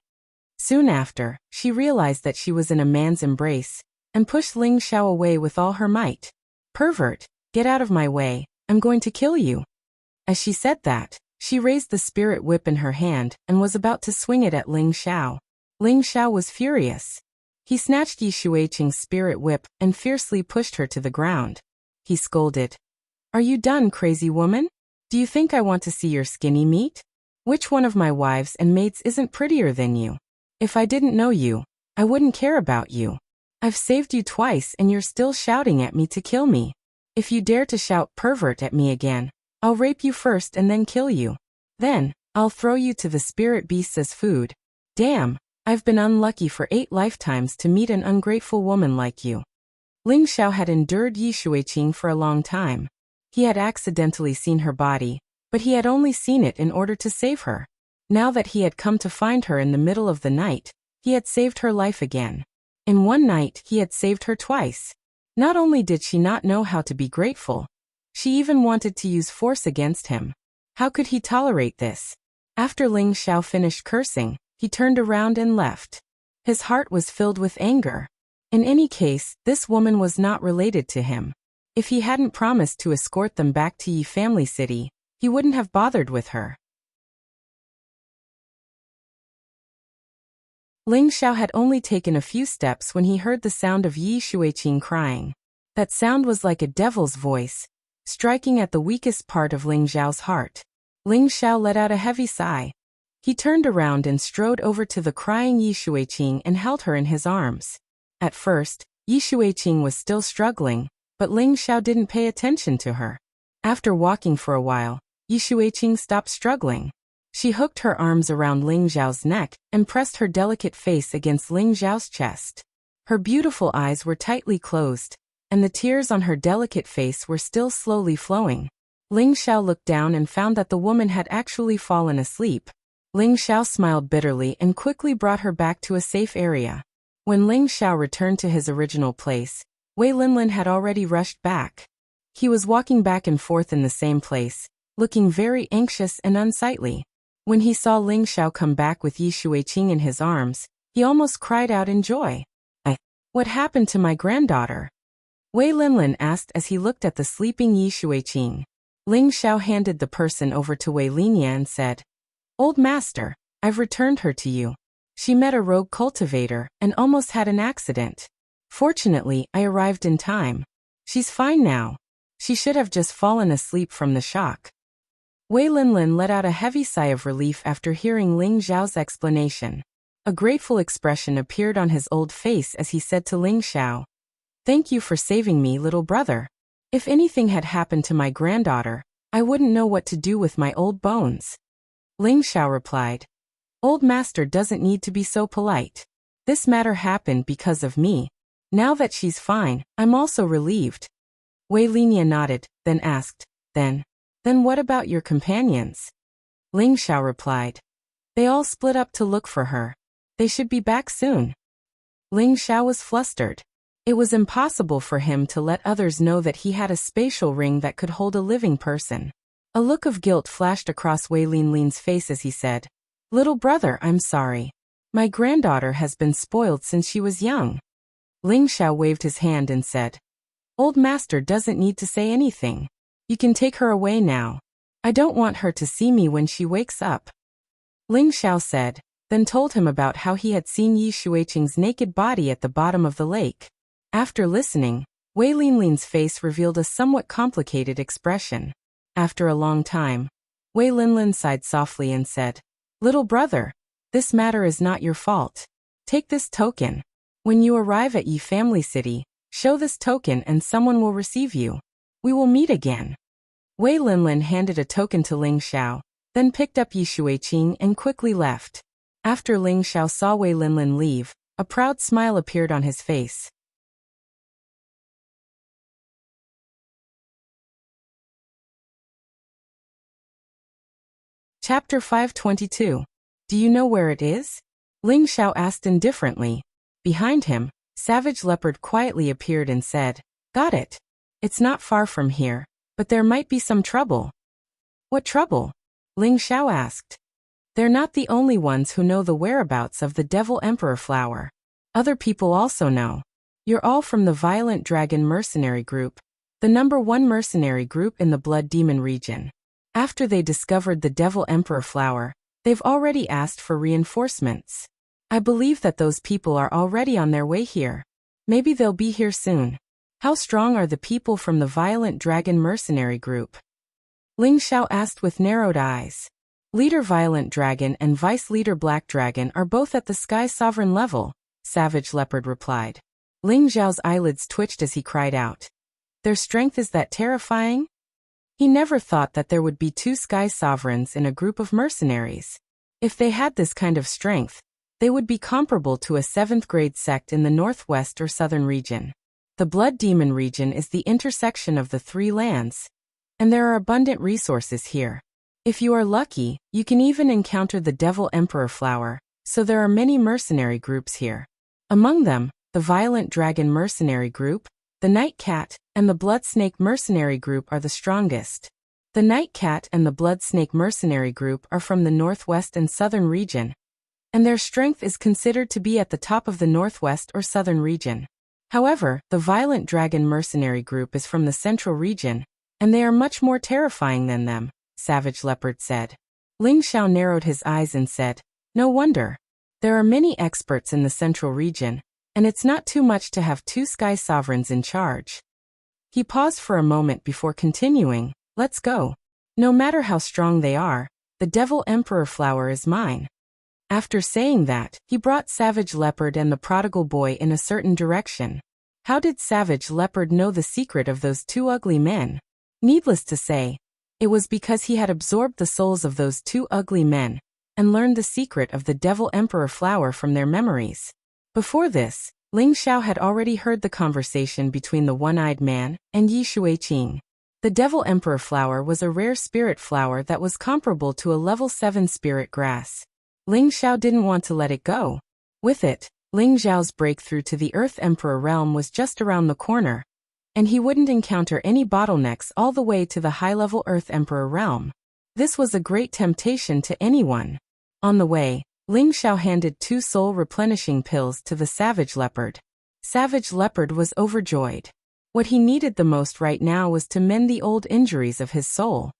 Soon after, she realized that she was in a man's embrace, and pushed Ling Xiao away with all her might. Pervert, get out of my way, I'm going to kill you. As she said that, she raised the spirit whip in her hand and was about to swing it at Ling Xiao. Ling Xiao was furious. He snatched Yi Shuiqing's spirit whip and fiercely pushed her to the ground. He scolded, Are you done, crazy woman? Do you think I want to see your skinny meat? Which one of my wives and mates isn't prettier than you? If I didn't know you, I wouldn't care about you. I've saved you twice and you're still shouting at me to kill me. If you dare to shout pervert at me again, I'll rape you first and then kill you. Then, I'll throw you to the spirit beasts as food. Damn, I've been unlucky for 8 lifetimes to meet an ungrateful woman like you. Ling Xiao had endured Yi Shuiqing for a long time. He had accidentally seen her body, but he had only seen it in order to save her. Now that he had come to find her in the middle of the night, he had saved her life again. In one night, he had saved her twice. Not only did she not know how to be grateful, she even wanted to use force against him. How could he tolerate this? After Ling Xiao finished cursing, he turned around and left. His heart was filled with anger. In any case, this woman was not related to him. If he hadn't promised to escort them back to Yi Family City, he wouldn't have bothered with her. Ling Xiao had only taken a few steps when he heard the sound of Yi Shuiqing crying. That sound was like a devil's voice, striking at the weakest part of Ling Xiao's heart. Ling Xiao let out a heavy sigh. He turned around and strode over to the crying Yi Shuiqing and held her in his arms. At first, Yi Shuiqing was still struggling, but Ling Xiao didn't pay attention to her. After walking for a while, Yi Shuiqing stopped struggling. She hooked her arms around Ling Xiao's neck and pressed her delicate face against Ling Xiao's chest. Her beautiful eyes were tightly closed, and the tears on her delicate face were still slowly flowing. Ling Xiao looked down and found that the woman had actually fallen asleep. Ling Xiao smiled bitterly and quickly brought her back to a safe area. When Ling Xiao returned to his original place, Wei Linlin had already rushed back. He was walking back and forth in the same place, looking very anxious and unsightly. When he saw Ling Xiao come back with Yi Shuiqing in his arms, he almost cried out in joy. What happened to my granddaughter? Wei Linlin asked as he looked at the sleeping Yi Shuiqing. Ling Xiao handed the person over to Wei Linya and said, Old master, I've returned her to you. She met a rogue cultivator and almost had an accident. Fortunately, I arrived in time. She's fine now. She should have just fallen asleep from the shock. Wei Linlin let out a heavy sigh of relief after hearing Ling Xiao's explanation. A grateful expression appeared on his old face as he said to Ling Xiao, Thank you for saving me, little brother. If anything had happened to my granddaughter, I wouldn't know what to do with my old bones. Ling Xiao replied, Old master doesn't need to be so polite. This matter happened because of me. Now that she's fine, I'm also relieved. Wei Linya nodded, then asked, Then what about your companions? Ling Xiao replied, They all split up to look for her. They should be back soon. Ling Xiao was flustered. It was impossible for him to let others know that he had a spatial ring that could hold a living person. A look of guilt flashed across Wei Linlin's face as he said, Little brother, I'm sorry. My granddaughter has been spoiled since she was young. Ling Xiao waved his hand and said, Old master doesn't need to say anything. You can take her away now. I don't want her to see me when she wakes up. Ling Xiao said, then told him about how he had seen Yi Shuiqing's naked body at the bottom of the lake. After listening, Wei Linlin's face revealed a somewhat complicated expression. After a long time, Wei Linlin sighed softly and said, Little brother, this matter is not your fault. Take this token. When you arrive at Yi Family City, show this token and someone will receive you. We will meet again. Wei Linlin handed a token to Ling Xiao, then picked up Yi Shuiqing and quickly left. After Ling Xiao saw Wei Linlin leave, a proud smile appeared on his face. Chapter 522. Do you know where it is? Ling Xiao asked indifferently. Behind him, Savage Leopard quietly appeared and said, Got it. It's not far from here, but there might be some trouble. What trouble? Ling Xiao asked. They're not the only ones who know the whereabouts of the Devil Emperor flower. Other people also know. You're all from the Violent Dragon Mercenary Group, the #1 mercenary group in the Blood Demon region. After they discovered the Devil Emperor flower, they've already asked for reinforcements. I believe that those people are already on their way here. Maybe they'll be here soon. How strong are the people from the Violent Dragon Mercenary Group? Ling Xiao asked with narrowed eyes. Leader Violent Dragon and Vice Leader Black Dragon are both at the Sky Sovereign level, Savage Leopard replied. Ling Xiao's eyelids twitched as he cried out. Their strength is that terrifying? He never thought that there would be two Sky Sovereigns in a group of mercenaries. If they had this kind of strength, they would be comparable to a 7th grade sect in the northwest or southern region. The Blood Demon region is the intersection of the three lands, and there are abundant resources here. If you are lucky, you can even encounter the Devil Emperor Flower, so there are many mercenary groups here. Among them, the Violent Dragon Mercenary Group, the Night Cat, and the Blood Snake Mercenary Group are the strongest. The Night Cat and the Blood Snake Mercenary Group are from the northwest and southern region, and their strength is considered to be at the top of the northwest or southern region. However, the Violent Dragon Mercenary Group is from the central region, and they are much more terrifying than them, Savage Leopard said. Ling Xiao narrowed his eyes and said, no wonder. There are many experts in the central region, and it's not too much to have two Sky Sovereigns in charge. He paused for a moment before continuing, let's go. No matter how strong they are, the Devil Emperor Flower is mine. After saying that, he brought Savage Leopard and the Prodigal Boy in a certain direction. How did Savage Leopard know the secret of those two ugly men? Needless to say, it was because he had absorbed the souls of those two ugly men, and learned the secret of the Devil Emperor Flower from their memories. Before this, Ling Xiao had already heard the conversation between the one-eyed man and Yi Shuiqing. The Devil Emperor Flower was a rare spirit flower that was comparable to a level 7 spirit grass. Ling Xiao didn't want to let it go. With it, Ling Xiao's breakthrough to the Earth Emperor realm was just around the corner, and he wouldn't encounter any bottlenecks all the way to the high-level Earth Emperor realm. This was a great temptation to anyone. On the way, Ling Xiao handed 2 soul-replenishing pills to the Savage Leopard. Savage Leopard was overjoyed. What he needed the most right now was to mend the old injuries of his soul.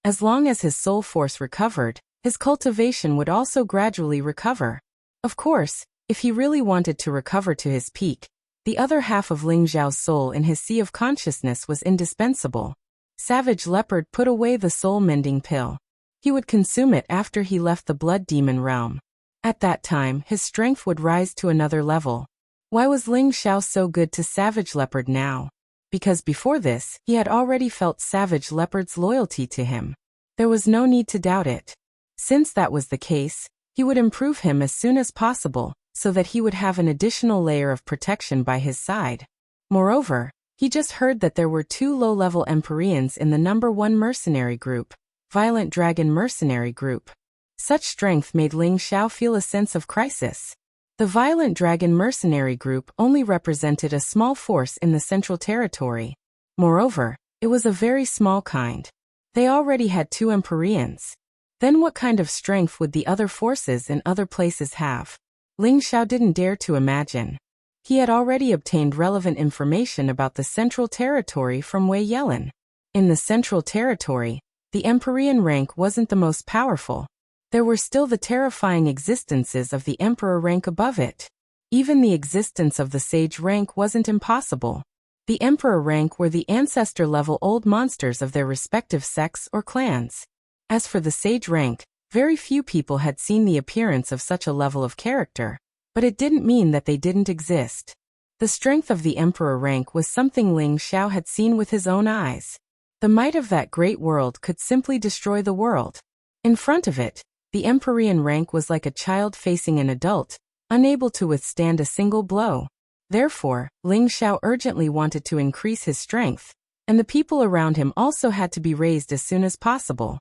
As long as his soul force recovered, his cultivation would also gradually recover. Of course, if he really wanted to recover to his peak, the other half of Ling Xiao's soul in his sea of consciousness was indispensable. Savage Leopard put away the soul-mending pill. He would consume it after he left the Blood Demon realm. At that time, his strength would rise to another level. Why was Ling Xiao so good to Savage Leopard now? Because before this, he had already felt Savage Leopard's loyalty to him. There was no need to doubt it. Since that was the case, he would improve him as soon as possible, so that he would have an additional layer of protection by his side. Moreover, he just heard that there were 2 low-level Empyreans in the number 1 mercenary group, Violent Dragon Mercenary Group. Such strength made Ling Xiao feel a sense of crisis. The Violent Dragon Mercenary Group only represented a small force in the Central Territory. Moreover, it was a very small kind. They already had 2 Empyreans. Then what kind of strength would the other forces in other places have? Ling Xiao didn't dare to imagine. He had already obtained relevant information about the Central Territory from Wei Yelin. In the Central Territory, the Empyrean rank wasn't the most powerful. There were still the terrifying existences of the Emperor rank above it. Even the existence of the Sage rank wasn't impossible. The Emperor rank were the ancestor-level old monsters of their respective sects or clans. As for the Sage rank, very few people had seen the appearance of such a level of character, but it didn't mean that they didn't exist. The strength of the Emperor rank was something Ling Xiao had seen with his own eyes. The might of that great world could simply destroy the world. In front of it, the Empyrean rank was like a child facing an adult, unable to withstand a single blow. Therefore, Ling Xiao urgently wanted to increase his strength, and the people around him also had to be raised as soon as possible.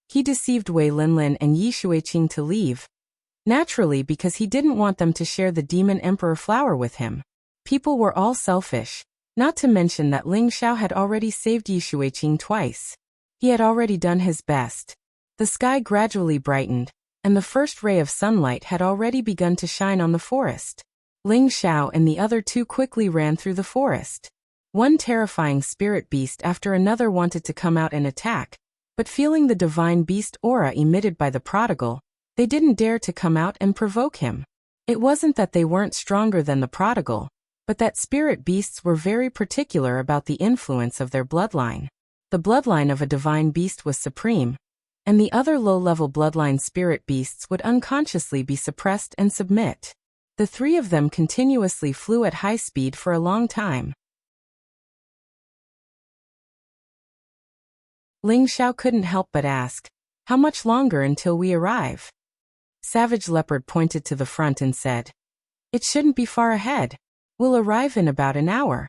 He deceived Wei Linlin and Yi Shuiqing to leave, naturally because he didn't want them to share the Demon Emperor flower with him. People were all selfish, not to mention that Ling Xiao had already saved Yi Shuiqing twice. He had already done his best. The sky gradually brightened, and the first ray of sunlight had already begun to shine on the forest. Ling Xiao and the other 2 quickly ran through the forest. One terrifying spirit beast after another wanted to come out and attack, but feeling the divine beast aura emitted by the prodigal, they didn't dare to come out and provoke him. It wasn't that they weren't stronger than the prodigal, but that spirit beasts were very particular about the influence of their bloodline. The bloodline of a divine beast was supreme, and the other low-level bloodline spirit beasts would unconsciously be suppressed and submit. The three of them continuously flew at high speed for a long time. Ling Xiao couldn't help but ask, "How much longer until we arrive?" Savage Leopard pointed to the front and said, "It shouldn't be far ahead. We'll arrive in about an hour."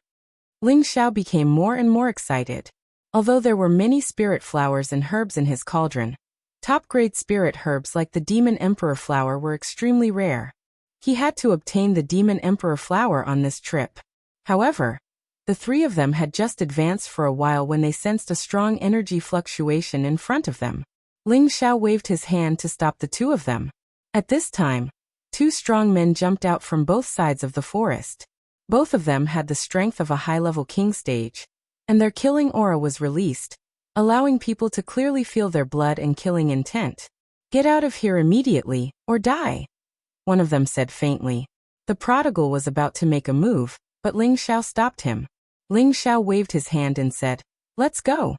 Ling Xiao became more and more excited. Although there were many spirit flowers and herbs in his cauldron, top-grade spirit herbs like the Demon Emperor flower were extremely rare. He had to obtain the Demon Emperor flower on this trip. However, the three of them had just advanced for a while when they sensed a strong energy fluctuation in front of them. Ling Xiao waved his hand to stop the two of them. At this time, two strong men jumped out from both sides of the forest. Both of them had the strength of a high-level king stage, and their killing aura was released, allowing people to clearly feel their blood and killing intent. "Get out of here immediately, or die," one of them said faintly. The prodigal was about to make a move, but Ling Xiao stopped him. Ling Xiao waved his hand and said, "Let's go."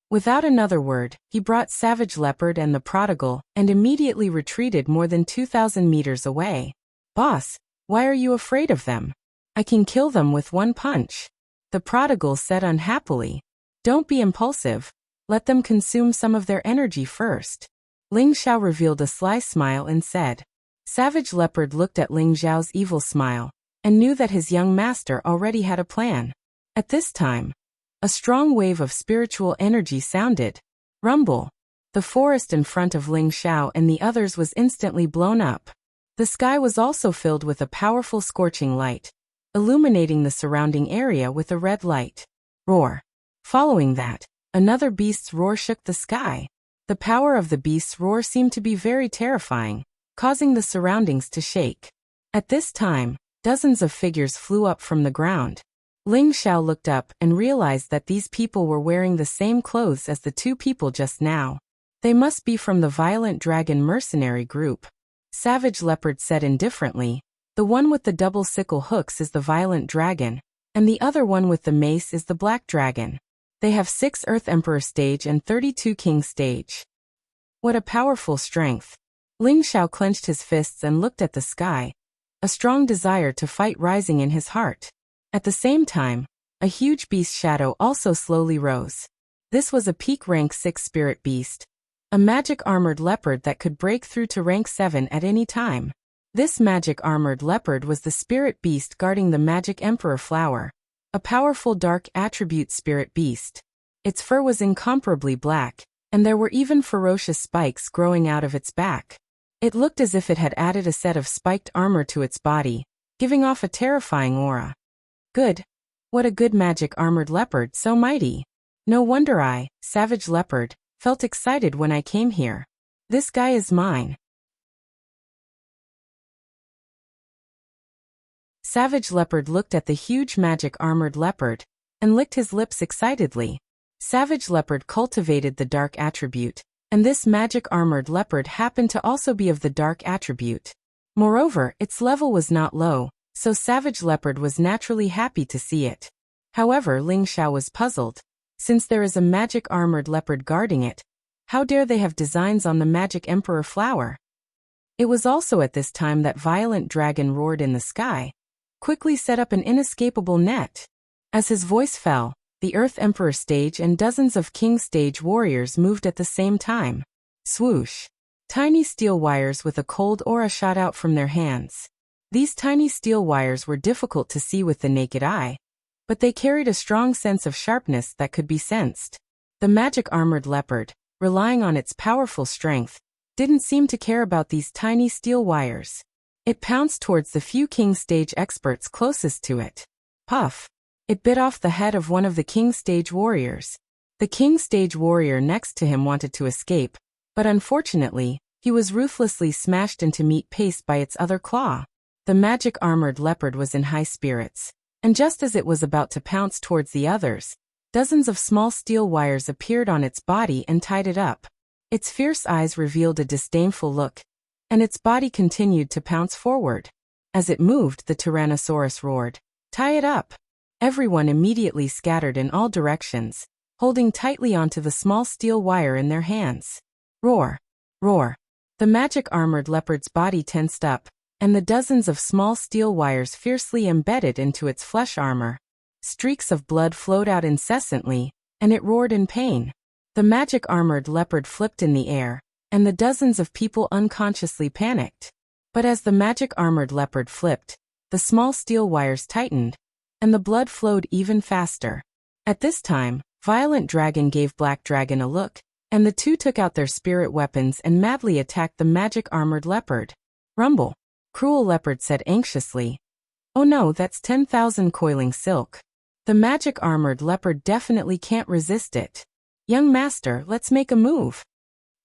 Without another word, he brought Savage Leopard and the prodigal, and immediately retreated more than 2,000 meters away. "Boss, why are you afraid of them? I can kill them with one punch," the prodigal said unhappily. "Don't be impulsive. Let them consume some of their energy first." Ling Xiao revealed a sly smile and said. Savage Leopard looked at Ling Xiao's evil smile, and knew that his young master already had a plan. At this time, a strong wave of spiritual energy sounded. Rumble. The forest in front of Ling Xiao and the others was instantly blown up. The sky was also filled with a powerful scorching light, illuminating the surrounding area with a red light. Roar. Following that, another beast's roar shook the sky. The power of the beast's roar seemed to be very terrifying, causing the surroundings to shake. At this time, dozens of figures flew up from the ground. Ling Xiao looked up and realized that these people were wearing the same clothes as the two people just now. They must be from the Violent Dragon mercenary group. Savage Leopard said indifferently, "The one with the double sickle hooks is the Violent Dragon, and the other one with the mace is the Black Dragon. They have 6 Earth Emperor stage and 32 King stage. What a powerful strength." Ling Xiao clenched his fists and looked at the sky, a strong desire to fight rising in his heart. At the same time, a huge beast shadow also slowly rose. This was a peak rank 6 spirit beast, a magic armored leopard that could break through to rank 7 at any time. This magic armored leopard was the spirit beast guarding the Magic Emperor flower, a powerful dark attribute spirit beast. Its fur was incomparably black, and there were even ferocious spikes growing out of its back. It looked as if it had added a set of spiked armor to its body, giving off a terrifying aura. Good. What a good magic armored leopard, so mighty. No wonder I, Savage Leopard, felt excited when I came here. This guy is mine. Savage Leopard looked at the huge magic armored leopard, and licked his lips excitedly. Savage Leopard cultivated the dark attribute, and this magic armored leopard happened to also be of the dark attribute. Moreover, its level was not low, so Savage Leopard was naturally happy to see it. However, Ling Xiao was puzzled. Since there is a magic armored leopard guarding it, how dare they have designs on the Magic Emperor flower? It was also at this time that Violent Dragon roared in the sky, quickly set up an inescapable net. As his voice fell, the Earth Emperor stage and dozens of King stage warriors moved at the same time. Swoosh! Tiny steel wires with a cold aura shot out from their hands. These tiny steel wires were difficult to see with the naked eye, but they carried a strong sense of sharpness that could be sensed. The magic armored leopard, relying on its powerful strength, didn't seem to care about these tiny steel wires. It pounced towards the few King stage experts closest to it. Puff! It bit off the head of one of the King stage warriors. The King stage warrior next to him wanted to escape, but unfortunately, he was ruthlessly smashed into meat paste by its other claw. The magic armored leopard was in high spirits, and just as it was about to pounce towards the others, dozens of small steel wires appeared on its body and tied it up. Its fierce eyes revealed a disdainful look, and its body continued to pounce forward. As it moved, the Tyrannosaurus roared, "Tie it up!" Everyone immediately scattered in all directions, holding tightly onto the small steel wire in their hands. Roar! Roar! The magic armored leopard's body tensed up, and the dozens of small steel wires fiercely embedded into its flesh armor. Streaks of blood flowed out incessantly, and it roared in pain. The magic armored leopard flipped in the air, and the dozens of people unconsciously panicked. But as the magic armored leopard flipped, the small steel wires tightened, and the blood flowed even faster. At this time, Violent Dragon gave Black Dragon a look, and the two took out their spirit weapons and madly attacked the magic armored leopard. Rumble! Cruel Leopard said anxiously. Oh no, that's 10,000 coiling silk. The magic armored leopard definitely can't resist it. Young master, let's make a move.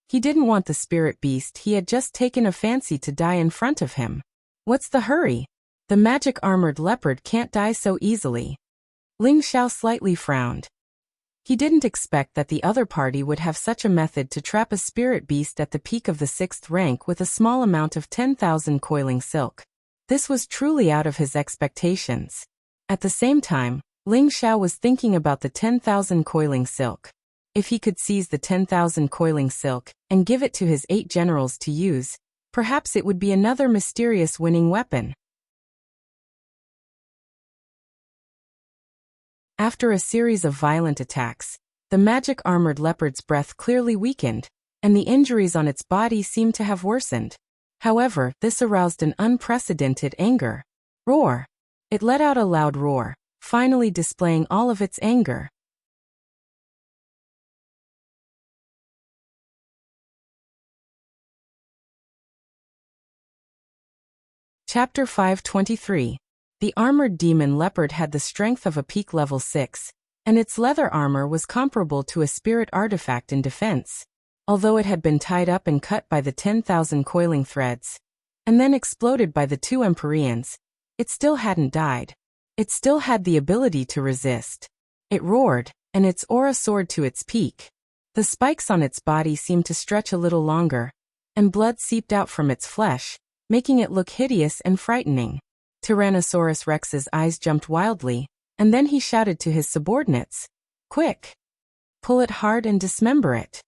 He didn't want the spirit beast he had just taken a fancy to die in front of him. What's the hurry? The magic armored leopard can't die so easily. Ling Xiao slightly frowned. He didn't expect that the other party would have such a method to trap a spirit beast at the peak of the 6th rank with a small amount of 10,000 coiling silk. This was truly out of his expectations. At the same time, Ling Xiao was thinking about the 10,000 coiling silk. If he could seize the 10,000 coiling silk and give it to his 8 generals to use, perhaps it would be another mysterious winning weapon. After a series of violent attacks, the magic armored leopard's breath clearly weakened, and the injuries on its body seemed to have worsened. However, this aroused an unprecedented anger. Roar! It let out a loud roar, finally displaying all of its anger. Chapter 523. The armored demon leopard had the strength of a peak level 6, and its leather armor was comparable to a spirit artifact in defense. Although it had been tied up and cut by the 10,000 coiling threads, and then exploded by the 2 Empyreans, it still hadn't died. It still had the ability to resist. It roared, and its aura soared to its peak. The spikes on its body seemed to stretch a little longer, and blood seeped out from its flesh, making it look hideous and frightening. Tyrannosaurus Rex's eyes jumped wildly, and then he shouted to his subordinates, "Quick! Pull it hard and dismember it."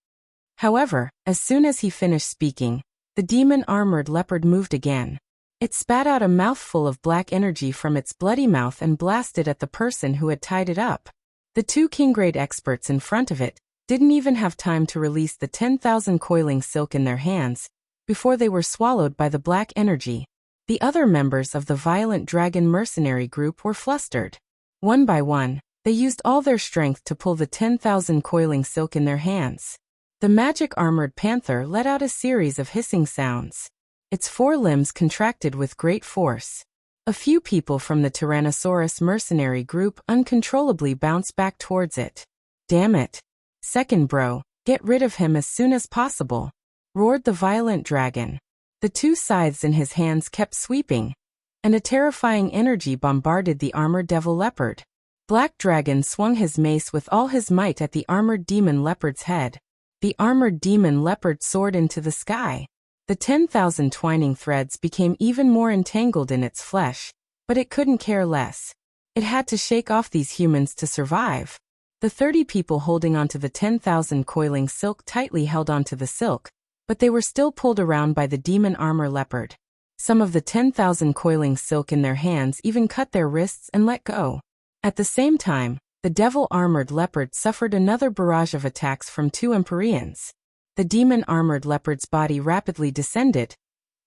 However, as soon as he finished speaking, the demon-armored leopard moved again. It spat out a mouthful of black energy from its bloody mouth and blasted at the person who had tied it up. The 2 king-grade experts in front of it didn't even have time to release the 10,000 coiling silk in their hands before they were swallowed by the black energy. The other members of the Violent Dragon mercenary group were flustered. One by one, they used all their strength to pull the 10,000 coiling silk in their hands. The magic armored panther let out a series of hissing sounds. Its 4 limbs contracted with great force. A few people from the Tyrannosaurus mercenary group uncontrollably bounced back towards it. "Damn it. Second bro, get rid of him as soon as possible," roared the Violent Dragon. The 2 scythes in his hands kept sweeping, and a terrifying energy bombarded the armored devil leopard. Black Dragon swung his mace with all his might at the armored demon leopard's head. The armored demon leopard soared into the sky. The 10,000 twining threads became even more entangled in its flesh, but it couldn't care less. It had to shake off these humans to survive. The 30 people holding onto the 10,000 coiling silk tightly held onto the silk, but they were still pulled around by the demon armor leopard. Some of the 10,000 coiling silk in their hands even cut their wrists and let go. At the same time, the devil-armored leopard suffered another barrage of attacks from 2 Empyreans. The demon-armored leopard's body rapidly descended,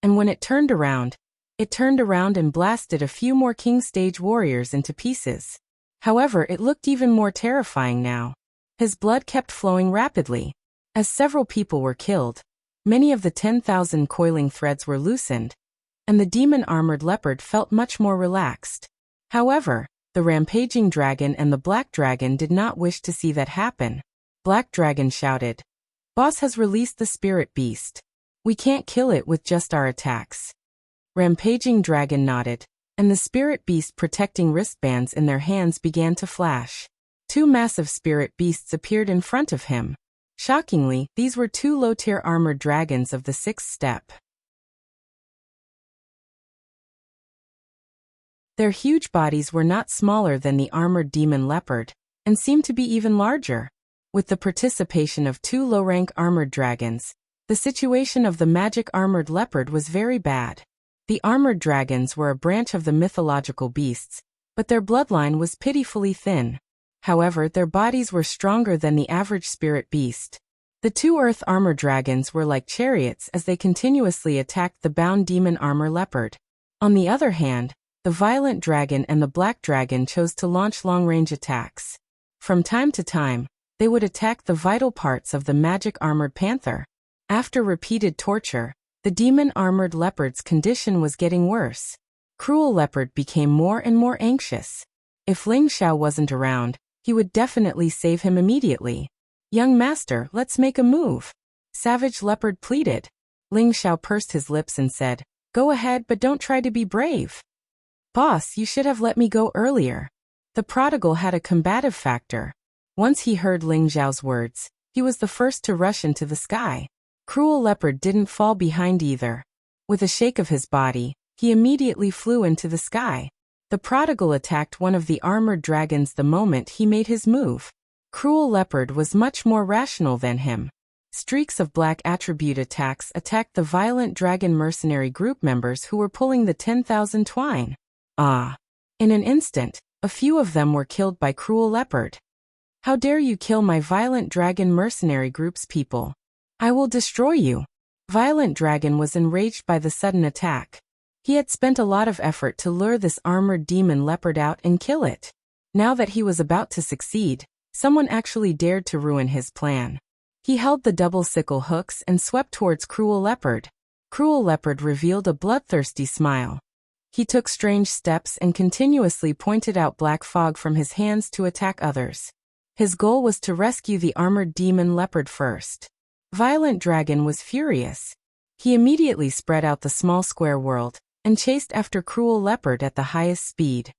and when it turned around and blasted a few more King Stage warriors into pieces. However, it looked even more terrifying now. His blood kept flowing rapidly. As several people were killed, many of the 10,000 coiling threads were loosened, and the demon-armored leopard felt much more relaxed. However, the rampaging dragon and the black dragon did not wish to see that happen. Black Dragon shouted, "Boss has released the spirit beast. We can't kill it with just our attacks." Rampaging dragon nodded, and the spirit beast protecting wristbands in their hands began to flash. 2 massive spirit beasts appeared in front of him. Shockingly, these were 2 low-tier armored dragons of the 6th step. Their huge bodies were not smaller than the armored demon leopard, and seemed to be even larger. With the participation of 2 low-rank armored dragons, the situation of the magic armored leopard was very bad. The armored dragons were a branch of the mythological beasts, but their bloodline was pitifully thin. However, their bodies were stronger than the average spirit beast. The 2 earth armor dragons were like chariots as they continuously attacked the bound demon armor leopard. On the other hand, the violent dragon and the black dragon chose to launch long-range attacks. From time to time, they would attack the vital parts of the magic armored panther. After repeated torture, the demon armored leopard's condition was getting worse. Cruel Leopard became more and more anxious. If Ling Xiao wasn't around, he would definitely save him immediately. "Young master, let's make a move," Savage Leopard pleaded. Ling Xiao pursed his lips and said, "Go ahead, but don't try to be brave." "Boss, you should have let me go earlier." The prodigal had a combative factor. Once he heard Ling Xiao's words, he was the first to rush into the sky. Cruel Leopard didn't fall behind either. With a shake of his body, he immediately flew into the sky. The prodigal attacked one of the armored dragons the moment he made his move. Cruel Leopard was much more rational than him. Streaks of black attribute attacks attacked the violent dragon mercenary group members who were pulling the 10,000 twine. In an instant, a few of them were killed by Cruel Leopard. "How dare you kill my violent dragon mercenary group's people? I will destroy you." Violent Dragon was enraged by the sudden attack. He had spent a lot of effort to lure this armored demon leopard out and kill it. Now that he was about to succeed, someone actually dared to ruin his plan. He held the double sickle hooks and swept towards Cruel Leopard. Cruel Leopard revealed a bloodthirsty smile. He took strange steps and continuously pointed out black fog from his hands to attack others. His goal was to rescue the armored demon leopard first. Violent Dragon was furious. He immediately spread out the small square world and chased after Cruel Leopard at the highest speed.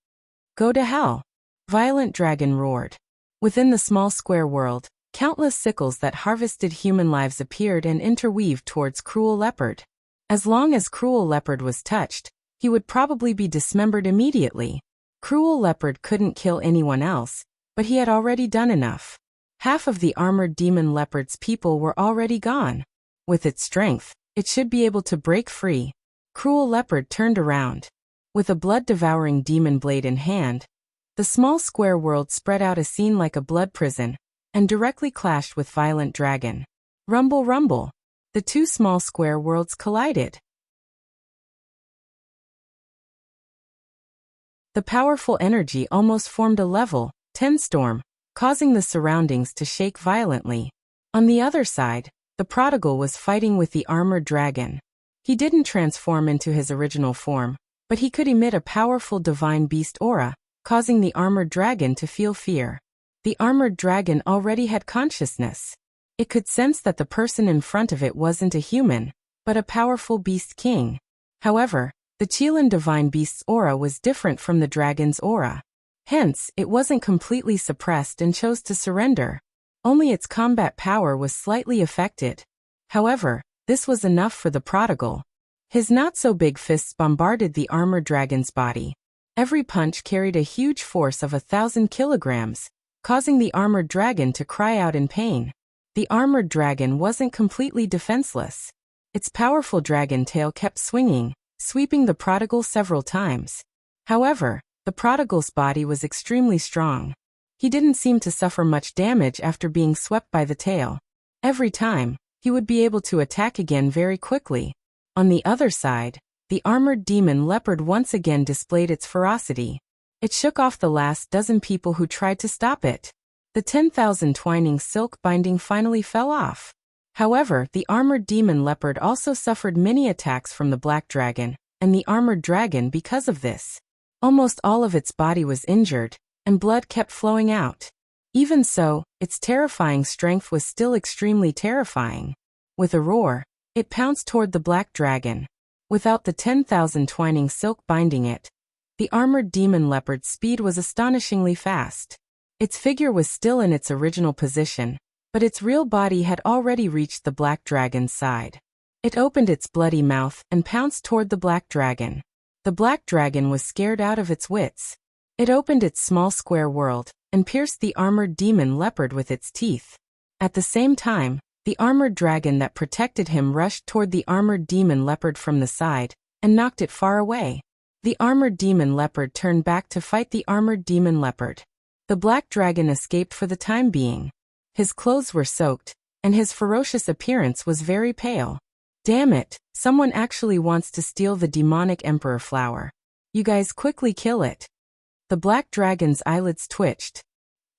"Go to hell!" Violent Dragon roared. Within the small square world, countless sickles that harvested human lives appeared and interweaved towards Cruel Leopard. As long as Cruel Leopard was touched, he would probably be dismembered immediately. Cruel Leopard couldn't kill anyone else, but he had already done enough. Half of the armored demon leopard's people were already gone. With its strength, it should be able to break free. Cruel Leopard turned around. With a blood-devouring demon blade in hand, the small square world spread out a scene like a blood prison, and directly clashed with Violent Dragon. Rumble, rumble. The 2 small square worlds collided. The powerful energy almost formed a level 10 storm, causing the surroundings to shake violently. On the other side, the prodigal was fighting with the armored dragon. He didn't transform into his original form, but he could emit a powerful divine beast aura, causing the armored dragon to feel fear. The armored dragon already had consciousness. It could sense that the person in front of it wasn't a human, but a powerful beast king. However, the Qilin divine beast's aura was different from the dragon's aura. Hence, it wasn't completely suppressed and chose to surrender. Only its combat power was slightly affected. However, this was enough for the prodigal. His not-so-big fists bombarded the armored dragon's body. Every punch carried a huge force of 1,000 kilograms, causing the armored dragon to cry out in pain. The armored dragon wasn't completely defenseless. Its powerful dragon tail kept swinging, sweeping the prodigal several times. However, the prodigal's body was extremely strong. He didn't seem to suffer much damage after being swept by the tail. Every time, he would be able to attack again very quickly. On the other side, the armored demon leopard once again displayed its ferocity. It shook off the last dozen people who tried to stop it. The 10,000 twining silk binding finally fell off. However, the armored demon leopard also suffered many attacks from the black dragon and the armored dragon because of this. Almost all of its body was injured, and blood kept flowing out. Even so, its terrifying strength was still extremely terrifying. With a roar, it pounced toward the black dragon. Without the 10,000 twining silk binding it, the armored demon leopard's speed was astonishingly fast. Its figure was still in its original position, but its real body had already reached the black dragon's side. It opened its bloody mouth and pounced toward the black dragon. The black dragon was scared out of its wits. It opened its small square world and pierced the armored demon leopard with its teeth. At the same time, the armored dragon that protected him rushed toward the armored demon leopard from the side and knocked it far away. The armored demon leopard turned back to fight the armored demon leopard. The black dragon escaped for the time being. His clothes were soaked, and his ferocious appearance was very pale. Damn it, someone actually wants to steal the demonic emperor flower. You guys quickly kill it. The black dragon's eyelids twitched.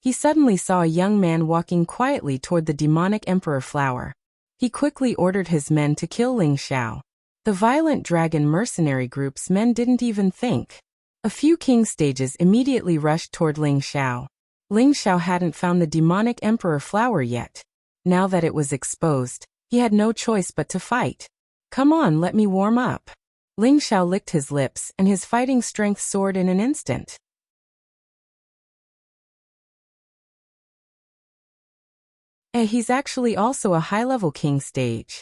He suddenly saw a young man walking quietly toward the demonic emperor flower. He quickly ordered his men to kill Ling Xiao. The violent dragon mercenary group's men didn't even think. A few king stages immediately rushed toward Ling Xiao. Ling Xiao hadn't found the demonic emperor flower yet. Now that it was exposed, he had no choice but to fight. Come on, let me warm up. Ling Xiao licked his lips and his fighting strength soared in an instant. He's actually also a high-level king stage.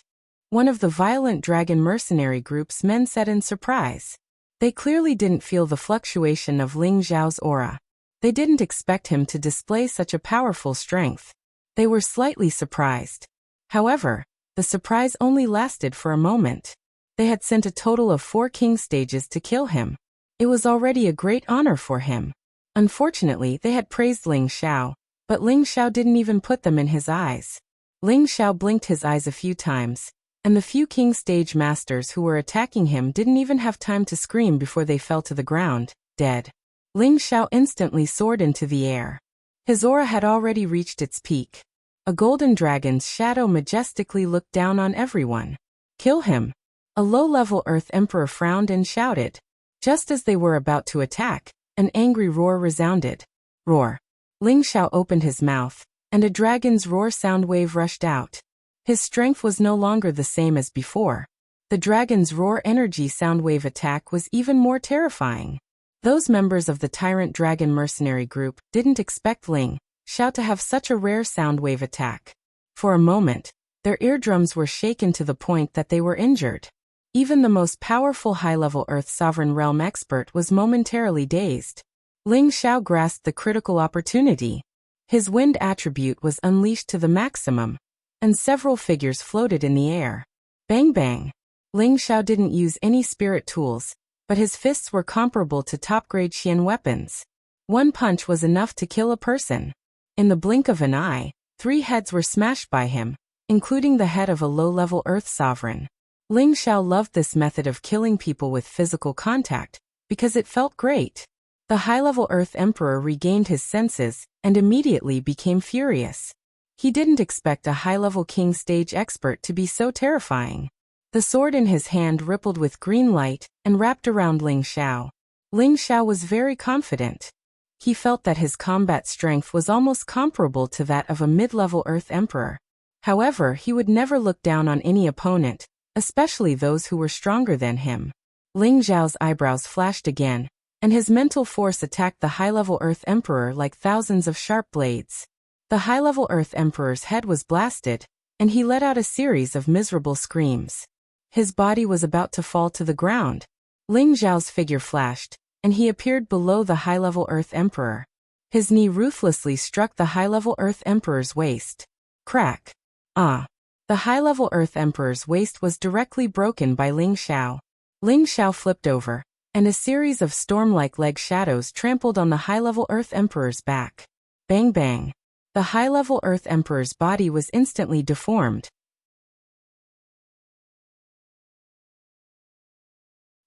One of the violent dragon mercenary group's men said in surprise. They clearly didn't feel the fluctuation of Ling Xiao's aura. They didn't expect him to display such a powerful strength. They were slightly surprised. However, the surprise only lasted for a moment. They had sent a total of 4 king stages to kill him. It was already a great honor for him. Unfortunately, they had praised Ling Xiao, but Ling Xiao didn't even put them in his eyes. Ling Xiao blinked his eyes a few times, and the few king stage masters who were attacking him didn't even have time to scream before they fell to the ground, dead. Ling Xiao instantly soared into the air. His aura had already reached its peak. A golden dragon's shadow majestically looked down on everyone. Kill him. A low-level Earth Emperor frowned and shouted. Just as they were about to attack, an angry roar resounded. Roar. Ling Xiao opened his mouth, and a dragon's roar sound wave rushed out. His strength was no longer the same as before. The dragon's roar energy sound wave attack was even more terrifying. Those members of the Tyrant Dragon mercenary group didn't expect Ling Xiao to have such a rare sound wave attack. For a moment, their eardrums were shaken to the point that they were injured. Even the most powerful high-level Earth Sovereign Realm expert was momentarily dazed. Ling Xiao grasped the critical opportunity. His wind attribute was unleashed to the maximum, and several figures floated in the air. Bang bang. Ling Xiao didn't use any spirit tools, but his fists were comparable to top-grade Xian weapons. One punch was enough to kill a person. In the blink of an eye, 3 heads were smashed by him, including the head of a low-level Earth Sovereign. Ling Xiao loved this method of killing people with physical contact, because it felt great. The high-level Earth Emperor regained his senses and immediately became furious. He didn't expect a high-level king stage expert to be so terrifying. The sword in his hand rippled with green light and wrapped around Ling Xiao. Ling Xiao was very confident. He felt that his combat strength was almost comparable to that of a mid-level Earth Emperor. However, he would never look down on any opponent, especially those who were stronger than him. Ling Xiao's eyebrows flashed again, and his mental force attacked the high-level Earth Emperor like thousands of sharp blades. The high-level Earth Emperor's head was blasted, and he let out a series of miserable screams. His body was about to fall to the ground. Ling Xiao's figure flashed, and he appeared below the high-level Earth Emperor. His knee ruthlessly struck the high-level Earth Emperor's waist. Crack. Ah. The high-level Earth Emperor's waist was directly broken by Ling Xiao. Ling Xiao flipped over, and a series of storm-like leg shadows trampled on the high-level Earth Emperor's back. Bang bang. The high-level Earth Emperor's body was instantly deformed.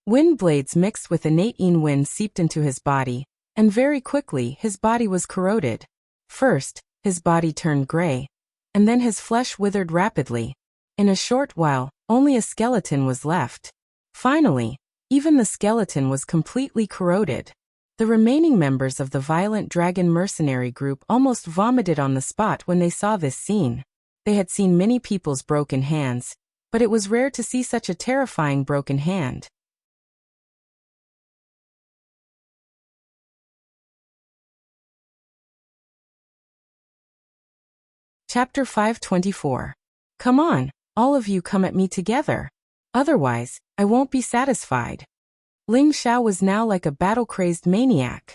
Wind blades mixed with innate wind seeped into his body, and very quickly his body was corroded. First, his body turned gray, and then his flesh withered rapidly. In a short while, only a skeleton was left. Finally, even the skeleton was completely corroded. The remaining members of the violent dragon mercenary group almost vomited on the spot when they saw this scene. They had seen many people's broken hands, but it was rare to see such a terrifying broken hand. Chapter 524. Come on, all of you come at me together. Otherwise, I won't be satisfied. Ling Xiao was now like a battle-crazed maniac.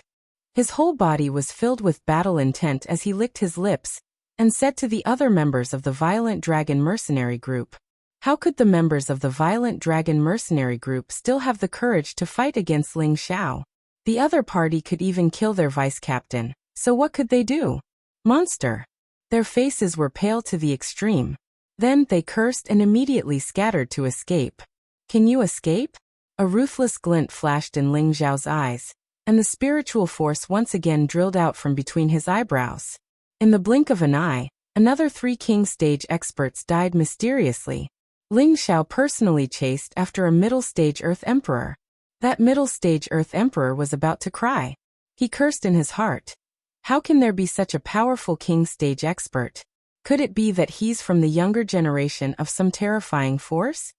His whole body was filled with battle intent as he licked his lips, and said to the other members of the Violent Dragon mercenary group, "How could the members of the Violent Dragon mercenary group still have the courage to fight against Ling Xiao? The other party could even kill their vice-captain, so what could they do? Monster!" Their faces were pale to the extreme. Then they cursed and immediately scattered to escape. "Can you escape?" A ruthless glint flashed in Ling Xiao's eyes, and the spiritual force once again drilled out from between his eyebrows. In the blink of an eye, another 3 king stage experts died mysteriously. Ling Xiao personally chased after a middle stage Earth Emperor. That middle stage Earth Emperor was about to cry. He cursed in his heart. How can there be such a powerful king stage expert? Could it be that he's from the younger generation of some terrifying force?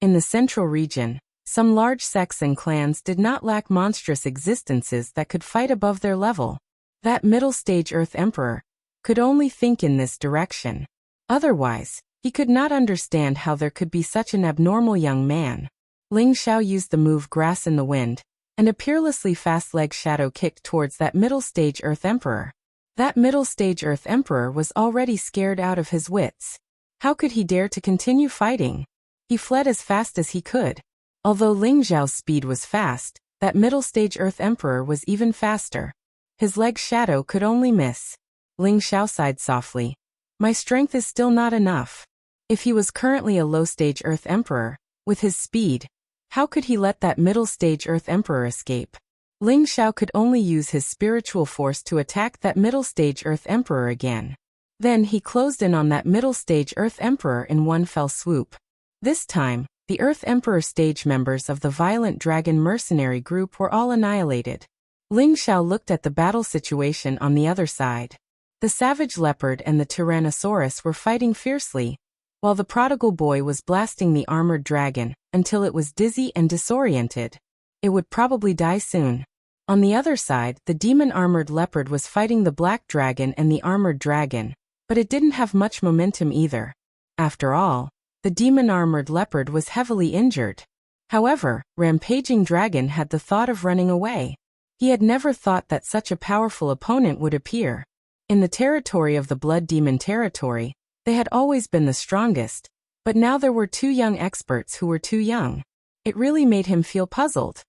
In the central region, some large sects and clans did not lack monstrous existences that could fight above their level. That middle stage Earth Emperor could only think in this direction. Otherwise, he could not understand how there could be such an abnormal young man. Ling Xiao used the move Grass in the Wind, and a peerlessly fast leg shadow kicked towards that middle stage Earth Emperor. That middle stage Earth Emperor was already scared out of his wits. How could he dare to continue fighting? He fled as fast as he could. Although Ling Xiao's speed was fast, that middle stage Earth Emperor was even faster. His leg shadow could only miss. Ling Xiao sighed softly. My strength is still not enough. If he was currently a low-stage Earth Emperor, with his speed, how could he let that middle-stage Earth Emperor escape? Ling Xiao could only use his spiritual force to attack that middle-stage Earth Emperor again. Then he closed in on that middle-stage Earth Emperor in one fell swoop. This time, the Earth Emperor stage members of the Violent Dragon mercenary group were all annihilated. Ling Xiao looked at the battle situation on the other side. The savage leopard and the Tyrannosaurus were fighting fiercely, while the prodigal boy was blasting the armored dragon until it was dizzy and disoriented. It would probably die soon. On the other side, the demon-armored leopard was fighting the black dragon and the armored dragon, but it didn't have much momentum either. After all, the demon-armored leopard was heavily injured. However, Rampaging Dragon had the thought of running away. He had never thought that such a powerful opponent would appear. In the territory of the Blood Demon territory, they had always been the strongest, but now there were 2 young experts who were too young. It really made him feel puzzled.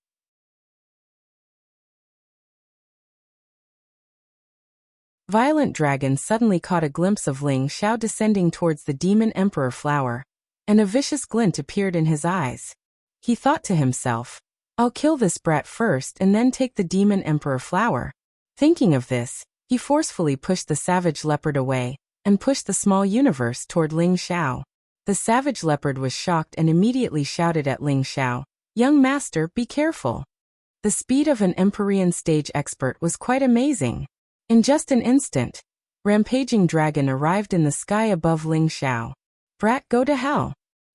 Violent Dragon suddenly caught a glimpse of Ling Xiao descending towards the Demon Emperor flower, and a vicious glint appeared in his eyes. He thought to himself, I'll kill this brat first and then take the Demon Emperor flower. Thinking of this, he forcefully pushed the savage leopard away, and pushed the small universe toward Ling Xiao. The savage leopard was shocked and immediately shouted at Ling Xiao, Young master, be careful. The speed of an Empyrean stage expert was quite amazing. In just an instant, Rampaging Dragon arrived in the sky above Ling Xiao. Brat, go to hell.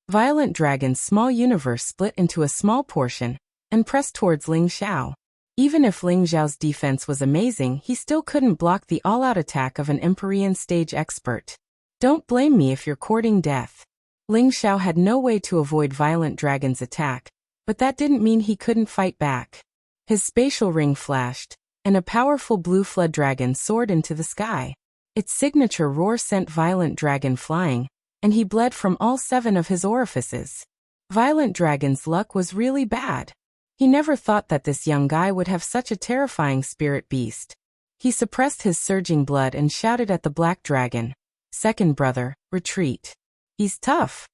Violent Dragon's small universe split into a small portion, and pressed towards Ling Xiao. Even if Ling Xiao's defense was amazing, he still couldn't block the all-out attack of an Empyrean stage expert. Don't blame me if you're courting death. Ling Xiao had no way to avoid Violent Dragon's attack, but that didn't mean he couldn't fight back. His spatial ring flashed, and a powerful blue flood dragon soared into the sky. Its signature roar sent Violent Dragon flying, and he bled from all 7 of his orifices. Violent Dragon's luck was really bad. He never thought that this young guy would have such a terrifying spirit beast. He suppressed his surging blood and shouted at the black dragon, Second brother, retreat. He's tough.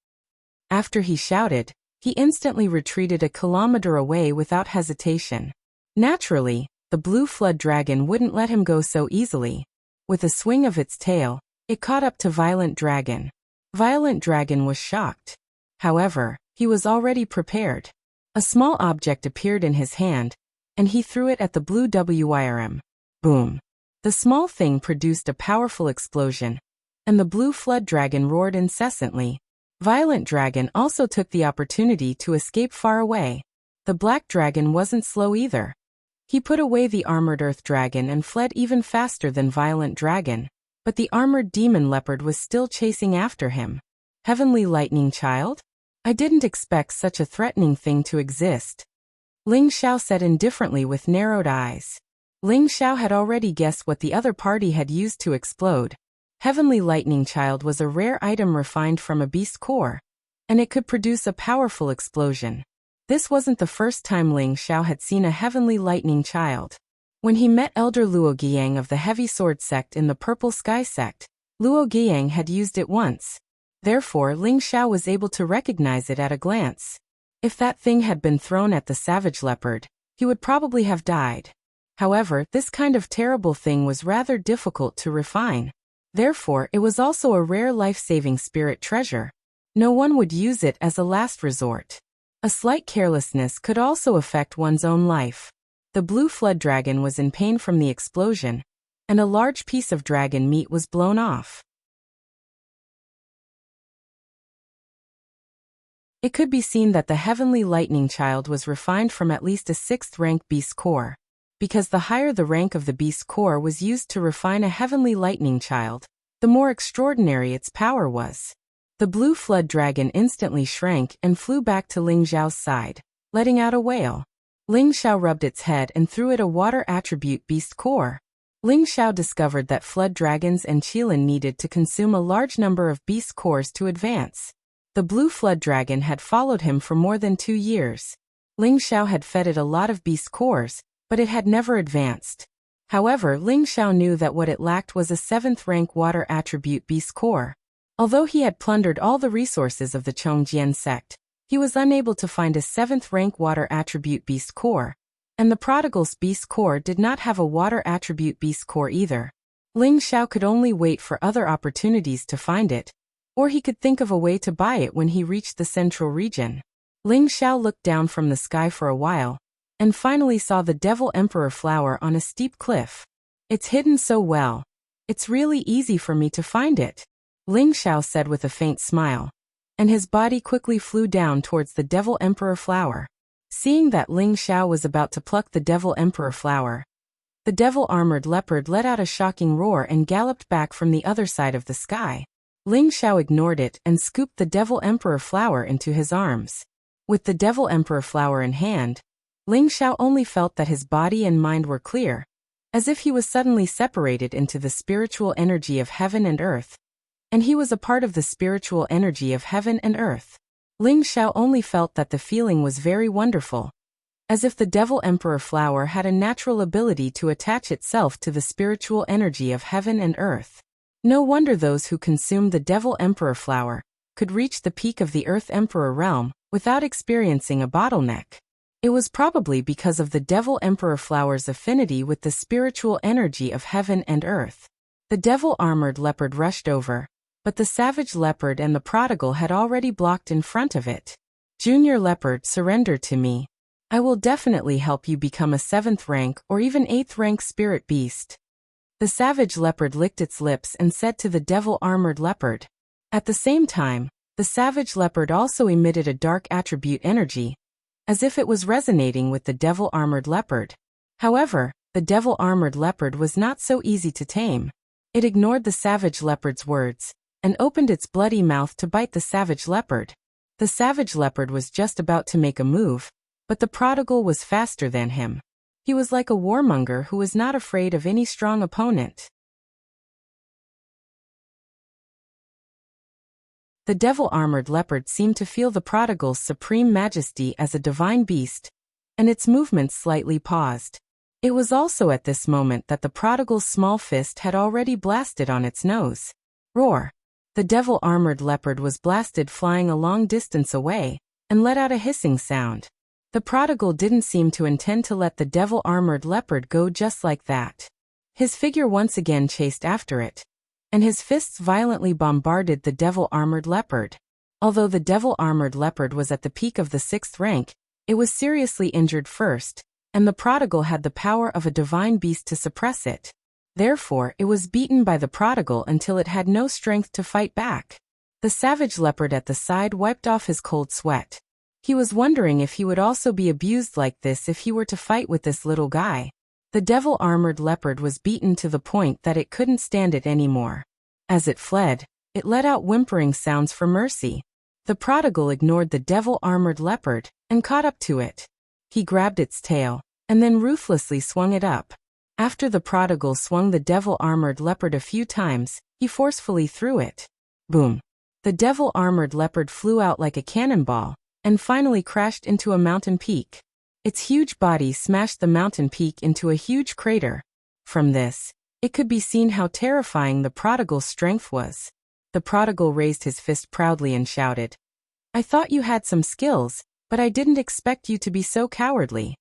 After he shouted, he instantly retreated a kilometer away without hesitation. Naturally, the blue flood dragon wouldn't let him go so easily. With a swing of its tail, it caught up to Violent Dragon. Violent Dragon was shocked. However, he was already prepared. A small object appeared in his hand, and he threw it at the blue WIRM. Boom. The small thing produced a powerful explosion, and the blue flood dragon roared incessantly. Violent Dragon also took the opportunity to escape far away. The black dragon wasn't slow either. He put away the armored earth dragon and fled even faster than Violent Dragon, but the armored demon leopard was still chasing after him. Heavenly Lightning Child? I didn't expect such a threatening thing to exist. Ling Xiao said indifferently with narrowed eyes. Ling Xiao had already guessed what the other party had used to explode. Heavenly Lightning Child was a rare item refined from a beast core, and it could produce a powerful explosion. This wasn't the first time Ling Xiao had seen a Heavenly Lightning Child. When he met Elder Luo Guiyang of the Heavy Sword Sect in the Purple Sky Sect, Luo Guiyang had used it once. Therefore, Ling Xiao was able to recognize it at a glance. If that thing had been thrown at the savage leopard, he would probably have died. However, this kind of terrible thing was rather difficult to refine. Therefore, it was also a rare life-saving spirit treasure. No one would use it as a last resort. A slight carelessness could also affect one's own life. The blue flood dragon was in pain from the explosion, and a large piece of dragon meat was blown off. It could be seen that the Heavenly Lightning Child was refined from at least a 6th rank beast core, because the higher the rank of the beast core was used to refine a Heavenly Lightning Child, the more extraordinary its power was. The blue flood dragon instantly shrank and flew back to Ling Xiao's side, letting out a wail. Ling Xiao rubbed its head and threw it a water attribute beast core. Ling Xiao discovered that flood dragons and Qilin needed to consume a large number of beast cores to advance. The blue flood dragon had followed him for more than 2 years. Ling Xiao had fed it a lot of beast cores, but it had never advanced. However, Ling Xiao knew that what it lacked was a 7th rank water attribute beast core. Although he had plundered all the resources of the Chongjian sect, he was unable to find a 7th rank water attribute beast core, and the prodigal's beast core did not have a water attribute beast core either. Ling Xiao could only wait for other opportunities to find it, or he could think of a way to buy it when he reached the central region. Ling Xiao looked down from the sky for a while, and finally saw the Devil Emperor flower on a steep cliff. It's hidden so well. It's really easy for me to find it, Ling Xiao said with a faint smile, and his body quickly flew down towards the Devil Emperor flower. Seeing that Ling Xiao was about to pluck the Devil Emperor flower, the devil-armored leopard let out a shocking roar and galloped back from the other side of the sky. Ling Xiao ignored it and scooped the Devil Emperor flower into his arms. With the Devil Emperor flower in hand, Ling Xiao only felt that his body and mind were clear, as if he was suddenly separated into the spiritual energy of heaven and earth, and he was a part of the spiritual energy of heaven and earth. Ling Xiao only felt that the feeling was very wonderful, as if the Devil Emperor flower had a natural ability to attach itself to the spiritual energy of heaven and earth. No wonder those who consumed the Devil Emperor flower could reach the peak of the Earth Emperor realm without experiencing a bottleneck. It was probably because of the Devil Emperor flower's affinity with the spiritual energy of heaven and earth. The devil-armored leopard rushed over, but the savage leopard and the prodigal had already blocked in front of it. Junior leopard, surrender to me. I will definitely help you become a 7th rank or even 8th rank spirit beast. The savage leopard licked its lips and said to the devil-armored leopard. At the same time, the savage leopard also emitted a dark attribute energy, as if it was resonating with the devil-armored leopard. However, the devil-armored leopard was not so easy to tame. It ignored the savage leopard's words, and opened its bloody mouth to bite the savage leopard. The savage leopard was just about to make a move, but the prodigal was faster than him. He was like a warmonger who was not afraid of any strong opponent. The devil-armored leopard seemed to feel the prodigal's supreme majesty as a divine beast, and its movements slightly paused. It was also at this moment that the prodigal's small fist had already blasted on its nose. Roar! The devil-armored leopard was blasted flying a long distance away, and let out a hissing sound. The prodigal didn't seem to intend to let the devil-armored leopard go just like that. His figure once again chased after it, and his fists violently bombarded the devil-armored leopard. Although the devil-armored leopard was at the peak of the 6th rank, it was seriously injured first, and the prodigal had the power of a divine beast to suppress it. Therefore, it was beaten by the prodigal until it had no strength to fight back. The savage leopard at the side wiped off his cold sweat. He was wondering if he would also be abused like this if he were to fight with this little guy. The devil-armored leopard was beaten to the point that it couldn't stand it anymore. As it fled, it let out whimpering sounds for mercy. The prodigal ignored the devil-armored leopard and caught up to it. He grabbed its tail, and then ruthlessly swung it up. After the prodigal swung the devil-armored leopard a few times, He forcefully threw it. Boom! The devil-armored leopard flew out like a cannonball, and finally crashed into a mountain peak. Its huge body smashed the mountain peak into a huge crater. From this, it could be seen how terrifying the prodigal's strength was. The prodigal raised his fist proudly and shouted, "I thought you had some skills, but I didn't expect you to be so cowardly."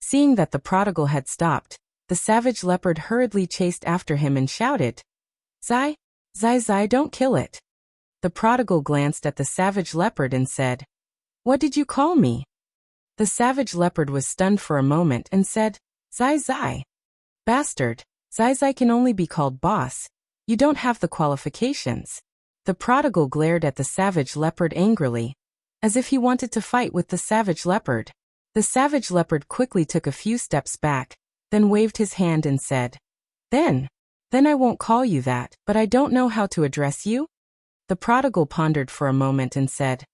Seeing that the prodigal had stopped, the savage leopard hurriedly chased after him and shouted, "Zai, Zai Zai, don't kill it." The prodigal glanced at the savage leopard and said, "What did you call me?" The savage leopard was stunned for a moment and said, "Zai Zai." "Bastard, Zai Zai can only be called boss. You don't have the qualifications." The prodigal glared at the savage leopard angrily, as if he wanted to fight with the savage leopard. The savage leopard quickly took a few steps back, then waved his hand and said, Then I won't call you that, but I don't know how to address you?" The prodigal pondered for a moment and said,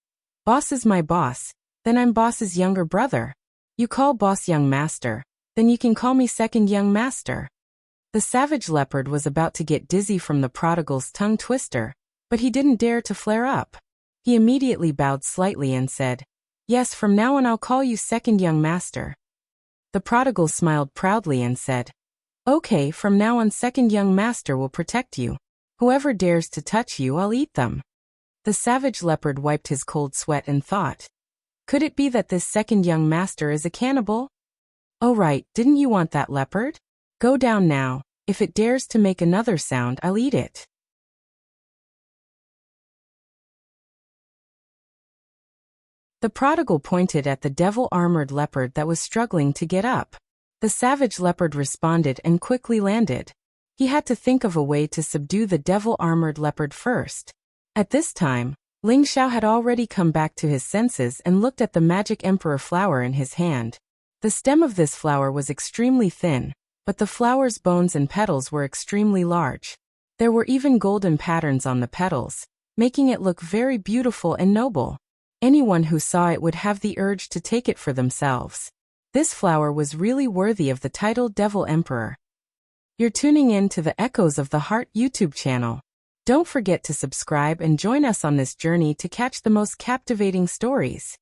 "Boss is my boss, then I'm boss's younger brother. You call boss young master, then you can call me second young master." The savage leopard was about to get dizzy from the prodigal's tongue twister, but he didn't dare to flare up. He immediately bowed slightly and said, "Yes, from now on I'll call you second young master." The prodigal smiled proudly and said, "Okay, from now on second young master will protect you. Whoever dares to touch you, I'll eat them." The savage leopard wiped his cold sweat and thought, "Could it be that this second young master is a cannibal? Oh right, didn't you want that leopard? Go down now. If it dares to make another sound, I'll eat it." The prodigal pointed at the devil-armored leopard that was struggling to get up. The savage leopard responded and quickly landed. He had to think of a way to subdue the devil-armored leopard first. At this time, Ling Xiao had already come back to his senses and looked at the magic emperor flower in his hand. The stem of this flower was extremely thin, but the flower's bones and petals were extremely large. There were even golden patterns on the petals, making it look very beautiful and noble. Anyone who saw it would have the urge to take it for themselves. This flower was really worthy of the title Devil Emperor. You're tuning in to the Echoes of the Heart YouTube channel. Don't forget to subscribe and join us on this journey to catch the most captivating stories.